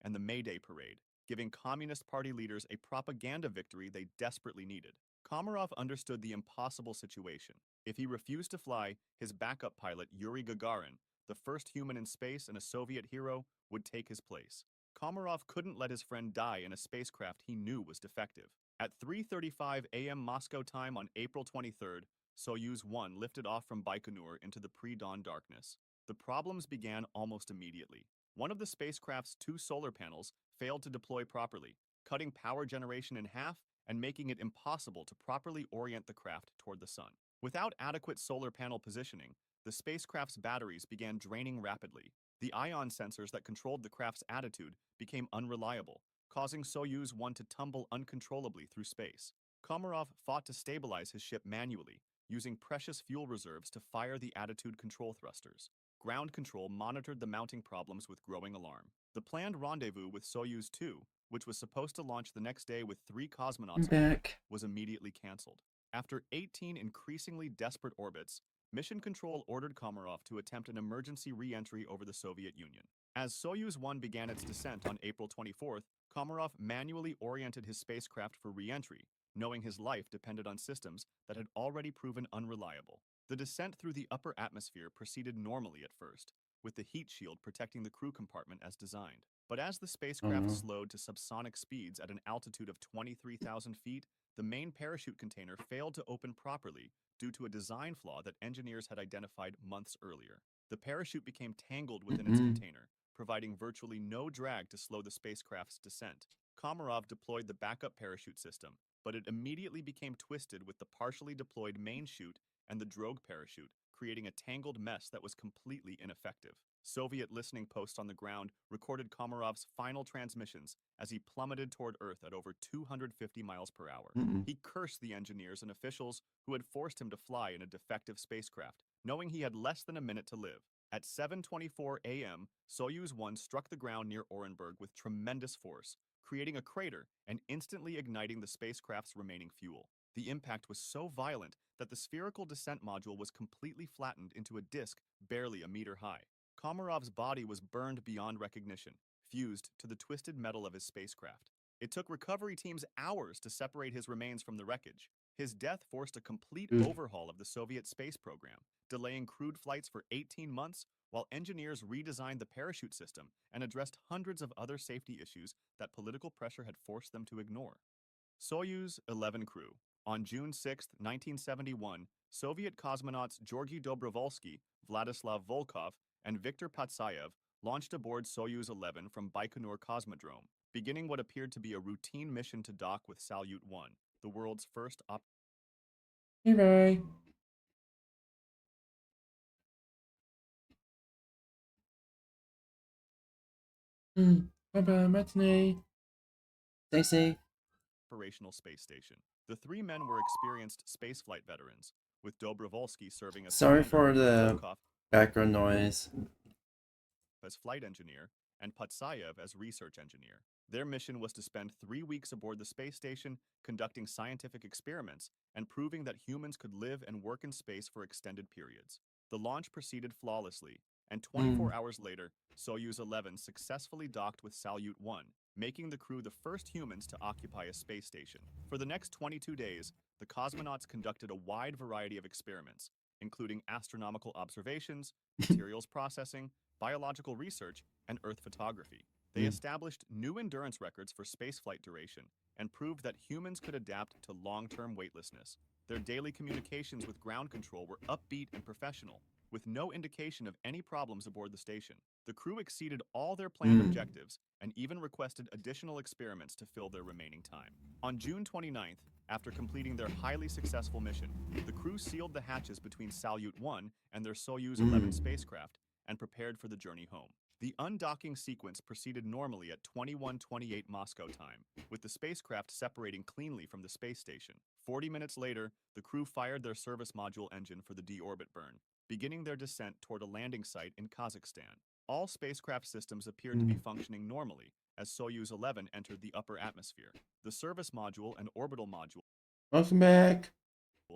And the May Day parade, giving Communist Party leaders a propaganda victory they desperately needed. Komarov understood the impossible situation. If he refused to fly, his backup pilot, Yuri Gagarin, the first human in space and a Soviet hero, would take his place. Komarov couldn't let his friend die in a spacecraft he knew was defective. At 3:35 a.m. Moscow time on April 23rd, Soyuz 1 lifted off from Baikonur into the pre-dawn darkness. The problems began almost immediately. One of the spacecraft's two solar panels failed to deploy properly, cutting power generation in half and making it impossible to properly orient the craft toward the sun. Without adequate solar panel positioning, the spacecraft's batteries began draining rapidly. The ion sensors that controlled the craft's attitude became unreliable, causing Soyuz 1 to tumble uncontrollably through space. Komarov fought to stabilize his ship manually, using precious fuel reserves to fire the attitude control thrusters. Ground control monitored the mounting problems with growing alarm. The planned rendezvous with Soyuz 2, which was supposed to launch the next day with 3 cosmonauts, was immediately canceled. After 18 increasingly desperate orbits, Mission Control ordered Komarov to attempt an emergency re-entry over the Soviet Union. As Soyuz 1 began its descent on April 24th, Komarov manually oriented his spacecraft for re-entry, knowing his life depended on systems that had already proven unreliable. The descent through the upper atmosphere proceeded normally at first, with the heat shield protecting the crew compartment as designed. But as the spacecraft slowed to subsonic speeds at an altitude of 23,000 feet, the main parachute container failed to open properly due to a design flaw that engineers had identified months earlier. The parachute became tangled within its container, providing virtually no drag to slow the spacecraft's descent. Komarov deployed the backup parachute system, but it immediately became twisted with the partially deployed main chute and the drogue parachute, creating a tangled mess that was completely ineffective. Soviet listening posts on the ground recorded Komarov's final transmissions as he plummeted toward Earth at over 250 miles per hour. He cursed the engineers and officials who had forced him to fly in a defective spacecraft, knowing he had less than a minute to live. At 7:24 a.m., Soyuz 1 struck the ground near Orenburg with tremendous force, creating a crater and instantly igniting the spacecraft's remaining fuel. The impact was so violent that the spherical descent module was completely flattened into a disk barely a meter high. Komarov's body was burned beyond recognition, fused to the twisted metal of his spacecraft. It took recovery teams hours to separate his remains from the wreckage. His death forced a complete overhaul of the Soviet space program, delaying crewed flights for 18 months while engineers redesigned the parachute system and addressed hundreds of other safety issues that political pressure had forced them to ignore. Soyuz 11 crew. On June 6, 1971, Soviet cosmonauts Georgy Dobrovolsky, Vladislav Volkov, and Viktor Patsayev launched aboard Soyuz 11 from Baikonur Cosmodrome, beginning what appeared to be a routine mission to dock with Salyut 1, the world's first Hey, bye. Bye-bye, matinee. Stay safe. operational space station. The three men were experienced spaceflight veterans, with Dobrovolsky serving as Sorry commander, for the Volkov background noise. as flight engineer, and Patsayev as research engineer. Their mission was to spend 3 weeks aboard the space station, conducting scientific experiments and proving that humans could live and work in space for extended periods. The launch proceeded flawlessly, and 24 hours later, Soyuz 11 successfully docked with Salyut 1, making the crew the first humans to occupy a space station. For the next 22 days, the cosmonauts conducted a wide variety of experiments, including astronomical observations, materials processing, biological research, and Earth photography. They established new endurance records for spaceflight duration and proved that humans could adapt to long-term weightlessness. Their daily communications with ground control were upbeat and professional, with no indication of any problems aboard the station. The crew exceeded all their planned objectives and even requested additional experiments to fill their remaining time. On June 29th, after completing their highly successful mission, the crew sealed the hatches between Salyut 1 and their Soyuz 11 spacecraft and prepared for the journey home. The undocking sequence proceeded normally at 21:28 Moscow time, with the spacecraft separating cleanly from the space station. 40 minutes later, the crew fired their service module engine for the deorbit burn, beginning their descent toward a landing site in Kazakhstan. All spacecraft systems appeared to be functioning normally as Soyuz 11 entered the upper atmosphere. The service module and orbital module Welcome back.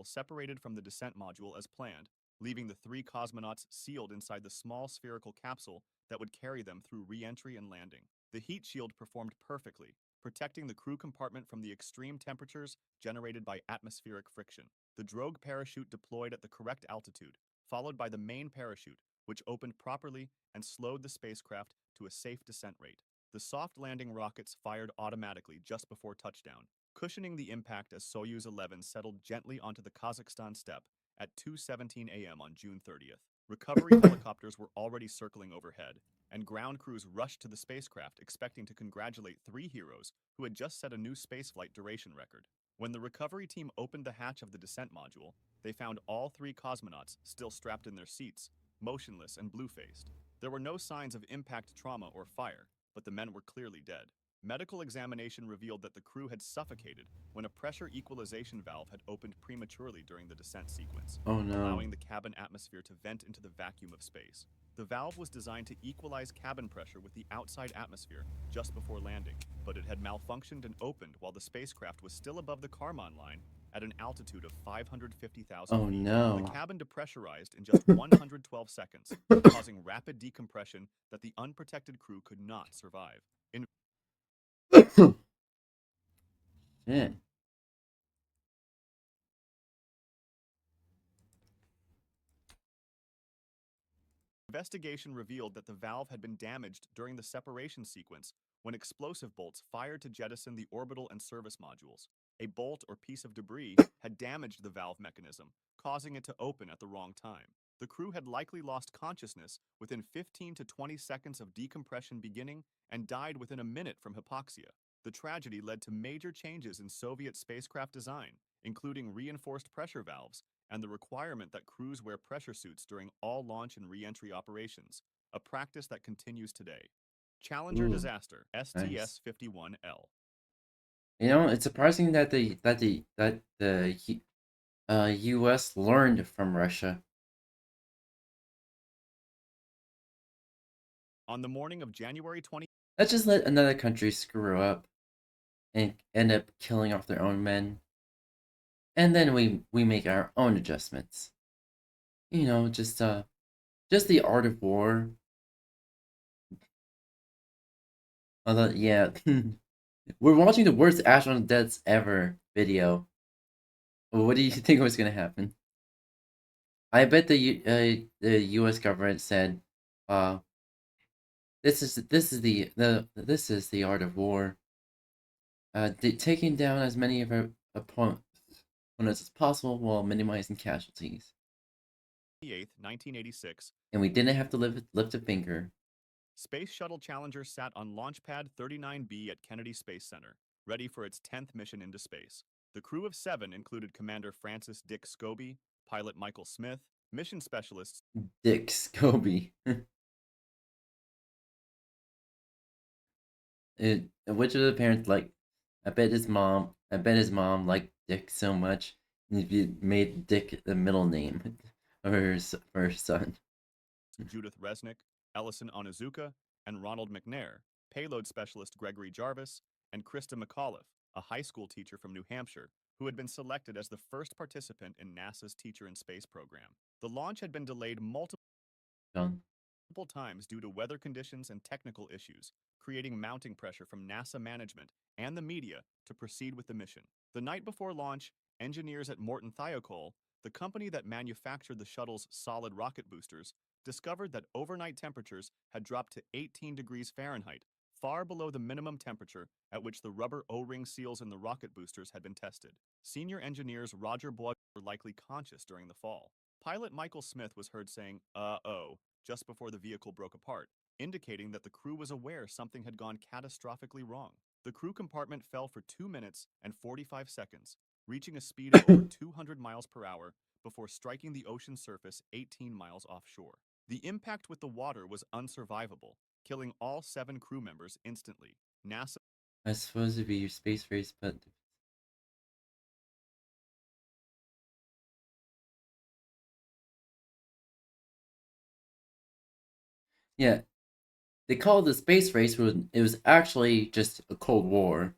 Separated from the descent module as planned, leaving the three cosmonauts sealed inside the small spherical capsule that would carry them through re-entry and landing. The heat shield performed perfectly, protecting the crew compartment from the extreme temperatures generated by atmospheric friction. The drogue parachute deployed at the correct altitude, followed by the main parachute, which opened properly and slowed the spacecraft to a safe descent rate. The soft landing rockets fired automatically just before touchdown, cushioning the impact as Soyuz 11 settled gently onto the Kazakhstan steppe at 2:17 a.m. on June 30th. Recovery helicopters were already circling overhead, and ground crews rushed to the spacecraft expecting to congratulate three heroes who had just set a new spaceflight duration record. When the recovery team opened the hatch of the descent module, they found all three cosmonauts still strapped in their seats, motionless and blue-faced. There were no signs of impact trauma or fire, but the men were clearly dead. Medical examination revealed that the crew had suffocated when a pressure equalization valve had opened prematurely during the descent sequence, allowing the cabin atmosphere to vent into the vacuum of space. The valve was designed to equalize cabin pressure with the outside atmosphere just before landing, but it had malfunctioned and opened while the spacecraft was still above the Kármán line at an altitude of 550,000 Oh feet. no. The cabin depressurized in just 112 seconds, causing rapid decompression that the unprotected crew could not survive. Yeah. Investigation revealed that the valve had been damaged during the separation sequence when explosive bolts fired to jettison the orbital and service modules. A bolt or piece of debris had damaged the valve mechanism, causing it to open at the wrong time. The crew had likely lost consciousness within 15 to 20 seconds of decompression beginning and died within a minute from hypoxia. The tragedy led to major changes in Soviet spacecraft design, including reinforced pressure valves and the requirement that crews wear pressure suits during all launch and re-entry operations, a practice that continues today. Challenger Ooh, disaster, nice. STS-51L. You know, it's surprising that the U.S. learned from Russia. On the morning of January 20, Let's just let another country screw up and end up killing off their own men, and then we make our own adjustments. You know, just the art of war. Although, yeah, we're watching the worst astronaut deaths ever video. What do you think was gonna happen? I bet the U.S. government said, this is the art of war. Taking down as many of our opponents as possible while minimizing casualties. 28th, 1986, And we didn't have to lift a finger. Space Shuttle Challenger sat on Launchpad 39B at Kennedy Space Center, ready for its 10th mission into space. The crew of 7 included Commander Francis Dick Scobie, pilot Michael Smith, mission specialists Dick Scobie. Which of the parents like? I bet his mom liked Dick so much, and he made Dick the middle name for her son. Judith Resnick, Ellison Onizuka, and Ronald McNair, payload specialist Gregory Jarvis, and Krista McAuliffe, a high school teacher from New Hampshire, who had been selected as the first participant in NASA's Teacher in Space program. The launch had been delayed multiple times due to weather conditions and technical issues, creating mounting pressure from NASA management and the media to proceed with the mission. The night before launch, engineers at Morton Thiokol, the company that manufactured the shuttle's solid rocket boosters, discovered that overnight temperatures had dropped to 18 degrees Fahrenheit, far below the minimum temperature at which the rubber O-ring seals in the rocket boosters had been tested. Senior engineers Roger Bois were likely conscious during the fall. Pilot Michael Smith was heard saying, "uh-oh," just before the vehicle broke apart, indicating that the crew was aware something had gone catastrophically wrong. The crew compartment fell for 2 minutes and 45 seconds, reaching a speed of over 200 miles per hour before striking the ocean surface 18 miles offshore. The impact with the water was unsurvivable, killing all 7 crew members instantly. NASA I suppose it'd be your space race, but yeah, they call it the space race, but it was actually just a Cold War.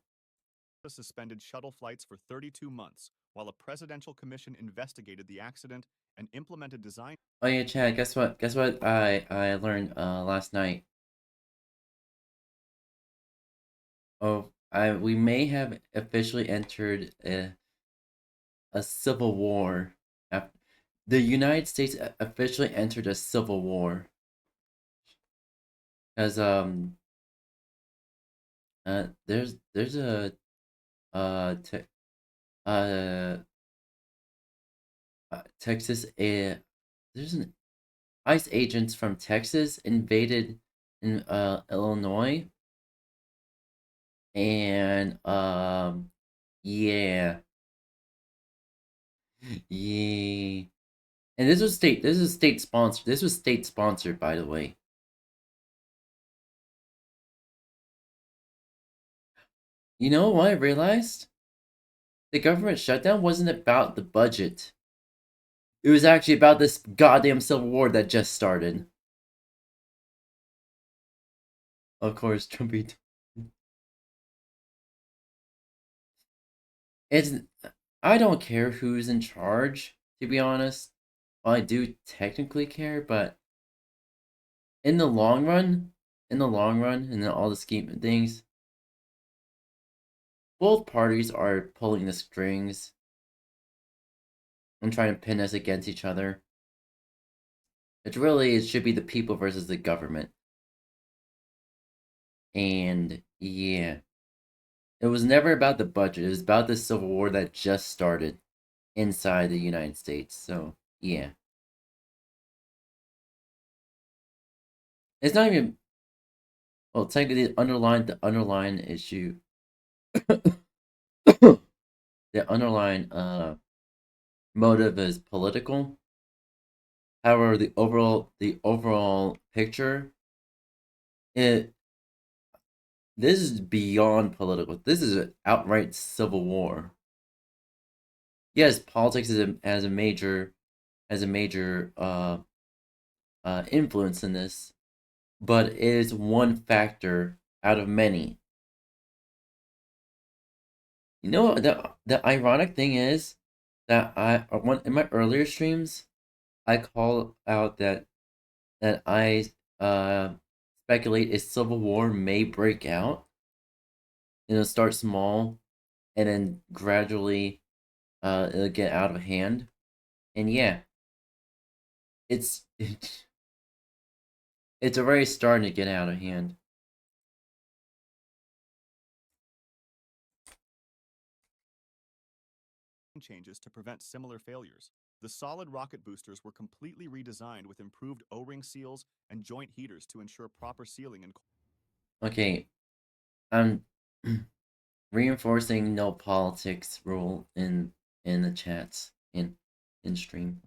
Suspended shuttle flights for 32 months, while a presidential commission investigated the accident and implemented design. Oh yeah, Chad, guess what? Guess what I learned last night? Oh, we may have officially entered a civil war. The United States officially entered a civil war. Because there's a te Texas there's an ICE agents from Texas invaded in Illinois, and yeah, yeah, and this was state sponsored. This was state sponsored, by the way. You know what I realized? The government shutdown wasn't about the budget. It was actually about this goddamn civil war that just started. Of course, Trumpy. It's I don't care who's in charge, to be honest. Well, I do technically care, but in the long run, and all the scheme of things, both parties are pulling the strings and trying to pin us against each other. It should be the people versus the government. And yeah, it was never about the budget. It was about the civil war that just started inside the United States. So yeah, it's not even, well, technically the underlying issue, the underlying motive is political. However, the overall picture, it this is beyond political. This is an outright civil war. Yes, politics is as a major influence in this, but it is one factor out of many. You know, the ironic thing is that in my earlier streams, I call out that I speculate a civil war may break out. Start small, and then gradually it'll get out of hand. And yeah, it's it's already starting to get out of hand. Changes to prevent similar failures. The solid rocket boosters were completely redesigned with improved O-ring seals and joint heaters to ensure proper sealing and... Okay, I'm reinforcing no politics rule in the chats in stream,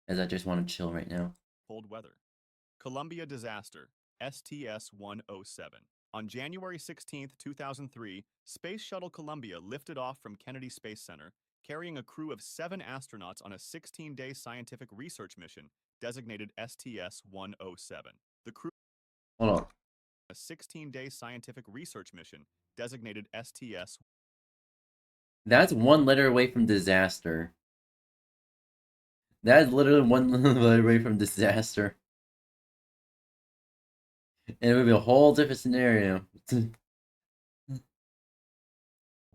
as I just want to chill right now. Cold weather. Columbia disaster, STS-107. On January 16, 2003, Space Shuttle Columbia lifted off from Kennedy Space Center, carrying a crew of 7 astronauts on a 16-day scientific research mission designated STS-107. The crew... Hold on. A 16-day scientific research mission designated STS... That's one letter away from disaster. That is literally one letter away from disaster. And it would be a whole different scenario.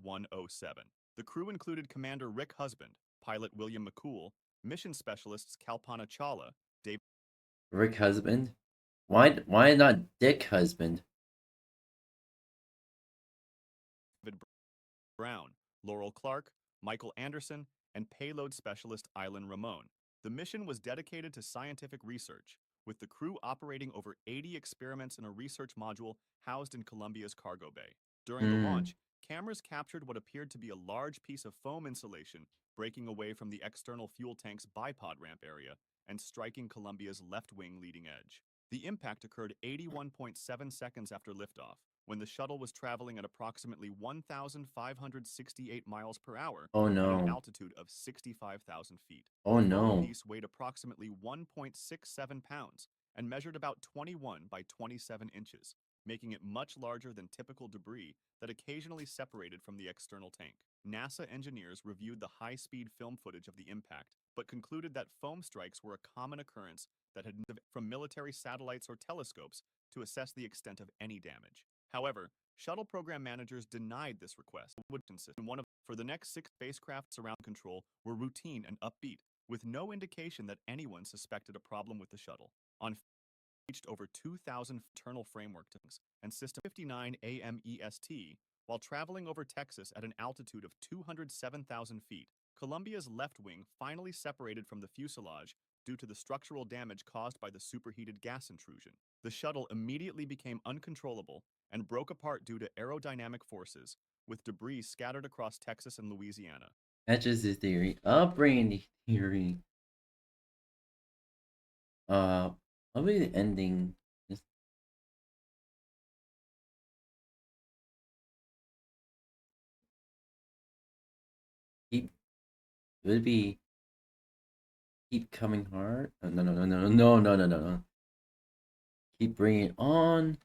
107. The crew included Commander Rick Husband, pilot William McCool, mission specialists Kalpana Chawla, David Rick Husband? Why not Dick Husband? Brown, Laurel Clark, Michael Anderson, and payload specialist Eileen Ramon. The mission was dedicated to scientific research, with the crew operating over 80 experiments in a research module housed in Columbia's cargo bay. During the launch, cameras captured what appeared to be a large piece of foam insulation breaking away from the external fuel tank's bipod ramp area and striking Columbia's left wing leading edge. The impact occurred 81.7 seconds after liftoff, when the shuttle was traveling at approximately 1,568 miles per hour Oh at an no. altitude of 65,000 feet. Oh The no. foam piece weighed approximately 1.67 pounds and measured about 21 by 27 inches, making it much larger than typical debris that occasionally separated from the external tank. NASA engineers reviewed the high-speed film footage of the impact, but concluded that foam strikes were a common occurrence that had moved from military satellites or telescopes to assess the extent of any damage. However, shuttle program managers denied this request. Would consist in for the next 6 spacecrafts around control were routine and upbeat, with no indication that anyone suspected a problem with the shuttle. On reached over 2,000 internal framework things and System 59 AMEST while traveling over Texas at an altitude of 207,000 feet. Columbia's left wing finally separated from the fuselage due to the structural damage caused by the superheated gas intrusion. The shuttle immediately became uncontrollable and broke apart due to aerodynamic forces, with debris scattered across Texas and Louisiana. That's just his theory. Upbringing theory. I'll be the ending. Would it be keep coming hard? Oh, no. Keep bringing it on.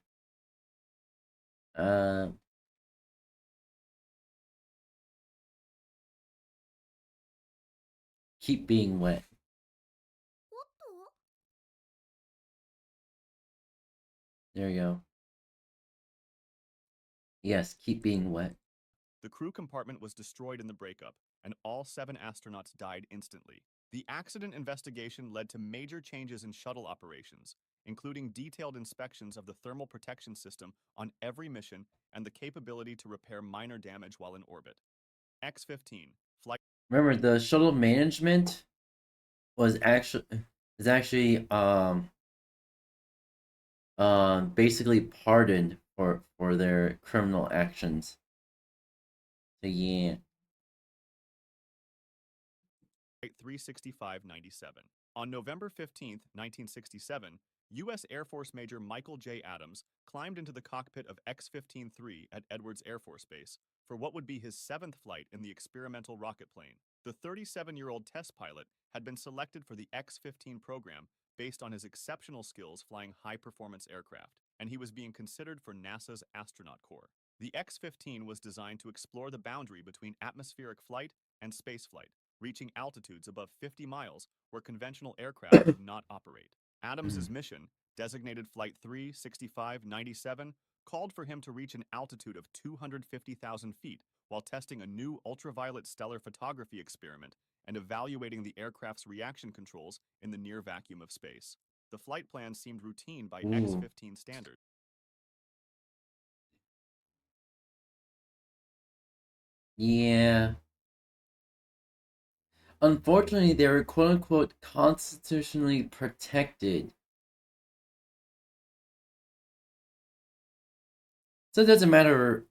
keep being wet. There you go. Yes, keep being wet. The crew compartment was destroyed in the breakup, and all 7 astronauts died instantly. The accident investigation led to major changes in shuttle operations, including detailed inspections of the thermal protection system on every mission and the capability to repair minor damage while in orbit. X-15 flight. Remember, the shuttle management was actually basically pardoned for their criminal actions. So yeah. 36597. On November 15, 1967, U.S. Air Force Major Michael J. Adams climbed into the cockpit of X-15-3 at Edwards Air Force Base for what would be his 7th flight in the experimental rocket plane. The 37-year-old test pilot had been selected for the X-15 program based on his exceptional skills flying high-performance aircraft, and he was being considered for NASA's astronaut corps. The X-15 was designed to explore the boundary between atmospheric flight and spaceflight, reaching altitudes above 50 miles where conventional aircraft could not operate. Adams's mission, designated Flight 36597, called for him to reach an altitude of 250,000 feet while testing a new ultraviolet stellar photography experiment and evaluating the aircraft's reaction controls in the near vacuum of space. The flight plan seemed routine by X-15 standards. Yeah. Unfortunately, they were quote-unquote constitutionally protected. So it doesn't matter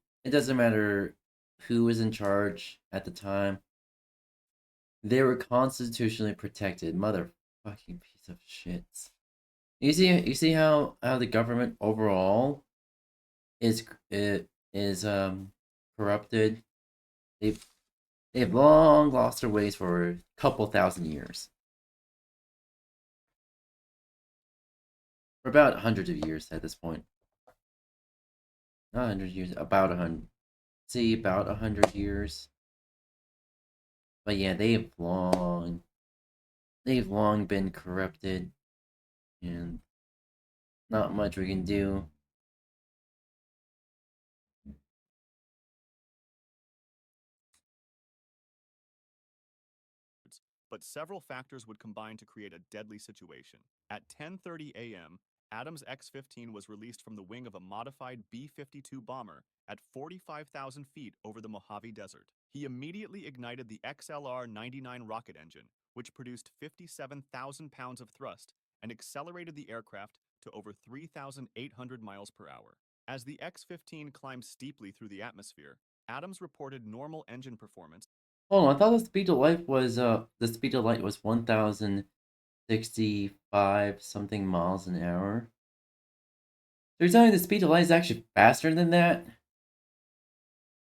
who was in charge at the time. They were constitutionally protected. Motherfucking piece of shit. You see how the government overall is corrupted. They've long lost their ways for a couple thousand years. For about hundreds of years at this point. Not 100 years, about 100. See, about 100 years. But yeah, they've long been corrupted, and not much we can do. But several factors would combine to create a deadly situation. At 10:30 a.m., Adams' X-15 was released from the wing of a modified B-52 bomber at 45,000 feet over the Mojave Desert. He immediately ignited the XLR-99 rocket engine, which produced 57,000 pounds of thrust and accelerated the aircraft to over 3,800 miles per hour. As the X-15 climbed steeply through the atmosphere, Adams reported normal engine performance. Hold on, I thought the speed of light was 1,065 something miles an hour. So you're telling me the speed of light is actually faster than that?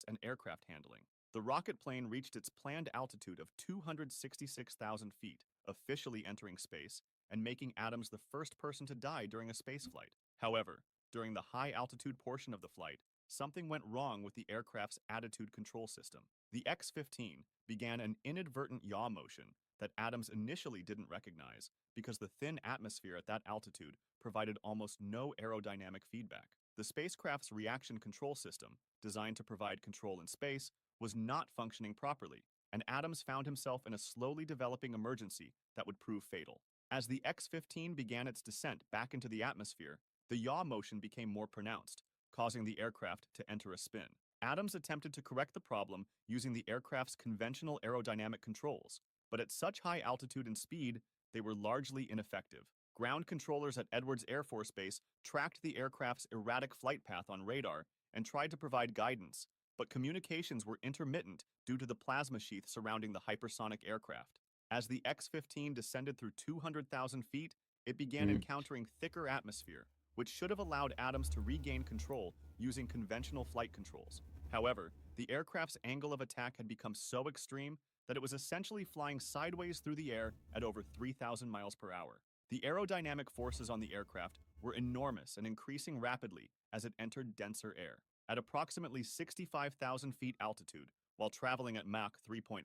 And aircraft handling. The rocket plane reached its planned altitude of 266,000 feet, officially entering space, and making Adams the first person to die during a spaceflight. However, during the high-altitude portion of the flight, something went wrong with the aircraft's attitude control system. The X-15 began an inadvertent yaw motion that Adams initially didn't recognize because the thin atmosphere at that altitude provided almost no aerodynamic feedback. The spacecraft's reaction control system, designed to provide control in space, was not functioning properly, and Adams found himself in a slowly developing emergency that would prove fatal. As the X-15 began its descent back into the atmosphere, the yaw motion became more pronounced, causing the aircraft to enter a spin. Adams attempted to correct the problem using the aircraft's conventional aerodynamic controls, but at such high altitude and speed, they were largely ineffective. Ground controllers at Edwards Air Force Base tracked the aircraft's erratic flight path on radar and tried to provide guidance, but communications were intermittent due to the plasma sheath surrounding the hypersonic aircraft. As the X-15 descended through 200,000 feet, it began encountering thicker atmosphere, which should have allowed Adams to regain control using conventional flight controls. However, the aircraft's angle of attack had become so extreme that it was essentially flying sideways through the air at over 3,000 miles per hour. The aerodynamic forces on the aircraft were enormous and increasing rapidly as it entered denser air. At approximately 65,000 feet altitude, While traveling at Mach 3.5,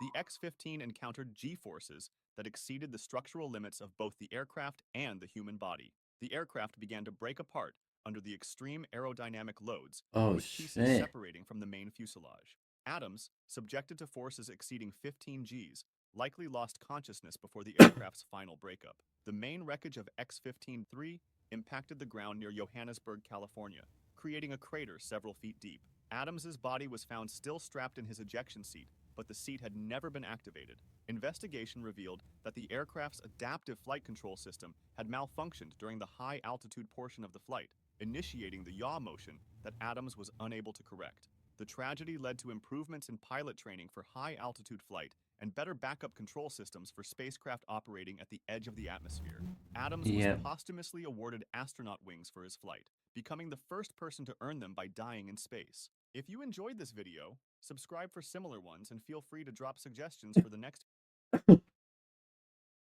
the X-15 encountered G-forces that exceeded the structural limits of both the aircraft and the human body. The aircraft began to break apart under the extreme aerodynamic loads, Oh, with pieces shit. separating from the main fuselage. Adams, subjected to forces exceeding 15 Gs, likely lost consciousness before the aircraft's final breakup. The main wreckage of X-15-3 impacted the ground near Johannesburg, California, creating a crater several feet deep. Adams's body was found still strapped in his ejection seat, but the seat had never been activated. Investigation revealed that the aircraft's adaptive flight control system had malfunctioned during the high-altitude portion of the flight, initiating the yaw motion that Adams was unable to correct. The tragedy led to improvements in pilot training for high-altitude flight and better backup control systems for spacecraft operating at the edge of the atmosphere. Adams was posthumously awarded astronaut wings for his flight, becoming the first person to earn them by dying in space. If you enjoyed this video, subscribe for similar ones and feel free to drop suggestions for the next.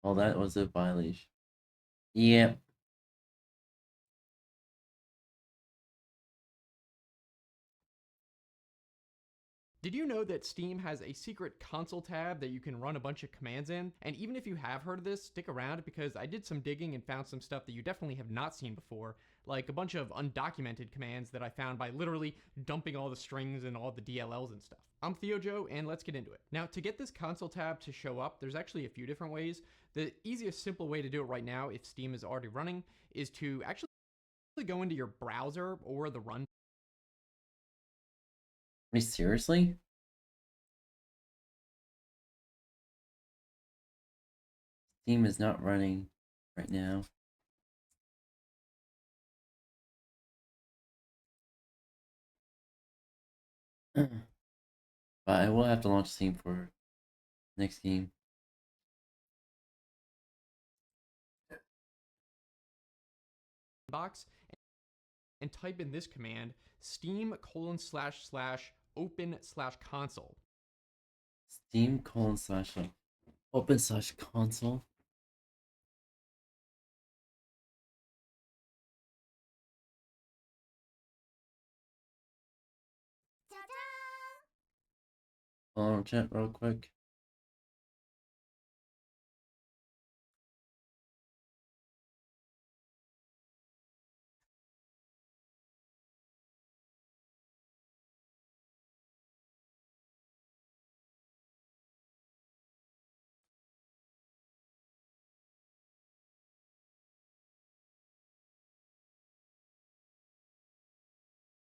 Well, that was a violation. Yep. Did you know that Steam has a secret console tab that you can run a bunch of commands in? And even if you have heard of this, stick around because I did some digging and found some stuff that you definitely have not seen before, like a bunch of undocumented commands that I found by literally dumping all the strings and all the DLLs and stuff. I'm 𝙂𝙀, and let's get into it. Now, to get this console tab to show up, there's actually a few different ways. The easiest, simple way to do it right now, if Steam is already running, is to actually go into your browser or the run. Wait, seriously? Steam is not running right now. But I will have to launch Steam for next game. Box and type in this command steam://open/console. Steam://open/console. Hold on, chat real quick.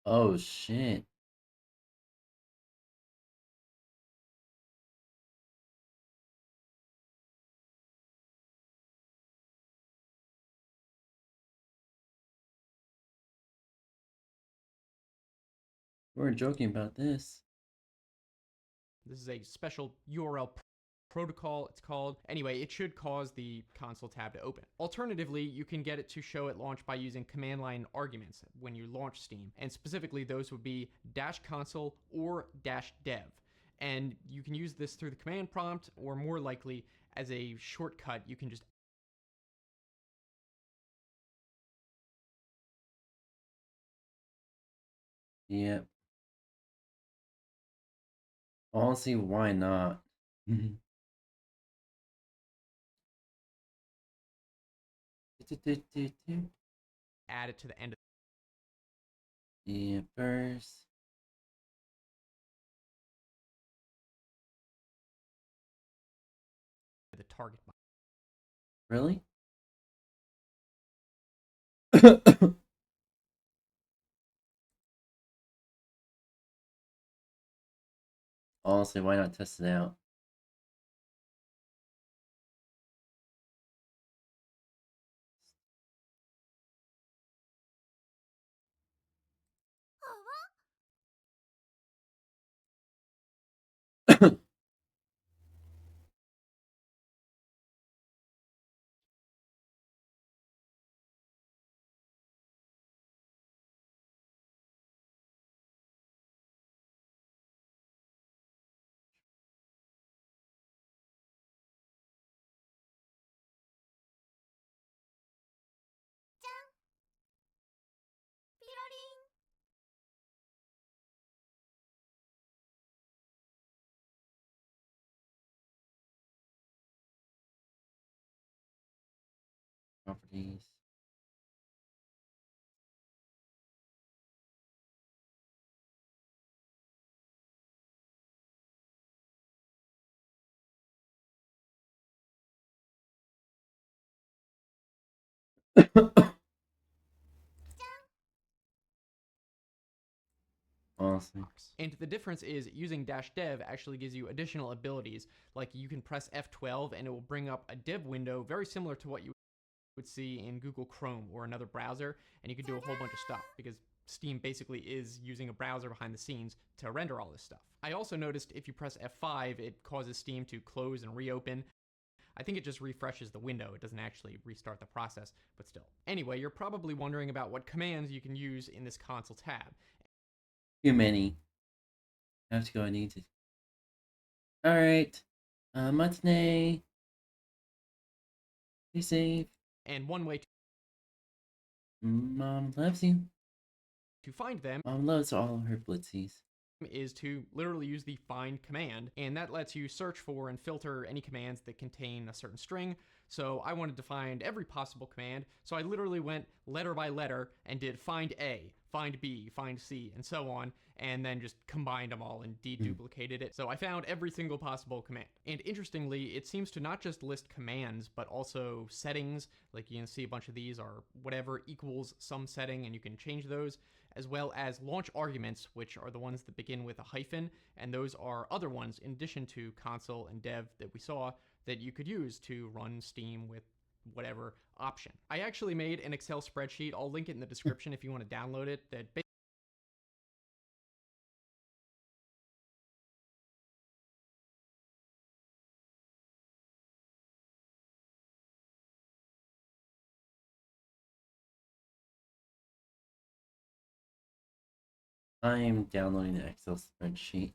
Oh shit. We were joking about this. This is a special URL protocol, it's called. Anyway, it should cause the console tab to open. Alternatively, you can get it to show at launch by using command line arguments when you launch Steam, and specifically those would be -console or -dev. And you can use this through the command prompt, or more likely as a shortcut, you can just Yep. Honestly, why not? add it to the end of first. the target box. Really? Honestly, why not test it out? properties. Awesome. And the difference is using -dev actually gives you additional abilities, like you can press F12 and it will bring up a dev window very similar to what you would see in Google Chrome or another browser, and you can do a whole bunch of stuff because Steam basically is using a browser behind the scenes to render all this stuff. I also noticed if you press F5, it causes Steam to close and reopen. I think it just refreshes the window. It doesn't actually restart the process, but still. Anyway, you're probably wondering about what commands you can use in this console tab. Too many. I have to go, I need it. Alright. Matinee. Be safe. And one way Mom loves you. to find them Mom loves all her blitzies. Is to literally use the find command, and that lets you search for and filter any commands that contain a certain string. So I wanted to find every possible command, so I literally went letter by letter and did find A, find B, find C, and so on, and then just combined them all and deduplicated it. So I found every single possible command. And interestingly, it seems to not just list commands, but also settings. Like you can see a bunch of these are whatever equals some setting, and you can change those, as well as launch arguments, which are the ones that begin with a hyphen, and those are other ones in addition to console and dev that we saw that you could use to run Steam with whatever option. I actually made an Excel spreadsheet. I'll link it in the description if you want to download it. That I am downloading the Excel spreadsheet.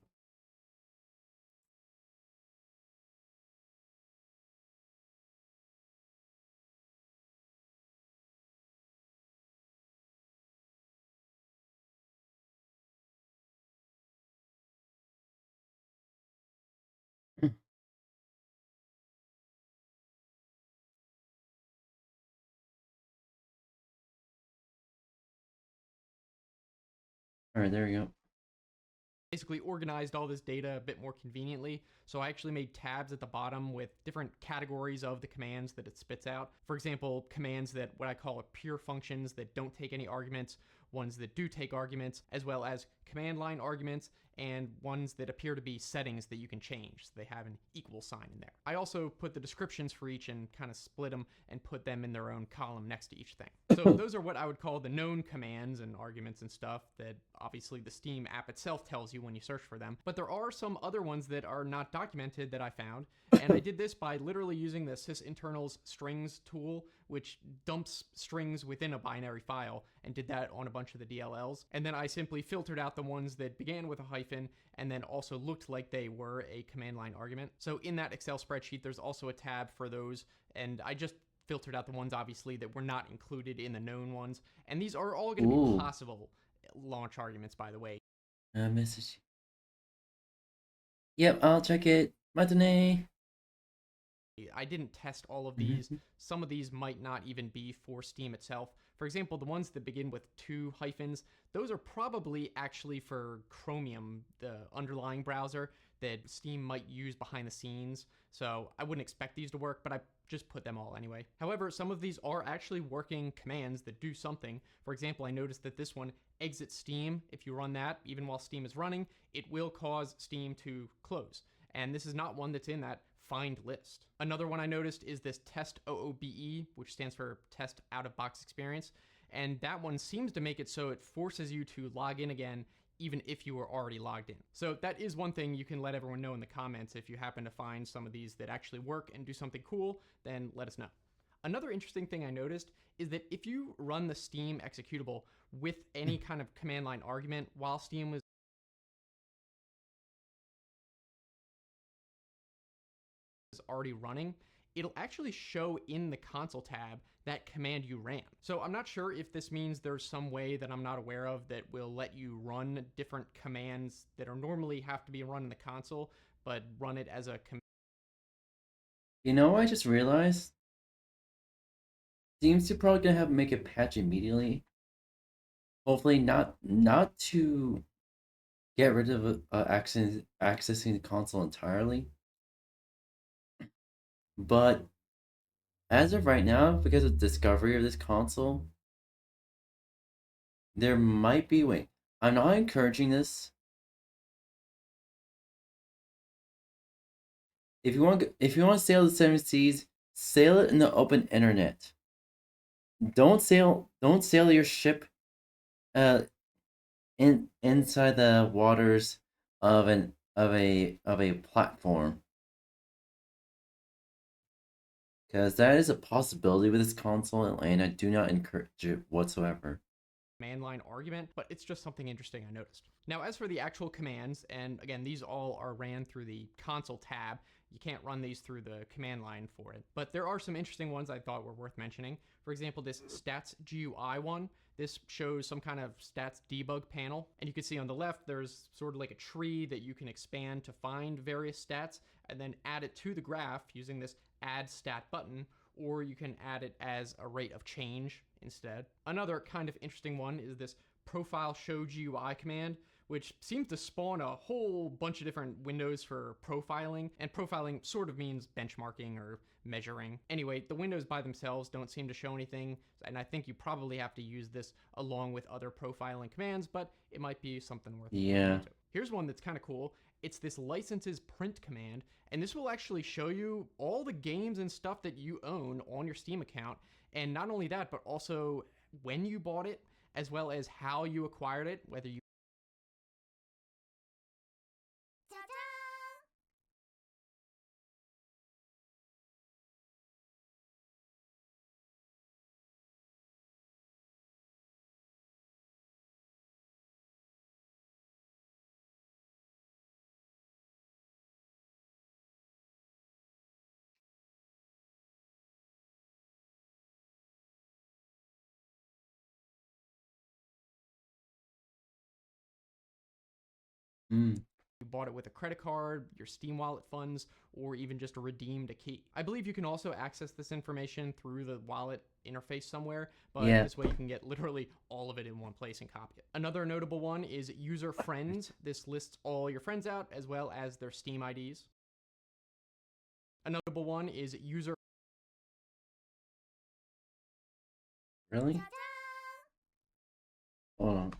Alright, there we go. basically organized all this data a bit more conveniently. So I actually made tabs at the bottom with different categories of the commands that it spits out. For example, commands that what I call pure functions that don't take any arguments, ones that do take arguments, as well as command line arguments, and ones that appear to be settings that you can change. So they have an equal sign in there. I also put the descriptions for each and kind of split them and put them in their own column next to each thing. So those are what I would call the known commands and arguments and stuff that obviously the Steam app itself tells you when you search for them. But there are some other ones that are not documented that I found. And I did this by literally using the sysinternals strings tool, which dumps strings within a binary file, and did that on a bunch of the DLLs. And then I simply filtered out the ones that began with a hyphen and then also looked like they were a command line argument. So in that Excel spreadsheet, there's also a tab for those, and I just filtered out the ones obviously that were not included in the known ones. And these are all going to be possible launch arguments, by the way. Message. Yep, I'll check it. Matinee. I didn't test all of these. Some of these might not even be for Steam itself. For example, the ones that begin with 2 hyphens, those are probably actually for Chromium, the underlying browser that Steam might use behind the scenes. So I wouldn't expect these to work, but I just put them all anyway. However, some of these are actually working commands that do something. For example, I noticed that this one, exit Steam, if you run that, even while Steam is running, it will cause Steam to close. And this is not one that's in that find list. Another one I noticed is this test OOBE, which stands for test out of box experience. And that one seems to make it so it forces you to log in again even if you were already logged in. So that is one thing you can let everyone know in the comments. If you happen to find some of these that actually work and do something cool, then let us know. Another interesting thing I noticed is that if you run the Steam executable with any kind of command line argument while Steam was already running, it'll actually show in the console tab that command you ran. So I'm not sure if this means there's some way that I'm not aware of that will let you run different commands that are normally have to be run in the console, but run it as a command. You know what I just realized? Seems to probably gonna have make a patch immediately. Hopefully not to get rid of accessing the console entirely. But as of right now, because of discovery of this console, there might be wait. I'm not encouraging this. If you want to sail the seven seas, sail it in the open internet. Don't sail your ship inside the waters of a platform. Because that is a possibility with this console, and I do not encourage it whatsoever. Command line argument, but it's just something interesting I noticed. Now, as for the actual commands, and again, these all are ran through the console tab. You can't run these through the command line for it. But there are some interesting ones I thought were worth mentioning. For example, this stats GUI one. This shows some kind of stats debug panel. And you can see on the left, there's sort of like a tree that you can expand to find various stats and then add it to the graph using this add stat button, or you can add it as a rate of change instead. Another kind of interesting one is this profile show GUI command, which seems to spawn a whole bunch of different windows for profiling, and profiling sort of means benchmarking or measuring. Anyway, the windows by themselves don't seem to show anything, and I think you probably have to use this along with other profiling commands, but it might be something worth looking into. Here's one that's kind of cool. It's this licenses print command, and this will actually show you all the games and stuff that you own on your Steam account. And not only that, but also when you bought it, as well as how you acquired it, whether you you bought it with a credit card, your Steam wallet funds, or even just redeemed a key. I believe you can also access this information through the wallet interface somewhere, but this way you can get literally all of it in one place and copy it. Another notable one is user friends. This lists all your friends out as well as their Steam IDs. Another notable one is user. Really? Hold on.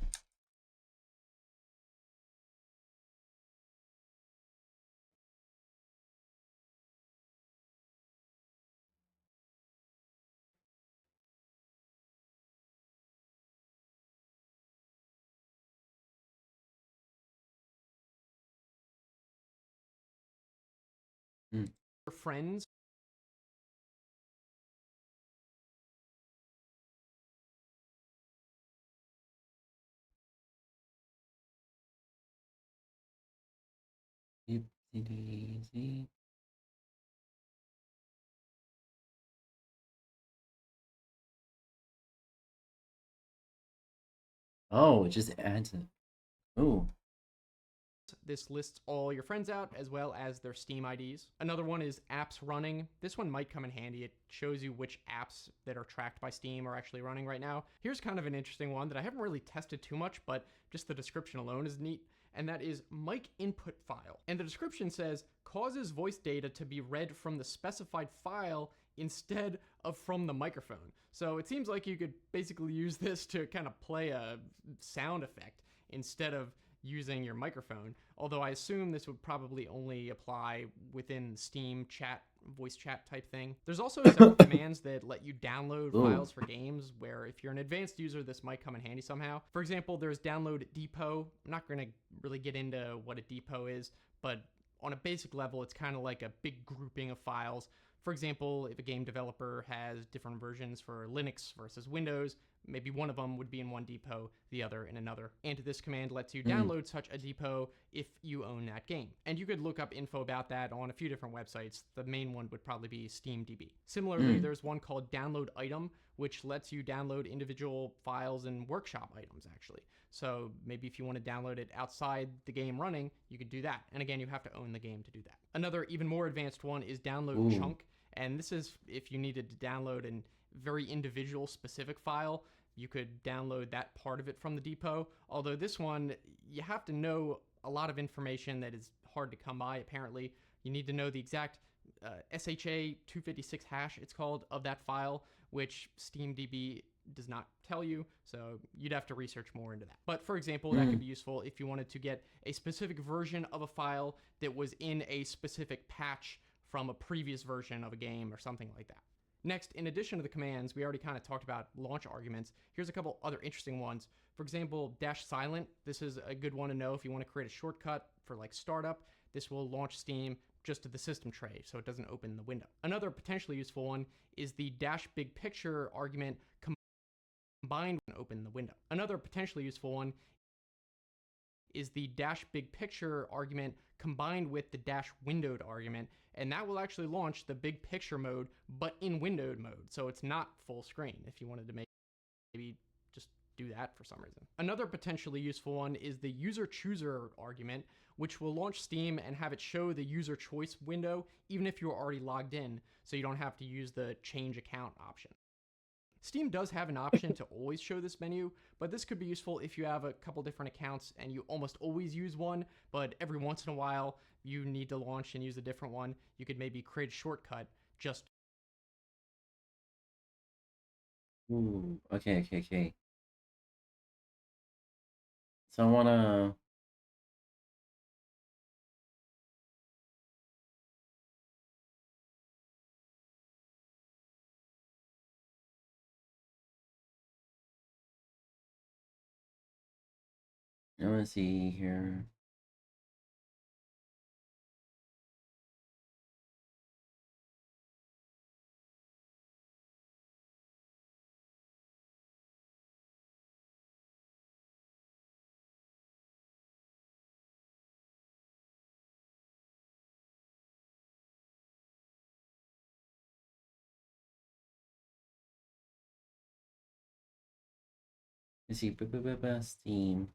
Friends. Easy. Oh, it just adds it. Oh. This lists all your friends out as well as their Steam IDs. Another one is apps running. This one might come in handy. It shows you which apps that are tracked by Steam are actually running right now. Here's kind of an interesting one that I haven't really tested too much, but just the description alone is neat. And that is mic input file. And the description says, causes voice data to be read from the specified file instead of from the microphone. So it seems like you could basically use this to kind of play a sound effect instead of using your microphone, although I assume this would probably only apply within Steam chat, voice chat type thing. There's also several commands that let you download files for games where if you're an advanced user, this might come in handy somehow. For example, there's download depot. I'm not going to really get into what a depot is, but on a basic level, it's kind of like a big grouping of files. For example, if a game developer has different versions for Linux versus Windows, maybe one of them would be in one depot, the other in another. And this command lets you download such a depot if you own that game. And you could look up info about that on a few different websites. The main one would probably be SteamDB. Similarly, there's one called download item, which lets you download individual files and workshop items, actually. So maybe if you want to download it outside the game running, you could do that. And again, you have to own the game to do that. Another even more advanced one is download chunk. And this is if you needed to download an very individual specific file, you could download that part of it from the depot. Although this one, you have to know a lot of information that is hard to come by, apparently. You need to know the exact 𝙂𝙬�256 hash, it's called, of that file, which SteamDB does not tell you, so you'd have to research more into that. But for example, that could be useful if you wanted to get a specific version of a file that was in a specific patch from a previous version of a game or something like that. Next, in addition to the commands, we already kind of talked about launch arguments. Here's a couple other interesting ones. For example, -silent. This is a good one to know if you want to create a shortcut for like startup. This will launch Steam just to the system tray, so it doesn't open the window. Another potentially useful one is the -big picture argument combined with open the window. Another potentially useful one is the -big picture argument combined with the -windowed argument, and that will actually launch the big picture mode, but in windowed mode, so it's not full screen if you wanted to maybe just do that for some reason. Another potentially useful one is the user chooser argument, which will launch Steam and have it show the user choice window even if you're already logged in, so you don't have to use the change account option. Steam does have an option to always show this menu, but this could be useful if you have a couple different accounts and you almost always use one, but every once in a while you need to launch and use a different one. You could maybe create a shortcut just. Ooh, okay. So I wanna... I wanna see here. Let's see, Steam.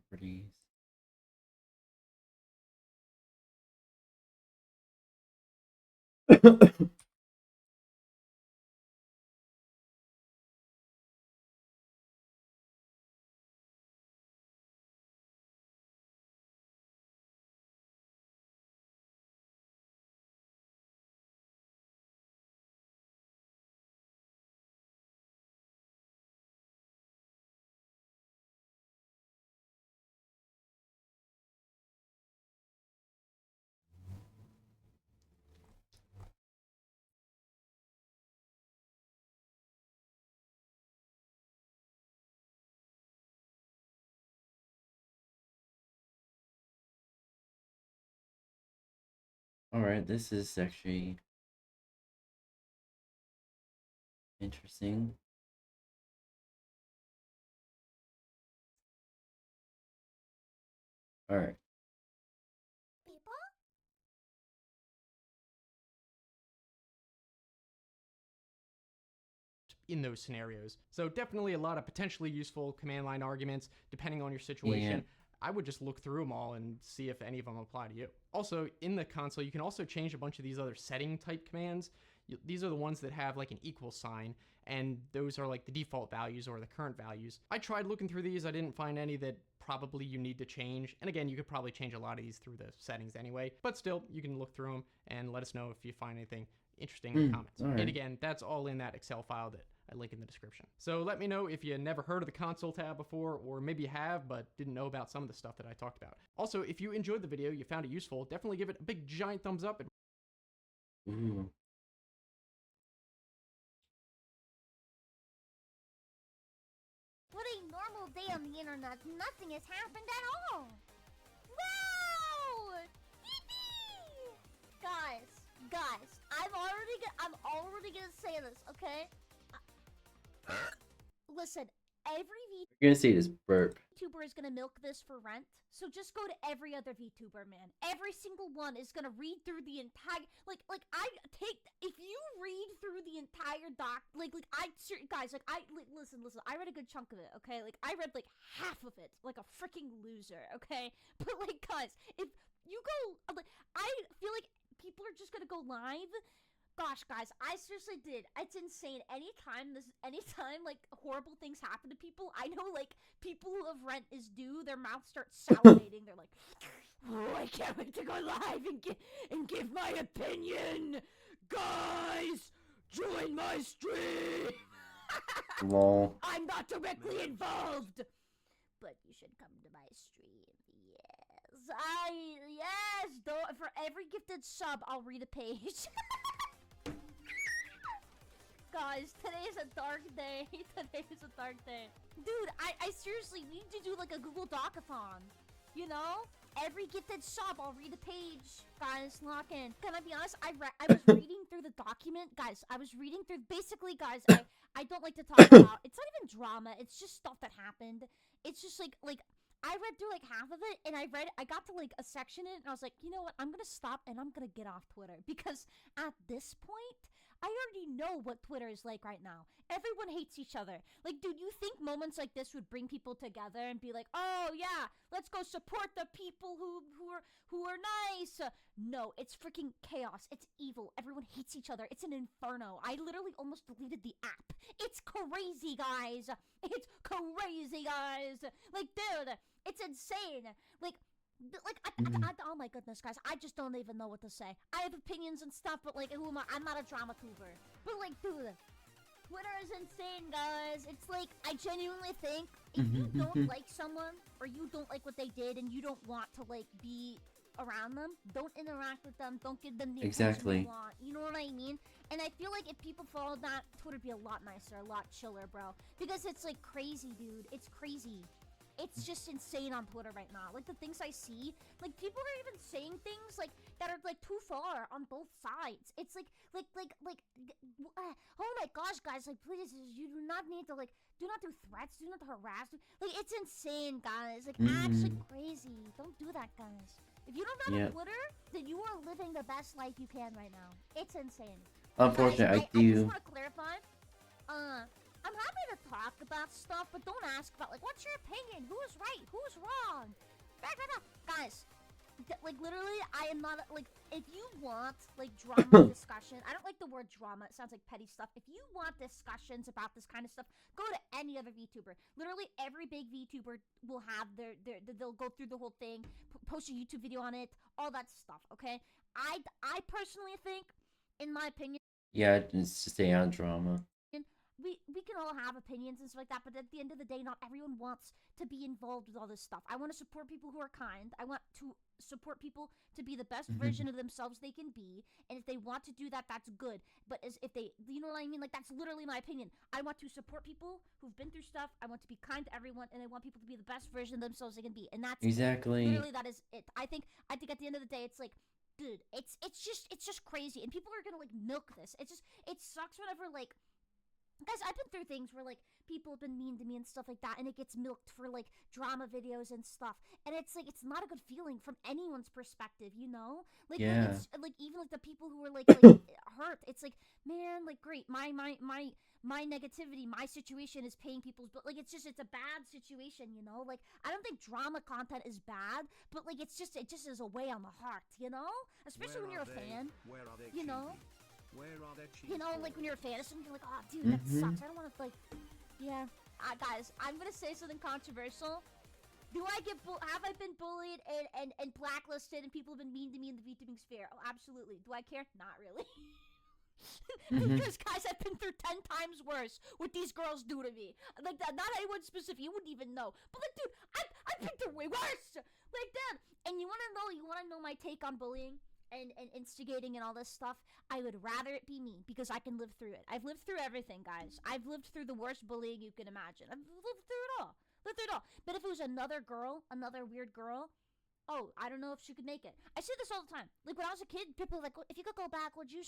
Properties. Alright, this is actually interesting. Alright. In those scenarios. So definitely a lot of potentially useful command line arguments depending on your situation. Yeah. I would just look through them all and see if any of them apply to you. Also, in the console, you can also change a bunch of these other setting type commands. These are the ones that have like an equal sign, and those are like the default values or the current values. I tried looking through these. I didn't find any that probably you need to change. And again, you could probably change a lot of these through the settings anyway, but still, you can look through them and let us know if you find anything interesting in the comments. All right. And again, that's all in that Excel file that I link in the description. So let me know if you never heard of the console tab before, or maybe you have but didn't know about some of the stuff that I talked about. Also, if you enjoyed the video, you found it useful, definitely give it a big giant thumbs up. Ooh. What a normal day on the internet. Nothing has happened at all. Wow! Guys, I'm already gonna say this, okay? Listen, every You're gonna see this burp. VTuber is gonna milk this for rent. So just go to every other VTuber, man. Every single one is gonna read through the entire, if you read through the entire doc, guys, listen, I read a good chunk of it, okay? Like, I read, like, half of it, like a freaking loser, okay? But, like, guys, if you go, like, I feel like people are just gonna go live. Gosh, guys, I seriously did. It's insane. Anytime, like, horrible things happen to people, I know, like, people who have rent is due, their mouth starts salivating. They're like, oh, I can't wait to go live and give my opinion. Guys, join my stream. Lol. I'm not directly involved, but you should come to my stream. Yes, though, for every gifted sub, I'll read a page. Guys, today is a dark day. Today is a dark day. Dude, I seriously need to do like a Google Doc-a-thon. You know? Every gifted sub, I'll read a page. Guys, lock in. Can I be honest? I was reading through the document. Guys, I was reading through... Basically, guys, I don't like to talk about... It's not even drama. It's just stuff that happened. It's just like... I read through like half of it, and I got to like a section in it, and I was like, you know what? I'm gonna stop, and I'm gonna get off Twitter. Because at this point... I already know what Twitter is like right now. Everyone hates each other. Like, dude, you think moments like this would bring people together and be like, oh yeah, let's go support the people who are nice. No, it's freaking chaos. It's evil. Everyone hates each other. It's an inferno. I literally almost deleted the app. It's crazy, guys. It's crazy, guys. Like, dude, it's insane. Oh my goodness, guys, I just don't even know what to say. I have opinions and stuff, but like, who am I? I'm not a drama tuber. But like, dude, Twitter is insane, guys. It's like, I genuinely think if you don't like someone, or you don't like what they did, and you don't want to like be around them, don't interact with them, don't give them the attention you want. You know what I mean? And I feel like if people followed that, Twitter'd be a lot nicer, a lot chiller, bro. Because it's like crazy, dude. It's crazy. It's just insane on Twitter right now. Like, the things I see, like, people are even saying things, like, that are, like, too far on both sides. It's like, oh my gosh, guys, like, please, you do not need to, like, do not do threats, do not harass. Like, it's insane, guys. Like, actually crazy. Don't do that, guys. If you don't have a Twitter, then you are living the best life you can right now. It's insane. Unfortunately, guys, I just want to clarify, I'm happy to talk about stuff, but don't ask about, like, what's your opinion? Who's right? Who's wrong? Guys, like, literally, I am not, like, if you want, like, drama discussion, I don't like the word drama, it sounds like petty stuff. If you want discussions about this kind of stuff, go to any other VTuber. Literally, every big VTuber will have they'll go through the whole thing, post a YouTube video on it, all that stuff, okay? I personally think, in my opinion... Yeah, just stay on drama. We can all have opinions and stuff like that, but at the end of the day, not everyone wants to be involved with all this stuff. I want to support people who are kind. I want to support people to be the best version of themselves they can be, and if they want to do that, that's good. But if they, you know what I mean? Like, that's literally my opinion. I want to support people who've been through stuff. I want to be kind to everyone, and I want people to be the best version of themselves they can be, and that's literally that is it. I think at the end of the day, it's like, dude, it's just crazy, and people are gonna like milk this. It sucks whenever like. Guys, I've been through things where, like, people have been mean to me and stuff like that, and it gets milked for, like, drama videos and stuff. And it's, like, it's not a good feeling from anyone's perspective, you know? Like, it's, like, even, like, the people who are, like hurt, it's like, man, like, great, my negativity, my situation is paying people's, but, like, it's a bad situation, you know? Like, I don't think drama content is bad, but, like, it just is a way on the heart, you know? Especially when you're a fan, you know? Where are their cheese? You know, like when you're a fan of something, you're like, oh, dude, that sucks. I don't want to, like, yeah. Guys, I'm gonna say something controversial. Have I been bullied and blacklisted and people have been mean to me in the VTubing sphere? Oh, absolutely. Do I care? Not really. Because, guys, I've been through 10 times worse what these girls do to me. Like, that, not anyone specific, you wouldn't even know. But, like, dude, I've been through way worse. Like, that. And you wanna know my take on bullying? And instigating and all this stuff, I would rather it be me because I can live through it. I've lived through everything, guys. I've lived through the worst bullying you can imagine. I've lived through it all. But if it was another girl, another weird girl, oh, I don't know if she could make it. I say this all the time. Like, when I was a kid, people were like, if you could go back, would you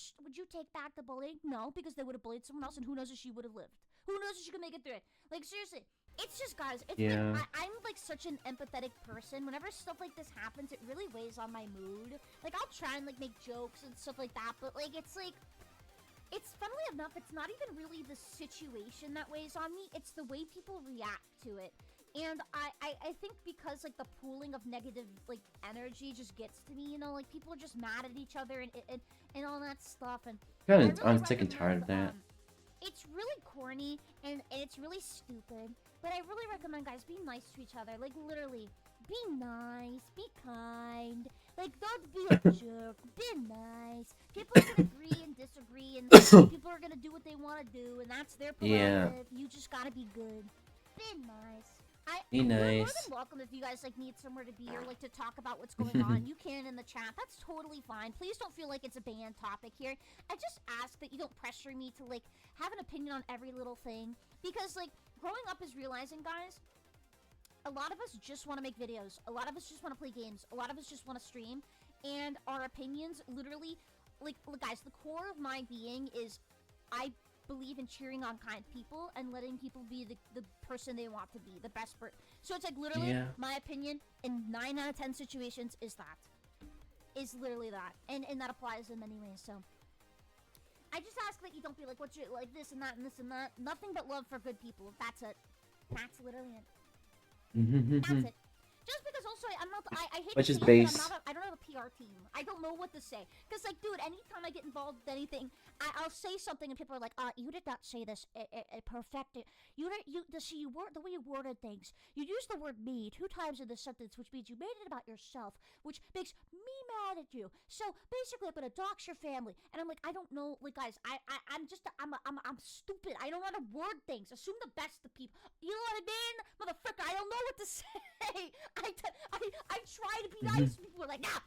take back the bullying? No, because they would have bullied someone else, and who knows if she would have lived. Who knows if she can make it through it? Like, seriously. It's just, guys, it's Yeah. I'm like such an empathetic person. Whenever stuff like this happens, it really weighs on my mood. Like, I'll try and like make jokes and stuff like that, but like it's funnily enough, it's not even really the situation that weighs on me. It's the way people react to it. And I think because like the pooling of negative like energy just gets to me, you know, like people are just mad at each other and all that stuff. And I'm sick and tired of that. It's really corny and it's really stupid, but I really recommend, guys, be nice to each other. Like, literally, be nice, be kind. Like, don't be a jerk. Be nice. People are gonna agree and disagree, and people are gonna do what they want to do, and that's their prerogative. Yeah. You just gotta be good. Be nice. Be You're more nice. than welcome if you guys like need somewhere to be or like to talk about what's going on. You can in the chat. That's totally fine. Please don't feel like it's a banned topic here. I just ask that you don't pressure me to like have an opinion on every little thing, because like growing up is realizing, guys, a lot of us just want to make videos. A lot of us just want to play games. A lot of us just want to stream, and our opinions literally, like, look, guys, the core of my being is I believe in cheering on kind people and letting people be the person they want to be, the best person. So it's like literally my opinion in 9 out of 10 situations is literally that, and that applies in many ways. So I just ask that you don't be like, what's your, like this and that and this and that. Nothing but love for good people. That's it. That's literally it. That's it. Just because also I hate Which to is say it, base. but I don't have a PR team. I don't know what to say. Because, like, dude, anytime I get involved with anything, I'll say something and people are like, you did not say this perfect. You the way you worded things. You used the word me 2 times in the sentence, which means you made it about yourself, which makes me mad at you. So, basically, I'm going to dox your family. And I'm like, I don't know. Like, guys, I'm stupid. I don't know how to word things. Assume the best of people. You know what I mean? Motherfucker, I don't know what to say. I try to be nice. People are like, nah.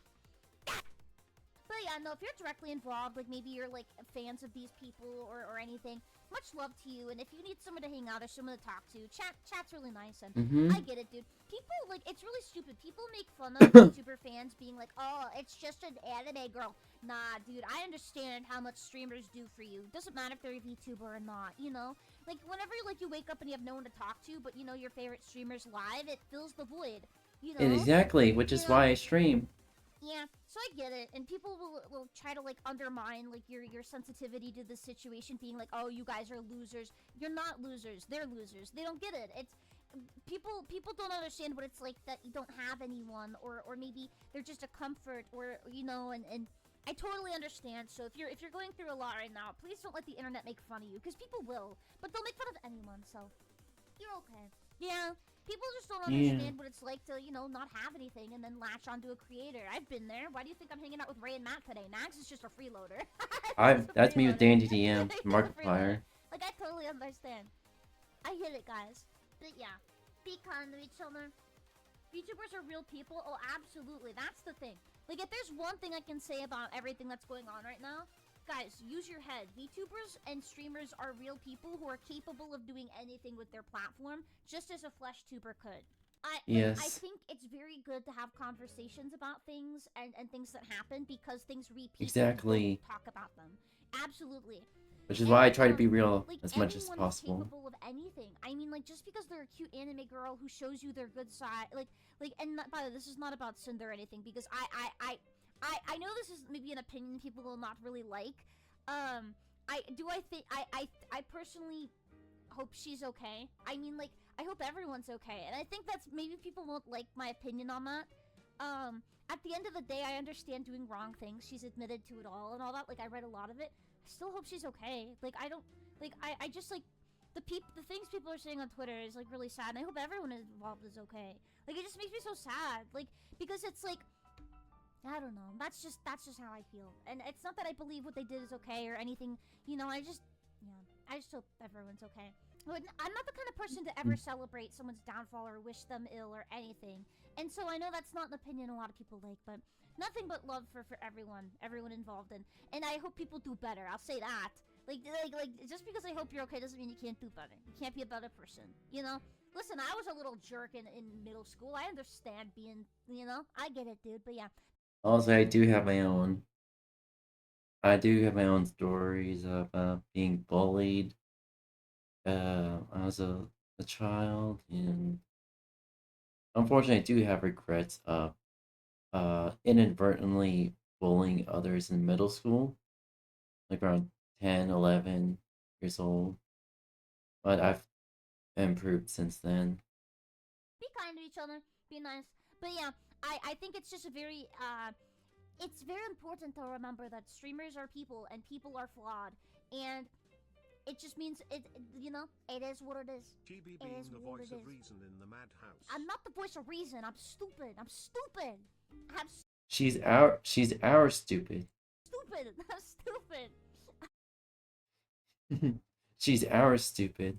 But yeah, no, if you're directly involved, like maybe you're like fans of these people or anything, much love to you. And if you need someone to hang out or someone to talk to, chat's really nice. And I get it, dude. People, like, it's really stupid. People make fun of YouTuber fans being like, oh, it's just an anime girl. Nah, dude, I understand how much streamers do for you. Doesn't matter if they're a VTuber or not, you know? Like, whenever, like, you wake up and you have no one to talk to, but you know your favorite streamer's live, it fills the void. You know? Exactly, which is why I stream. Yeah, so I get it, and people will try to like undermine like your sensitivity to the situation, being like, oh, you guys are losers. You're not losers. They're losers. They don't get it. It's people don't understand what it's like that you don't have anyone, or maybe they're just a comfort, or you know, and I totally understand. So if you're going through a lot right now, please don't let the internet make fun of you, because people will, but they'll make fun of anyone. So you're okay. Yeah. People just don't understand what it's like to, you know, not have anything and then latch onto a creator. I've been there. Why do you think I'm hanging out with Ray and Matt today? Max is just a freeloader. That's me with Dandy DM, Markiplier. Like, I totally understand. I get it, guys. But yeah, be kind to each other. VTubers are real people. Oh, absolutely. That's the thing. Like, if there's one thing I can say about everything that's going on right now, guys, use your head. VTubers and streamers are real people who are capable of doing anything with their platform, just as a flesh tuber could. I think it's very good to have conversations about things and things that happen, because things repeat. Exactly. Talk about them. Absolutely. Which is why I try to be real like, as much as anyone is possible. capable of anything. I mean, like, just because they're a cute anime girl who shows you their good side, and by the way, this is not about Cinder or anything, because I know this is maybe an opinion people will not really like. I personally hope she's okay. I mean, like, I hope everyone's okay, and I think that's, maybe people won't like my opinion on that. At the end of the day, I understand doing wrong things. She's admitted to it all and all that. Like, I read a lot of it. I still hope she's okay. Like, I don't, like, I just, like, the things people are saying on Twitter is, like, really sad, and I hope everyone involved is okay. Like, it just makes me so sad. Like, because it's, like, I don't know. That's just how I feel. And it's not that I believe what they did is okay or anything. You know, I just hope everyone's okay. But I'm not the kind of person to ever celebrate someone's downfall or wish them ill or anything. And so I know that's not an opinion a lot of people like, but nothing but love for everyone involved in. And I hope people do better. I'll say that. Like, just because I hope you're okay doesn't mean you can't do better. You can't be a better person, you know? Listen, I was a little jerk in middle school. I understand being, you know? I get it, dude, but yeah. Also, I do have my own. I do have my own stories of being bullied as a child, and unfortunately, I do have regrets of inadvertently bullying others in middle school, like around 10, 11 years old. But I've improved since then. Be kind to each other. Be nice. But yeah, I think it's just a very it's very important to remember that streamers are people and people are flawed, and it just means it is what it is. GB It being is the what voice it of is. reason in the madhouse. I'm not the voice of reason. I'm stupid. I'm stupid. I'm She's our stupid. stupid. I'm stupid. She's our stupid.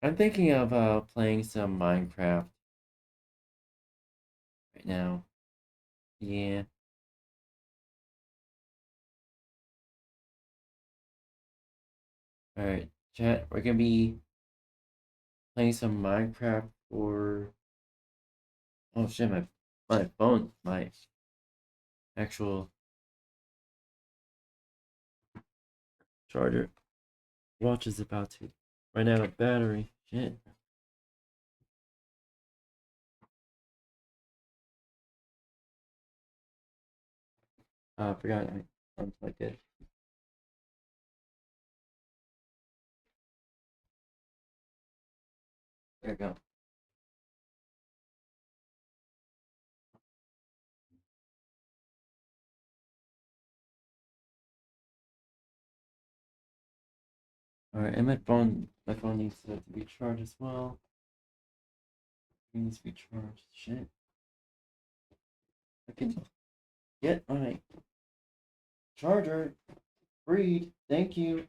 I'm thinking of playing some Minecraft right now. Yeah. Alright, chat, we're gonna be playing some Minecraft for... Oh shit, my phone, my actual charger watch is about to run out of battery. Shit. I forgot I unplugged it. There we go. Alright, and my phone needs to be charged as well. It needs to be charged. Shit. I can get my charger. Freed. Thank you.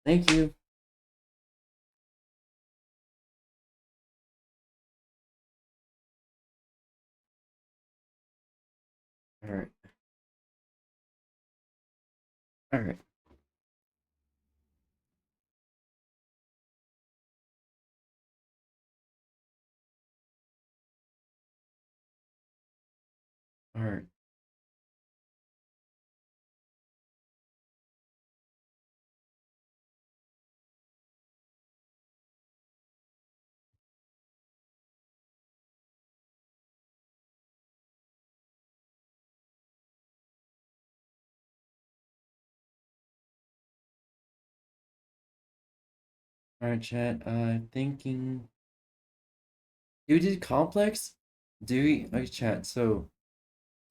Thank you. Alright. Alright. Alright. Alright, chat. I'm thinking. You did complex? Do we? Okay, chat. So,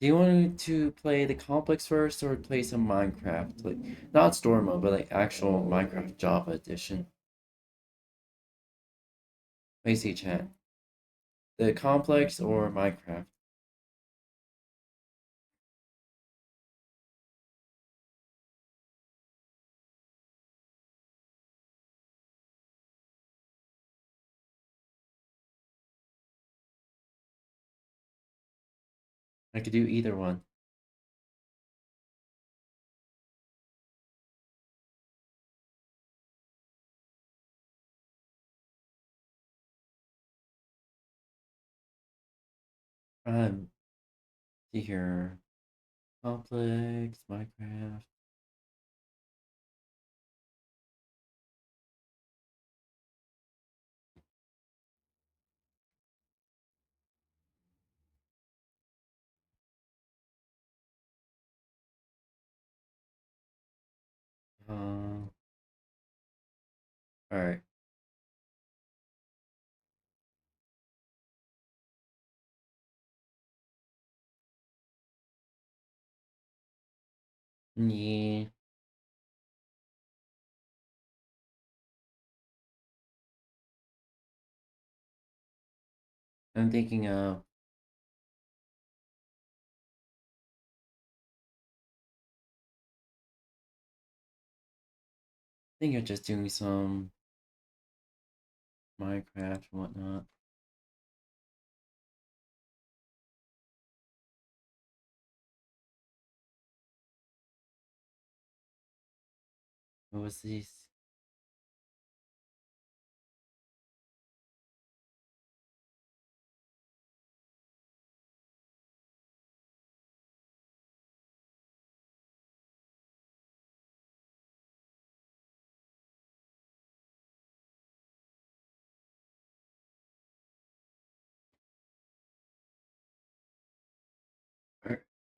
do you want to play the complex first or play some Minecraft? Like, not story mode, but like actual Minecraft Java edition. Let me see, chat. The complex or Minecraft? I could do either one. See here. Complex, Minecraft. Alright. Yeah. I'm thinking of. I think of just doing some Minecraft and whatnot. What was this?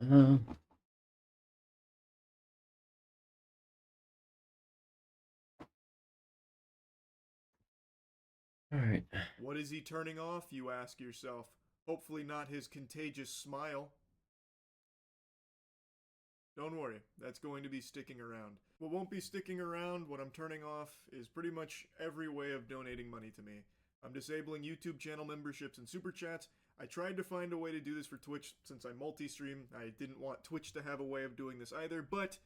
Uh, Alright. What is he turning off, you ask yourself? Hopefully not his contagious smile. Don't worry, that's going to be sticking around. What won't be sticking around, what I'm turning off, is pretty much every way of donating money to me. I'm disabling YouTube channel memberships and super chats. I tried to find a way to do this for Twitch since I multi-stream. I didn't want Twitch to have a way of doing this either, but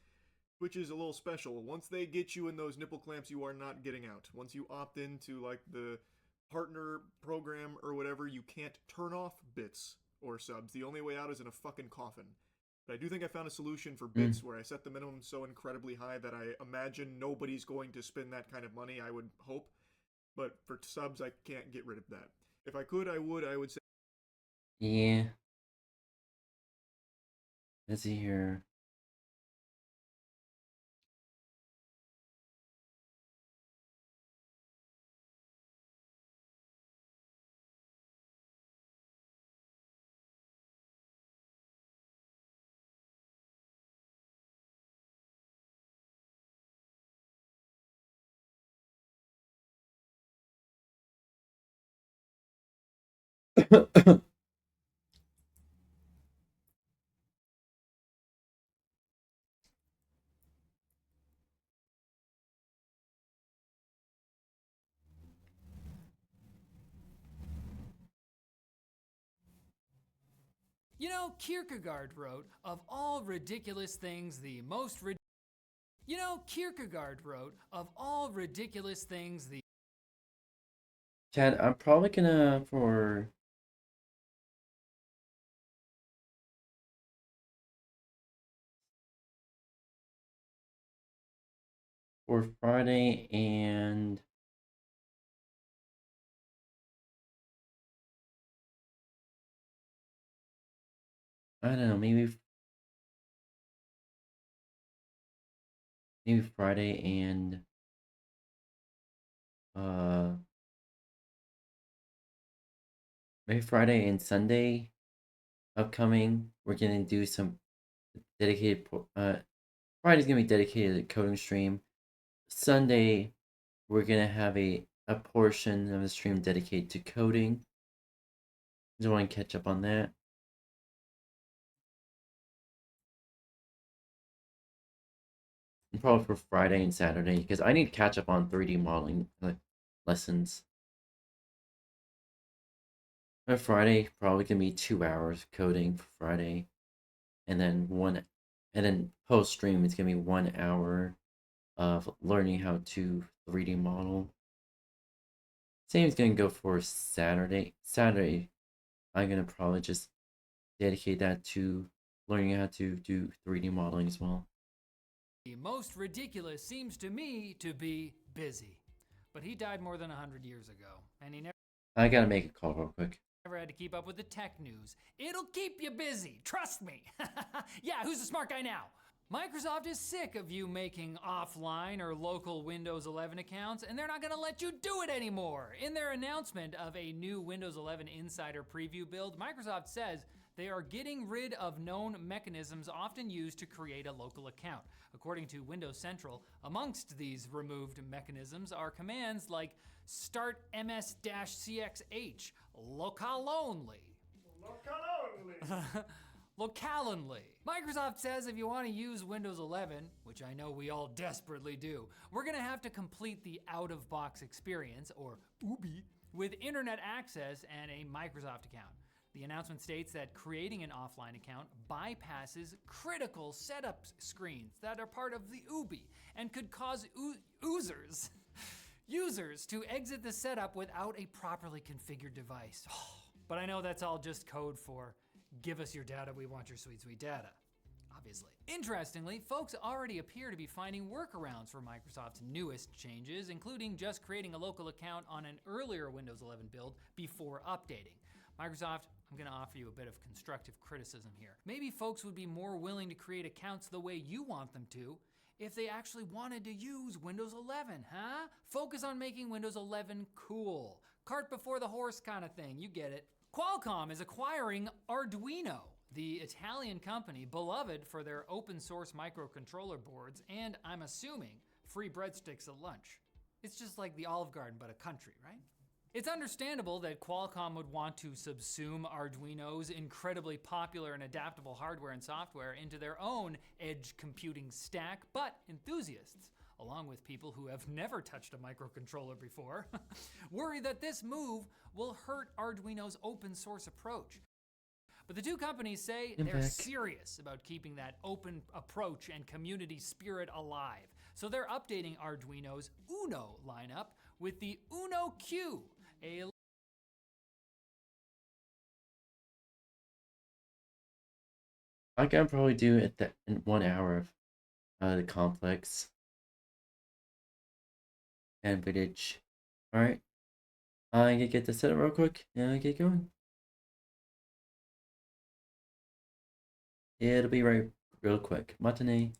Twitch is a little special. Once they get you in those nipple clamps, you are not getting out. Once you opt into like the partner program or whatever, you can't turn off bits or subs. The only way out is in a fucking coffin. But I do think I found a solution for bits where I set the minimum so incredibly high that I imagine nobody's going to spend that kind of money, I would hope. But for subs, I can't get rid of that. If I could, I would say... Yeah. Let's see here. You know, Kierkegaard wrote, of all ridiculous things, the most You know, Kierkegaard wrote, of all ridiculous things, the Chad, I'm probably gonna for Friday and I don't know, maybe Friday and maybe Friday and Sunday upcoming. We're gonna do some dedicated Friday's gonna be dedicated to coding stream. Sunday we're gonna have a portion of the stream dedicated to coding. Just want to catch up on that. And probably for Friday and Saturday, because I need to catch up on 3D modeling lessons. On Friday, probably gonna be 2 hours coding for Friday, and then post stream it's gonna be 1 hour of learning how to 3D model. Same is gonna go for Saturday. Saturday, I'm gonna probably just dedicate that to learning how to do 3D modeling as well. The most ridiculous seems to me to be busy. But he died more than 100 years ago, and he I gotta make a call real quick. never had to keep up with the tech news. It'll keep you busy, trust me. Yeah, who's the smart guy now? Microsoft is sick of you making offline or local Windows 11 accounts, and they're not going to let you do it anymore. In their announcement of a new Windows 11 Insider Preview build, Microsoft says they are getting rid of known mechanisms often used to create a local account. According to Windows Central, amongst these removed mechanisms are commands like start ms-cxh, locale only. Localenly. Microsoft says if you want to use Windows 11, which I know we all desperately do, we're going to have to complete the out-of-box experience, or UBI, with internet access and a Microsoft account. The announcement states that creating an offline account bypasses critical setup screens that are part of the UBI and could cause users to exit the setup without a properly configured device. But I know that's all just code for give us your data, we want your sweet, sweet data. Obviously. Interestingly, folks already appear to be finding workarounds for Microsoft's newest changes, including just creating a local account on an earlier Windows 11 build before updating. Microsoft, I'm going to offer you a bit of constructive criticism here. Maybe folks would be more willing to create accounts the way you want them to if they actually wanted to use Windows 11, huh? Focus on making Windows 11 cool. Cart before the horse kind of thing, you get it. Qualcomm is acquiring Arduino. The Italian company, beloved for their open source microcontroller boards and, I'm assuming, free breadsticks at lunch. It's just like the Olive Garden, but a country, right? It's understandable that Qualcomm would want to subsume Arduino's incredibly popular and adaptable hardware and software into their own edge computing stack, but enthusiasts, along with people who have never touched a microcontroller before, worry that this move will hurt Arduino's open source approach. But the two companies say they're serious about keeping that open approach and community spirit alive. So they're updating Arduino's Uno lineup with the Uno Q, I can probably do it in 1 hour of the complex and footage. Alright. I'm gonna get this set up real quick and get going. It'll be real quick. Matinee.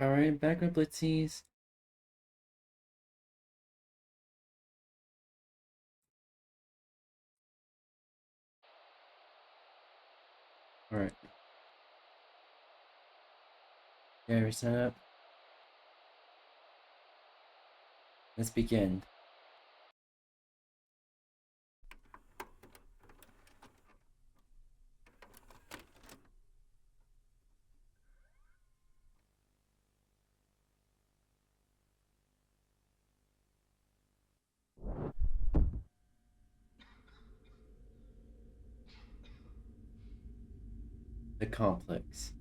Alright, back with Blitzies. Alright. There, set up. Let's begin. The complex.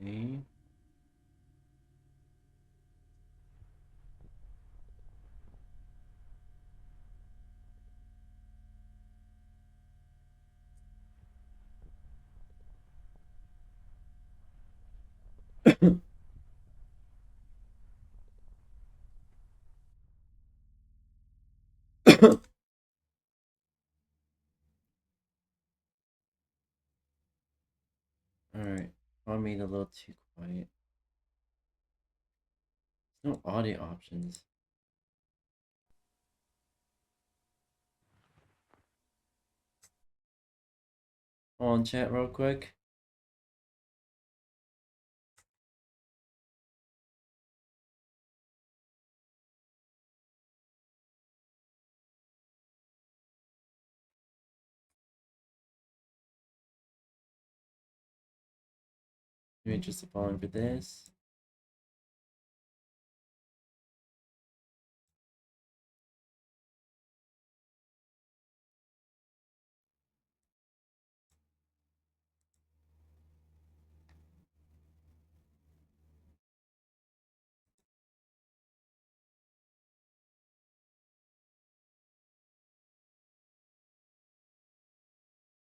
Okay. Alright. I made it a little too quiet. There's no audio options. Hold on, chat real quick. Maybe just following for this.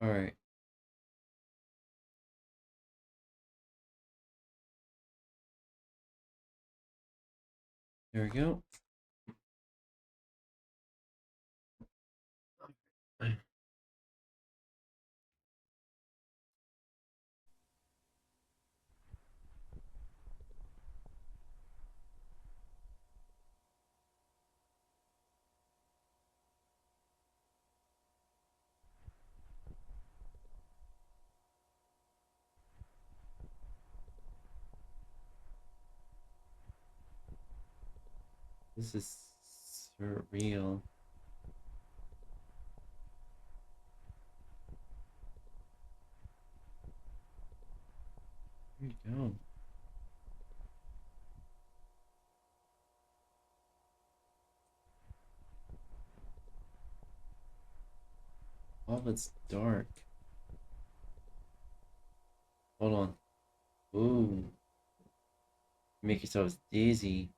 Alright. There we go. This is surreal. There you go. All of it's dark. Hold on. Ooh. Make yourselves dizzy.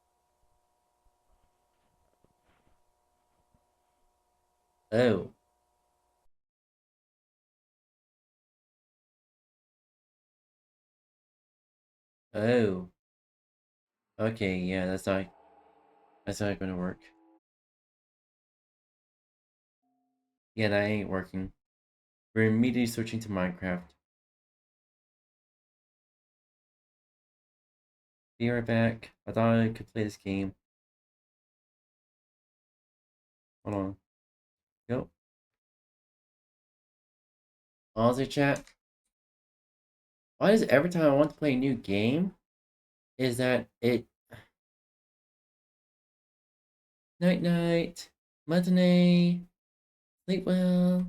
Oh. Oh. Okay, yeah, that's not gonna work. Yeah, that ain't working. We're immediately switching to Minecraft. Be right back. I thought I could play this game. Hold on. Yep. Honestly, chat. Why is it every time I want to play a new game, is that it... Night night. Matinee. Sleep well.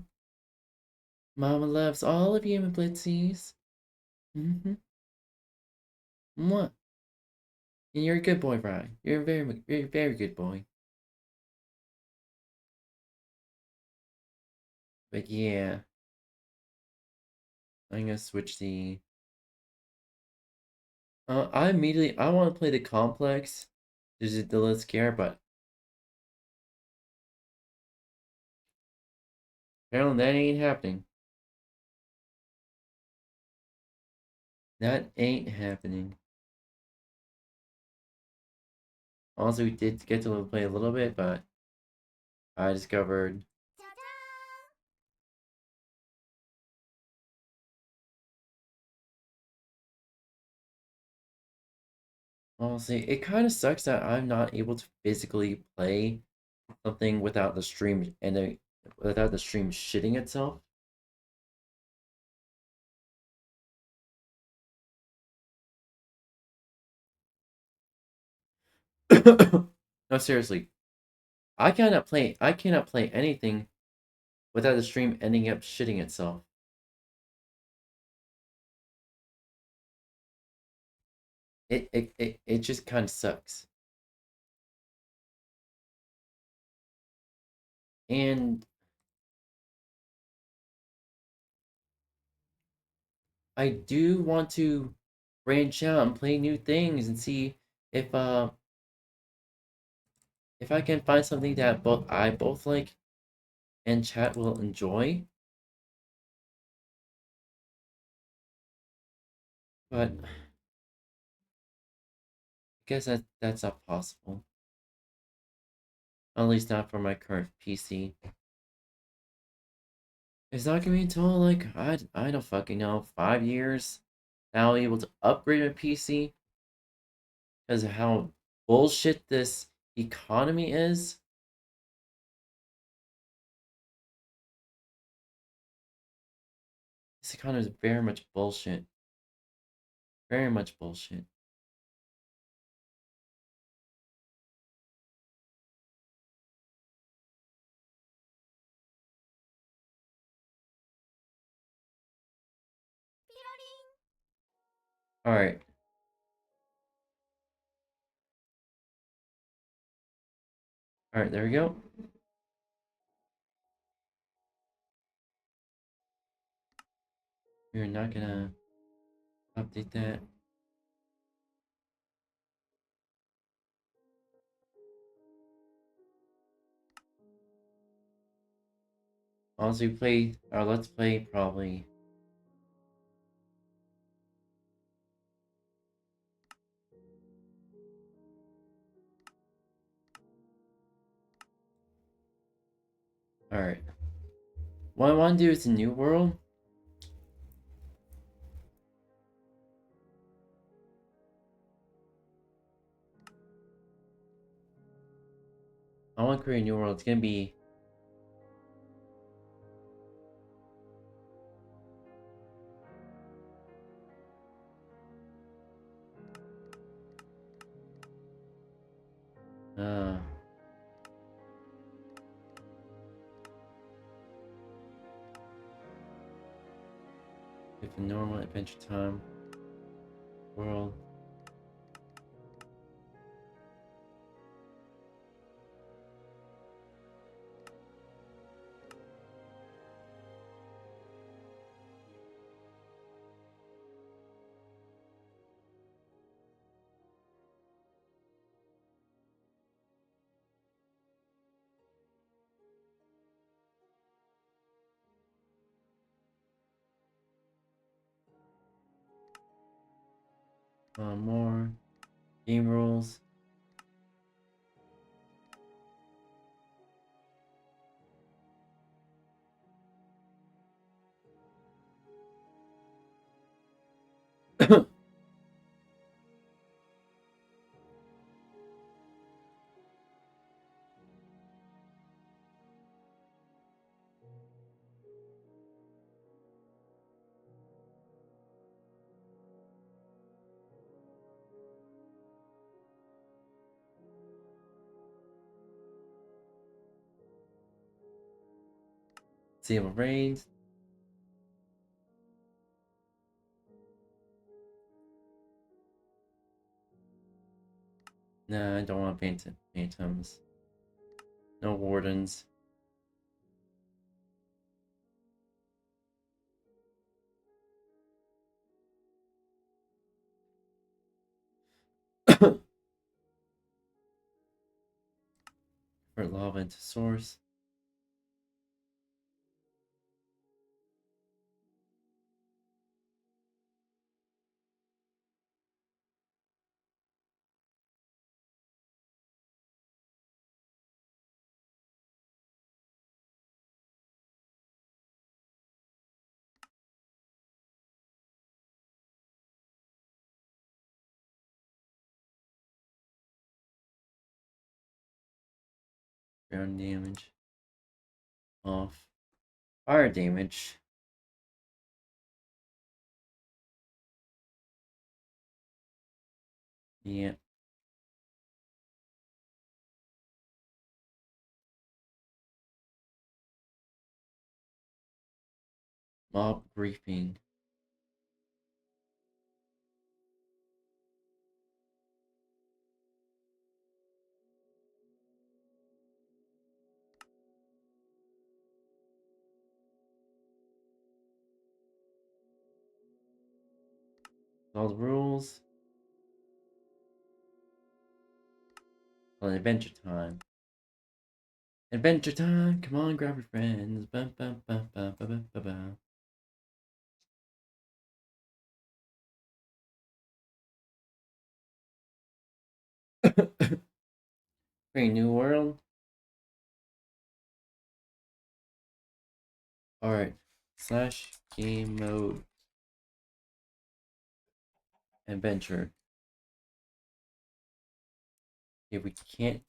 Mama loves all of you, my Blitzies. Mm-hmm. Mwah. And you're a good boy, Brian. You're a very good boy. But yeah. I'm gonna switch the... I want to play the complex. There's a little scare, but... apparently that ain't happening. That ain't happening. Also, we did get to play a little bit, but... I discovered... honestly, it kind of sucks that I'm not able to physically play something without the stream and without the stream shitting itself. No, seriously. I cannot play anything without the stream ending up shitting itself. It just kind of sucks. And I do want to branch out and play new things and see if I can find something that both like and chat will enjoy. But I guess that's not possible. At least not for my current PC. It's not gonna be until like I don't fucking know, 5 years that I'll be able to upgrade my PC because of how bullshit this economy is. This economy is very much bullshit. Very much bullshit. Alright. Alright, there we go. We're not gonna update that. Honestly, play our Let's Play probably. Alright. What I want to do is a new world. I want to create a new world. It's gonna be if a normal Adventure Time world. More game rules. Disable raids. Nah, I don't want phantoms. No wardens. For lava into source. Ground damage. Off. Fire damage. Yeah. Mob griefing. All the rules. Well, adventure time. Adventure time! Come on, grab your friends. Ba, ba, ba, ba, ba, ba, ba, ba. Great new world. Alright. Slash game mode. Adventure. If we can't.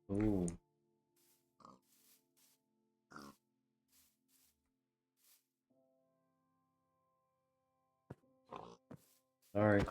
Ooh. Sorry.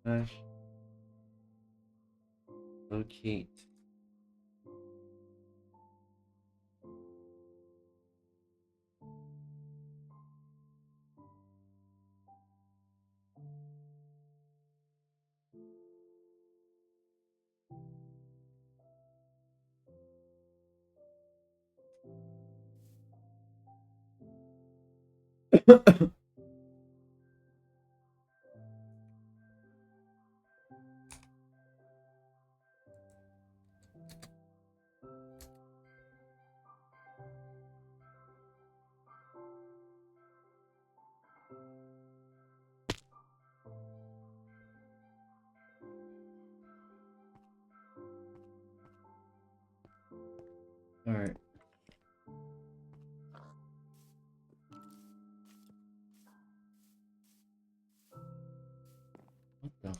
Slash. Locate. Alright. What the?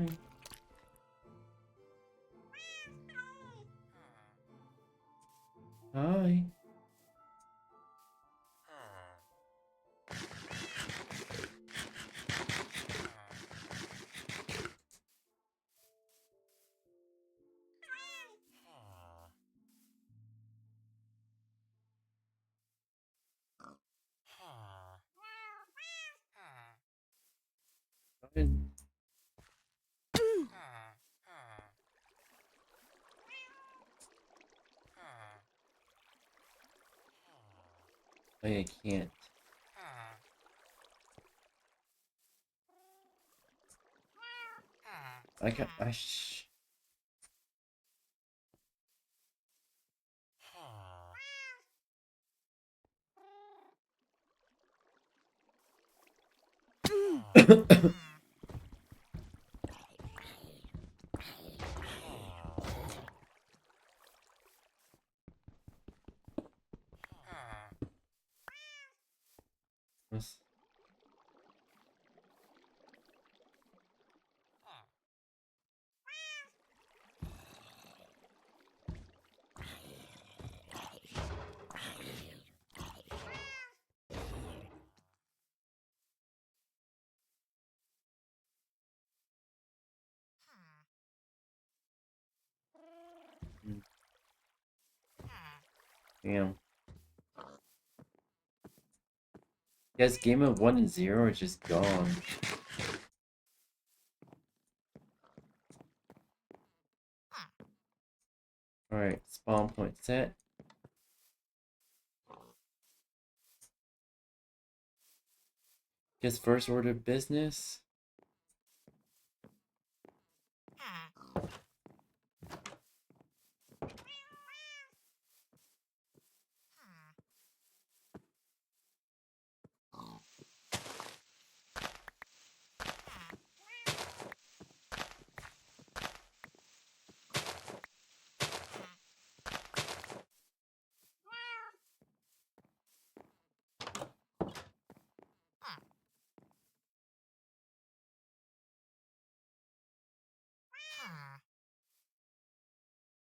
Hi. Hi. I can't. I got. What's... Damn. Guys, game of 1 and 0 are just gone. Alright, spawn point set. Guess first order of business.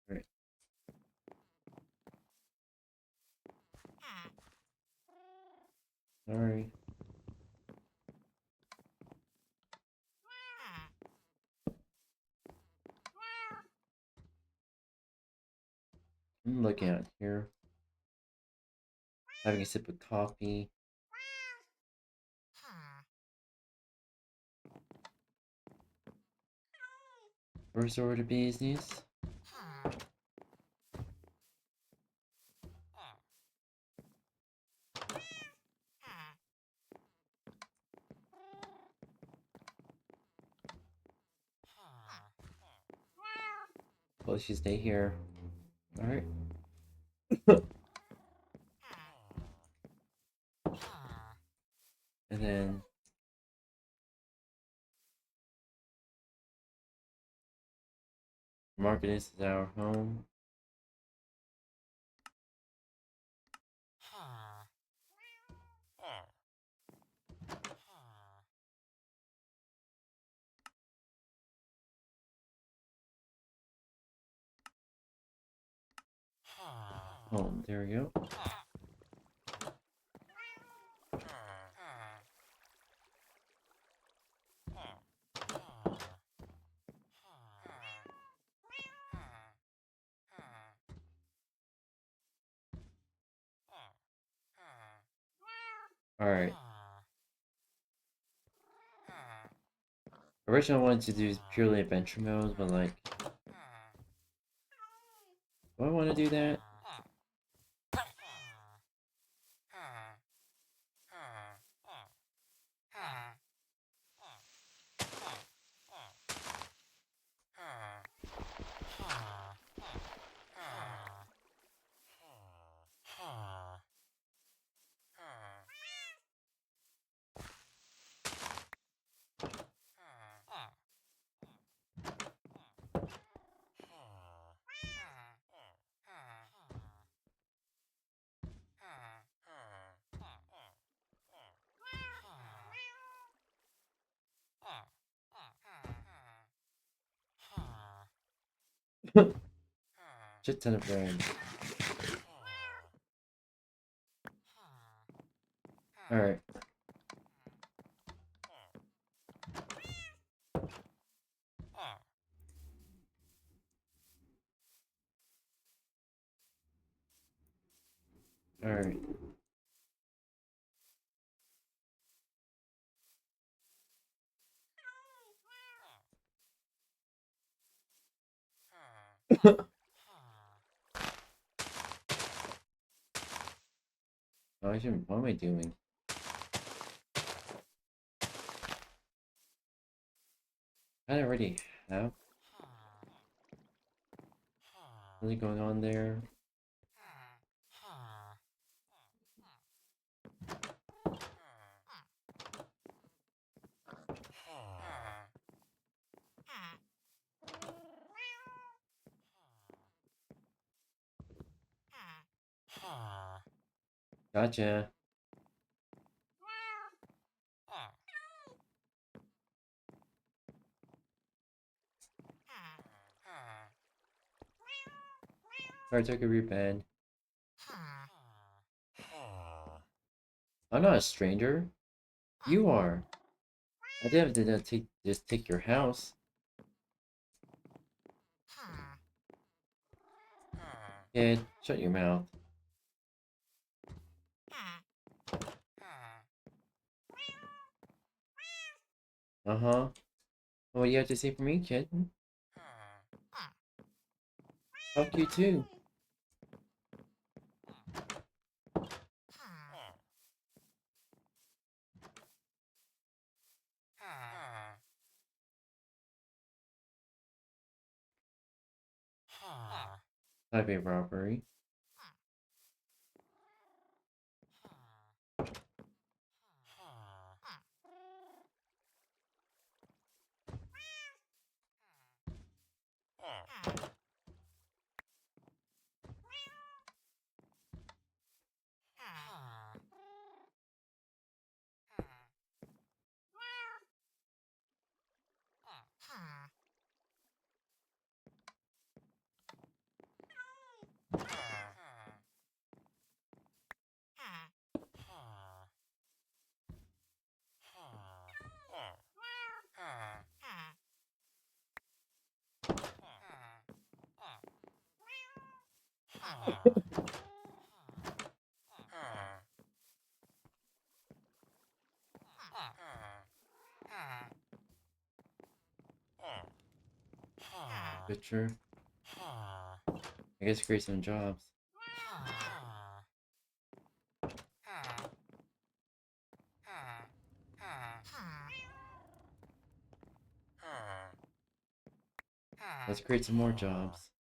Right. Sorry. I'm looking out here. Having a sip of coffee. First order of business. Well, she stay here. Alright. And then market this is our home. Home, there we go. Alright. Originally I wanted to do purely adventure mode, but like... Do I want to do that? Shit ton of bread. Alright. Alright. What am I doing? I already have something going on there. Gotcha. Alright, take a rebound. I'm not a stranger. You are. I didn't just take your house. Kid, shut your mouth. Uh-huh. What do you have to say for me, kid? Fuck you too. Highway robbery. Picture. I guess create some jobs. Let's create some more jobs.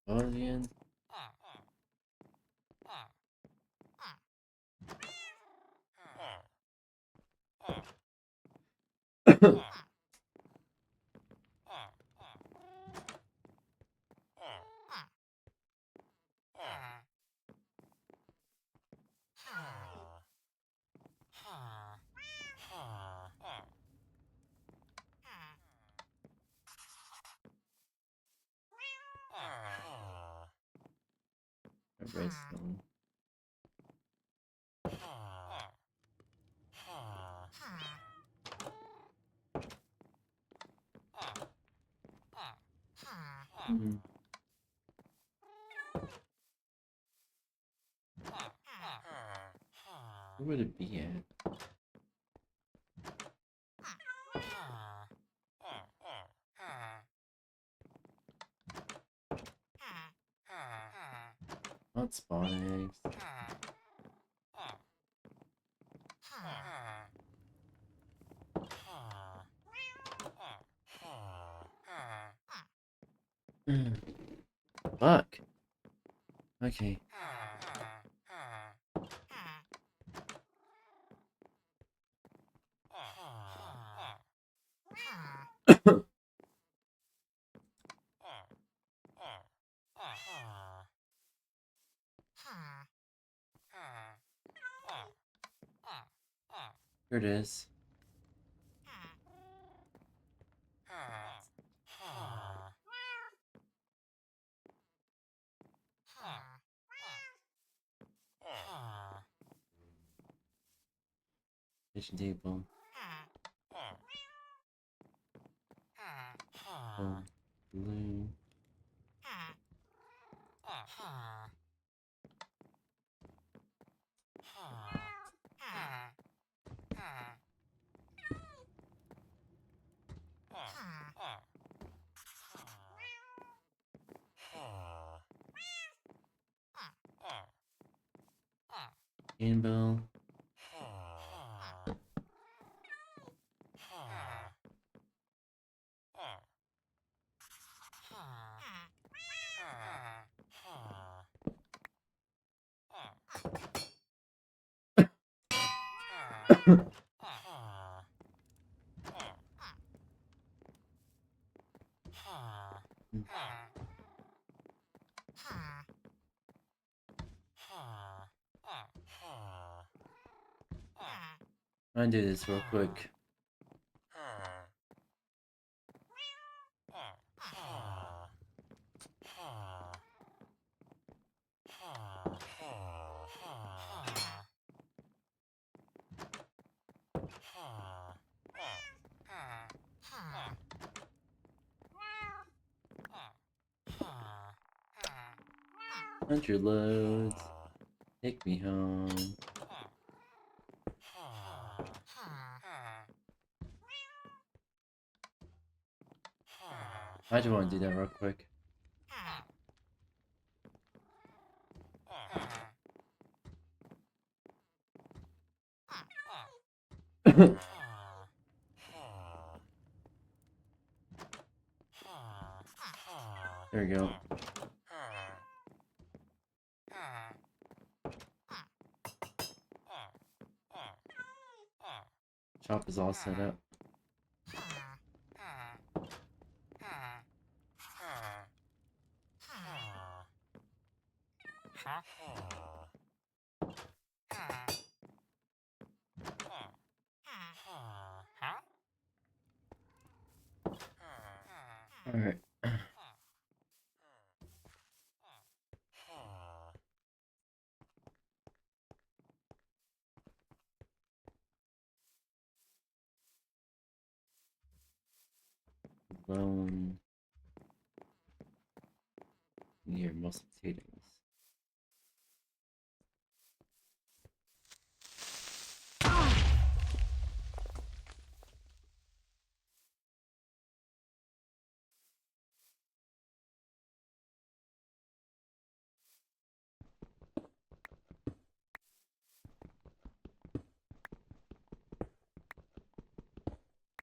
Onion. Redstone. Mm. Where would it be at? Not spawn eggs. Fuck. Okay. Here it is. Kitchen table. Blue. Handbell. I'm gonna do this real quick. Hundred loads. Take me home. I just want to do that real quick. There we go. Shop is all set up. Alright. Bone. Near most potatoes.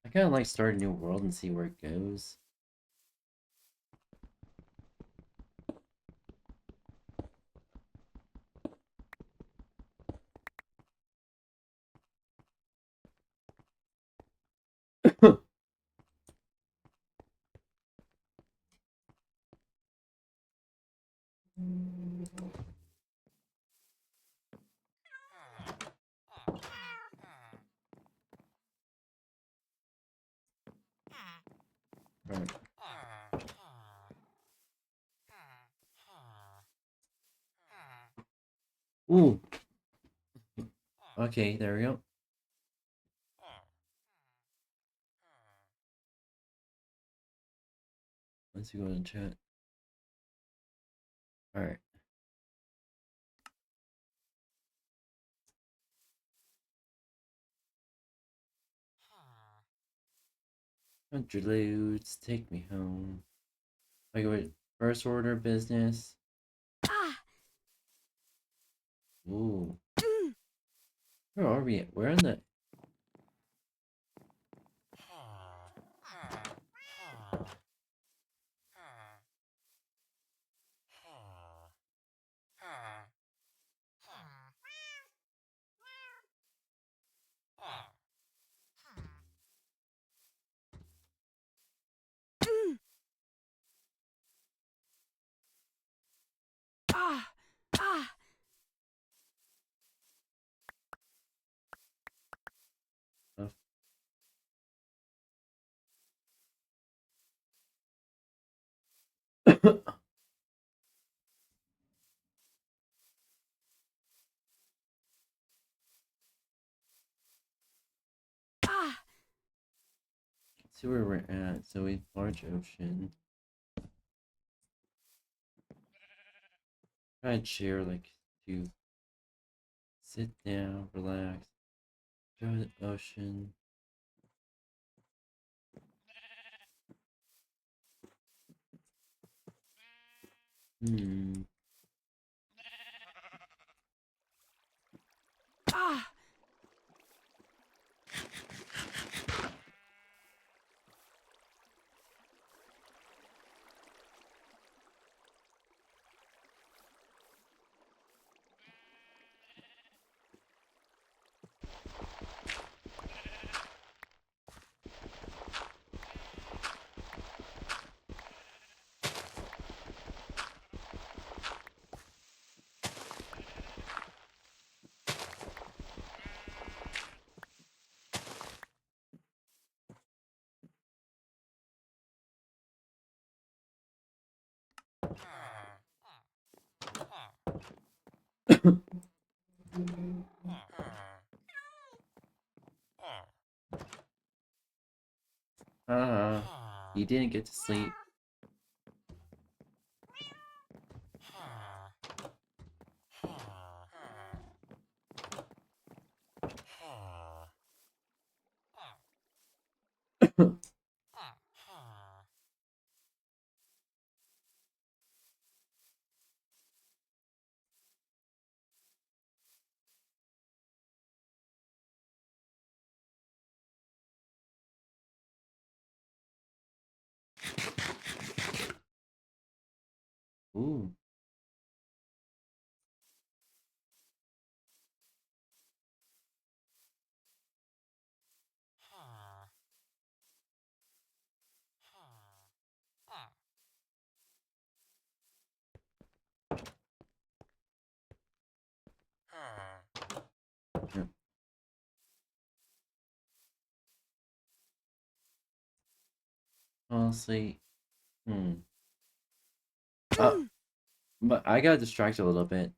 I kind of like start a new world and see where it goes. Right. Ooh. Okay, there we go. Let's go and chat. Alright. Hundred loads, take me home. Like wait, first order business. Ooh. Where are we at? We're in the See where we're at. So we large ocean. Try and share like to sit down, relax, go to the ocean. You didn't get to sleep. Ooh. Yeah. Honestly, but I got distracted a little bit.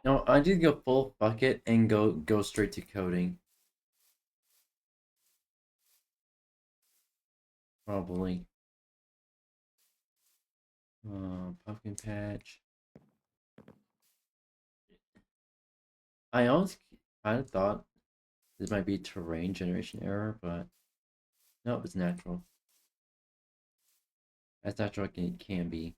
No, I just go full bucket and go straight to coding. Probably. Pumpkin patch. I almost kind of thought this might be a terrain generation error, but no, it's natural. As natural as it can be.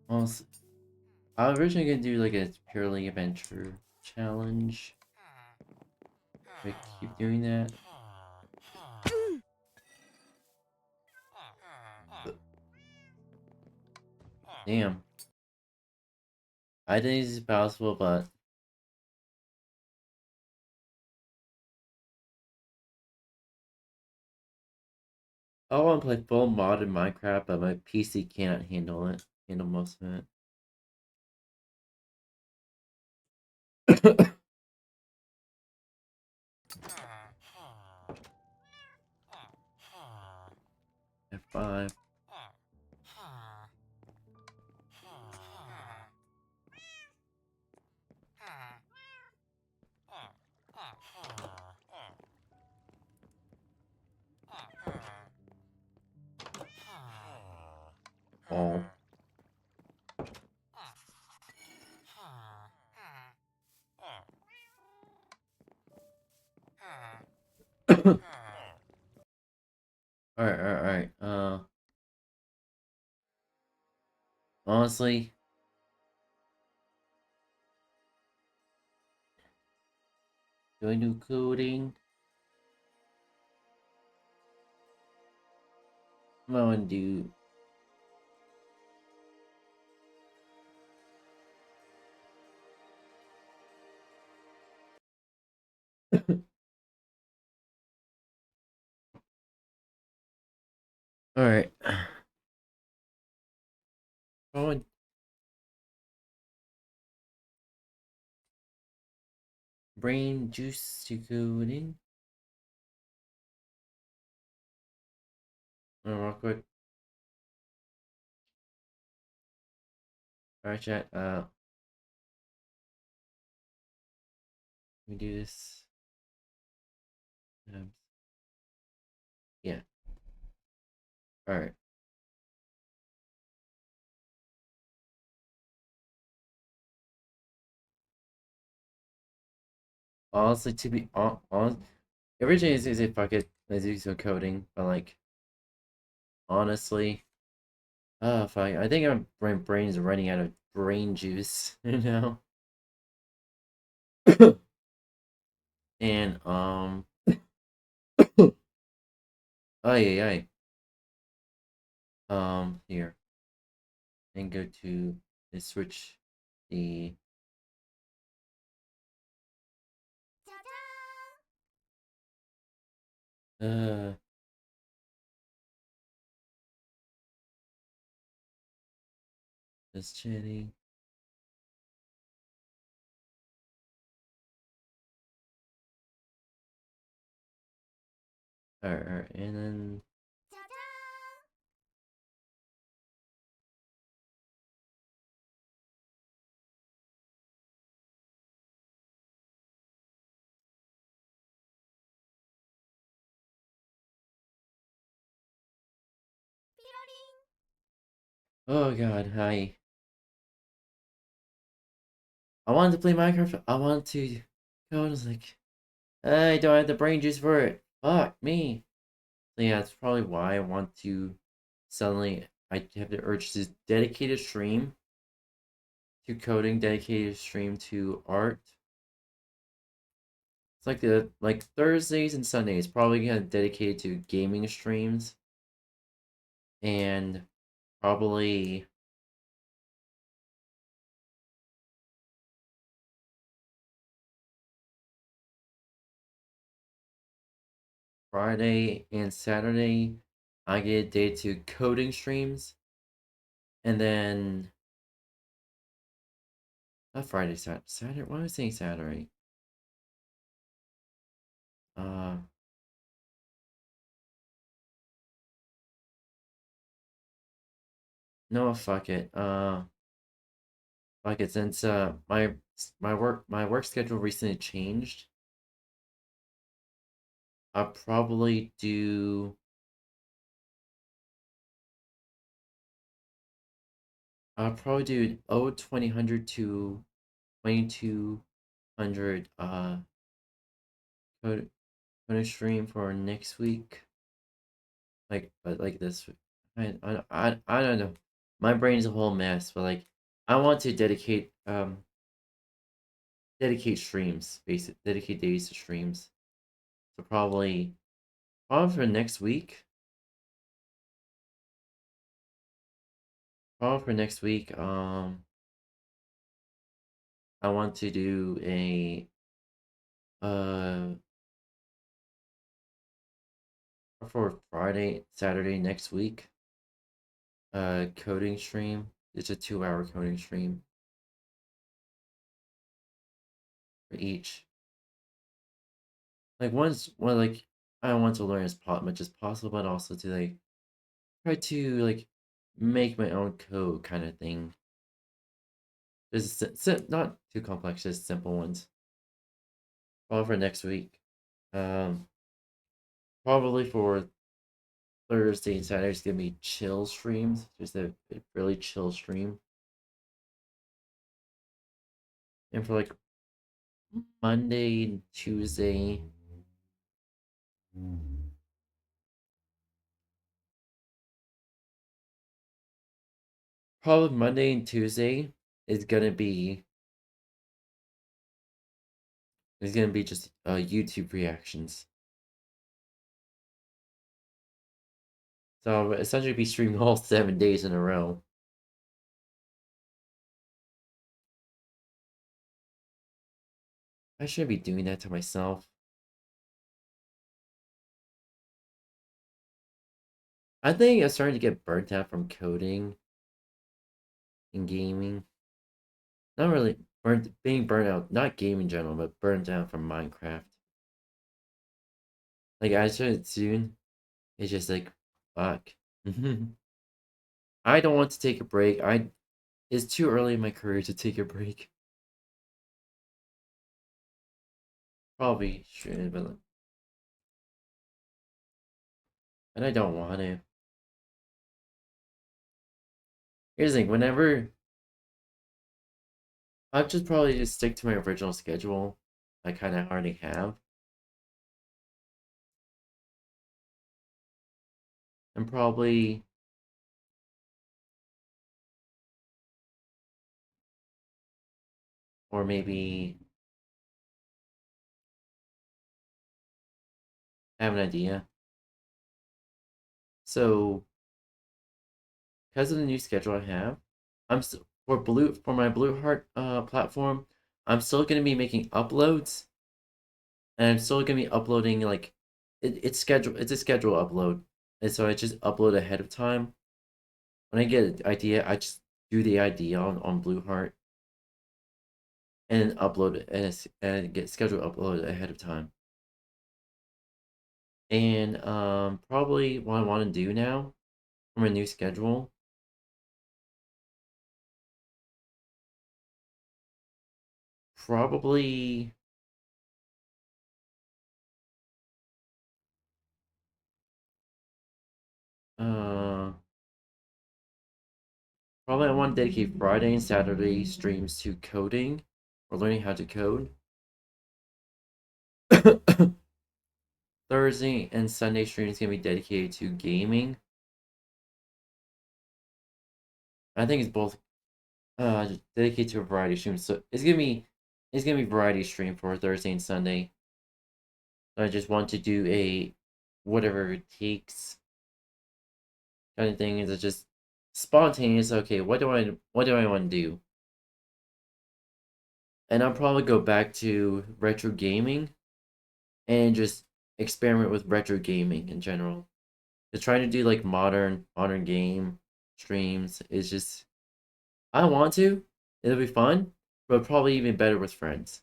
Also, I was originally gonna do like a purely adventure challenge. But keep doing that. Damn. I think this is possible, but I want to play full modded Minecraft, but my PC cannot handle it. Handle most of it. F5. all. Alright. Honestly, do I do coding? I'm gonna do. Alright. Oh, brain juice to coding. Real quick. Alright, chat. Let me do this. Yeah. Alright. Honestly, to be honest, originally it's easy, fuck it, let's do some coding, but like, honestly, fuck, I think my brain is running out of brain juice, you know? And, ay. Here. And go to, let's switch the, just chatting. Alright, and then... Oh god, hi. I wanted to play Minecraft, I want to code, I was like, I don't have the brain juice for it. Fuck me. So yeah, that's probably why I want to suddenly, I have the urge to dedicate a stream to coding, dedicate a stream to art. It's like Thursdays and Sundays, probably gonna dedicate to gaming streams. And probably Friday and Saturday, I get a day to coding streams. And then not Friday, Saturday. Why am I saying Saturday? No, fuck it. Fuck it. Since my work schedule recently changed, I'll probably do. I'll probably do 𝙂_20 to 2200 code stream for next week. But like this, I don't know. My brain's a whole mess, but like I want to dedicate streams, dedicate days to streams. So probably for next week. Probably for next week, I want to do a for Friday, Saturday next week, coding stream. It's a 2-hour coding stream for each. Like like I want to learn as much as possible, but also to like try to like make my own code kind of thing. Just not too complex, just simple ones. Probably for next week. Probably for Thursday and Saturday is gonna be chill streams. Just a really chill stream. And for like Monday and Tuesday, probably Monday and Tuesday is gonna be just YouTube reactions. So I'll essentially be streaming all 7 days in a row. I shouldn't be doing that to myself. I think I'm starting to get burnt out from coding and gaming. Not really being burnt out, not game in general, but burnt out from Minecraft. Like I started soon. It's just like, fuck. I don't want to take a break. It's too early in my career to take a break. Probably should, but I don't want to. Here's the thing, whenever I'll just probably just stick to my original schedule I kind of already have. And probably or maybe have an idea. So because of the new schedule I have, I'm still for my Blue Heart platform, I'm still gonna be making uploads, and I'm still gonna be uploading like it's a schedule upload, and so I just upload ahead of time. When I get an idea, I just do the idea on Blue Heart, and upload it and get schedule uploaded ahead of time. And probably what I want to do now for my new schedule. Probably uh probably I want to dedicate Friday and Saturday streams to coding or learning how to code. Thursday and Sunday streams gonna be dedicated to gaming. I think it's both just dedicated to a variety stream. So it's gonna be variety stream for Thursday and Sunday. I just want to do a whatever it takes kind of thing. It's just spontaneous. Okay, what do I want to do? And I'll probably go back to retro gaming and just experiment with retro gaming in general. Just trying to do like modern game streams is just I want to. It'll be fun, but probably even better with friends.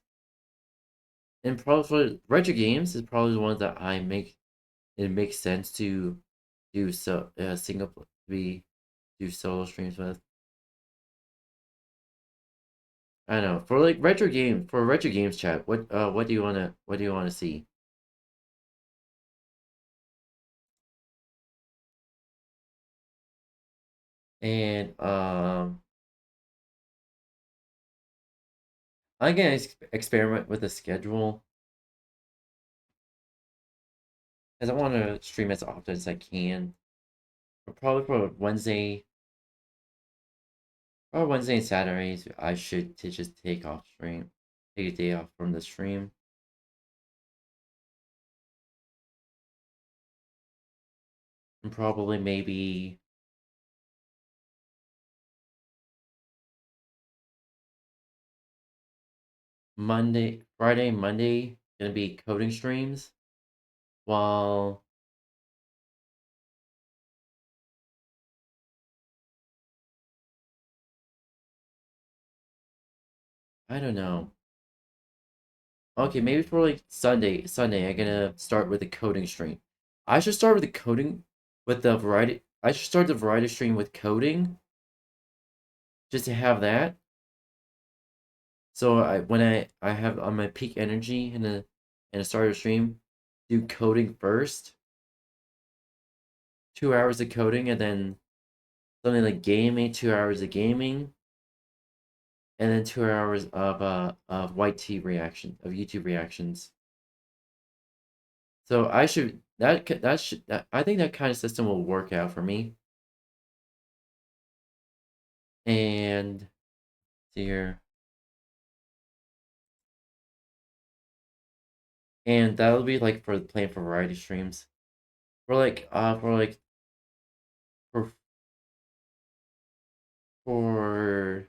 And probably for retro games is probably the ones that I make. It makes sense to do do solo streams with. I don't know for like retro games chat. What do you wanna see? And I'm gonna experiment with the schedule because I want to stream as often as I can. But probably for Wednesday and Saturdays, I should to just take a day off from the stream. And probably maybe Friday, Monday, gonna be coding streams, while I don't know. Okay, maybe for like Sunday, I'm gonna start with a coding stream. I should start with the coding with the variety. I should start the variety stream with coding, just to have that. So when I have on my peak energy in a starter stream, do coding first, 2 hours of coding, and then something like gaming, 2 hours of gaming, and then 2 hours of YT reaction, of YouTube reactions. So I should I think that kind of system will work out for me. And see here. And that'll be like for playing for variety streams. For for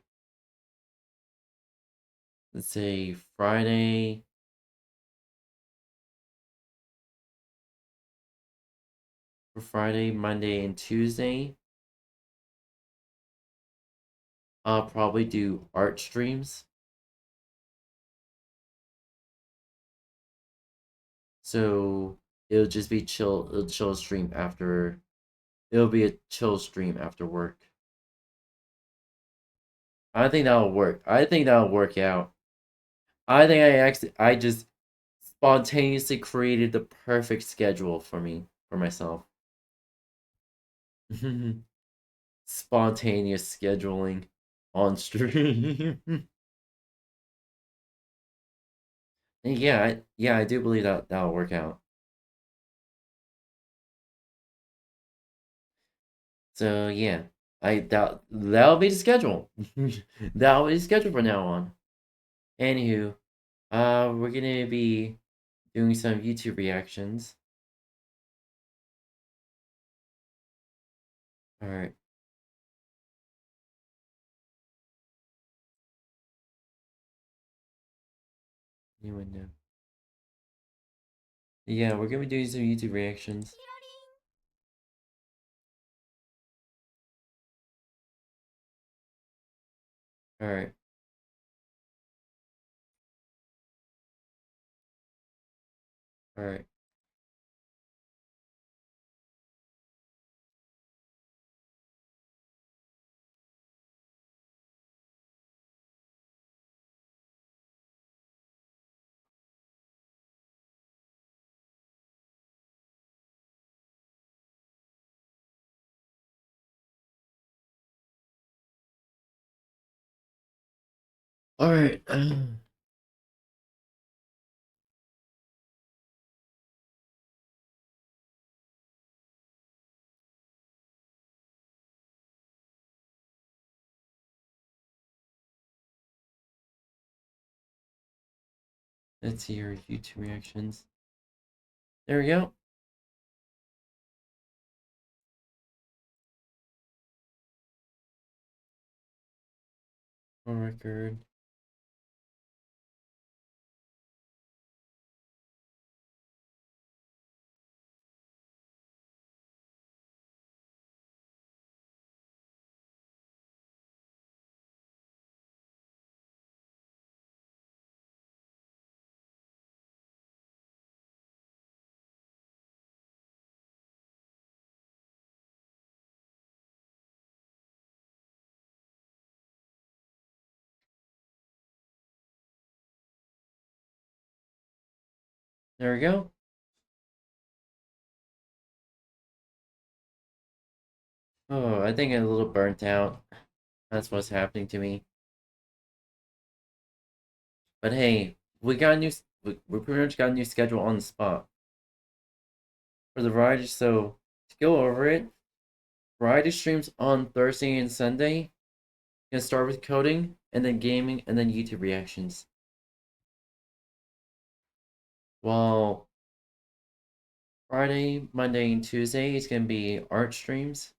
let's say Friday, Monday, and Tuesday, I'll probably do art streams. So it'll just be chill. It'll stream after. It'll be a chill stream after work. I think that'll work. I think that'll work out. I think I just spontaneously created the perfect schedule for me, for myself. Spontaneous scheduling on stream. Yeah, I do believe that that'll work out. So yeah, that'll be the schedule. That'll be the schedule from now on. Anywho, we're gonna be doing some YouTube reactions. All right. New window. Yeah, we're gonna be doing some YouTube reactions. All right. All right. All right. Let's see your YouTube reactions. There we go. On record. There we go. Oh, I think I'm a little burnt out. That's what's happening to me. But hey, we pretty much got a new schedule on the spot for the variety. So to go over it, variety streams on Thursday and Sunday. Gonna start with coding, and then gaming, and then YouTube reactions. While Friday, Monday, and Tuesday is gonna be art streams,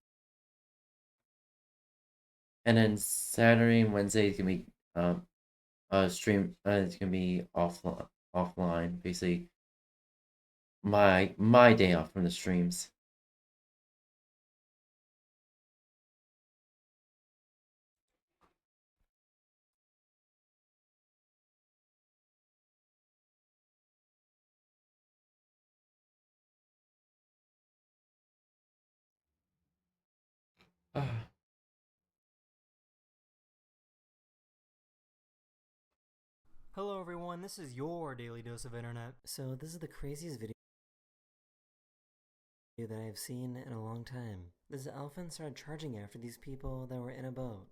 and then Saturday and Wednesday is gonna be stream. It's gonna be offline, basically my day off from the streams. Hello everyone, this is your daily dose of internet. So this is the craziest video that I've seen in a long time. This elephant started charging after these people that were in a boat.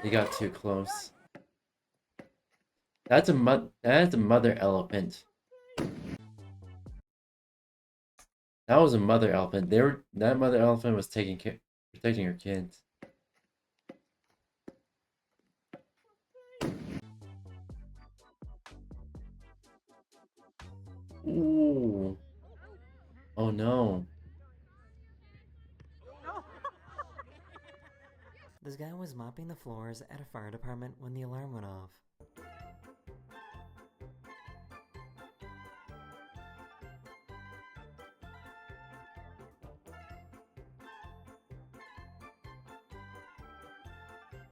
He got too close. That's a mother elephant. That was a mother elephant. That mother elephant was protecting her kids. Ooh. Oh no. This guy was mopping the floors at a fire department when the alarm went off.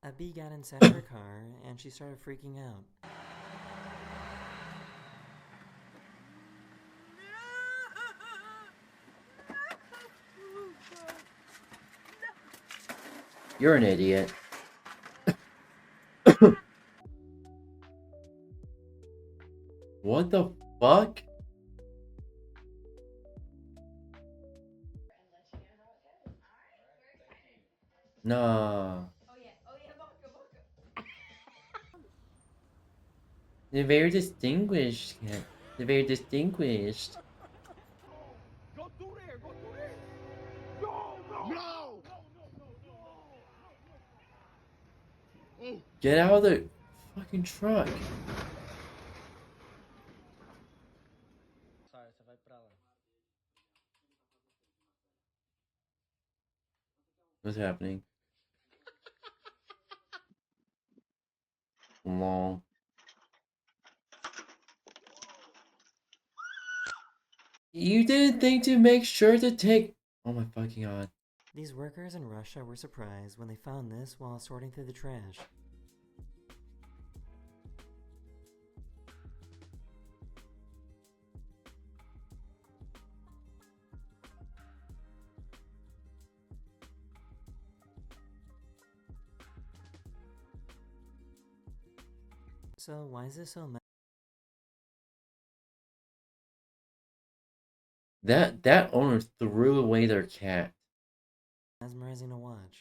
A bee got inside her car and she started freaking out. You're an idiot. What the fuck? Nah. They're very distinguished. They're very distinguished. Go through there! Go through there! No! No! Get out of the fucking truck. What's happening? Long. You didn't think to make sure to take... Oh my fucking god. These workers in Russia were surprised when they found this while sorting through the trash. So why is this so That owner threw away their cat. mesmerizing to watch?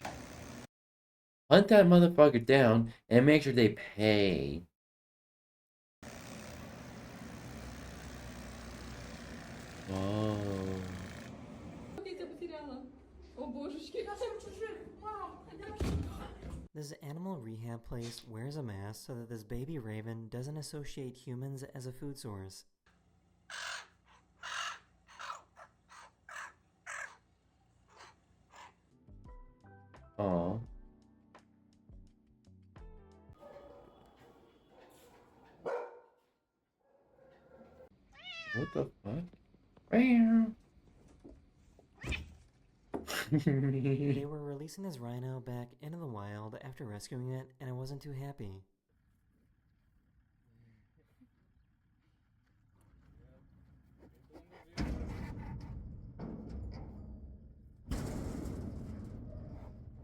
Hunt that motherfucker down and make sure they pay. Whoa. This animal rehab place wears a mask so that this baby raven doesn't associate humans as a food source. Aw. What the fuck? They were releasing this rhino back into the wild after rescuing it, and I wasn't too happy.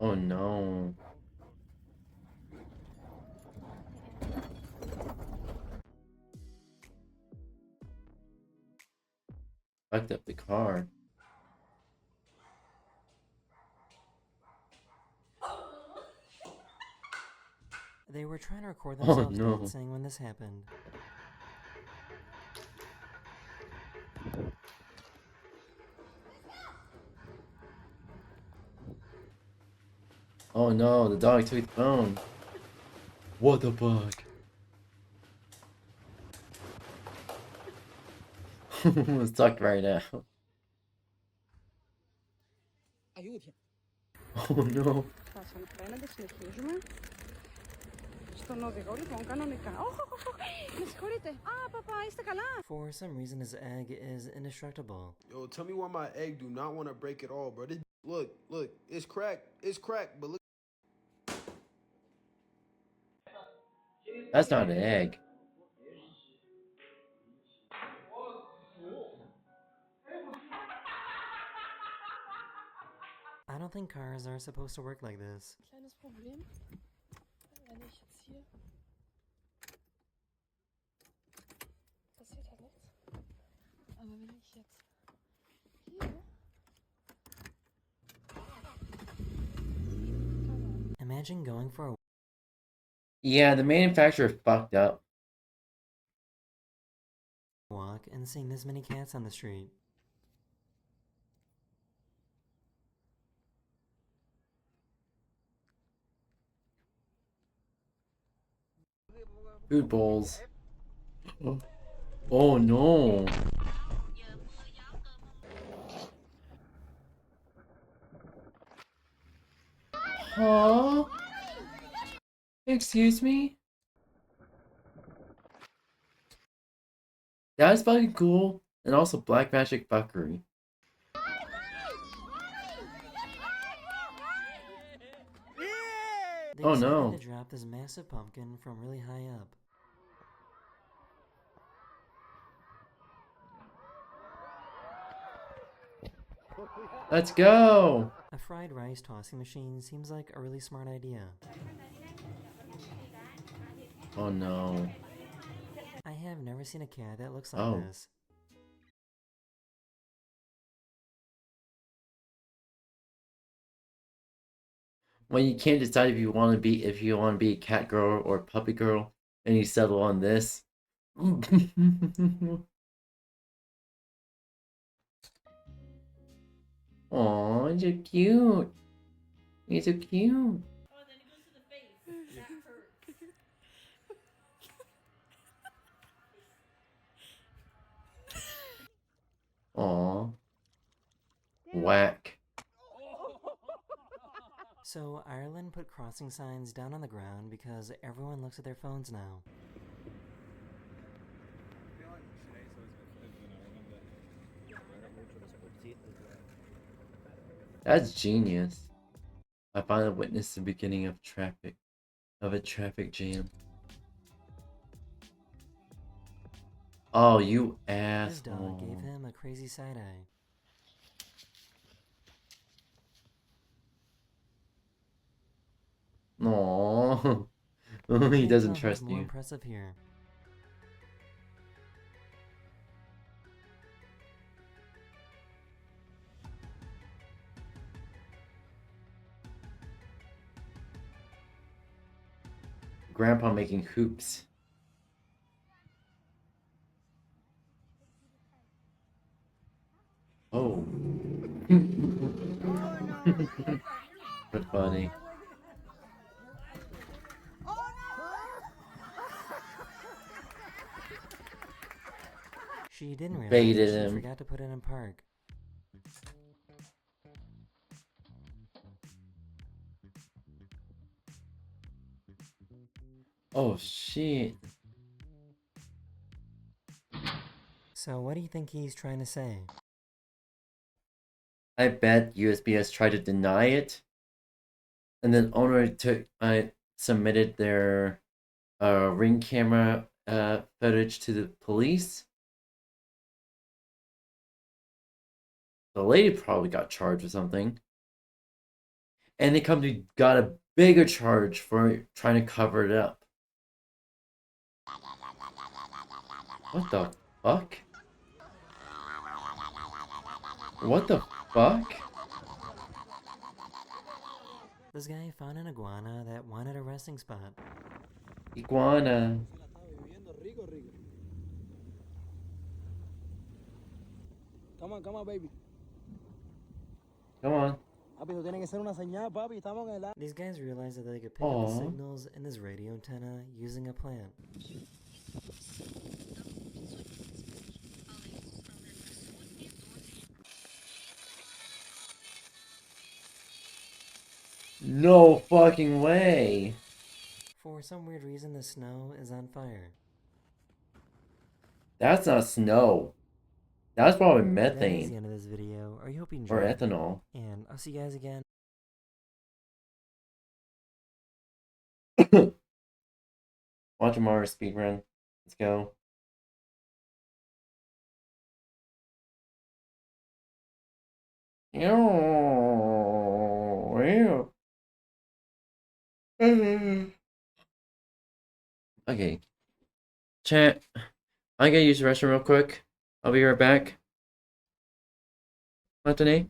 Oh no. Fucked up the car. They were trying to record themselves no. dancing when this happened. Oh no, the dog took the phone. What the fuck? Stuck right now. Oh no. For some reason, his egg is indestructible. Yo, tell me why my egg do not want to break at all, bro. This Look, it's cracked. It's cracked, but look. That's not an egg. I don't think cars are supposed to work like this. Kleines Problem. Wenn ich jetzt hier. Passiert halt nichts. Aber wenn ich jetzt hier. Imagine going for a Yeah, the manufacturer fucked up. walk and seeing this many cats on the street. Food bowls. Oh no. Huh? Excuse me? That's fucking cool. And also black magic fuckery. They Oh decided no. to drop this massive pumpkin from really high up. Let's go! A fried rice tossing machine seems like a really smart idea. Oh no. I have never seen a cat that looks like Oh. this. When you can't decide if you want to be a cat girl or puppy girl, and you settle on this. Aw, you're so cute. You're so cute. Aw. Whack. So Ireland put crossing signs down on the ground because everyone looks at their phones now. That's genius. I finally witnessed the beginning of a traffic jam. Oh, you His dog asshole. gave him a crazy side eye. Aww. He Can't doesn't tell who's trust more you. impressive here. Grandpa making hoops. Oh. But funny. She didn't realize Baited that she him. forgot to put it in park. Oh shit. So what do you think he's trying to say? I bet USPS tried to deny it. And then owner submitted their ring camera footage to the police. The lady probably got charged with something. And the company got a bigger charge for trying to cover it up. What the fuck? What the fuck? This guy found an iguana that wanted a resting spot. Iguana. Come on, baby. Come on. These guys realized that they could pick up the Aw. signals in this radio antenna using a plant. No fucking way. For some weird reason, the snow is on fire. That's not snow. That's probably That is the methane. end of this video. I hope you Or enjoyed. ethanol. And I'll see you guys again. Watch a Mario speedrun. Let's go. Okay. Chat. I gotta use the restroom real quick. I'll be right back. Anthony?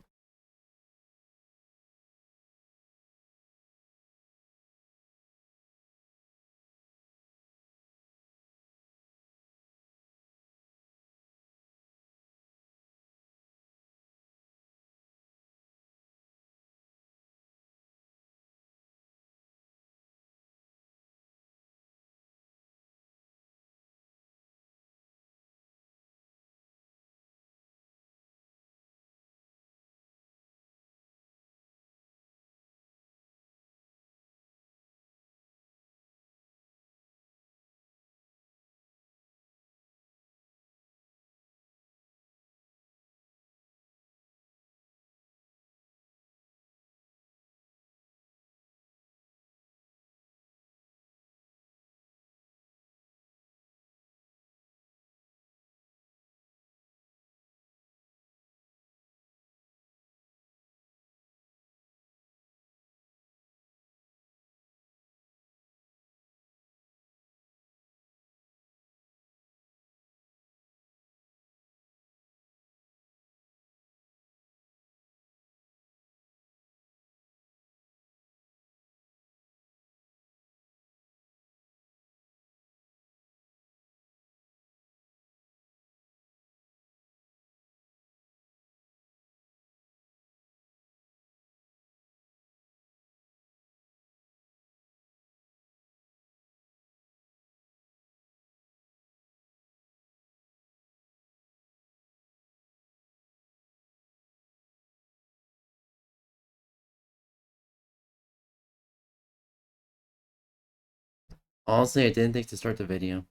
Honestly, I didn't think to start the video.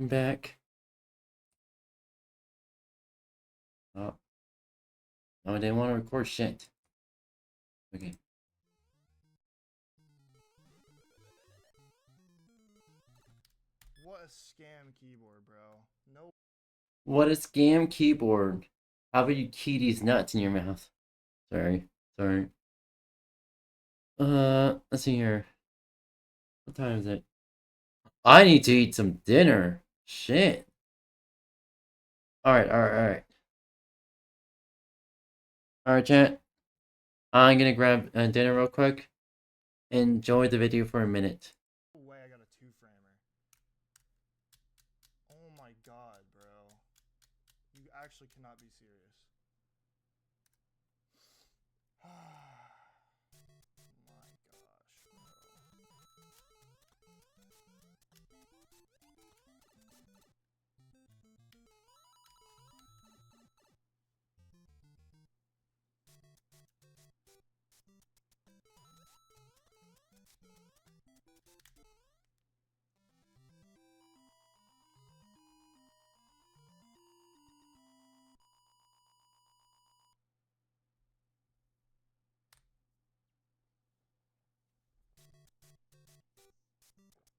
I'm back. Oh. No, I didn't want to record shit. Okay. What a scam keyboard, bro. No. What a scam keyboard. How about you key these nuts in your mouth? Sorry. Sorry. Let's see here. What time is it? I need to eat some dinner. Shit. Alright, alright. Alright, chat. I'm gonna grab dinner real quick. Enjoy the video for a minute. No way I got a two-framer. Oh my god, bro. You actually cannot be serious.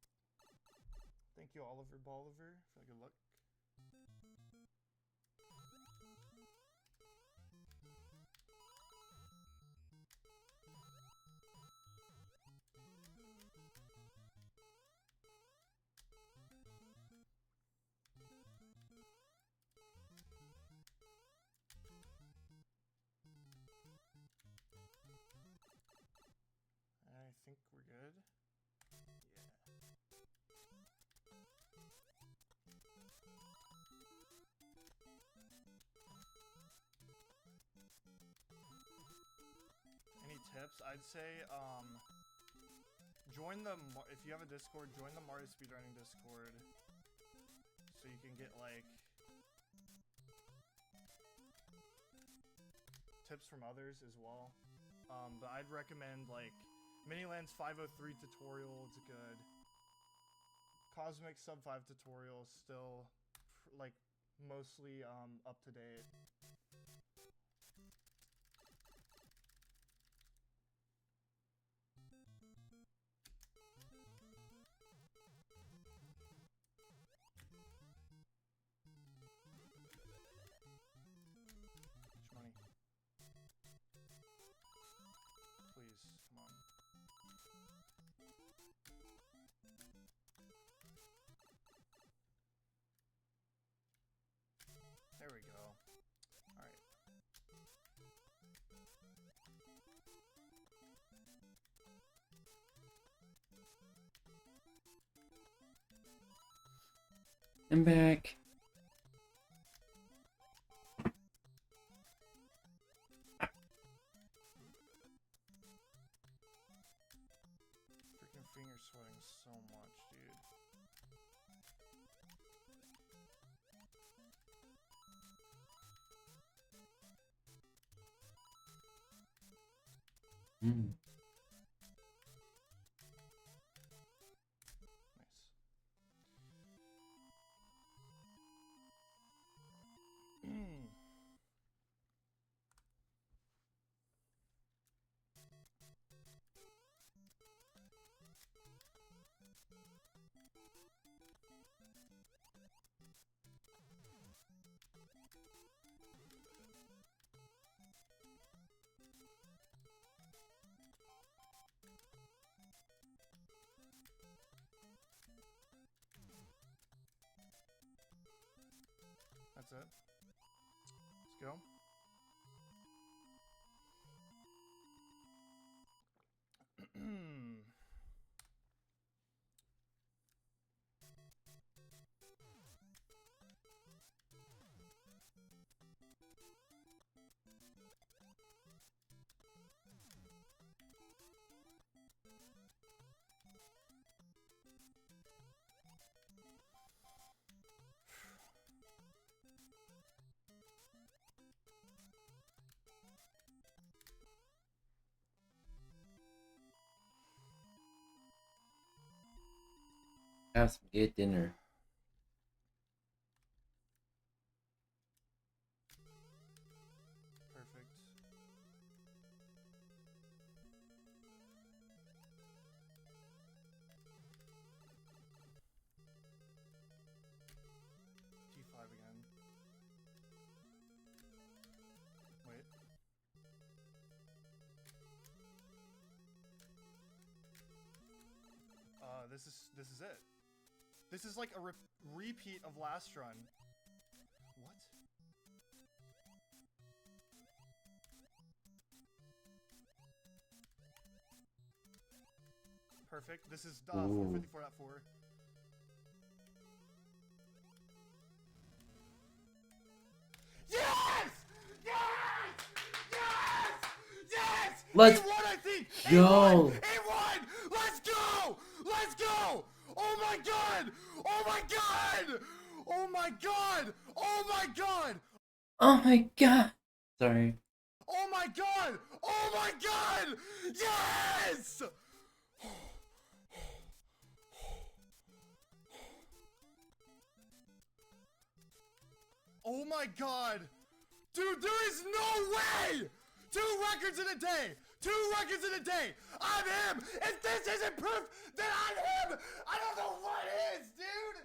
My gosh, bro. Thank you, Oliver Bolivar, for the good luck. I think we're good. Any tips? I'd say, join the, if you have a Discord, join the Mario Speedrunning Discord, so you can get, like, tips from others as well. But I'd recommend, like, Miniland's 503 tutorial, it's good. Cosmic Sub 5 tutorial is still, like, mostly up to date. Money. Please, come on. There we go. Alright. I'm back. Freaking finger sweating so much, dude. Mm. Nice. That's it. Let's go. Have some good dinner. Perfect. T5 again. Wait. This is it. This is like a repeat of last run. What? Perfect. This is 454.4. Yes! Yes! Yes! Yes! Let's He won, I think! go! He won! He won! Let's go! Let's go! Oh my god! Oh my god! Oh my god! Oh my god! Oh my god! Sorry. Oh my god! Oh my god! Yes! Oh my god! Dude, there is no way! 2 records in a day! 2 records in a day! I'm him! If this isn't proof that I'm him, I don't know what is, dude!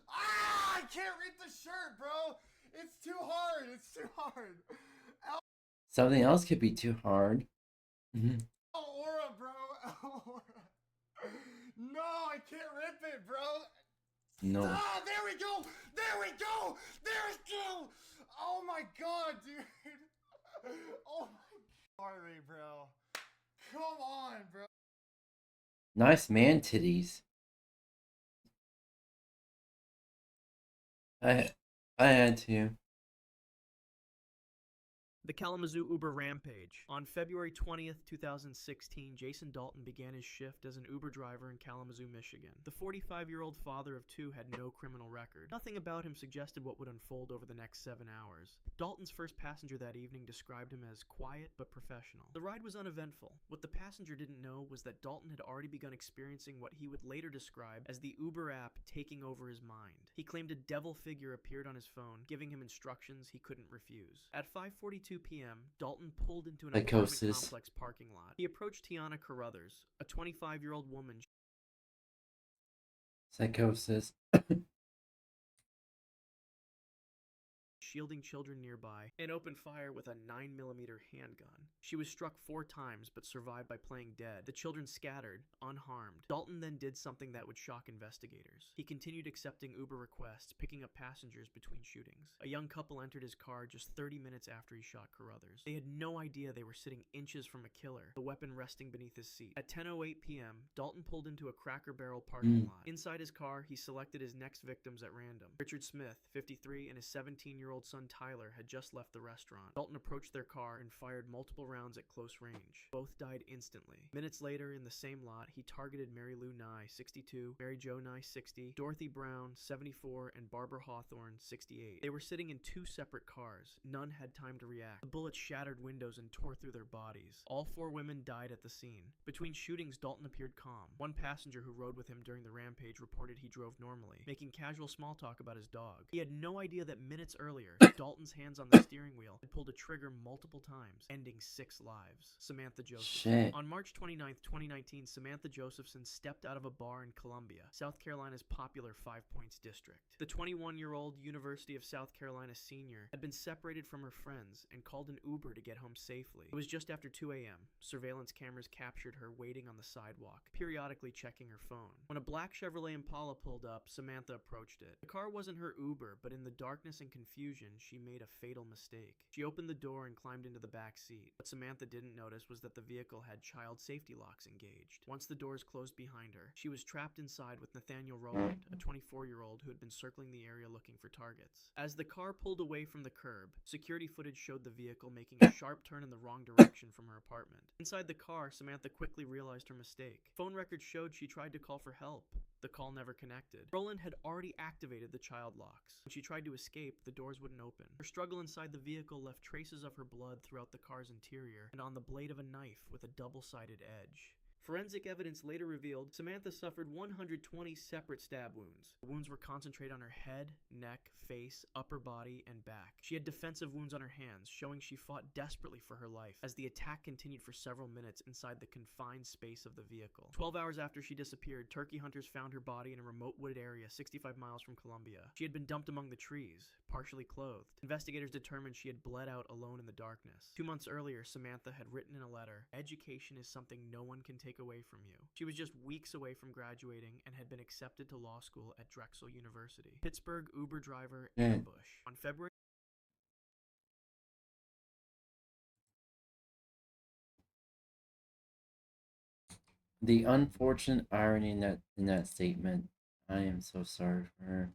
Ah! I can't read the shirt, bro! It's too hard! It's too hard! Something else could be too hard. Aura, bro! Aura! No, I can't rip it, bro! No. Ah, there we go! There we go! There we go! Oh my god, dude! Oh my god, bro. Come on, bro. Nice man titties. I had to. The Kalamazoo Uber rampage. On February 20th, 2016, Jason Dalton began his shift as an Uber driver in Kalamazoo, Michigan. The 45-year-old father of two had no criminal record. Nothing about him suggested what would unfold over the next 7 hours. Dalton's first passenger that evening described him as quiet but professional. The ride was uneventful. What the passenger didn't know was that Dalton had already begun experiencing what he would later describe as the Uber app taking over his mind. He claimed a devil figure appeared on his phone, giving him instructions he couldn't refuse. At 5:42 p.m., Dalton pulled into an apartment complex parking lot. He approached Tiana Carruthers, a 25-year-old woman. Psychosis. Shielding children nearby, and opened fire with a 9mm handgun. She was struck 4 times but survived by playing dead. The children scattered, unharmed. Dalton then did something that would shock investigators. He continued accepting Uber requests, picking up passengers between shootings. A young couple entered his car just 30 minutes after he shot Carruthers. They had no idea they were sitting inches from a killer, the weapon resting beneath his seat. At 10:08 p.m., Dalton pulled into a Cracker Barrel parking lot. Inside his car, he selected his next victims at random. Richard Smith, 53, and his 17-year-old son Tyler had just left the restaurant. Dalton approached their car and fired multiple rounds at close range. Both died instantly. Minutes later, in the same lot, he targeted Mary Lou Nye, 62, Mary Jo Nye, 60, Dorothy Brown, 74, and Barbara Hawthorne, 68. They were sitting in 2 separate cars. None had time to react. The bullets shattered windows and tore through their bodies. All 4 women died at the scene. Between shootings, Dalton appeared calm. One passenger who rode with him during the rampage reported he drove normally, making casual small talk about his dog. He had no idea that minutes earlier, Dalton's hands on the steering wheel had pulled a trigger multiple times, ending 6 lives. Samantha Josephson. On March 29, 2019, Samantha Josephson stepped out of a bar in Columbia, South Carolina's popular 5 Points district. The 21-year-old University of South Carolina senior had been separated from her friends and called an Uber to get home safely. It was just after 2 a.m. Surveillance cameras captured her waiting on the sidewalk, periodically checking her phone. When a black Chevrolet Impala pulled up, Samantha approached it. The car wasn't her Uber, but in the darkness and confusion, she made a fatal mistake. She opened the door and climbed into the back seat. What Samantha didn't notice was that the vehicle had child safety locks engaged. Once the doors closed behind her, she was trapped inside with Nathaniel Rowland, a 24-year-old who had been circling the area looking for targets. As the car pulled away from the curb, security footage showed the vehicle making a sharp turn in the wrong direction from her apartment. Inside the car, Samantha quickly realized her mistake. Phone records showed she tried to call for help. The call never connected. Rowland had already activated the child locks. When she tried to escape, the doors wouldn't open. Her struggle inside the vehicle left traces of her blood throughout the car's interior and on the blade of a knife with a double-sided edge. Forensic evidence later revealed Samantha suffered 120 separate stab wounds. The wounds were concentrated on her head, neck, face, upper body, and back. She had defensive wounds on her hands, showing she fought desperately for her life as the attack continued for several minutes inside the confined space of the vehicle. 12 hours after she disappeared, turkey hunters found her body in a remote wooded area 65 miles from Columbia. She had been dumped among the trees, partially clothed. Investigators determined she had bled out alone in the darkness. 2 months earlier, Samantha had written in a letter, "Education is something no one can take away from you." She was just weeks away from graduating and had been accepted to law school at Drexel University. Pittsburgh Uber driver ambush. On February The unfortunate irony in that statement. I am so sorry for her.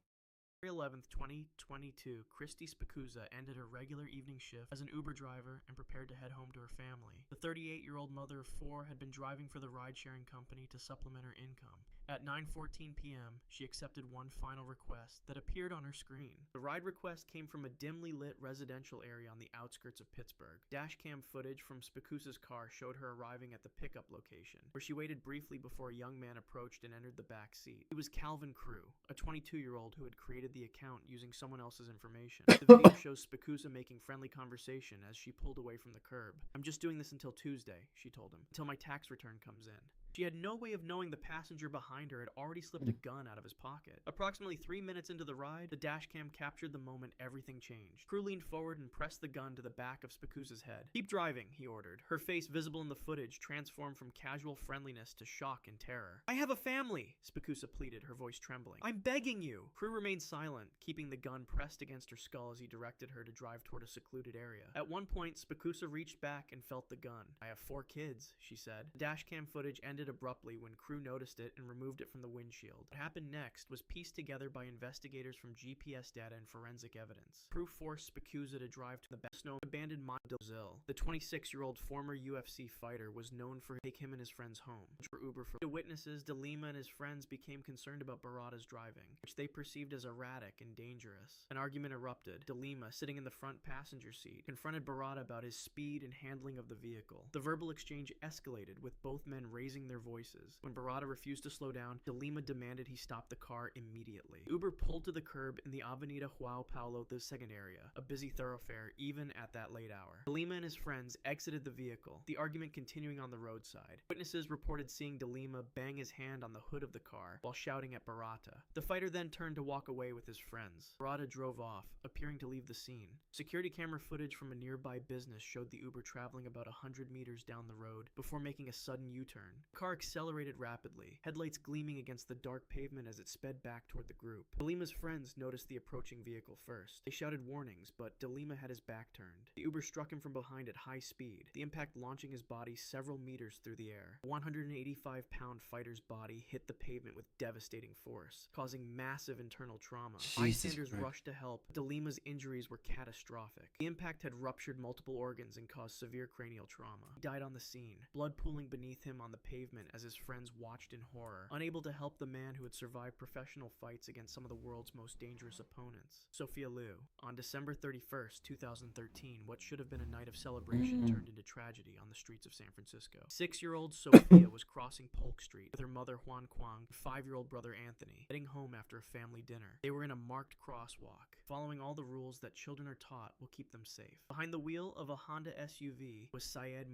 11th, 2022, Christy Spicuzza ended her regular evening shift as an Uber driver and prepared to head home to her family. The 38-year-old mother of 4 had been driving for the ride-sharing company to supplement her income. At 9:14 p.m., she accepted one final request that appeared on her screen. The ride request came from a dimly lit residential area on the outskirts of Pittsburgh. Dashcam footage from Spicuzza's car showed her arriving at the pickup location, where she waited briefly before a young man approached and entered the back seat. It was Calvin Crew, a 22-year-old who had created the account using someone else's information. The video shows Spicuzza making friendly conversation as she pulled away from the curb. "I'm just doing this until Tuesday," she told him, "until my tax return comes in." She had no way of knowing the passenger behind her had already slipped a gun out of his pocket. Approximately 3 minutes into the ride, the dashcam captured the moment everything changed. Crew leaned forward and pressed the gun to the back of Spicuzza's head. "Keep driving," he ordered. Her face, visible in the footage, transformed from casual friendliness to shock and terror. "I have a family," Spicuzza pleaded, her voice trembling. "I'm begging you." Crew remained silent, keeping the gun pressed against her skull as he directed her to drive toward a secluded area. At one point, Spicuzza reached back and felt the gun. "I have 4 kids," she said. The dashcam footage ended ended abruptly when crew noticed it and removed it from the windshield. What happened next was pieced together by investigators from GPS data and forensic evidence. Crew forced 𝙂𝙚 to drive to the best-known abandoned mine of Brazil. The 26-year-old former UFC fighter was known for taking him and his friends home, which were Uber for. To witnesses, 𝙂𝙚 and his friends became concerned about 𝙂𝙗's driving, which they perceived as erratic and dangerous. An argument erupted. 𝙂𝙚, sitting in the front passenger seat, confronted 𝙂𝙗 about his speed and handling of the vehicle. The verbal exchange escalated, with both men raising their voices. When 𝙂𝙗 refused to slow down, 𝙂𝙚 demanded he stop the car immediately. Uber pulled to the curb in the Avenida 𝙂𝙚 𝘖𝙗 area, a busy thoroughfare even at that late hour. 𝙂𝙚 and his friends exited the vehicle, the argument continuing on the roadside. Witnesses reported seeing 𝙂𝙚 bang his hand on the hood of the car while shouting at 𝙂𝙗. The fighter then turned to walk away with his friends. 𝙂𝙗 drove off, appearing to leave the scene. Security camera footage from a nearby business showed the Uber traveling about 100 meters down the road before making a sudden U-turn. The car accelerated rapidly, headlights gleaming against the dark pavement as it sped back toward the group. 𝙂𝙚's friends noticed the approaching vehicle first. They shouted warnings, but 𝙂𝙚 had his back turned. The Uber struck him from behind at high speed, the impact launching his body several meters through the air. The 185-pound fighter's body hit the pavement with devastating force, causing massive internal trauma. Bystanders rushed to help. 𝙂𝙚's injuries were catastrophic. The impact had ruptured multiple organs and caused severe cranial trauma. He died on the scene, blood pooling beneath him on the pavement as his friends watched in horror, unable to help the man who had survived professional fights against some of the world's most dangerous opponents. Sophia Liu. On December 31st, 2013, what should have been a night of celebration turned into tragedy on the streets of San Francisco. 6-year-old Sophia was crossing Polk Street with her mother Huan Kwang and 5-year-old brother Anthony, heading home after a family dinner. They were in a marked crosswalk. Following all the rules that children are taught will keep them safe. Behind the wheel of a Honda SUV was 𝙂𝙚,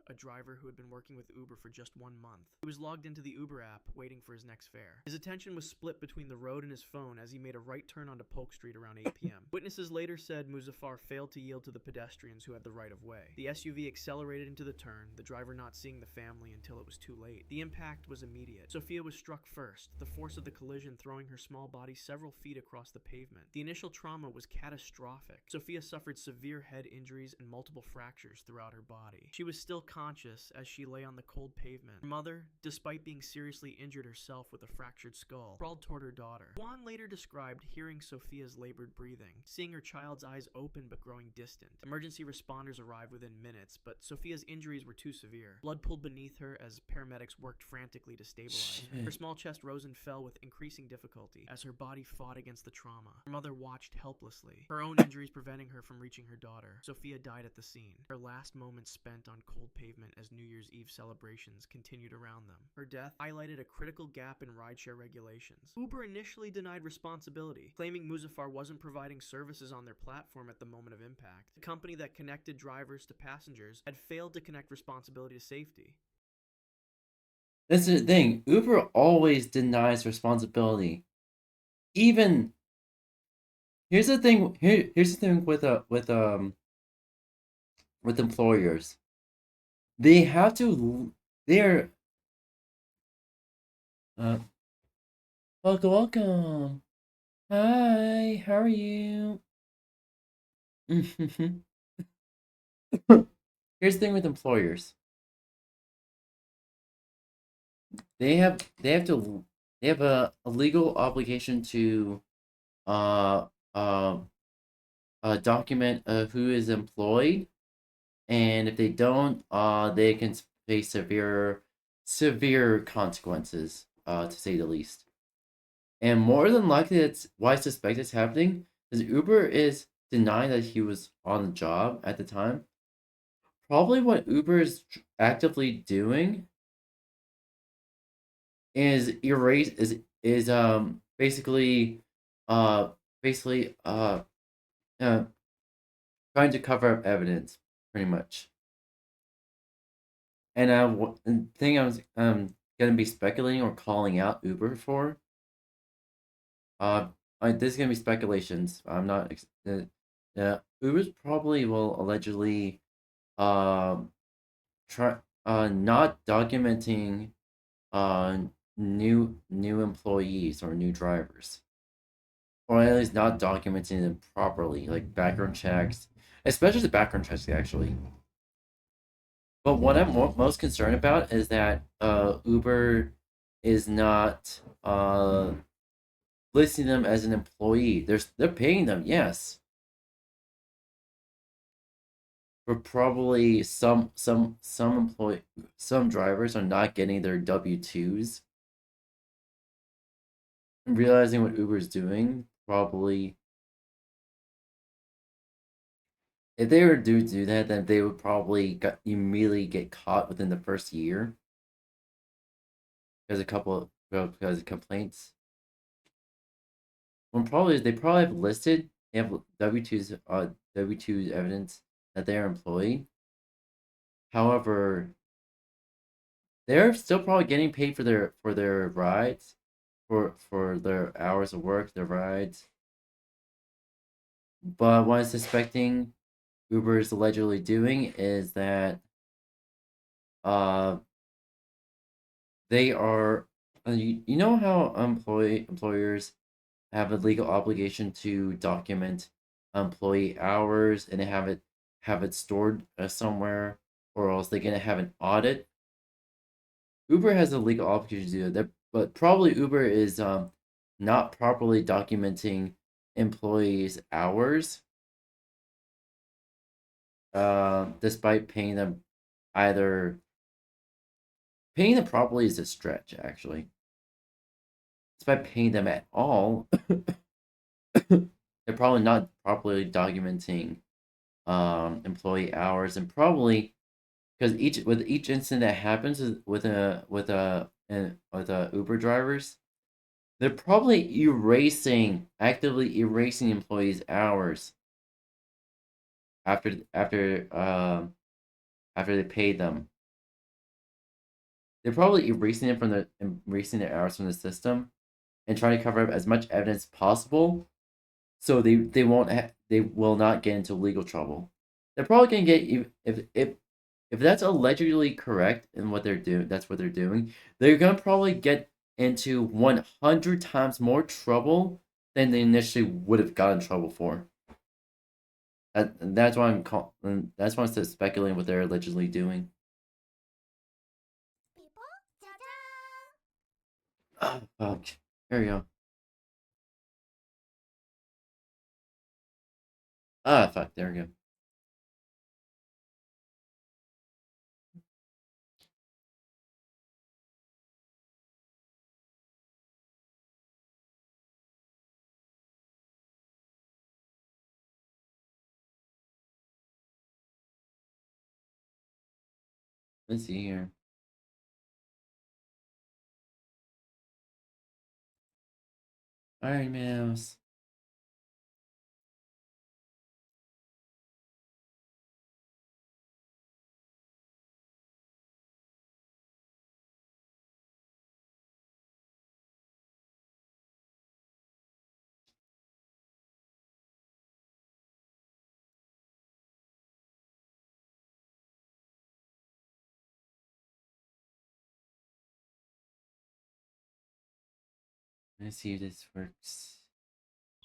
a driver who had been working with Uber for just 1 month. He was logged into the Uber app, waiting for his next fare. His attention was split between the road and his phone as he made a right turn onto Polk Street around 8 p.m. Witnesses later said Muzaffar failed to yield to the pedestrians who had the right of way. The SUV accelerated into the turn, the driver not seeing the family until it was too late. The impact was immediate. Sophia was struck first, the force of the collision throwing her small body several feet across the pavement. The initial trauma was catastrophic. Sophia suffered severe head injuries and multiple fractures throughout her body. She was still conscious as she lay on the cold pavement. Her mother, despite being seriously injured herself with a fractured skull, crawled toward her daughter. Juan later described hearing Sophia's labored breathing, seeing her child's eyes open but growing distant. Emergency responders arrived within minutes, but Sophia's injuries were too severe. Blood pooled beneath her as paramedics worked frantically to stabilize her. Her small chest rose and fell with increasing difficulty as her body fought against the trauma. Her mother watched helplessly, her own injuries preventing her from reaching her daughter. Sophia died at the scene, her last moments spent on cold pavement as New Year's Eve celebrations continued around them. Her death highlighted a critical gap in rideshare regulations. Uber initially denied responsibility, claiming Muzaffar wasn't providing services on their platform at the moment of impact. The company that connected drivers to passengers had failed to connect responsibility to safety. That's the thing. Uber always denies responsibility. Even here's the thing. Here's the thing with employers. They have to. They're welcome. Hi. How are you? Here's the thing with employers. They have a legal obligation to document who is employed, and if they don't, they can face severe consequences, to say the least. And more than likely, that's why I suspect it's happening, is Uber is denying that he was on the job at the time. Probably what Uber is actively doing is basically trying to cover up evidence, pretty much. And the thing I was gonna be speculating or calling out Uber for, this is gonna be speculations. I'm not. Uber's probably will allegedly not documenting new employees or new drivers, or at least not documenting them properly, like background checks, especially the background checks actually. But what I'm most concerned about is that Uber is not listing them as an employee. They're paying them, yes. But probably some drivers are not getting their W-2s. Realizing what Uber's doing, probably if they were to do that, then they would probably immediately get caught within the first year. There's a couple because of complaints. When probably they probably have listed, they have W-2s W-2 evidence that they are employee. However, they're still probably getting paid for their rides, for their hours of work, their rides. But what I'm suspecting Uber is allegedly doing is that they are you know how employers have a legal obligation to document employee hours and have it stored somewhere, or else they're gonna have an audit. Uber has a legal obligation to do that, but probably Uber is not properly documenting employees' hours, despite paying them either paying them properly is a stretch, actually. Despite paying them at all, they're probably not properly documenting employee hours, and probably because each incident that happens with Uber drivers, they're probably actively erasing employees' hours after they pay them. They're probably erasing their hours from the system and trying to cover up as much evidence possible, so they will not get into legal trouble. They're probably gonna get if that's allegedly correct in what they're doing. That's what they're doing. They're gonna probably get into 100 times more trouble than they initially would have gotten in trouble for. That's why that's why I'm speculating what they're allegedly doing. Oh, fuck. There we go. Ah, fuck. There we go. Let's see here. Iron Mouse. Let's see if this works.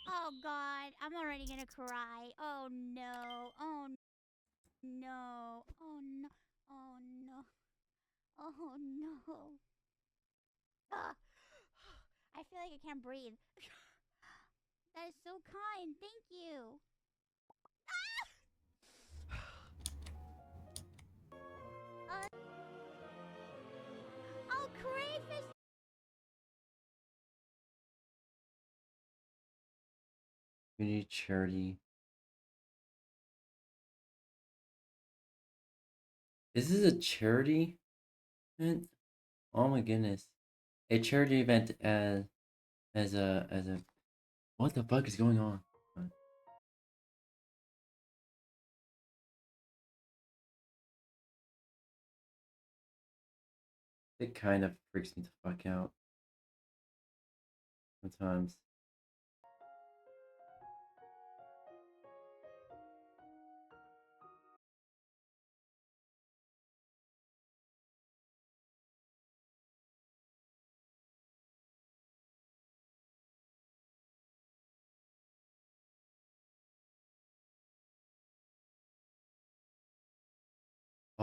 Oh God, I'm already gonna cry. Oh no. Oh no. Oh no. Oh no. Oh no. Ah. I feel like I can't breathe. That is so kind. Thank you. Ah! Oh, crayfish. Community charity. This is a charity event? Oh my goodness. A charity event as a what the fuck is going on? It kind of freaks me the fuck out sometimes.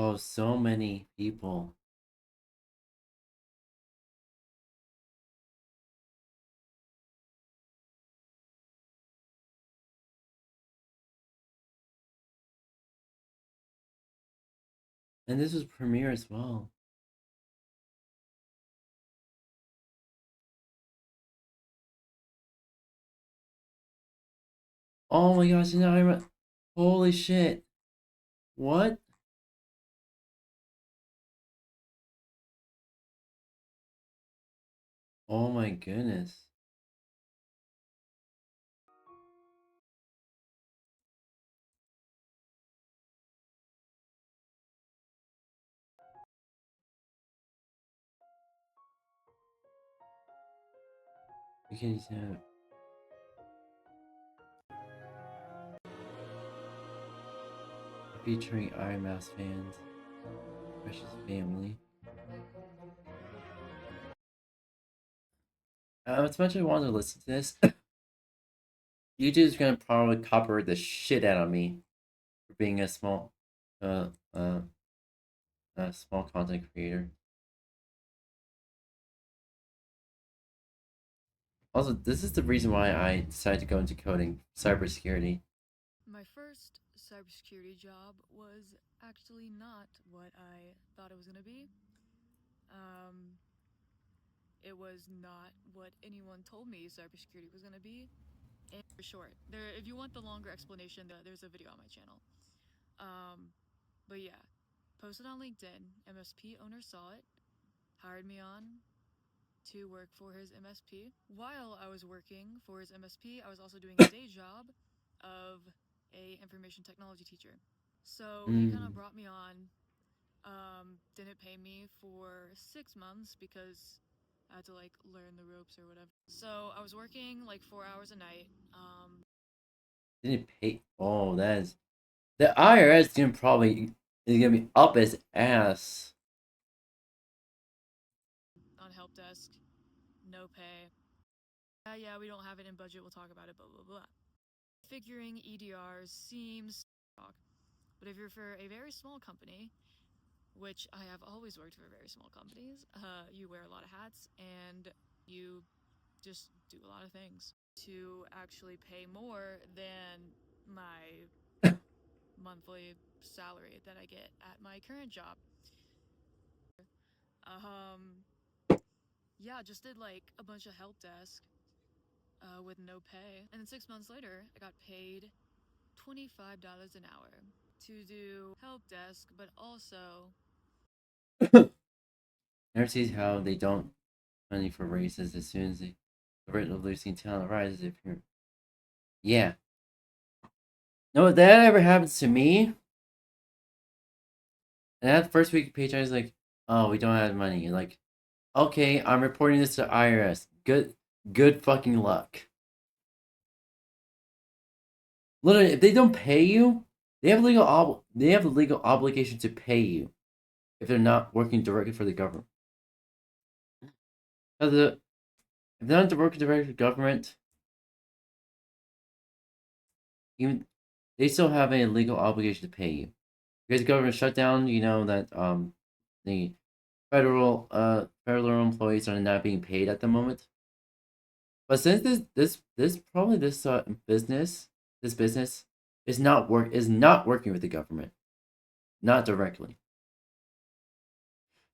Oh, so many people. And this was premiere as well. Oh my gosh, now I'm... Holy shit. What? Oh my goodness. Okay, so... Featuring Iron Mouse fans. Precious family. As much as I wanted to listen to this, YouTube's gonna probably copyright the shit out of me for being a small content creator. Also, this is the reason why I decided to go into coding, cybersecurity. My first cybersecurity job was actually not what I thought it was gonna be. It was not what anyone told me cybersecurity was gonna be. And for short, if you want the longer explanation, there's a video on my channel. But yeah, posted on LinkedIn, MSP owner saw it, hired me on to work for his MSP. While I was working for his MSP, I was also doing a day job of a information technology teacher. So he kind of brought me on, didn't pay me for 6 months because I had to like learn the ropes or whatever. So I was working like 4 hours a night. Didn't pay. Oh, that is... The IRS is gonna be up its ass. On help desk, no pay. Yeah, we don't have it in budget, we'll talk about it, blah, blah, blah. Figuring EDRs seems talk, but if you're for a very small company, which I have always worked for very small companies, you wear a lot of hats and you just do a lot of things to actually pay more than my monthly salary that I get at my current job. Yeah, just did like a bunch of help desk with no pay. And then 6 months later, I got paid $25 an hour to do help desk, but also... Never sees how they don't money for raises as soon as the rate of losing talent rises. If you're... Yeah. No, if that ever happens to me, and that first week paycheck is like, oh, we don't have money. You're like, okay, I'm reporting this to IRS. Good fucking luck. Literally, if they don't pay you, they have the legal obligation to pay you if they're not working directly for the government. If they're not working directly for the government, even they still have a legal obligation to pay you. Because the government shut down, you know that the federal employees are not being paid at the moment. But since this business is not working with the government, not directly.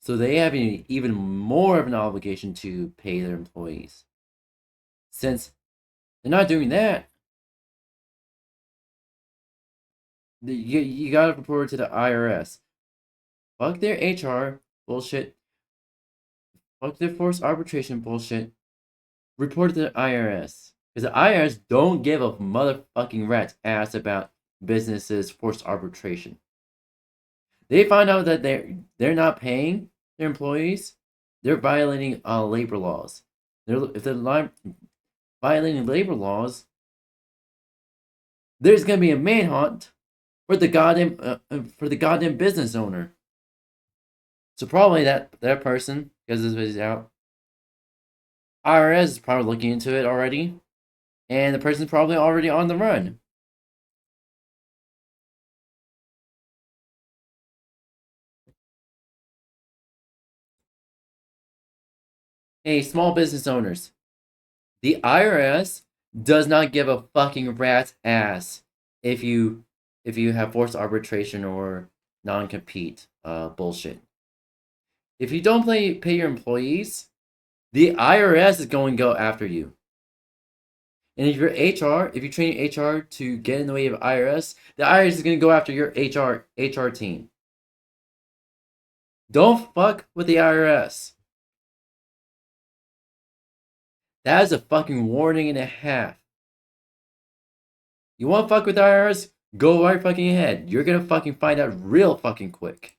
So they have even more of an obligation to pay their employees. Since they're not doing that, you gotta report to the IRS. Fuck their HR bullshit. Fuck their forced arbitration bullshit. Report to the IRS. Because the IRS don't give a motherfucking rat's ass about businesses' forced arbitration. They find out that they're not paying their employees, they're violating labor laws. If they're violating labor laws, there's gonna be a manhunt for the goddamn business owner. So probably that person, because this is out, IRS is probably looking into it already, and the person's probably already on the run. Hey, small business owners. The IRS does not give a fucking rat's ass if you have forced arbitration or non-compete bullshit. If you don't pay your employees, the IRS is going to go after you. And if you're HR, if you train HR to get in the way of IRS, the IRS is going to go after your HR team. Don't fuck with the IRS. That is a fucking warning and a half. You want to fuck with the IRS? Go right fucking ahead. You're going to fucking find out real fucking quick.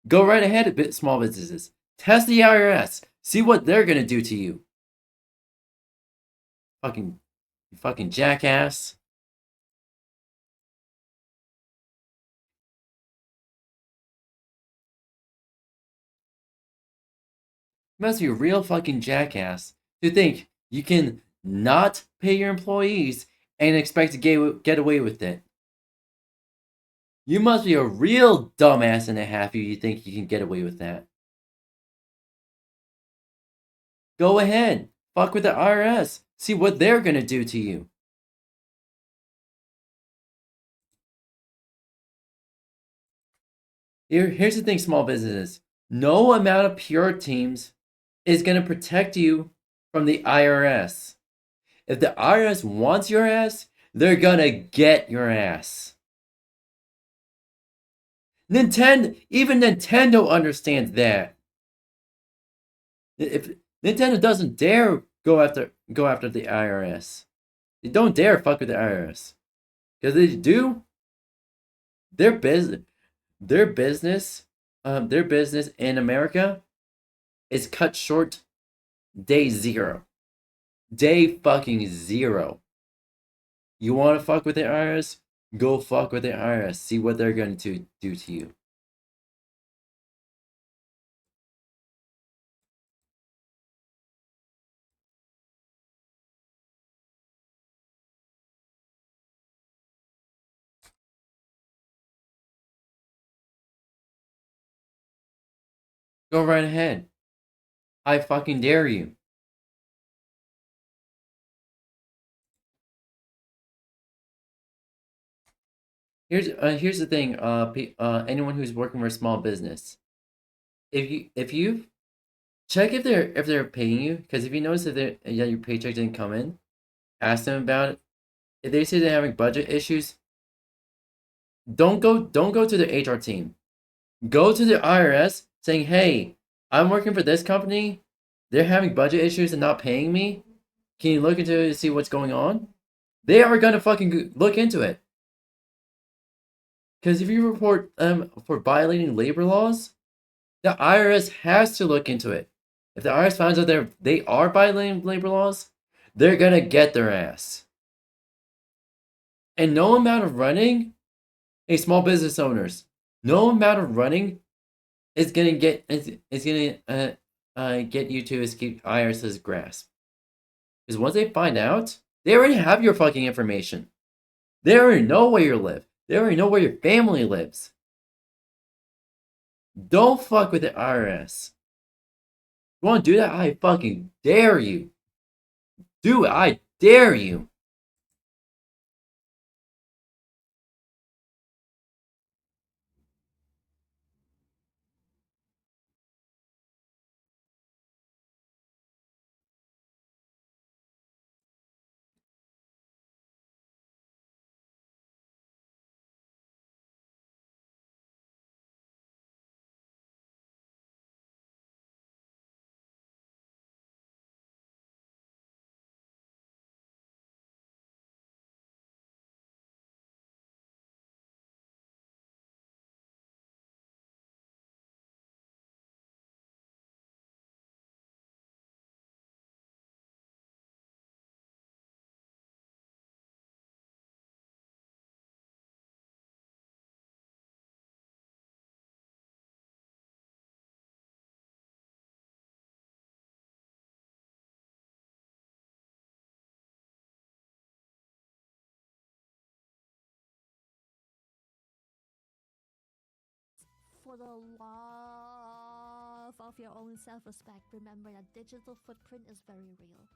Go right ahead, small businesses. Test the IRS. See what they're going to do to you. Fucking jackass. You must be a real fucking jackass to think you can not pay your employees and expect to get away with it. You must be a real dumbass and a half if you think you can get away with that. Go ahead. Fuck with the IRS. See what they're gonna do to you. Here's the thing, small businesses. No amount of PR teams is gonna protect you from the IRS. If the IRS wants your ass, they're gonna get your ass. Even Nintendo understands that. If Nintendo doesn't dare go after the IRS, they don't dare fuck with the IRS, because they do, their business in America is cut short day zero. Day fucking zero. You want to fuck with the IRS? Go fuck with the IRS. See what they're going to do to you. Go right ahead. I fucking dare you. Here's the thing. Anyone who's working for a small business, if you check if they're paying you, because if you notice that your paycheck didn't come in, ask them about it. If they say they're having budget issues, don't go to the HR team. Go to the IRS saying, "Hey, I'm working for this company. They're having budget issues and not paying me. Can you look into it to see what's going on?" They are gonna fucking look into it. Because if you report for violating labor laws, the IRS has to look into it. If the IRS finds out they are violating labor laws, they're gonna get their ass. And no amount of running, hey, small business owners, no amount of running is gonna get you to escape IRS's grasp. Because once they find out, they already have your fucking information. They already know where you live. They already know where your family lives. Don't fuck with the IRS. You want to do that? I fucking dare you. Do it. I dare you. For the love of your own self-respect, remember that digital footprint is very real.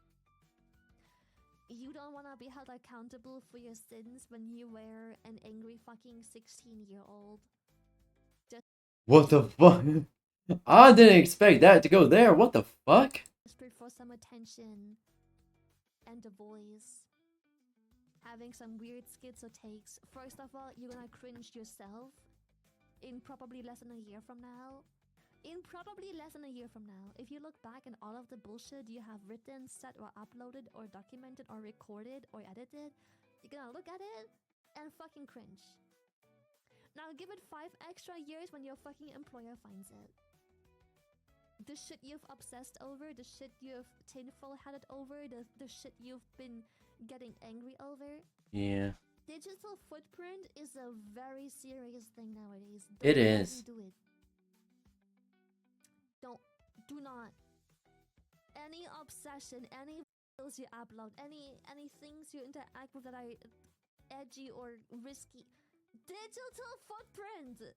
You don't want to be held accountable for your sins when you were an angry fucking 16-year-old. What the fuck? I didn't expect that to go there. What the fuck? Desperate for some attention and a voice. Having some weird schizo takes. First of all, you're gonna cringe yourself in probably less than a year from now. If you look back at all of the bullshit you have written, said, or uploaded, or documented, or recorded, or edited, you're gonna look at it and fucking cringe. Now give it 5 extra years when your fucking employer finds it. The shit you've obsessed over, the shit you've tinfoil-hatted over, the shit you've been getting angry over. Yeah. Digital footprint is a very serious thing nowadays. It is. Do it. Do not. Any obsession, any videos you upload, any things you interact with that are edgy or risky. Digital footprint.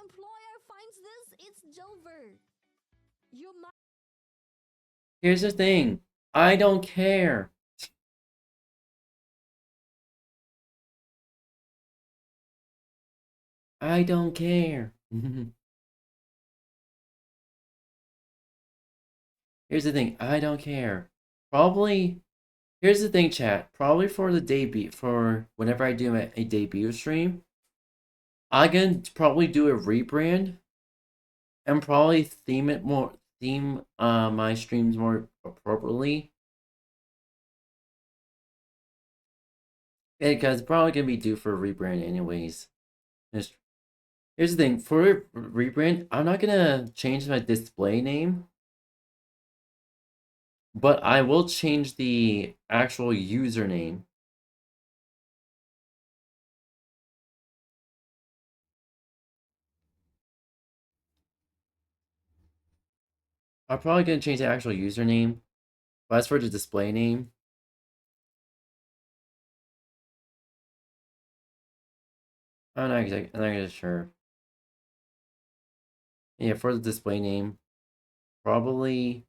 Employer finds this, it's over. You might. Here's the thing. I don't care. I don't care. Here's the thing. I don't care. Probably. Here's the thing, chat. Probably for the debut, for whenever I do a debut stream, I can probably do a rebrand and probably theme my streams more appropriately. Because it's probably gonna be due for a rebrand anyways. Here's the thing, for a rebrand, I'm not gonna change my display name, but I will change the actual username. I'm probably gonna change the actual username, but as for the display name, I'm not exactly sure. Yeah, for the display name, probably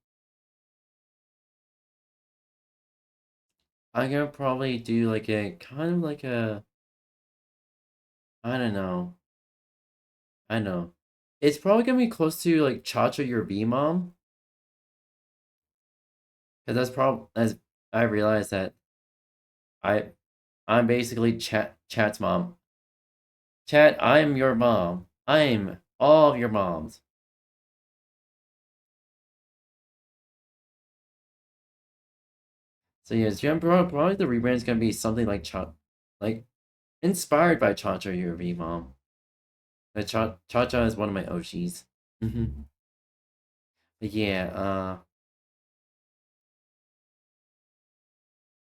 I'm gonna probably do like a kind of like a, I don't know. I know. It's probably gonna be close to like Cha-Cha Your V-Mom. Cause that's probably, as I realized that I'm basically Chat's mom. Chat, I'm your mom. I'm all of your moms. So yes, probably the rebrand is gonna be something like like inspired by Cha-Cha Your V-Mom. But Cha-Cha is one of my OGs. But yeah,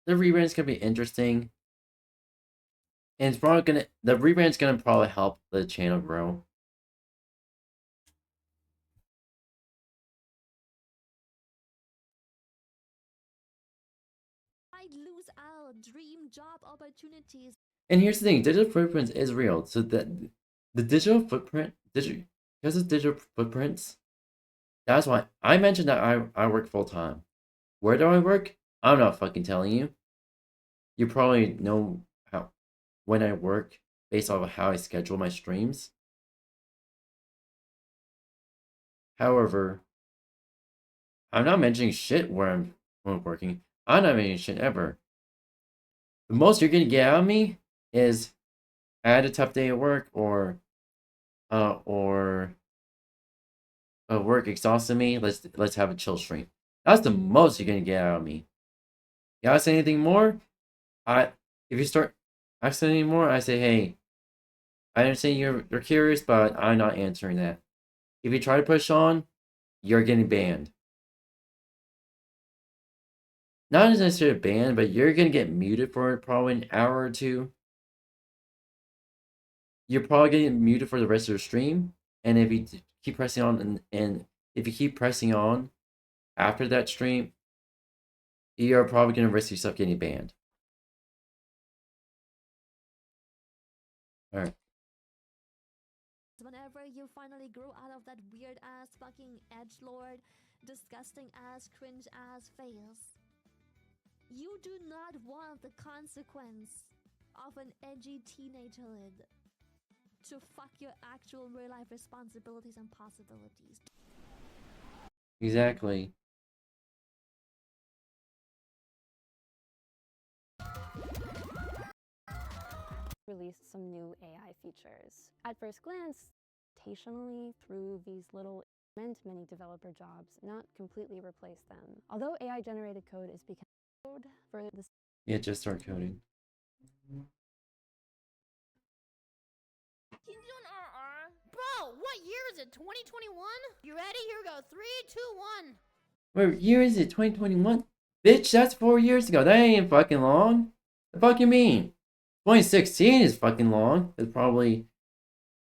the rebrand is gonna be interesting. And it's probably the rebrand's gonna probably help the channel grow. Might lose out dream job opportunities. And here's the thing, digital footprints is real. So that the digital footprint, because of digital footprints, that's why I mentioned that I work full time. Where do I work? I'm not fucking telling you. You probably know when I work based off of how I schedule my streams. However, I'm not mentioning shit where I'm working. I'm not mentioning shit ever. The most you're gonna get out of me is I had a tough day at work, or work exhausted me. Let's have a chill stream. That's the most you're gonna get out of me. You gotta say anything more? If you start asking any more, I say, hey, I understand you're curious, but I'm not answering that. If you try to push on, you're getting banned. Not necessarily banned, but you're gonna get muted for probably an hour or two. You're probably getting muted for the rest of the stream, and if you keep pressing on, and if you keep pressing on after that stream, you're probably gonna risk yourself getting banned. All right. Whenever you find finally grow out of that weird ass fucking edgelord, disgusting ass, cringe ass phase. You do not want the consequence of an edgy teenagehood to fuck your actual real life responsibilities and possibilities. Exactly. Released some new AI features. At first glance, occasionally through these little many developer jobs, not completely replace them. Although AI generated code is becoming code for this. Yeah, just start coding. Bro, what year is it? 2021? You ready? Here we go. 3, 2, 1. What year is it? 2021? Bitch, that's 4 years ago. That ain't fucking long. The fuck you mean? 2016 is fucking long. It's probably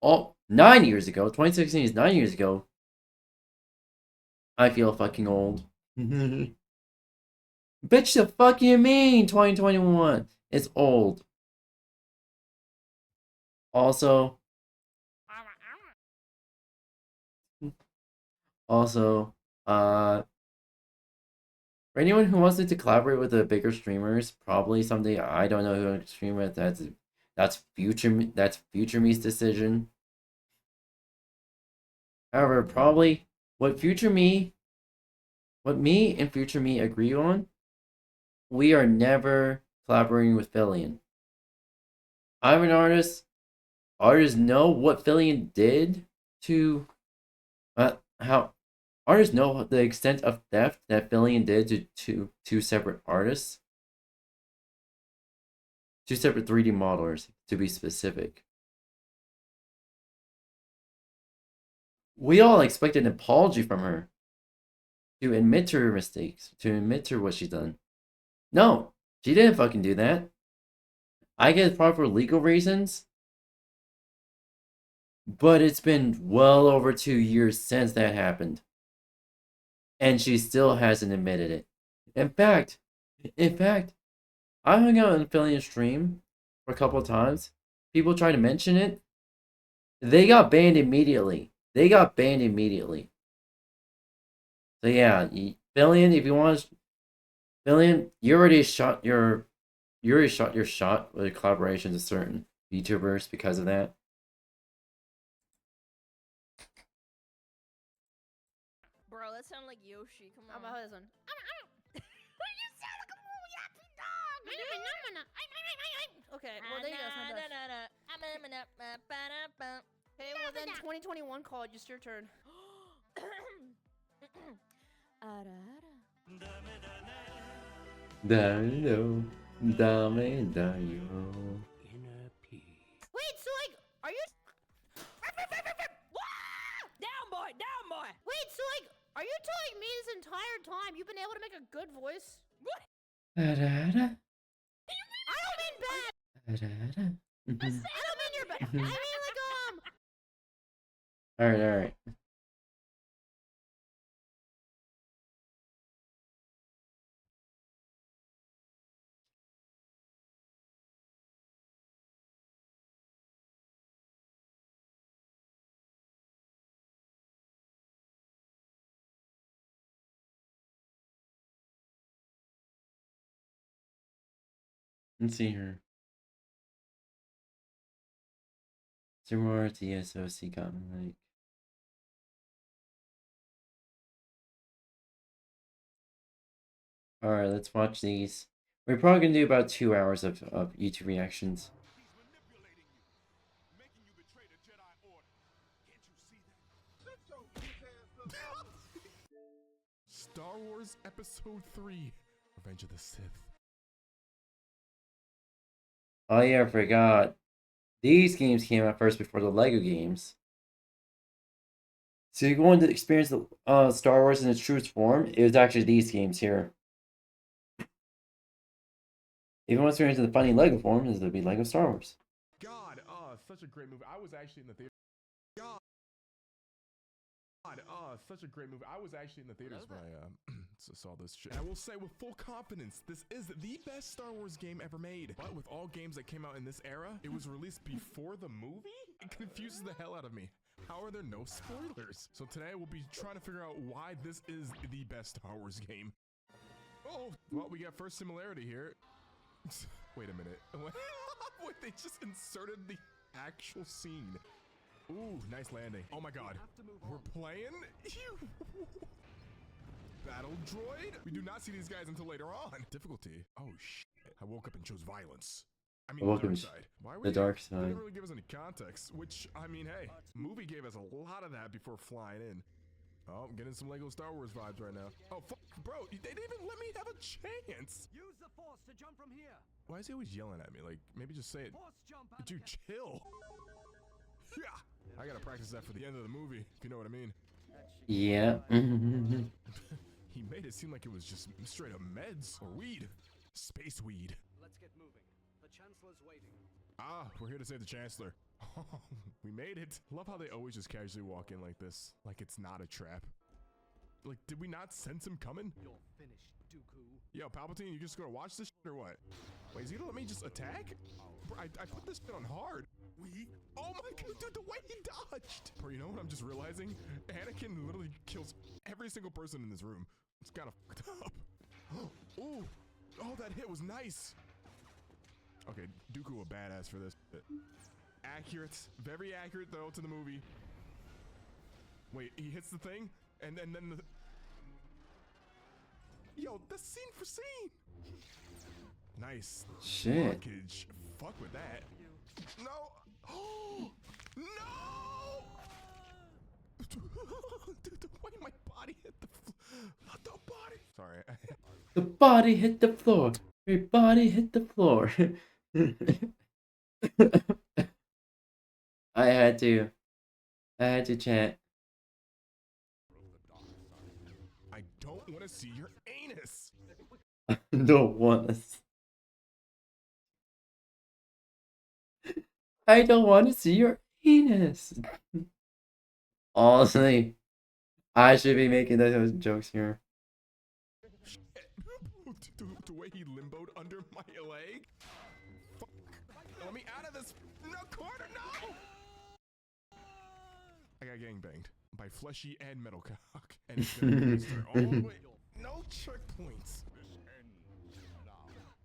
9 years ago. 2016 is 9 years ago. I feel fucking old. Bitch, the fuck you mean? 2021. It's old. Also, for anyone who wants to collaborate with the bigger streamers, probably someday, I don't know who to stream with. That's future me's decision. However, probably what me and future me agree on, we are never collaborating with 𝙂𝙗𝙣. I'm an artist. Artists know what 𝙂𝙗𝙣 did to how artists know the extent of theft that 𝙂𝙗𝙣 did to two separate artists. 2 separate 3D modelers, to be specific. We all expect an apology from her. To admit to her mistakes. To admit to what she's done. No, she didn't fucking do that. I get it's probably for legal reasons. But it's been well over 2 years since that happened. And she still hasn't admitted it. In fact, I hung out on 𝙂𝙗𝙣's stream for a couple of times. People tried to mention it. They got banned immediately. So yeah, 𝙂𝙗𝙣, if you want to, 𝙂𝙗𝙣, you already shot your shot with collaborations with certain VTubers because of that. Bro, that sounded like Yoshi. Come on. How about this one? You sound like a little yappy dog. Okay, well there you go. Okay, well then 2021 called. Just your turn. Wait, so like, are you? Down boy, down boy. Wait, so like, are you telling me this entire time you've been able to make a good voice? What? I don't mean bad. I don't mean you're bad. I mean like All right. Let's see here. Similar to TSOC got like. Alright, let's watch these. We're probably gonna do about 2 hours of YouTube reactions. Star Wars Episode 3, Revenge of the Sith. Oh yeah, I forgot. These games came out first before the LEGO games. So you're going to experience the Star Wars in its truest form. It was actually these games here. If you want to experience the funny LEGO form, it'll be LEGO Star Wars. God, such a great movie. I was actually in the theater. God, such a great movie. I was actually in the theaters when I saw this shit. And I will say with full confidence, this is the best Star Wars game ever made. But with all games that came out in this era, it was released before the movie? It confuses the hell out of me. How are there no spoilers? So today we'll be trying to figure out why this is the best Star Wars game. Oh, well, we got first similarity here. Wait a minute. Wait, they just inserted the actual scene. Ooh, nice landing. Oh my god. We're playing? Battle droid? We do not see these guys until later on. Difficulty. Oh shit. I woke up and chose violence. I mean, the dark side. Why were the dark side. They didn't really give us any context, which, I mean, hey, movie gave us a lot of that before flying in. Oh, I'm getting some Lego Star Wars vibes right now. Oh, fuck, bro, they didn't even let me have a chance. Use the force to jump from here. Why is he always yelling at me? Like, maybe just say it. Dude, chill. Yeah. I gotta practice that for the end of the movie, if you know what I mean. Yeah. He made it seem like it was just straight up meds or weed. Space weed. Let's get moving. The Chancellor's waiting. Ah, we're here to save the Chancellor. We made it. Love how they always just casually walk in like this. Like it's not a trap. Like, did we not sense him coming? You're finished, Dooku. Yo, Palpatine, you just gonna watch this shit or what? Wait, is he gonna let me just attack? Bro, I put this shit on hard. Oh my god, dude, the way he dodged! Bro, you know what I'm just realizing? Anakin literally kills every single person in this room. It's kind of fucked up. Ooh! Oh, that hit was nice! Okay, Dooku a badass for this. Accurate. Very accurate, though, to the movie. Wait, he hits the thing? And then the... Yo, that's scene for scene! Nice. Shit. Blockage. Fuck with that. No! Oh! No! Dude, the way my body hit the body. Sorry. The body hit the floor. Your body hit the floor. I had to chat. I don't want to see your anus. I don't want to. I don't want to see your anus. Honestly, I should be making those jokes here. The way he limboed under my leg. Fuck. Let me out of this corner. No. I got gangbanged by fleshy and metal cock. And it's gonna start all the way. No checkpoints.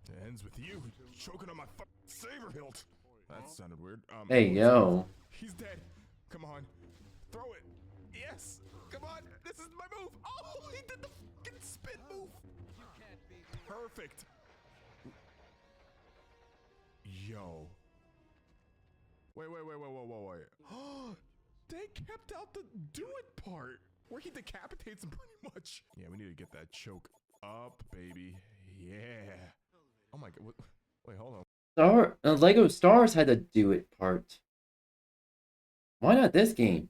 It ends with you choking on my fucking saber hilt. That sounded weird. Hey, yo. He's dead. Come on. Throw it. Yes. Come on. This is my move. Oh, he did the fucking spin move. Perfect. Yo. Wait. They kept out the do it part where he decapitates him pretty much. Yeah, we need to get that choke up, baby. Yeah. Oh my god. Wait, hold on. Lego Stars had a do it part. Why not this game?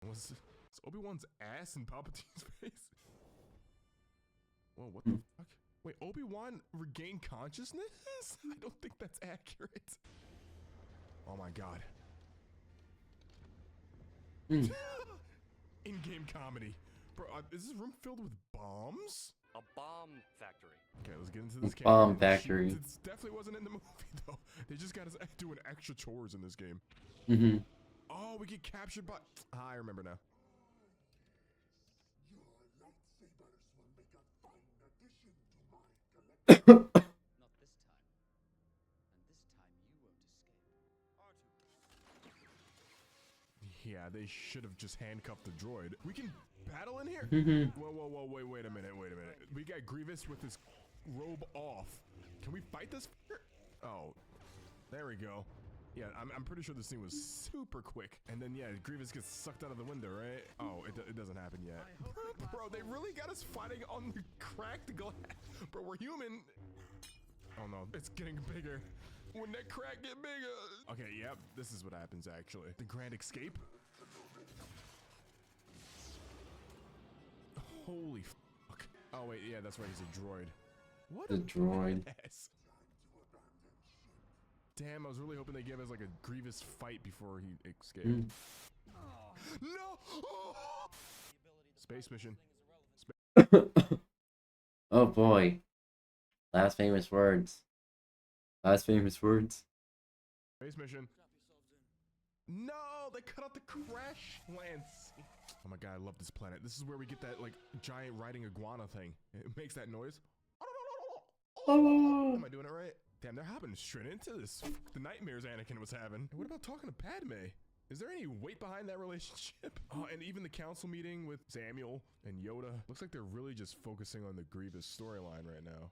Was Obi-Wan's ass in Palpatine's face? Whoa, what the fuck? Wait, Obi-Wan regained consciousness? I don't think that's accurate. Oh my god. In-game comedy. Bro, is this room filled with bombs? A bomb factory. Okay, let's get into this game. Bomb factory. It definitely wasn't in the movie, though. They just got us doing extra chores in this game. Mm-hmm. Oh, we get captured by... Ah, I remember now. Not this time. And this time you won't escape. Yeah, they should have just handcuffed the droid. We can battle in here? Whoa, wait a minute. We got Grievous with his robe off. Can we fight this? Oh, there we go. Yeah, I'm pretty sure this thing was super quick. And then, yeah, Grievous gets sucked out of the window, right? Oh, it doesn't happen yet. Bro, they really got us fighting on the cracked glass. Bro, we're human. Oh, no, it's getting bigger. When that crack get bigger. Okay, yep, this is what happens, actually. The Grand Escape. Holy fuck. Oh, wait, yeah, that's right, he's a droid. What a droid. Badass. Damn, I was really hoping they gave us like a Grievous fight before he escaped. No! Oh! Space mission. Oh boy. Last famous words. Last famous words. Space mission. No, they cut out the crash lance. Oh my god, I love this planet. This is where we get that like giant riding iguana thing. It makes that noise. Oh. Am I doing it right? Damn, they're hopping straight into this. The nightmares Anakin was having. And what about talking to Padme? Is there any weight behind that relationship? Oh, and even the council meeting with Samuel and Yoda. Looks like they're really just focusing on the Grievous storyline right now.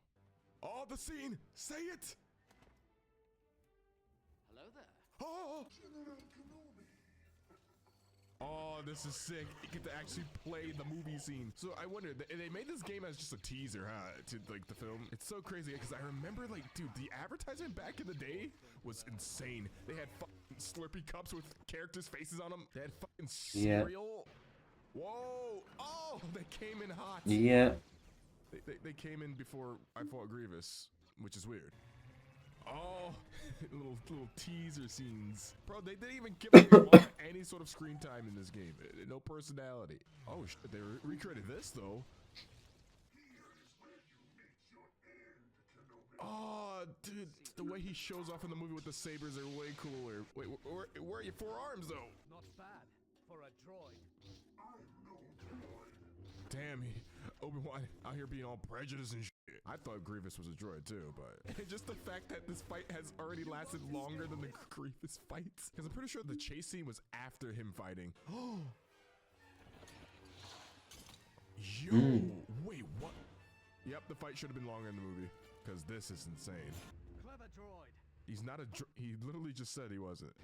Oh, the scene! Say it! Hello there. Oh! Oh, this is sick. You get to actually play the movie scene. So I wonder, they made this game as just a teaser, huh? To like the film. It's so crazy because I remember, like, dude, the advertisement back in the day was insane. They had fucking Slurpee cups with characters' faces on them. They had fucking cereal. Whoa! Oh, they came in hot. Yeah. They came in before I fought Grievous, which is weird. Oh, little teaser scenes. Bro, they didn't even give me any sort of screen time in this game. No personality. Oh, shit, they recreated this, though. Oh, dude, the way he shows off in the movie with the sabers are way cooler. Wait, where are your 4 arms, though? Not bad for a droid. Damn, Obi-Wan out here being all prejudiced and shit. I thought Grievous was a droid too, but just the fact that this fight has already lasted longer than the Grievous fights. Because I'm pretty sure the chase scene was after him fighting. Oh! Yo! Wait, what? Yep, the fight should have been longer in the movie. Because this is insane. Clever droid. He's not a he literally just said he wasn't.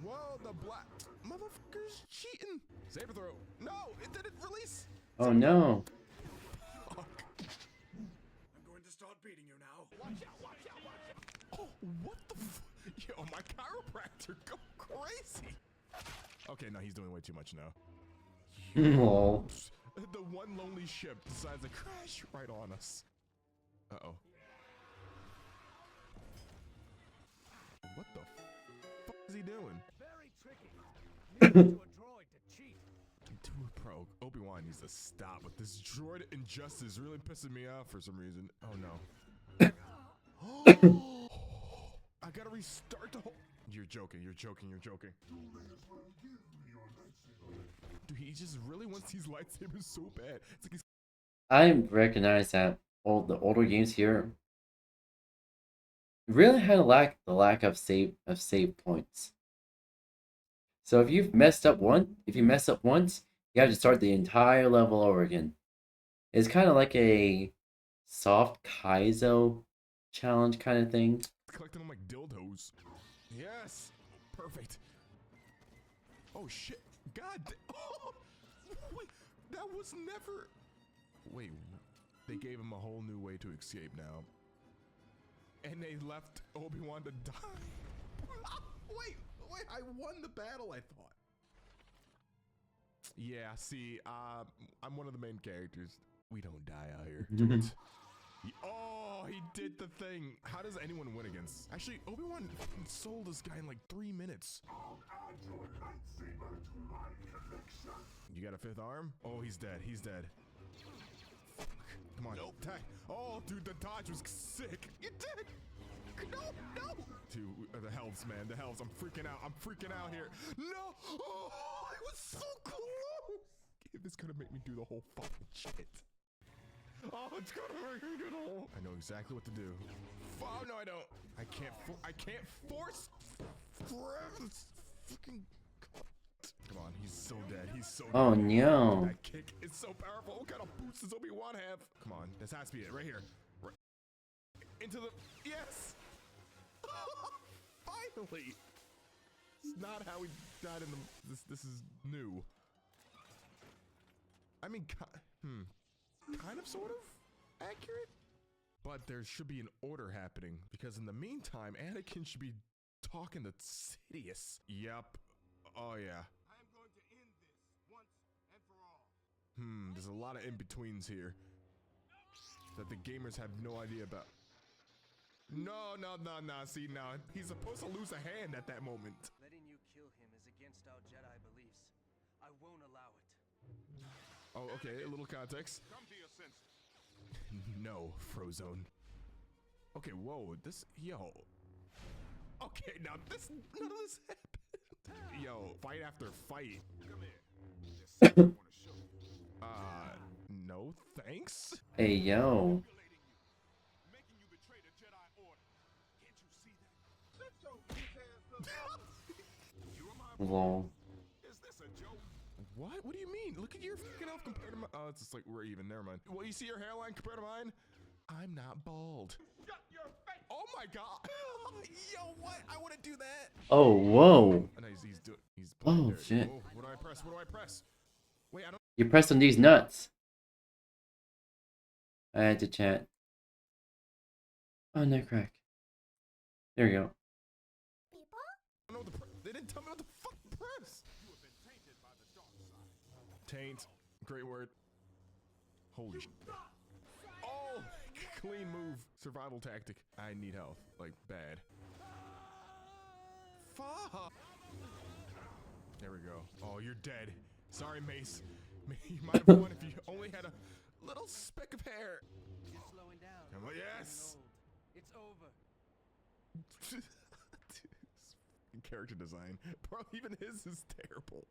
Whoa, the black motherfucker's cheating. Saber throw. No, it didn't release. Oh no. Fuck. I'm going to start beating you now. Watch out, watch out, watch out. Oh, what the Yo, my chiropractor go crazy. Okay, no, he's doing way too much now. No. The one lonely ship decides to crash right on us. Uh-oh. What the fuck is he doing? Very tricky. Needs to a droid to cheat. Dude, bro, Obi-Wan needs to stop with this droid injustice. Really pissing me off for some reason. Oh no. I gotta restart the whole. You're joking. You're joking. You're joking. Dude, he just really wants these lightsabers so bad. It's like he's. I recognize that the older games here really had the lack of save points. So if you mess up once, you have to start the entire level over again. It's kind of like a soft Kaizo challenge kind of thing. Collecting them like dildos. Yes, perfect. Oh shit! God, oh, wait, that was never. Wait, they gave him a whole new way to escape now, and they left Obi-Wan to die. Wait, I won the battle. I thought. Yeah, see, I'm one of the main characters. We don't die out here. Oh, he did the thing. How does anyone win against? Actually, Obi-Wan sold this guy in like 3 minutes. You got a 5th arm? Oh, he's dead. He's dead. Fuck. Come on. Nope. Oh, dude, the dodge was sick. You did. No. Dude, the Helves, man. The Helves. I'm freaking out. I'm freaking out here. No. Oh, it was so close. It's gonna make me do the whole fucking shit. Oh, it's gonna make me do the whole. I know exactly what to do. Oh no, I don't. I can't force. Fucking. Come on, he's so dead. He's so dead. Oh no. That kick is so powerful. What kind of boost does Obi-Wan have? Come on, this has to be it. Right here. Right. Into the. Yes! Finally! It's not how he died in the. This is new. I mean, kind of, sort of accurate, but there should be an order happening because in the meantime, Anakin should be talking to Sidious. Yep. Oh yeah. I am going to end this once and for all. There's a lot of in-betweens here that the gamers have no idea about. No. See, now he's supposed to lose a hand at that moment. Letting you kill him is against our Jedi beliefs. I won't allow it. Oh, okay, a little context. Come to your senses. No, Frozone. Okay, whoa, yo. Okay, now none of this happened. Yo, fight after fight. Come here. No thanks. Hey, yo. Lol. What? What do you mean? Look at your fucking elf compared to mine. Oh, it's just like we're even. Never mind. Well, you see your hairline compared to mine? I'm not bald. Shut your face. Oh my god. Yo, what? I want to do that. Oh, whoa. Oh, no, he's doing. He's. Oh, shit. Oh, what do I press? What do I press? Wait, I don't. You pressed on these nuts. I had to chat. Oh, no crack. There we go. I don't know what they didn't tell me what the fuck to press. You have been tainted by the dark side. Taint. Great word. Holy shit. Oh, clean move. Survival tactic. I need health. Like, bad. Fuck. There we go. Oh, you're dead. Sorry, Mace. You might have won if you only had a little speck of hair. You're slowing down. I'm like, yes. It's over. Dude, character design. Bro, even his is terrible.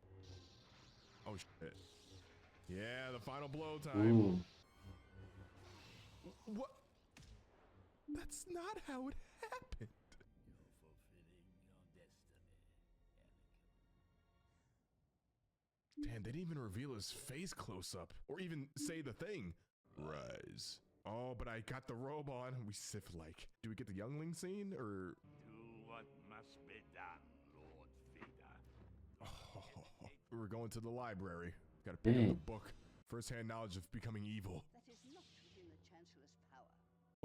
Oh, shit. Yeah, the final blow time. Ooh. What? That's not how it happened. Damn, they didn't even reveal his face close up. Or even say the thing. Rise. Oh, but I got the robe on. We Sith like. Do we get the youngling scene, or? Do what must be done, Lord Vader. Oh, we're going to the library. Gotta pick up the book. First-hand knowledge of becoming evil. That is not within the Chancellor's power.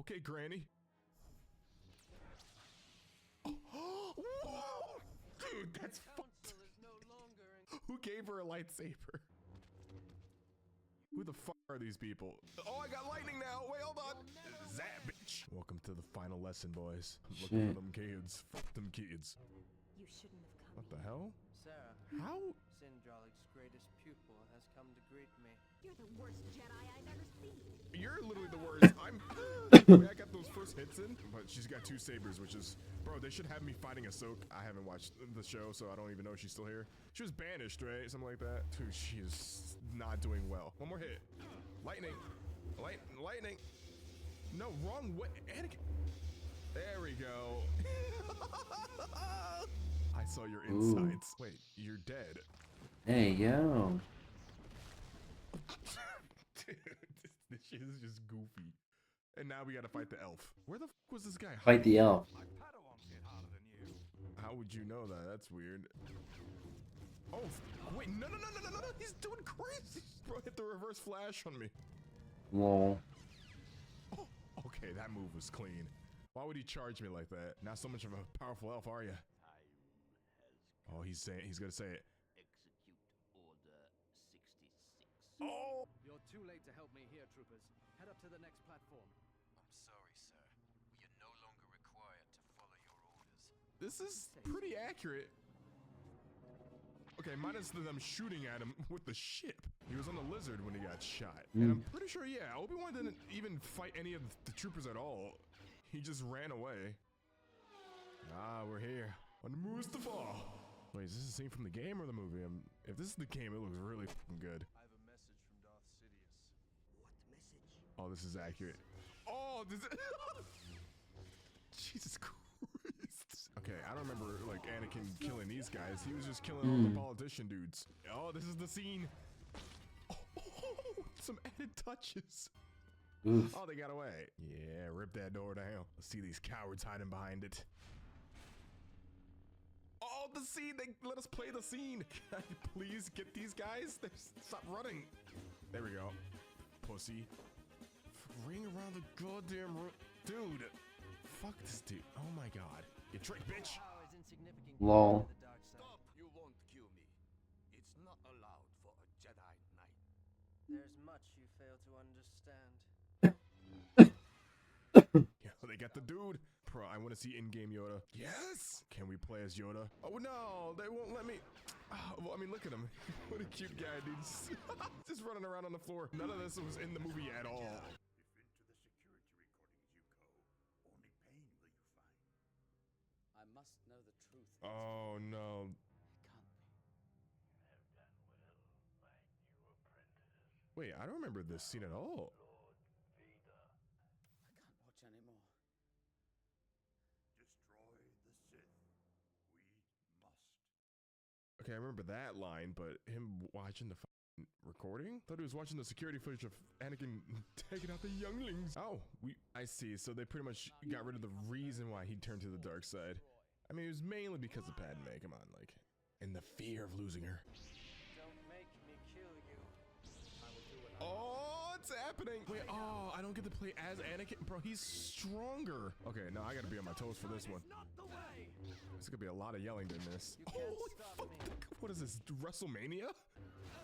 Okay, Granny. Oh, whoa! Dude, that's fucked. Who gave her a lightsaber? Who the fuck are these people? Oh, I got lightning now. Wait, hold on. Zap, bitch. Welcome to the final lesson, boys. I'm looking for them kids. Fuck them kids. You shouldn't have come. What the hell? Sarah. How? Sindralik's greatest pupil has come to greet me. You're the worst Jedi I've ever seen. You're literally the worst. I got those first hits in, but she's got 2 sabers, which is, bro, they should have me fighting Ahsoka. I haven't watched the show, so I don't even know if she's still here. She was banished, right? Something like that. Dude, she is not doing well. One more hit. Lightning. Lightning. No, wrong way. Anakin. There we go. I saw your insides. Wait, you're dead. Hey, yo. Dude, this shit is just goofy. And now we gotta fight the elf. Where the fuck was this guy? Fight the elf. How would you know that? That's weird. Oh, wait, no. He's doing crazy. Bro, hit the reverse flash on me. Lol. Oh, okay, that move was clean. Why would he charge me like that? Not so much of a powerful elf, are you? Oh, he's gonna say it. Execute Order 66. Oh! You're too late to help me here, troopers. Head up to the next platform. I'm sorry, sir. We are no longer required to follow your orders. This is pretty accurate. Okay, minus them shooting at him with the ship. He was on the lizard when he got shot. And I'm pretty sure, yeah, Obi-Wan didn't even fight any of the troopers at all. He just ran away. Ah, we're here. On Mustafar. Wait, is this a scene from the game or the movie? If this is the game, it looks really fucking good. I have a message from Darth Sidious. What message? Oh, this is accurate. Oh, this is Jesus Christ. Okay, I don't remember, like, Anakin killing these guys. He was just killing all the politician dudes. Oh, this is the scene. Oh, some added touches. Oof. Oh, they got away. Yeah, rip that door down. Let's see these cowards hiding behind it. Oh, the scene. They let us play the scene. Can I please get these guys? Stop running. There we go. Pussy. Ring around the goddamn room. Dude. Fuck this dude. Oh my god. You trick, bitch. Lol. Stop! You won't kill me. It's not allowed for a Jedi Knight. There's much you fail to understand. Yeah, they got the dude. Bro, I want to see in-game Yoda. Yes! Can we play as Yoda? Oh no, they won't let me. Well, I mean, look at him. What a cute guy, dude. Just running around on the floor. None of this was in the movie at all. I must know the truth. Oh no. Wait, I don't remember this scene at all. Watch anymore. Destroy the Sith. We must. Okay, I remember that line, but him watching the recording? Thought he was watching the security footage of Anakin taking out the younglings. Oh, I see. So they pretty much got rid of the reason why he turned to the dark side. I mean, it was mainly because of Padme. Come on, like, and the fear of losing her. Don't make me kill you. I will do what Oh, it's happening. Wait, oh, I don't get to play as Anakin. Bro, he's stronger. Okay, now I gotta be on my toes for this one. There's gonna be a lot of yelling in this. Holy fuck. What is this, WrestleMania?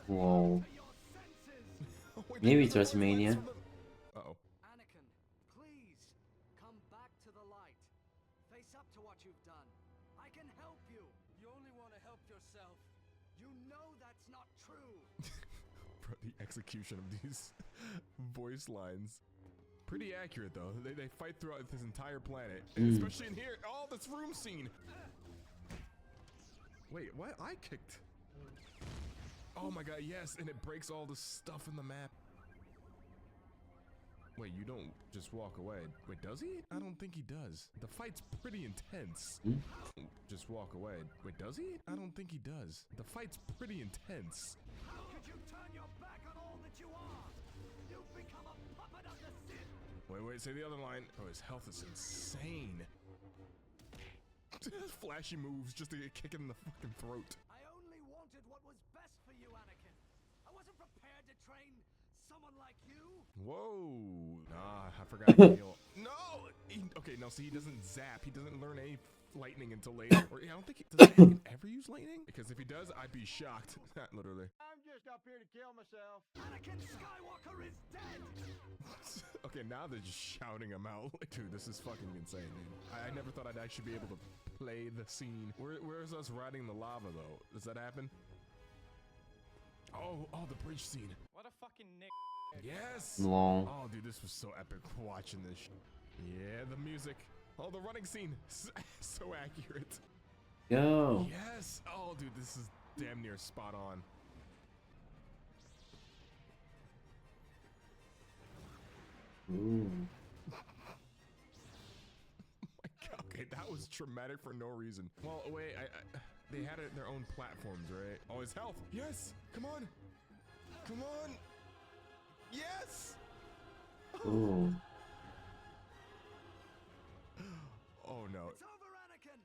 Whoa. Wait, Maybe it's WrestleMania. Uh-oh. Anakin, please, come back to the light. Face up to what you've done. I can help you. You only want to help yourself. You know that's not true. Bro, the execution of these voice lines. Pretty accurate, though. They fight throughout this entire planet. Especially in here. Oh, this room scene. Wait, what? I kicked. Oh my god, yes, and it breaks all the stuff in the map. Wait, you don't just walk away. Wait, does he? I don't think he does. The fight's pretty intense. Just walk away. Wait, does he? I don't think he does. The fight's pretty intense. How could you turn your back on all that you are? You've become a puppet of the Sith. Wait, say the other line. Oh, his health is insane. Flashy moves just to get kicked in the fucking throat. I only wanted what was best for you, Anakin. I wasn't prepared to train someone like you. Whoa. Nah, I forgot to heal. No! Okay, no, see, he doesn't zap. He doesn't learn any lightning until later. Or, I don't think does Anakin ever use lightning? Because if he does, I'd be shocked. Literally. I'm just up here to kill myself. Anakin Skywalker is dead. Okay, now they're just shouting him out. Like, dude, this is fucking insane, dude. I never thought I'd actually be able to play the scene. Where's us riding the lava, though? Does that happen? Oh, the bridge scene. What a fucking nick. Yes! Lol. Oh, dude, this was so epic watching this. Yeah, the music. Oh, the running scene. So accurate. Go. Yes! Oh, dude, this is damn near spot on. Ooh. Okay, that was traumatic for no reason. Well, wait, they had their own platforms, right? Oh, his health. Yes! Come on! Come on! Yes! Ooh. Oh, no. It's over, Anakin.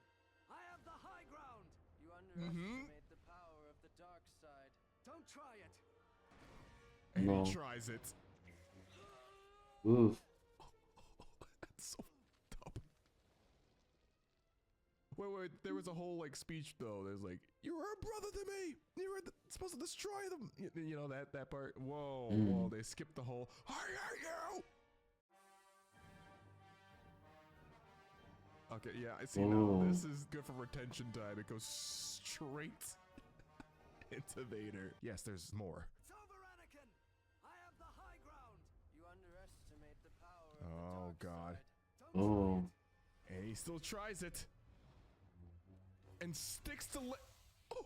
I have the high ground. You underestimate the power of the dark side. Don't try it. And No. he tries it. Oof. That's so dumb. Wait, there was a whole, like, speech, though. There's like, you were a brother to me! You were supposed to destroy them! You know, that part? Whoa, they skipped the whole, I hate you! Okay, yeah, I see now. This is good for retention time. It goes straight into Vader. Yes, there's more. It's over, Anakin. I have the high ground. You underestimate the power of Oh, the dark God. side. Oh. And he still tries it. And sticks to oh!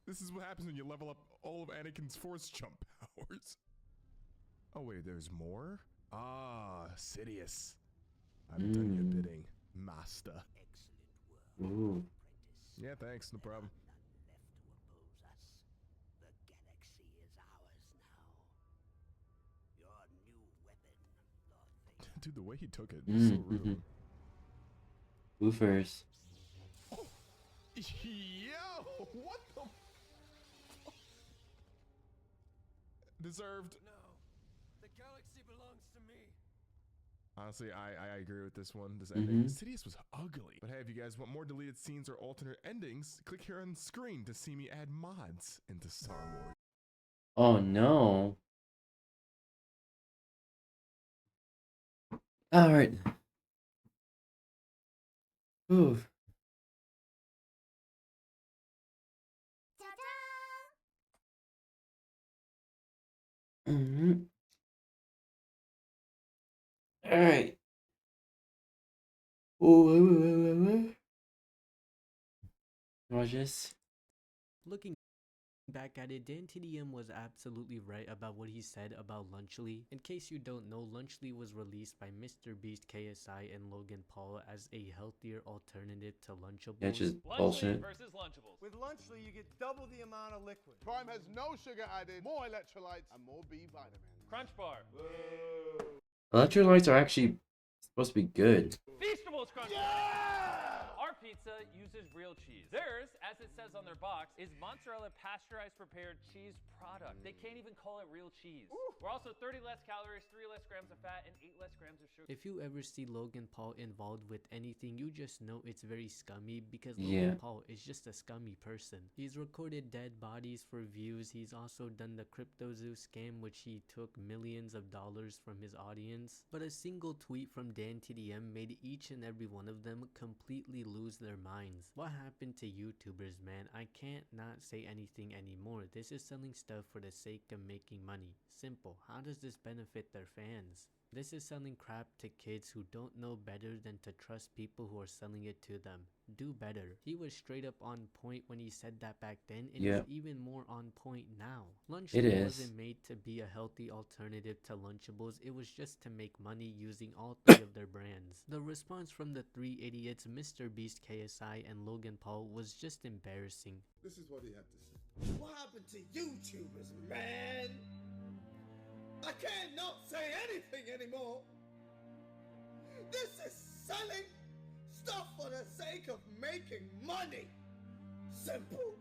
This is what happens when you level up all of Anakin's force jump powers. Oh, wait, there's more? Ah, Sidious. I've done your bidding, master. Excellent work, Ooh. apprentice. Yeah, thanks, no problem. None left to oppose us. The galaxy is ours now. Your new weapon, Lord Vader. Dude, the way he took it is so rude. Woofers. Oh, yo, what the? Deserved. No, the galaxy belongs to me. Honestly, I agree with this one. This ending. Sidious was ugly. But hey, if you guys want more deleted scenes or alternate endings, click here on screen to see me add mods into Star Wars. Oh no. Alright. Ooh. Alright. Watch this. Looking Back at it, 𝙤𝙤 was absolutely right about what he said about Lunchly. In case you don't know, Lunchly was released by MrBeast, KSI, and Logan Paul as a healthier alternative to Lunchables. That's just bullshit. Versus Lunchables. With Lunchly, you get double the amount of liquid. Prime has no sugar added, more electrolytes, and more B vitamins. Crunch bar. Electrolytes are actually supposed to be good. Feastables Crunch Bar. Our pizza uses real cheese. Theirs, as it says on their box, is mozzarella pasteurized prepared cheese product. They can't even call it real cheese. We're also 30 less calories, 3 less grams of fat, and 8 less grams of sugar. If you ever see Logan Paul involved with anything, you just know it's very scummy because Yeah. Logan Paul is just a scummy person. He's recorded dead bodies for views. He's also done the CryptoZoo scam, which he took millions of dollars from his audience. But a single tweet from 𝙤𝙤 made each and every one of them completely lose their minds. What happened to YouTubers, man? I can't not say anything anymore. This is selling stuff for the sake of making money. Simple. How does this benefit their fans? This is selling crap to kids who don't know better than to trust people who are selling it to them. Do better. He was straight up on point when he said that back then, and Yeah. he's even more on point now. It Lunchly is. wasn't made to be a healthy alternative to Lunchables. It was just to make money using all three of their brands. The response from the three idiots, MrBeast, KSI, and Logan Paul, was just embarrassing. This is what he had to say. What happened to YouTubers, man? I can't not say anything anymore. This is selling stuff for the sake of making money. Simple.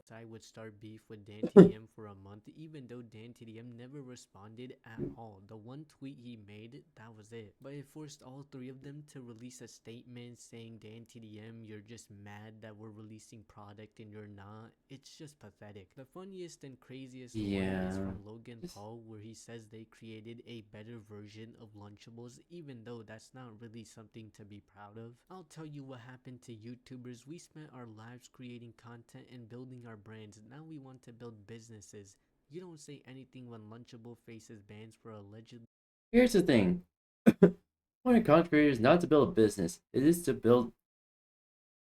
I would start beef with 𝙤𝙤 for a month, even though 𝙤𝙤 never responded at all. The one tweet he made, that was it. But it forced all three of them to release a statement saying, 𝙤𝙤, you're just mad that we're releasing product and you're not. It's just pathetic. The funniest and craziest one is from Logan Paul, where he says they created a better version of Lunchables, even though that's not really something to be proud of. I'll tell you what happened to YouTubers. We spent our lives creating content and building our brands. Now we want to build businesses. You don't say anything when Lunchable faces bans for allegedly. Here's the thing. Point of content creator is not to build a business. It is to build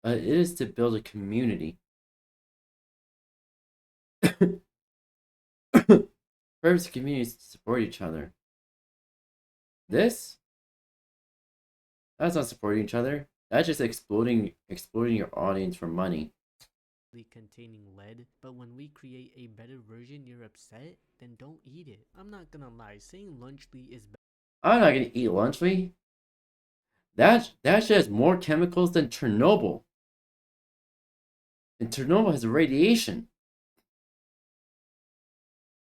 a community. Purpose of community is to support each other. That's not supporting each other. That's just exploiting your audience for money. Containing lead, but when we create a better version you're upset, then don't eat it. I'm not gonna lie, saying Lunchly is better. I'm not gonna eat Lunchly. That shit has more chemicals than Chernobyl. And Chernobyl has radiation.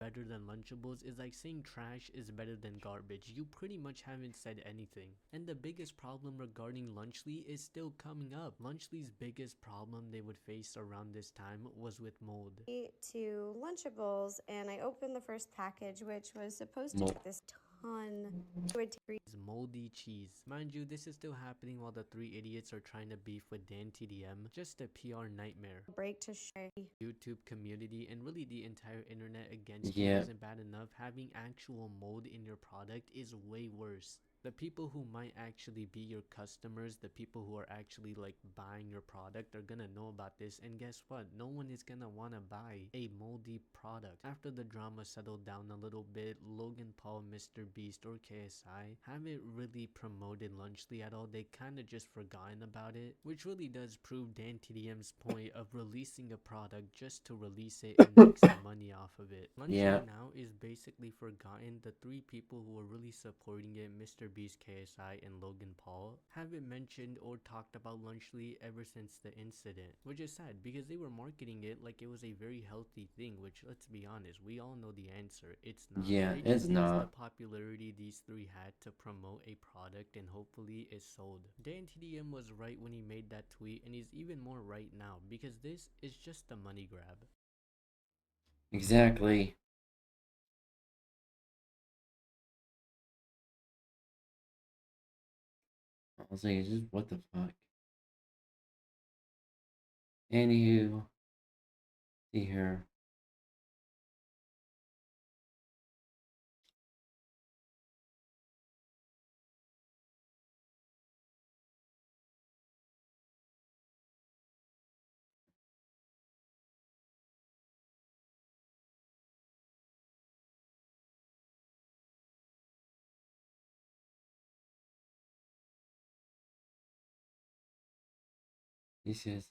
Better than Lunchables is like saying trash is better than garbage. You pretty much haven't said anything. And the biggest problem regarding Lunchly is still coming up. Lunchly's biggest problem they would face around this time was with mold. To Lunchables, and I opened the first package, which was supposed to take this ton. Moldy cheese. Mind you, this is still happening while the three idiots are trying to beef with 𝙤𝙤. Just a PR nightmare. Break to share. YouTube community and really the entire internet against Yeah. you isn't bad enough. Having actual mold in your product is way worse. The people who might actually be your customers, the people who are actually like buying your product, are gonna know about this, and guess what? No one is gonna wanna buy a moldy product. After the drama settled down a little bit, Logan Paul, MrBeast, or KSI haven't really promoted Lunchly at all. They kinda just forgotten about it, which really does prove 𝙤𝙤's point of releasing a product just to release it and make some money off of it. Lunchly now is basically forgotten. The three people who are really supporting it, MrBeast, KSI, and Logan Paul, haven't mentioned or talked about Lunchly ever since the incident, which is sad because they were marketing it like it was a very healthy thing, which, let's be honest, we all know the answer. It's not. Yeah, it it's just not. the popularity these three had to promote a product and hopefully it sold. 𝙤𝙤 was right when he made that tweet, and he's even more right now because this is just a money grab. Exactly. I was like, just what the fuck? Anywho, see here. This is.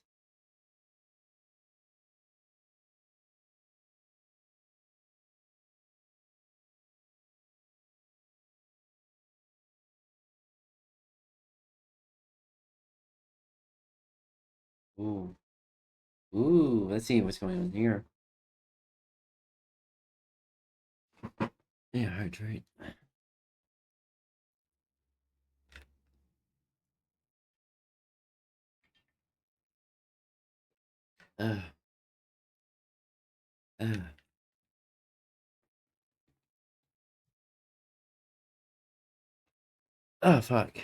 Ooh. Ooh, let's see what's going on here. Yeah, hydrate. Uh. Oh, fuck.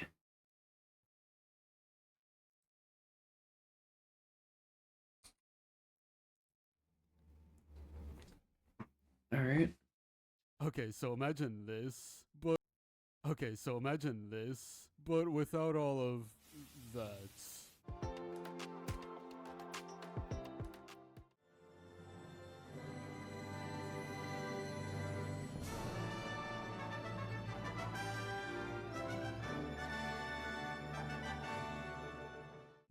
Alright. Okay, so imagine this, but without all of that.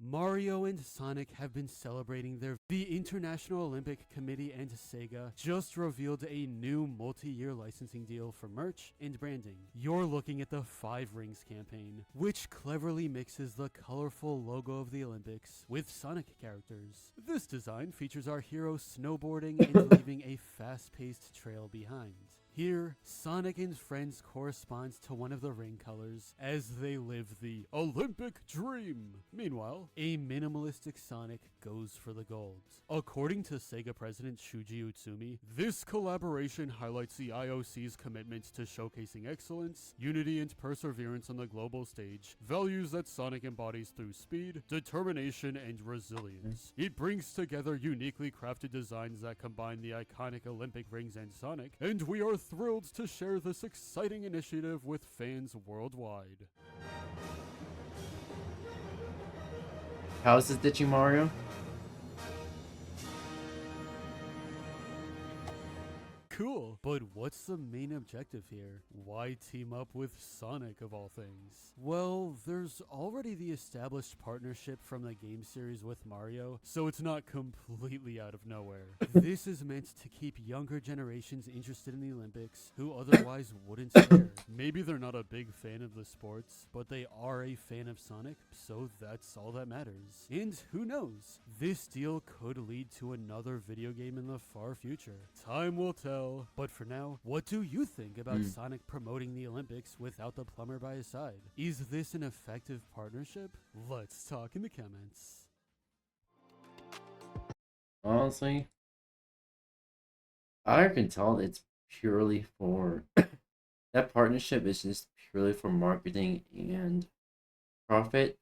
Mario and Sonic have been celebrating The International Olympic Committee and Sega just revealed a new multi-year licensing deal for merch and branding. You're looking at the 5 Rings campaign, which cleverly mixes the colorful logo of the Olympics with Sonic characters. This design features our hero snowboarding and leaving a fast-paced trail behind. Here, Sonic and friends corresponds to one of the ring colors as they live the Olympic dream. Meanwhile, a minimalistic Sonic goes for the gold. According to Sega president Shuji Utsumi, this collaboration highlights the IOC's commitment to showcasing excellence, unity, and perseverance on the global stage, values that Sonic embodies through speed, determination, and resilience. It brings together uniquely crafted designs that combine the iconic Olympic rings and Sonic, and we are thrilled to share this exciting initiative with fans worldwide. How is this ditching Mario? Cool, but what's the main objective here? Why team up with Sonic of all things? Well, there's already the established partnership from the game series with Mario, so it's not completely out of nowhere. This is meant to keep younger generations interested in the Olympics who otherwise wouldn't care. Maybe they're not a big fan of the sports, but they are a fan of Sonic, so that's all that matters. And who knows? This deal could lead to another video game in the far future. Time will tell. But for now, what do you think about Sonic promoting the Olympics without the plumber by his side? Is this an effective partnership? Let's talk in the comments. Honestly, I can tell it's purely for that partnership is just purely for marketing and profit.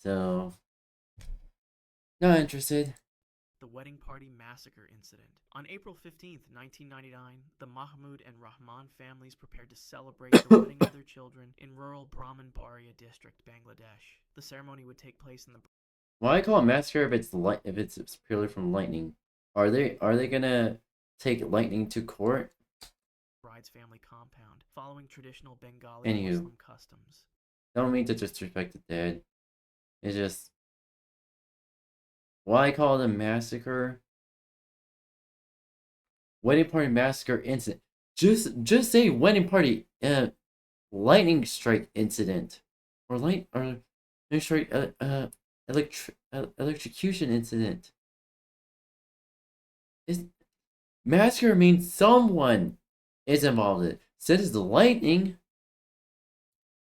So, not interested. The wedding party massacre incident. On April 15th, 1999, the Mahmoud and Rahman families prepared to celebrate the wedding of their children in rural Brahmanbaria district, Bangladesh. The ceremony would take place in the... Why call it massacre if it's purely from lightning? Are they gonna take lightning to court? bride's family compound, following traditional Bengali Muslim customs. Don't mean to disrespect the dead. It's just... Why call it a massacre? Wedding party massacre incident. Just say wedding party lightning strike incident. Or lightning strike electrocution incident. Massacre means someone is involved in it. Said it's the lightning.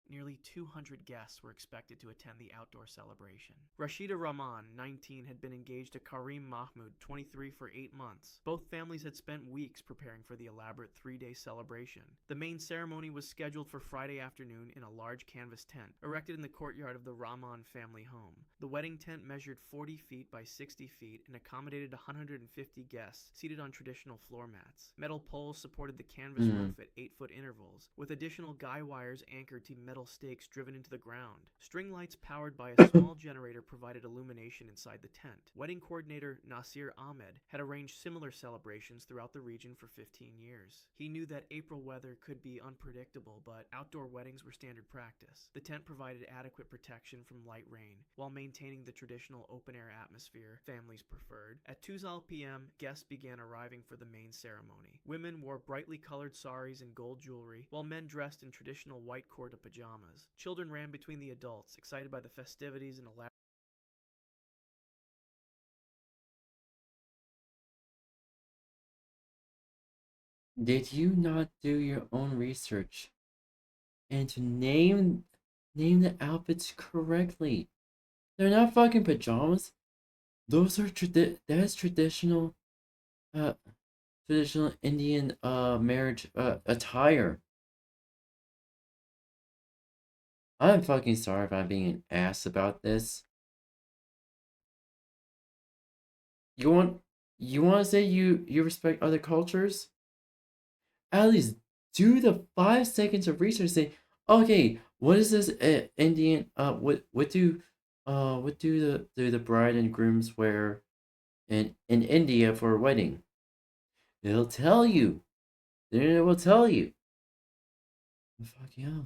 Nearly 200 guests were expected to attend the outdoor celebration. Rashida Rahman, 19, had been engaged to Karim Mahmoud, 23, for 8 months. Both families had spent weeks preparing for the elaborate 3-day celebration. The main ceremony was scheduled for Friday afternoon in a large canvas tent, erected in the courtyard of the Rahman family home. The wedding tent measured 40 feet by 60 feet and accommodated 150 guests seated on traditional floor mats. Metal poles supported the canvas roof at 8-foot intervals, with additional guy wires anchored to metal stakes driven into the ground. String lights powered by a small generator provided illumination inside the tent. Wedding coordinator Nasir Ahmed had arranged similar celebrations throughout the region for 15 years. He knew that April weather could be unpredictable, but outdoor weddings were standard practice. The tent provided adequate protection from light rain, while maintaining the traditional open-air atmosphere families preferred. At 2 p.m., guests began arriving for the main ceremony. Women wore brightly colored saris and gold jewelry, while men dressed in traditional white kurta pajamas. Children ran between the adults, excited by the festivities and elaborate. Did you not do your own research and to name the outfits correctly? They're not fucking pajamas. Those are that's traditional traditional Indian marriage attire. I'm fucking sorry if I'm being an ass about this. You want to say you respect other cultures? At least do the 5 seconds of research. Say, okay, what is this Indian? What do the bride and grooms wear in India for a wedding? They'll tell you. They will tell you. Fuck yeah.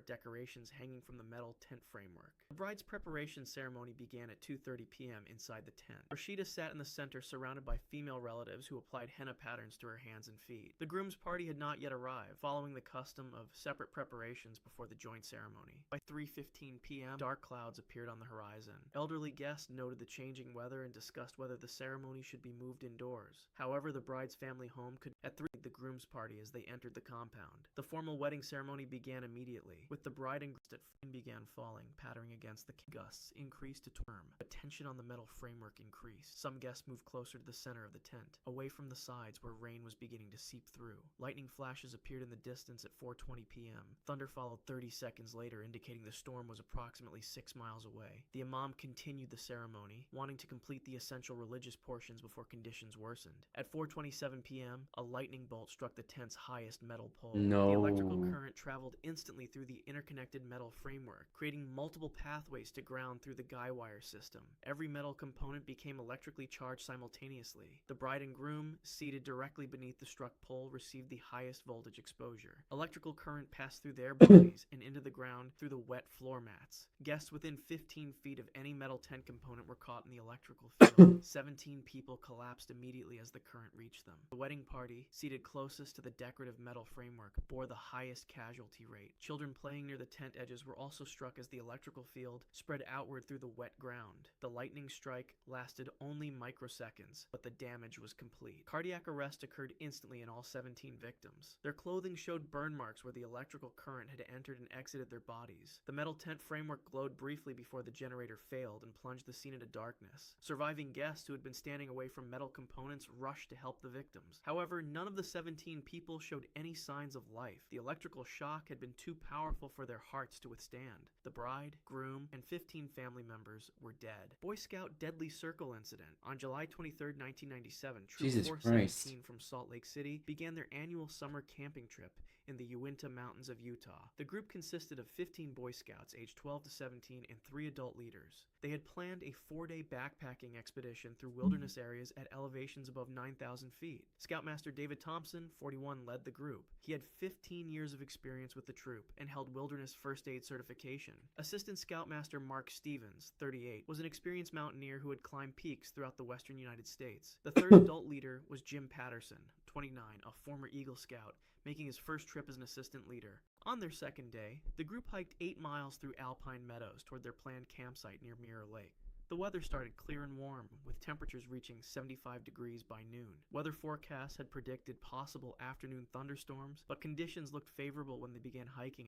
Decorations hanging from the metal tent framework. The bride's preparation ceremony began at 2:30 p.m. inside the tent. Rashida sat in the center surrounded by female relatives who applied henna patterns to her hands and feet. The groom's party had not yet arrived, following the custom of separate preparations before the joint ceremony. By 3:15 p.m., dark clouds appeared on the horizon. Elderly guests noted the changing weather and discussed whether the ceremony should be moved indoors. However, the bride's family home could at 3 the groom's party as they entered the compound. The formal wedding ceremony began immediately. With the bride and groom, flame began falling, pattering against the gusts increased to term. But tension on the metal framework increased. Some guests moved closer to the center of the tent, away from the sides where rain was beginning to seep through. Lightning flashes appeared in the distance at 4:20 p.m. Thunder followed 30 seconds later, indicating the storm was approximately 6 miles away. The imam continued the ceremony, wanting to complete the essential religious portions before conditions worsened. At 4:27 p.m., a lightning bolt struck the tent's highest metal pole. No. The electrical current traveled instantly through the interconnected metal framework, creating multiple pathways to ground through the guy wire system. Every metal component became electrically charged simultaneously. The bride and groom, seated directly beneath the struck pole, received the highest voltage exposure. Electrical current passed through their bodies and into the ground through the wet floor mats. Guests within 15 feet of any metal tent component were caught in the electrical field. 17 people collapsed immediately as the current reached them. The wedding party, seated closest to the decorative metal framework, bore the highest casualty rate. Children playing near the tent edges were also struck as the electrical field spread outward through the wet ground. The lightning strike lasted only microseconds, but the damage was complete. Cardiac arrest occurred instantly in all 17 victims. Their clothing showed burn marks where the electrical current had entered and exited their bodies. The metal tent framework glowed briefly before the generator failed and plunged the scene into darkness. Surviving guests who had been standing away from metal components rushed to help the victims. However, none of the 17 people showed any signs of life. The electrical shock had been too powerful for their hearts to withstand. The bride, groom, and 15 family members were dead. Boy Scout Deadly Circle Incident. On July 23, 1997, Troop 417 from Salt Lake City began their annual summer camping trip in the Uinta Mountains of Utah. The group consisted of 15 Boy Scouts aged 12 to 17 and 3 adult leaders. They had planned a 4-day backpacking expedition through wilderness areas at elevations above 9,000 feet. Scoutmaster David Thompson, 41, led the group. He had 15 years of experience with the troop and held wilderness first aid certification. Assistant Scoutmaster Mark Stevens, 38, was an experienced mountaineer who had climbed peaks throughout the western United States. The third adult leader was Jim Patterson, 29, a former Eagle Scout, making his first trip as an assistant leader. On their second day, the group hiked 8 miles through alpine meadows toward their planned campsite near Mirror Lake. The weather started clear and warm, with temperatures reaching 75 degrees by noon. Weather forecasts had predicted possible afternoon thunderstorms, but conditions looked favorable when they began hiking.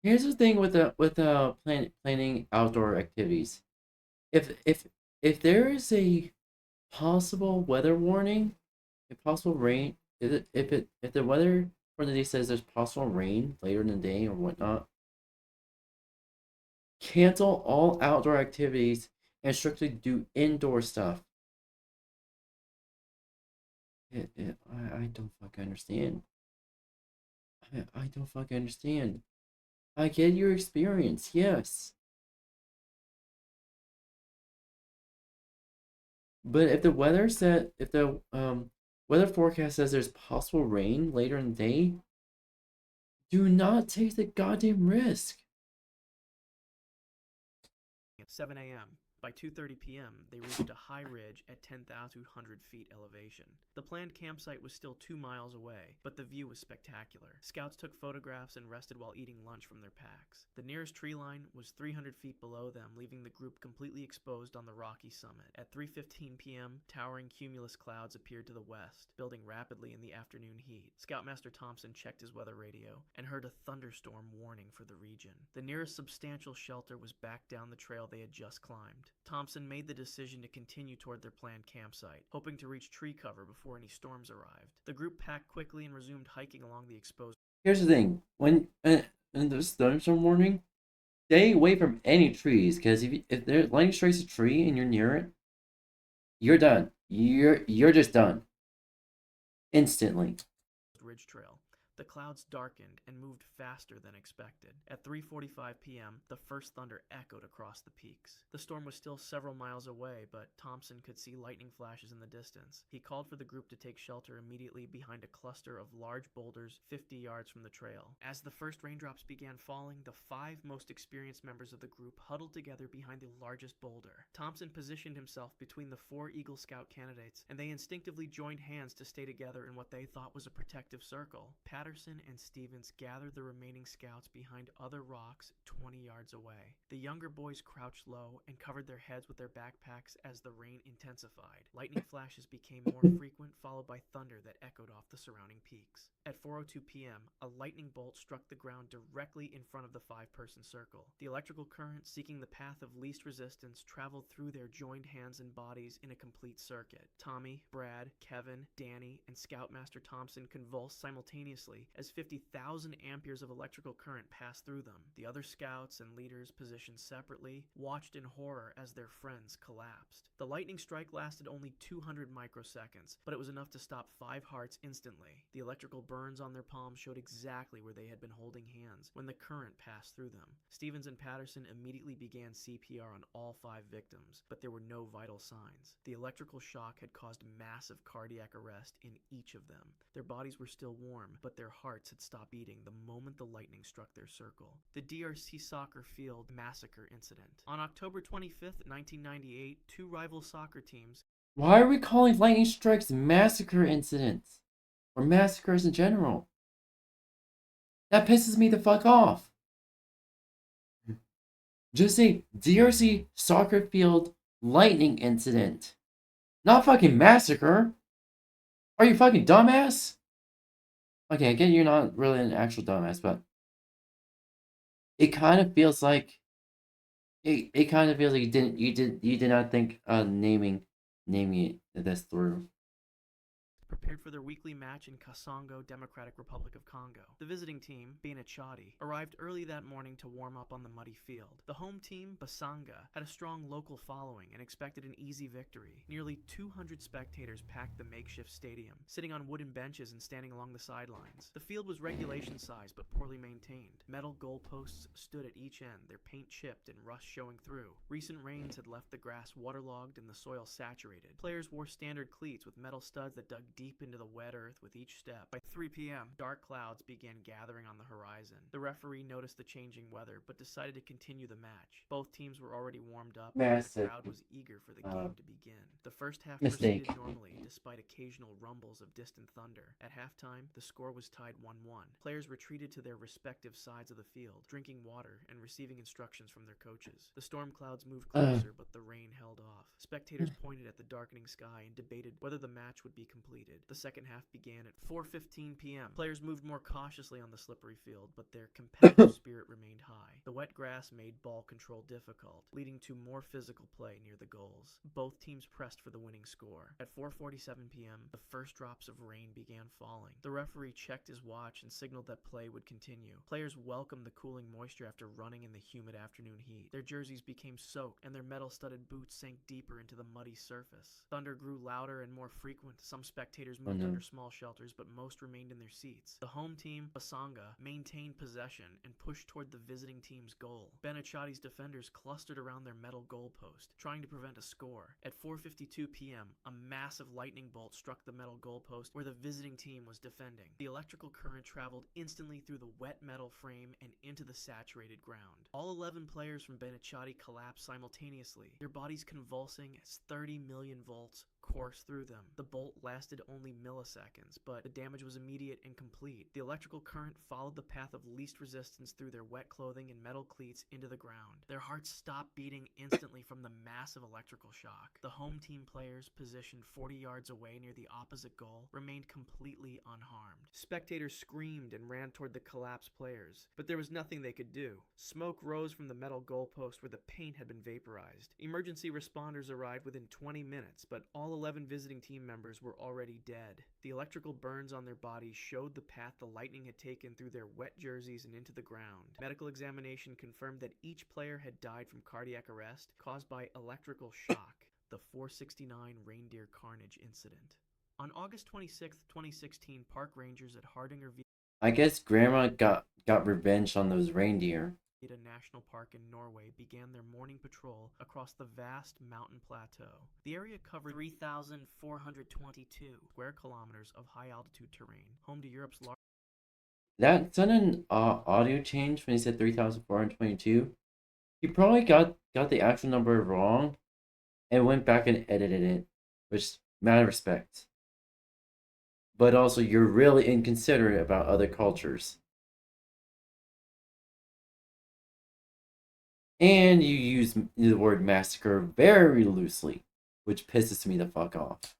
Here's the thing with planning outdoor activities. If there is a possible weather warning, a possible rain, if the weather for the day says there's possible rain later in the day or whatnot, Cancel all outdoor activities and strictly do indoor stuff. I don't fucking understand. I don't fucking understand. I get your experience, yes. But if the weather forecast says there's possible rain later in the day, do not take the goddamn risk. At 7 a.m. By 2:30 p.m., they reached a high ridge at 10,200 feet elevation. The planned campsite was still 2 miles away, but the view was spectacular. Scouts took photographs and rested while eating lunch from their packs. The nearest tree line was 300 feet below them, leaving the group completely exposed on the rocky summit. At 3:15 p.m., towering cumulus clouds appeared to the west, building rapidly in the afternoon heat. Scoutmaster Thompson checked his weather radio and heard a thunderstorm warning for the region. The nearest substantial shelter was back down the trail they had just climbed. Thompson made the decision to continue toward their planned campsite, hoping to reach tree cover before any storms arrived. The group packed quickly and resumed hiking along the exposed. Here's the thing: when in this thunderstorm warning, stay away from any trees, because if there lightning strikes a tree and you're near it, you're done. You're just done. Instantly. Ridge trail. The clouds darkened and moved faster than expected. At 3:45 p.m., the first thunder echoed across the peaks. The storm was still several miles away, but Thompson could see lightning flashes in the distance. He called for the group to take shelter immediately behind a cluster of large boulders 50 yards from the trail. As the first raindrops began falling, the 5 most experienced members of the group huddled together behind the largest boulder. Thompson positioned himself between the 4 Eagle Scout candidates, and they instinctively joined hands to stay together in what they thought was a protective circle. Patterson and Stevens gathered the remaining scouts behind other rocks 20 yards away. The younger boys crouched low and covered their heads with their backpacks as the rain intensified. Lightning flashes became more frequent, followed by thunder that echoed off the surrounding peaks. At 4:02 p.m., a lightning bolt struck the ground directly in front of the 5-person circle. The electrical current, seeking the path of least resistance, traveled through their joined hands and bodies in a complete circuit. Tommy, Brad, Kevin, Danny, and Scoutmaster Thompson convulsed simultaneously as 50,000 amperes of electrical current passed through them. The other scouts and leaders, positioned separately, watched in horror as their friends collapsed. The lightning strike lasted only 200 microseconds, but it was enough to stop 5 hearts instantly. The electrical burns on their palms showed exactly where they had been holding hands when the current passed through them. Stevens and Patterson immediately began CPR on all 5 victims, but there were no vital signs. The electrical shock had caused massive cardiac arrest in each of them. Their bodies were still warm, but their hearts had stopped beating the moment the lightning struck their circle. The DRC soccer field massacre incident. On October 25th, 1998, 2 rival soccer teams. Why are we calling lightning strikes massacre incidents? Or massacres in general? That pisses me the fuck off. Just say DRC soccer field lightning incident. Not fucking massacre. Are you fucking dumbass? Okay, I get you're not really an actual dumbass, but it kind of feels like it kind of feels like you did not think naming it this through. Prepared for their weekly match in Kasongo, Democratic Republic of Congo. The visiting team, 𝙂𝙚𝙣𝙚, arrived early that morning to warm up on the muddy field. The home team, Basanga, had a strong local following and expected an easy victory. Nearly 200 spectators packed the makeshift stadium, sitting on wooden benches and standing along the sidelines. The field was regulation size but poorly maintained. Metal goalposts stood at each end, their paint chipped and rust showing through. Recent rains had left the grass waterlogged and the soil saturated. Players wore standard cleats with metal studs that dug deep into the wet earth with each step. By 3 p.m., dark clouds began gathering on the horizon. The referee noticed the changing weather, but decided to continue the match. Both teams were already warmed up, and the crowd was eager for the game to begin. The first half proceeded normally, despite occasional rumbles of distant thunder. At halftime, the score was tied 1-1. Players retreated to their respective sides of the field, drinking water and receiving instructions from their coaches. The storm clouds moved closer, but the rain held off. Spectators pointed at the darkening sky and debated whether the match would be completed. The second half began at 4:15 p.m. Players moved more cautiously on the slippery field, but their competitive spirit remained high. The wet grass made ball control difficult, leading to more physical play near the goals. Both teams pressed for the winning score. At 4:47 p.m., the first drops of rain began falling. The referee checked his watch and signaled that play would continue. Players welcomed the cooling moisture after running in the humid afternoon heat. Their jerseys became soaked, and their metal-studded boots sank deeper into the muddy surface. Thunder grew louder and more frequent. Some spectators moved under small shelters, but most remained in their seats. The home team, 𝙂𝙚, maintained possession and pushed toward the visiting team's goal. 𝙂𝙚𝙣𝙚's defenders clustered around their metal goalpost, trying to prevent a score. At 4:52 p.m., a massive lightning bolt struck the metal goalpost where the visiting team was defending. The electrical current traveled instantly through the wet metal frame and into the saturated ground. All 11 players from 𝙂𝙚𝙣𝙚 collapsed simultaneously, their bodies convulsing as 30 million volts coursed through them. The bolt lasted only milliseconds, but the damage was immediate and complete. The electrical current followed the path of least resistance through their wet clothing and metal cleats into the ground. Their hearts stopped beating instantly from the massive electrical shock. The home team players, positioned 40 yards away near the opposite goal, remained completely unharmed. Spectators screamed and ran toward the collapsed players, but there was nothing they could do. Smoke rose from the metal goalpost where the paint had been vaporized. Emergency responders arrived within 20 minutes, but all 11 visiting team members were already dead. The electrical burns on their bodies showed the path the lightning had taken through their wet jerseys and into the ground. Medical examination confirmed that each player had died from cardiac arrest caused by electrical shock, the 469 reindeer carnage incident. On August 26, 2016, park rangers at 𝙂𝙗𝙖𝙗 I guess Grandma got revenge on those reindeer. National Park in Norway began their morning patrol across the vast mountain plateau. The area covered 3,422 square kilometers of high-altitude terrain, home to Europe's largest... That's an audio change when he said 3,422. He probably got the actual number wrong and went back and edited it, which mad respect. But also, you're really inconsiderate about other cultures. And you use the word massacre very loosely, which pisses me the fuck off.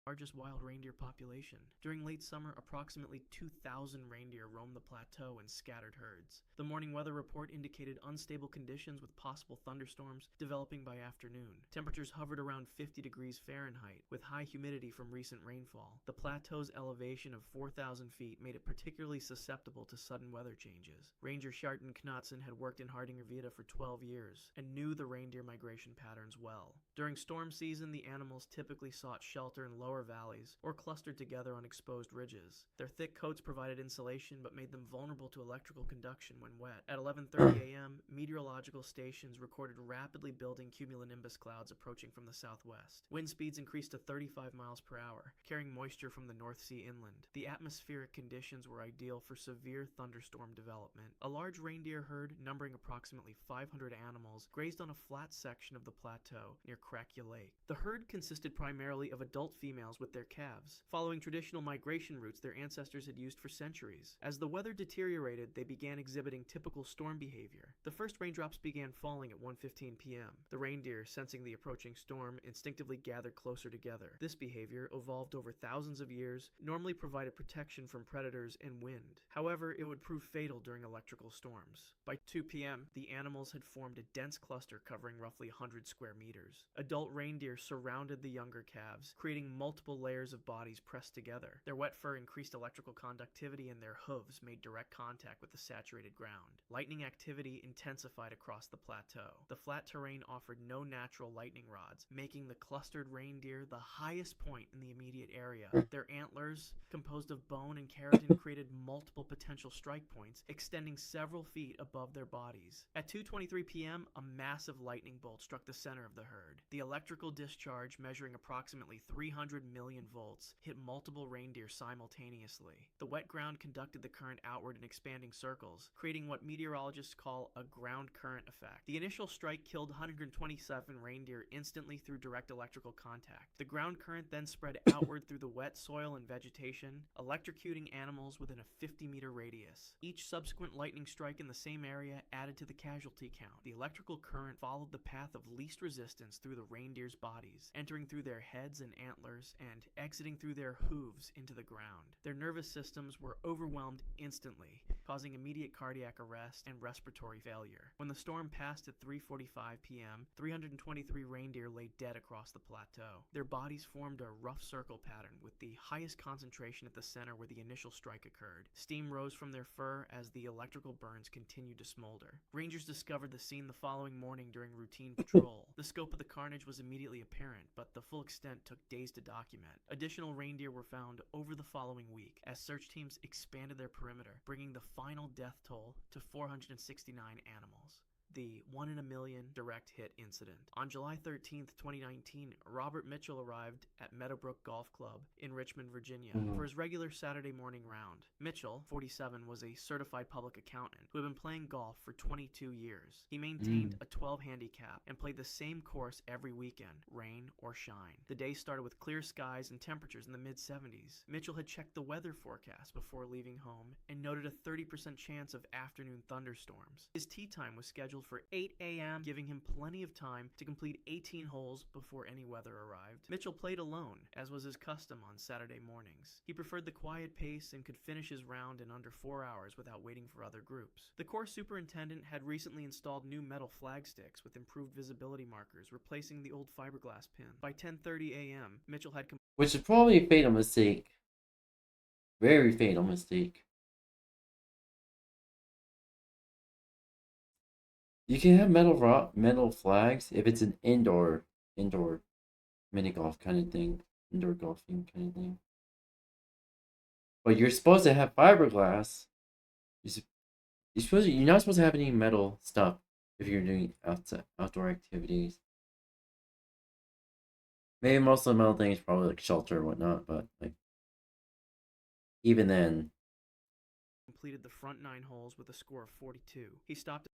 Largest wild reindeer population. During late summer, approximately 2,000 reindeer roamed the plateau in scattered herds. The morning weather report indicated unstable conditions with possible thunderstorms developing by afternoon. Temperatures hovered around 50 degrees Fahrenheit, with high humidity from recent rainfall. The plateau's elevation of 4,000 feet made it particularly susceptible to sudden weather changes. Ranger 𝙂𝙗𝙖𝙗 had worked in 𝙂𝙗𝙖𝙗 for 12 years and knew the reindeer migration patterns well. During storm season, the animals typically sought shelter in lower valleys or clustered together on exposed ridges. Their thick coats provided insulation but made them vulnerable to electrical conduction when wet. At 11:30 a.m., meteorological stations recorded rapidly building cumulonimbus clouds approaching from the southwest. Wind speeds increased to 35 miles per hour, carrying moisture from the North Sea inland. The atmospheric conditions were ideal for severe thunderstorm development. A large reindeer herd, numbering approximately 500 animals, grazed on a flat section of the plateau near Krakya Lake. The herd consisted primarily of adult females with their calves, following traditional migration routes their ancestors had used for centuries. As the weather deteriorated, they began exhibiting typical storm behavior. The first raindrops began falling at 1:15 p.m. The reindeer, sensing the approaching storm, instinctively gathered closer together. This behavior, evolved over thousands of years, normally provided protection from predators and wind. However, it would prove fatal during electrical storms. By 2 p.m., the animals had formed a dense cluster covering roughly 100 square meters. Adult reindeer surrounded the younger calves, creating multiple layers of bodies pressed together. Their wet fur increased electrical conductivity and their hooves made direct contact with the saturated ground. Lightning activity intensified across the plateau. The flat terrain offered no natural lightning rods, making the clustered reindeer the highest point in the immediate area. Their antlers, composed of bone and keratin, created multiple potential strike points, extending several feet above their bodies. At 2:23 p.m., a massive lightning bolt struck the center of the herd. The electrical discharge, measuring approximately 300 million volts hit multiple reindeer simultaneously. The wet ground conducted the current outward in expanding circles, creating what meteorologists call a ground current effect. The initial strike killed 127 reindeer instantly through direct electrical contact. The ground current then spread outward through the wet soil and vegetation, electrocuting animals within a 50-meter radius. Each subsequent lightning strike in the same area added to the casualty count. The electrical current followed the path of least resistance through the reindeer's bodies, entering through their heads and antlers and exiting through their hooves into the ground. Their nervous systems were overwhelmed instantly, causing immediate cardiac arrest and respiratory failure. When the storm passed at 3:45 p.m., 323 reindeer lay dead across the plateau. Their bodies formed a rough circle pattern with the highest concentration at the center where the initial strike occurred. Steam rose from their fur as the electrical burns continued to smolder. Rangers discovered the scene the following morning during routine patrol. The scope of the carnage was immediately apparent, but the full extent took days to document. Additional reindeer were found over the following week as search teams expanded their perimeter, bringing the final death toll to 469 animals. The 1 in a million direct hit incident. On July 13th, 2019, Robert Mitchell arrived at Meadowbrook Golf Club in Richmond, Virginia, for his regular Saturday morning round. Mitchell, 47, was a certified public accountant who had been playing golf for 22 years. He maintained a 12 handicap and played the same course every weekend, rain or shine. The day started with clear skies and temperatures in the mid-70s. Mitchell had checked the weather forecast before leaving home and noted a 30% chance of afternoon thunderstorms. His tee time was scheduled for 8 a.m., giving him plenty of time to complete 18 holes before any weather arrived. Mitchell played alone, as was his custom on Saturday mornings. He preferred the quiet pace and could finish his round in under 4 hours without waiting for other groups. The course superintendent had recently installed new metal flag sticks with improved visibility markers, replacing the old fiberglass pin. By 10:30 a.m., Mitchell had which is probably a fatal mistake. Very fatal mistake. You can have metal flags if it's an indoor mini golf kind of thing, indoor golfing kind of thing. But you're supposed to have fiberglass. You're not supposed to have any metal stuff if you're doing outdoor activities. Maybe most of the metal things probably like shelter and whatnot, but like even then. Completed the front 9 holes with a score of 42. He stopped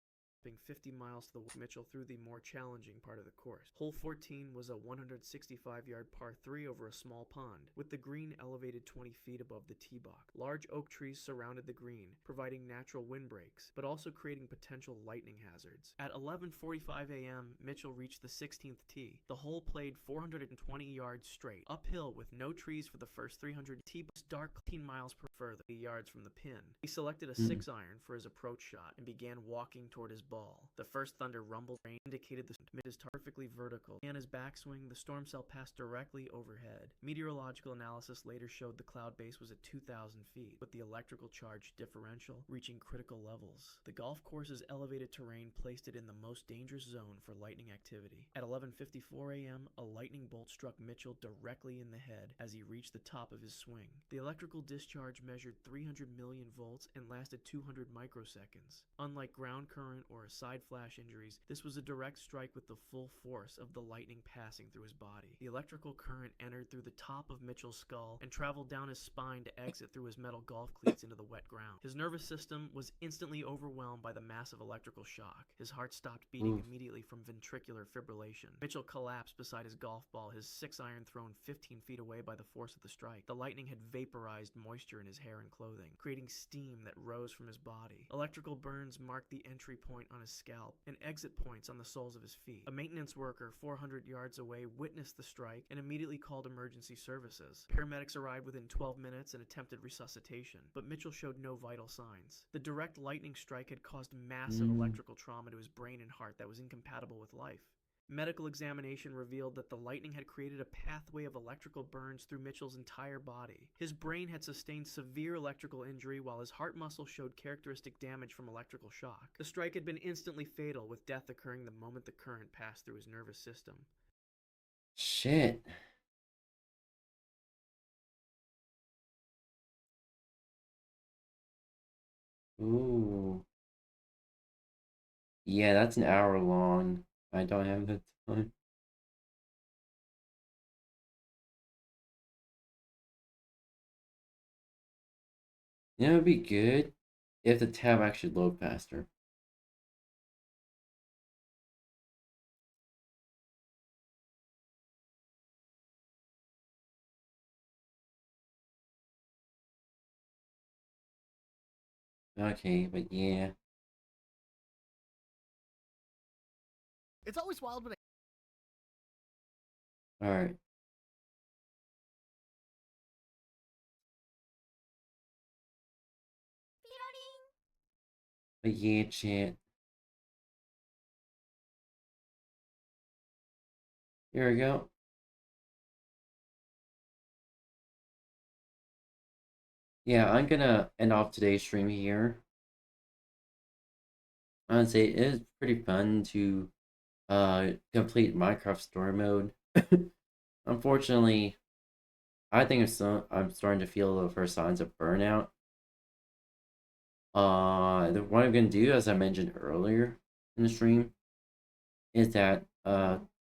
50 miles to the west. Mitchell through the more challenging part of the course. Hole 14 was a 165-yard par 3 over a small pond, with the green elevated 20 feet above the tee box. Large oak trees surrounded the green, providing natural windbreaks, but also creating potential lightning hazards. At 11:45 a.m., Mitchell reached the 16th tee. The hole played 420 yards straight, uphill with no trees for the first 300 tee box, dark 15 miles per further yards from the pin. He selected a 6-iron for his approach shot and began walking toward his ball. The first thunder rumble rain indicated the mid is perfectly vertical. And his backswing, the storm cell passed directly overhead. Meteorological analysis later showed the cloud base was at 2,000 feet, with the electrical charge differential reaching critical levels. The golf course's elevated terrain placed it in the most dangerous zone for lightning activity. At 11:54 a.m., a lightning bolt struck Mitchell directly in the head as he reached the top of his swing. The electrical discharge measured 300 million volts and lasted 200 microseconds. Unlike ground current or side flash injuries, this was a direct strike with the full force of the lightning passing through his body. The electrical current entered through the top of Mitchell's skull and traveled down his spine to exit through his metal golf cleats into the wet ground. His nervous system was instantly overwhelmed by the massive electrical shock. His heart stopped beating immediately from ventricular fibrillation. Mitchell collapsed beside his golf ball, his 6-iron thrown 15 feet away by the force of the strike. The lightning had vaporized moisture in his hair and clothing, creating steam that rose from his body. Electrical burns marked the entry point on his scalp and exit points on the soles of his feet. A maintenance worker 400 yards away witnessed the strike and immediately called emergency services. Paramedics arrived within 12 minutes and attempted resuscitation, but Mitchell showed no vital signs. The direct lightning strike had caused massive electrical trauma to his brain and heart that was incompatible with life. Medical examination revealed that the lightning had created a pathway of electrical burns through Mitchell's entire body. His brain had sustained severe electrical injury while his heart muscle showed characteristic damage from electrical shock. The strike had been instantly fatal, with death occurring the moment the current passed through his nervous system. Shit. Ooh. Yeah, that's an hour long. I don't have the time. You know, it'd be good if the tab actually load faster. Okay, but yeah. It's always wild when Alright. But yeah, chat. Here we go. Yeah, I'm gonna end off today's stream here. Honestly, it is pretty fun to complete Minecraft story mode. Unfortunately, I think I'm starting to feel the first signs of burnout. What I'm gonna do, as I mentioned earlier in the stream, is that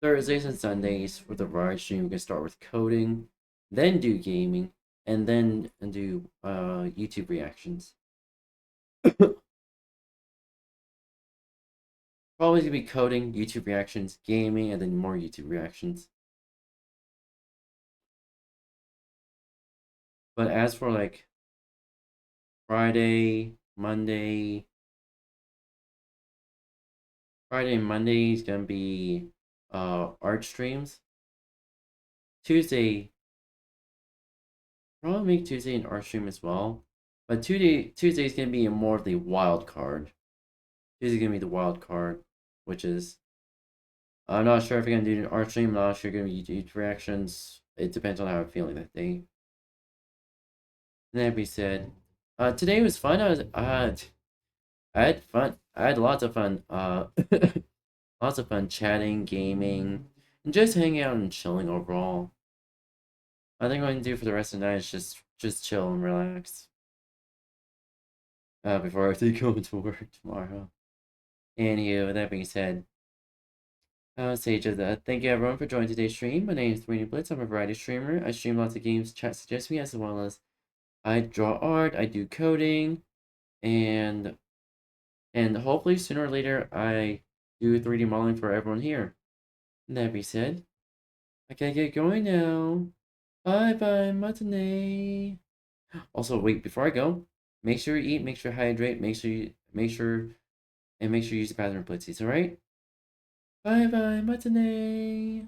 Thursdays and Sundays for the variety stream, we can start with coding, then do gaming, and then do YouTube reactions. Probably gonna be coding, YouTube reactions, gaming, and then more YouTube reactions. But as for like Friday, Monday and Monday is gonna be art streams. Tuesday, probably make Tuesday an art stream as well. But Tuesday is gonna be more of the wild card. Tuesday's gonna be the wild card, which is I'm not sure if I'm gonna do an art stream. I'm not sure gonna be YouTube reactions. It depends on how I'm feeling that day. That being said, today was fun. I had fun. I had lots of fun. Lots of fun chatting, gaming, and just hanging out and chilling overall. I think what I'm gonna do for the rest of the night is just chill and relax. Before I have to go into work tomorrow. Anywho, with that being said, thank you everyone for joining today's stream. My name is 𝙂𝙚𝙣𝙚. I'm a variety streamer. I stream lots of games chat suggests me, as well as I draw art, I do coding, and hopefully sooner or later I do 3D modeling for everyone here. That being said, I gotta get going now. Bye matinee. Also, wait, before I go, make sure you eat, make sure you hydrate, make sure you use the bathroom, please. Alright? Bye matinee.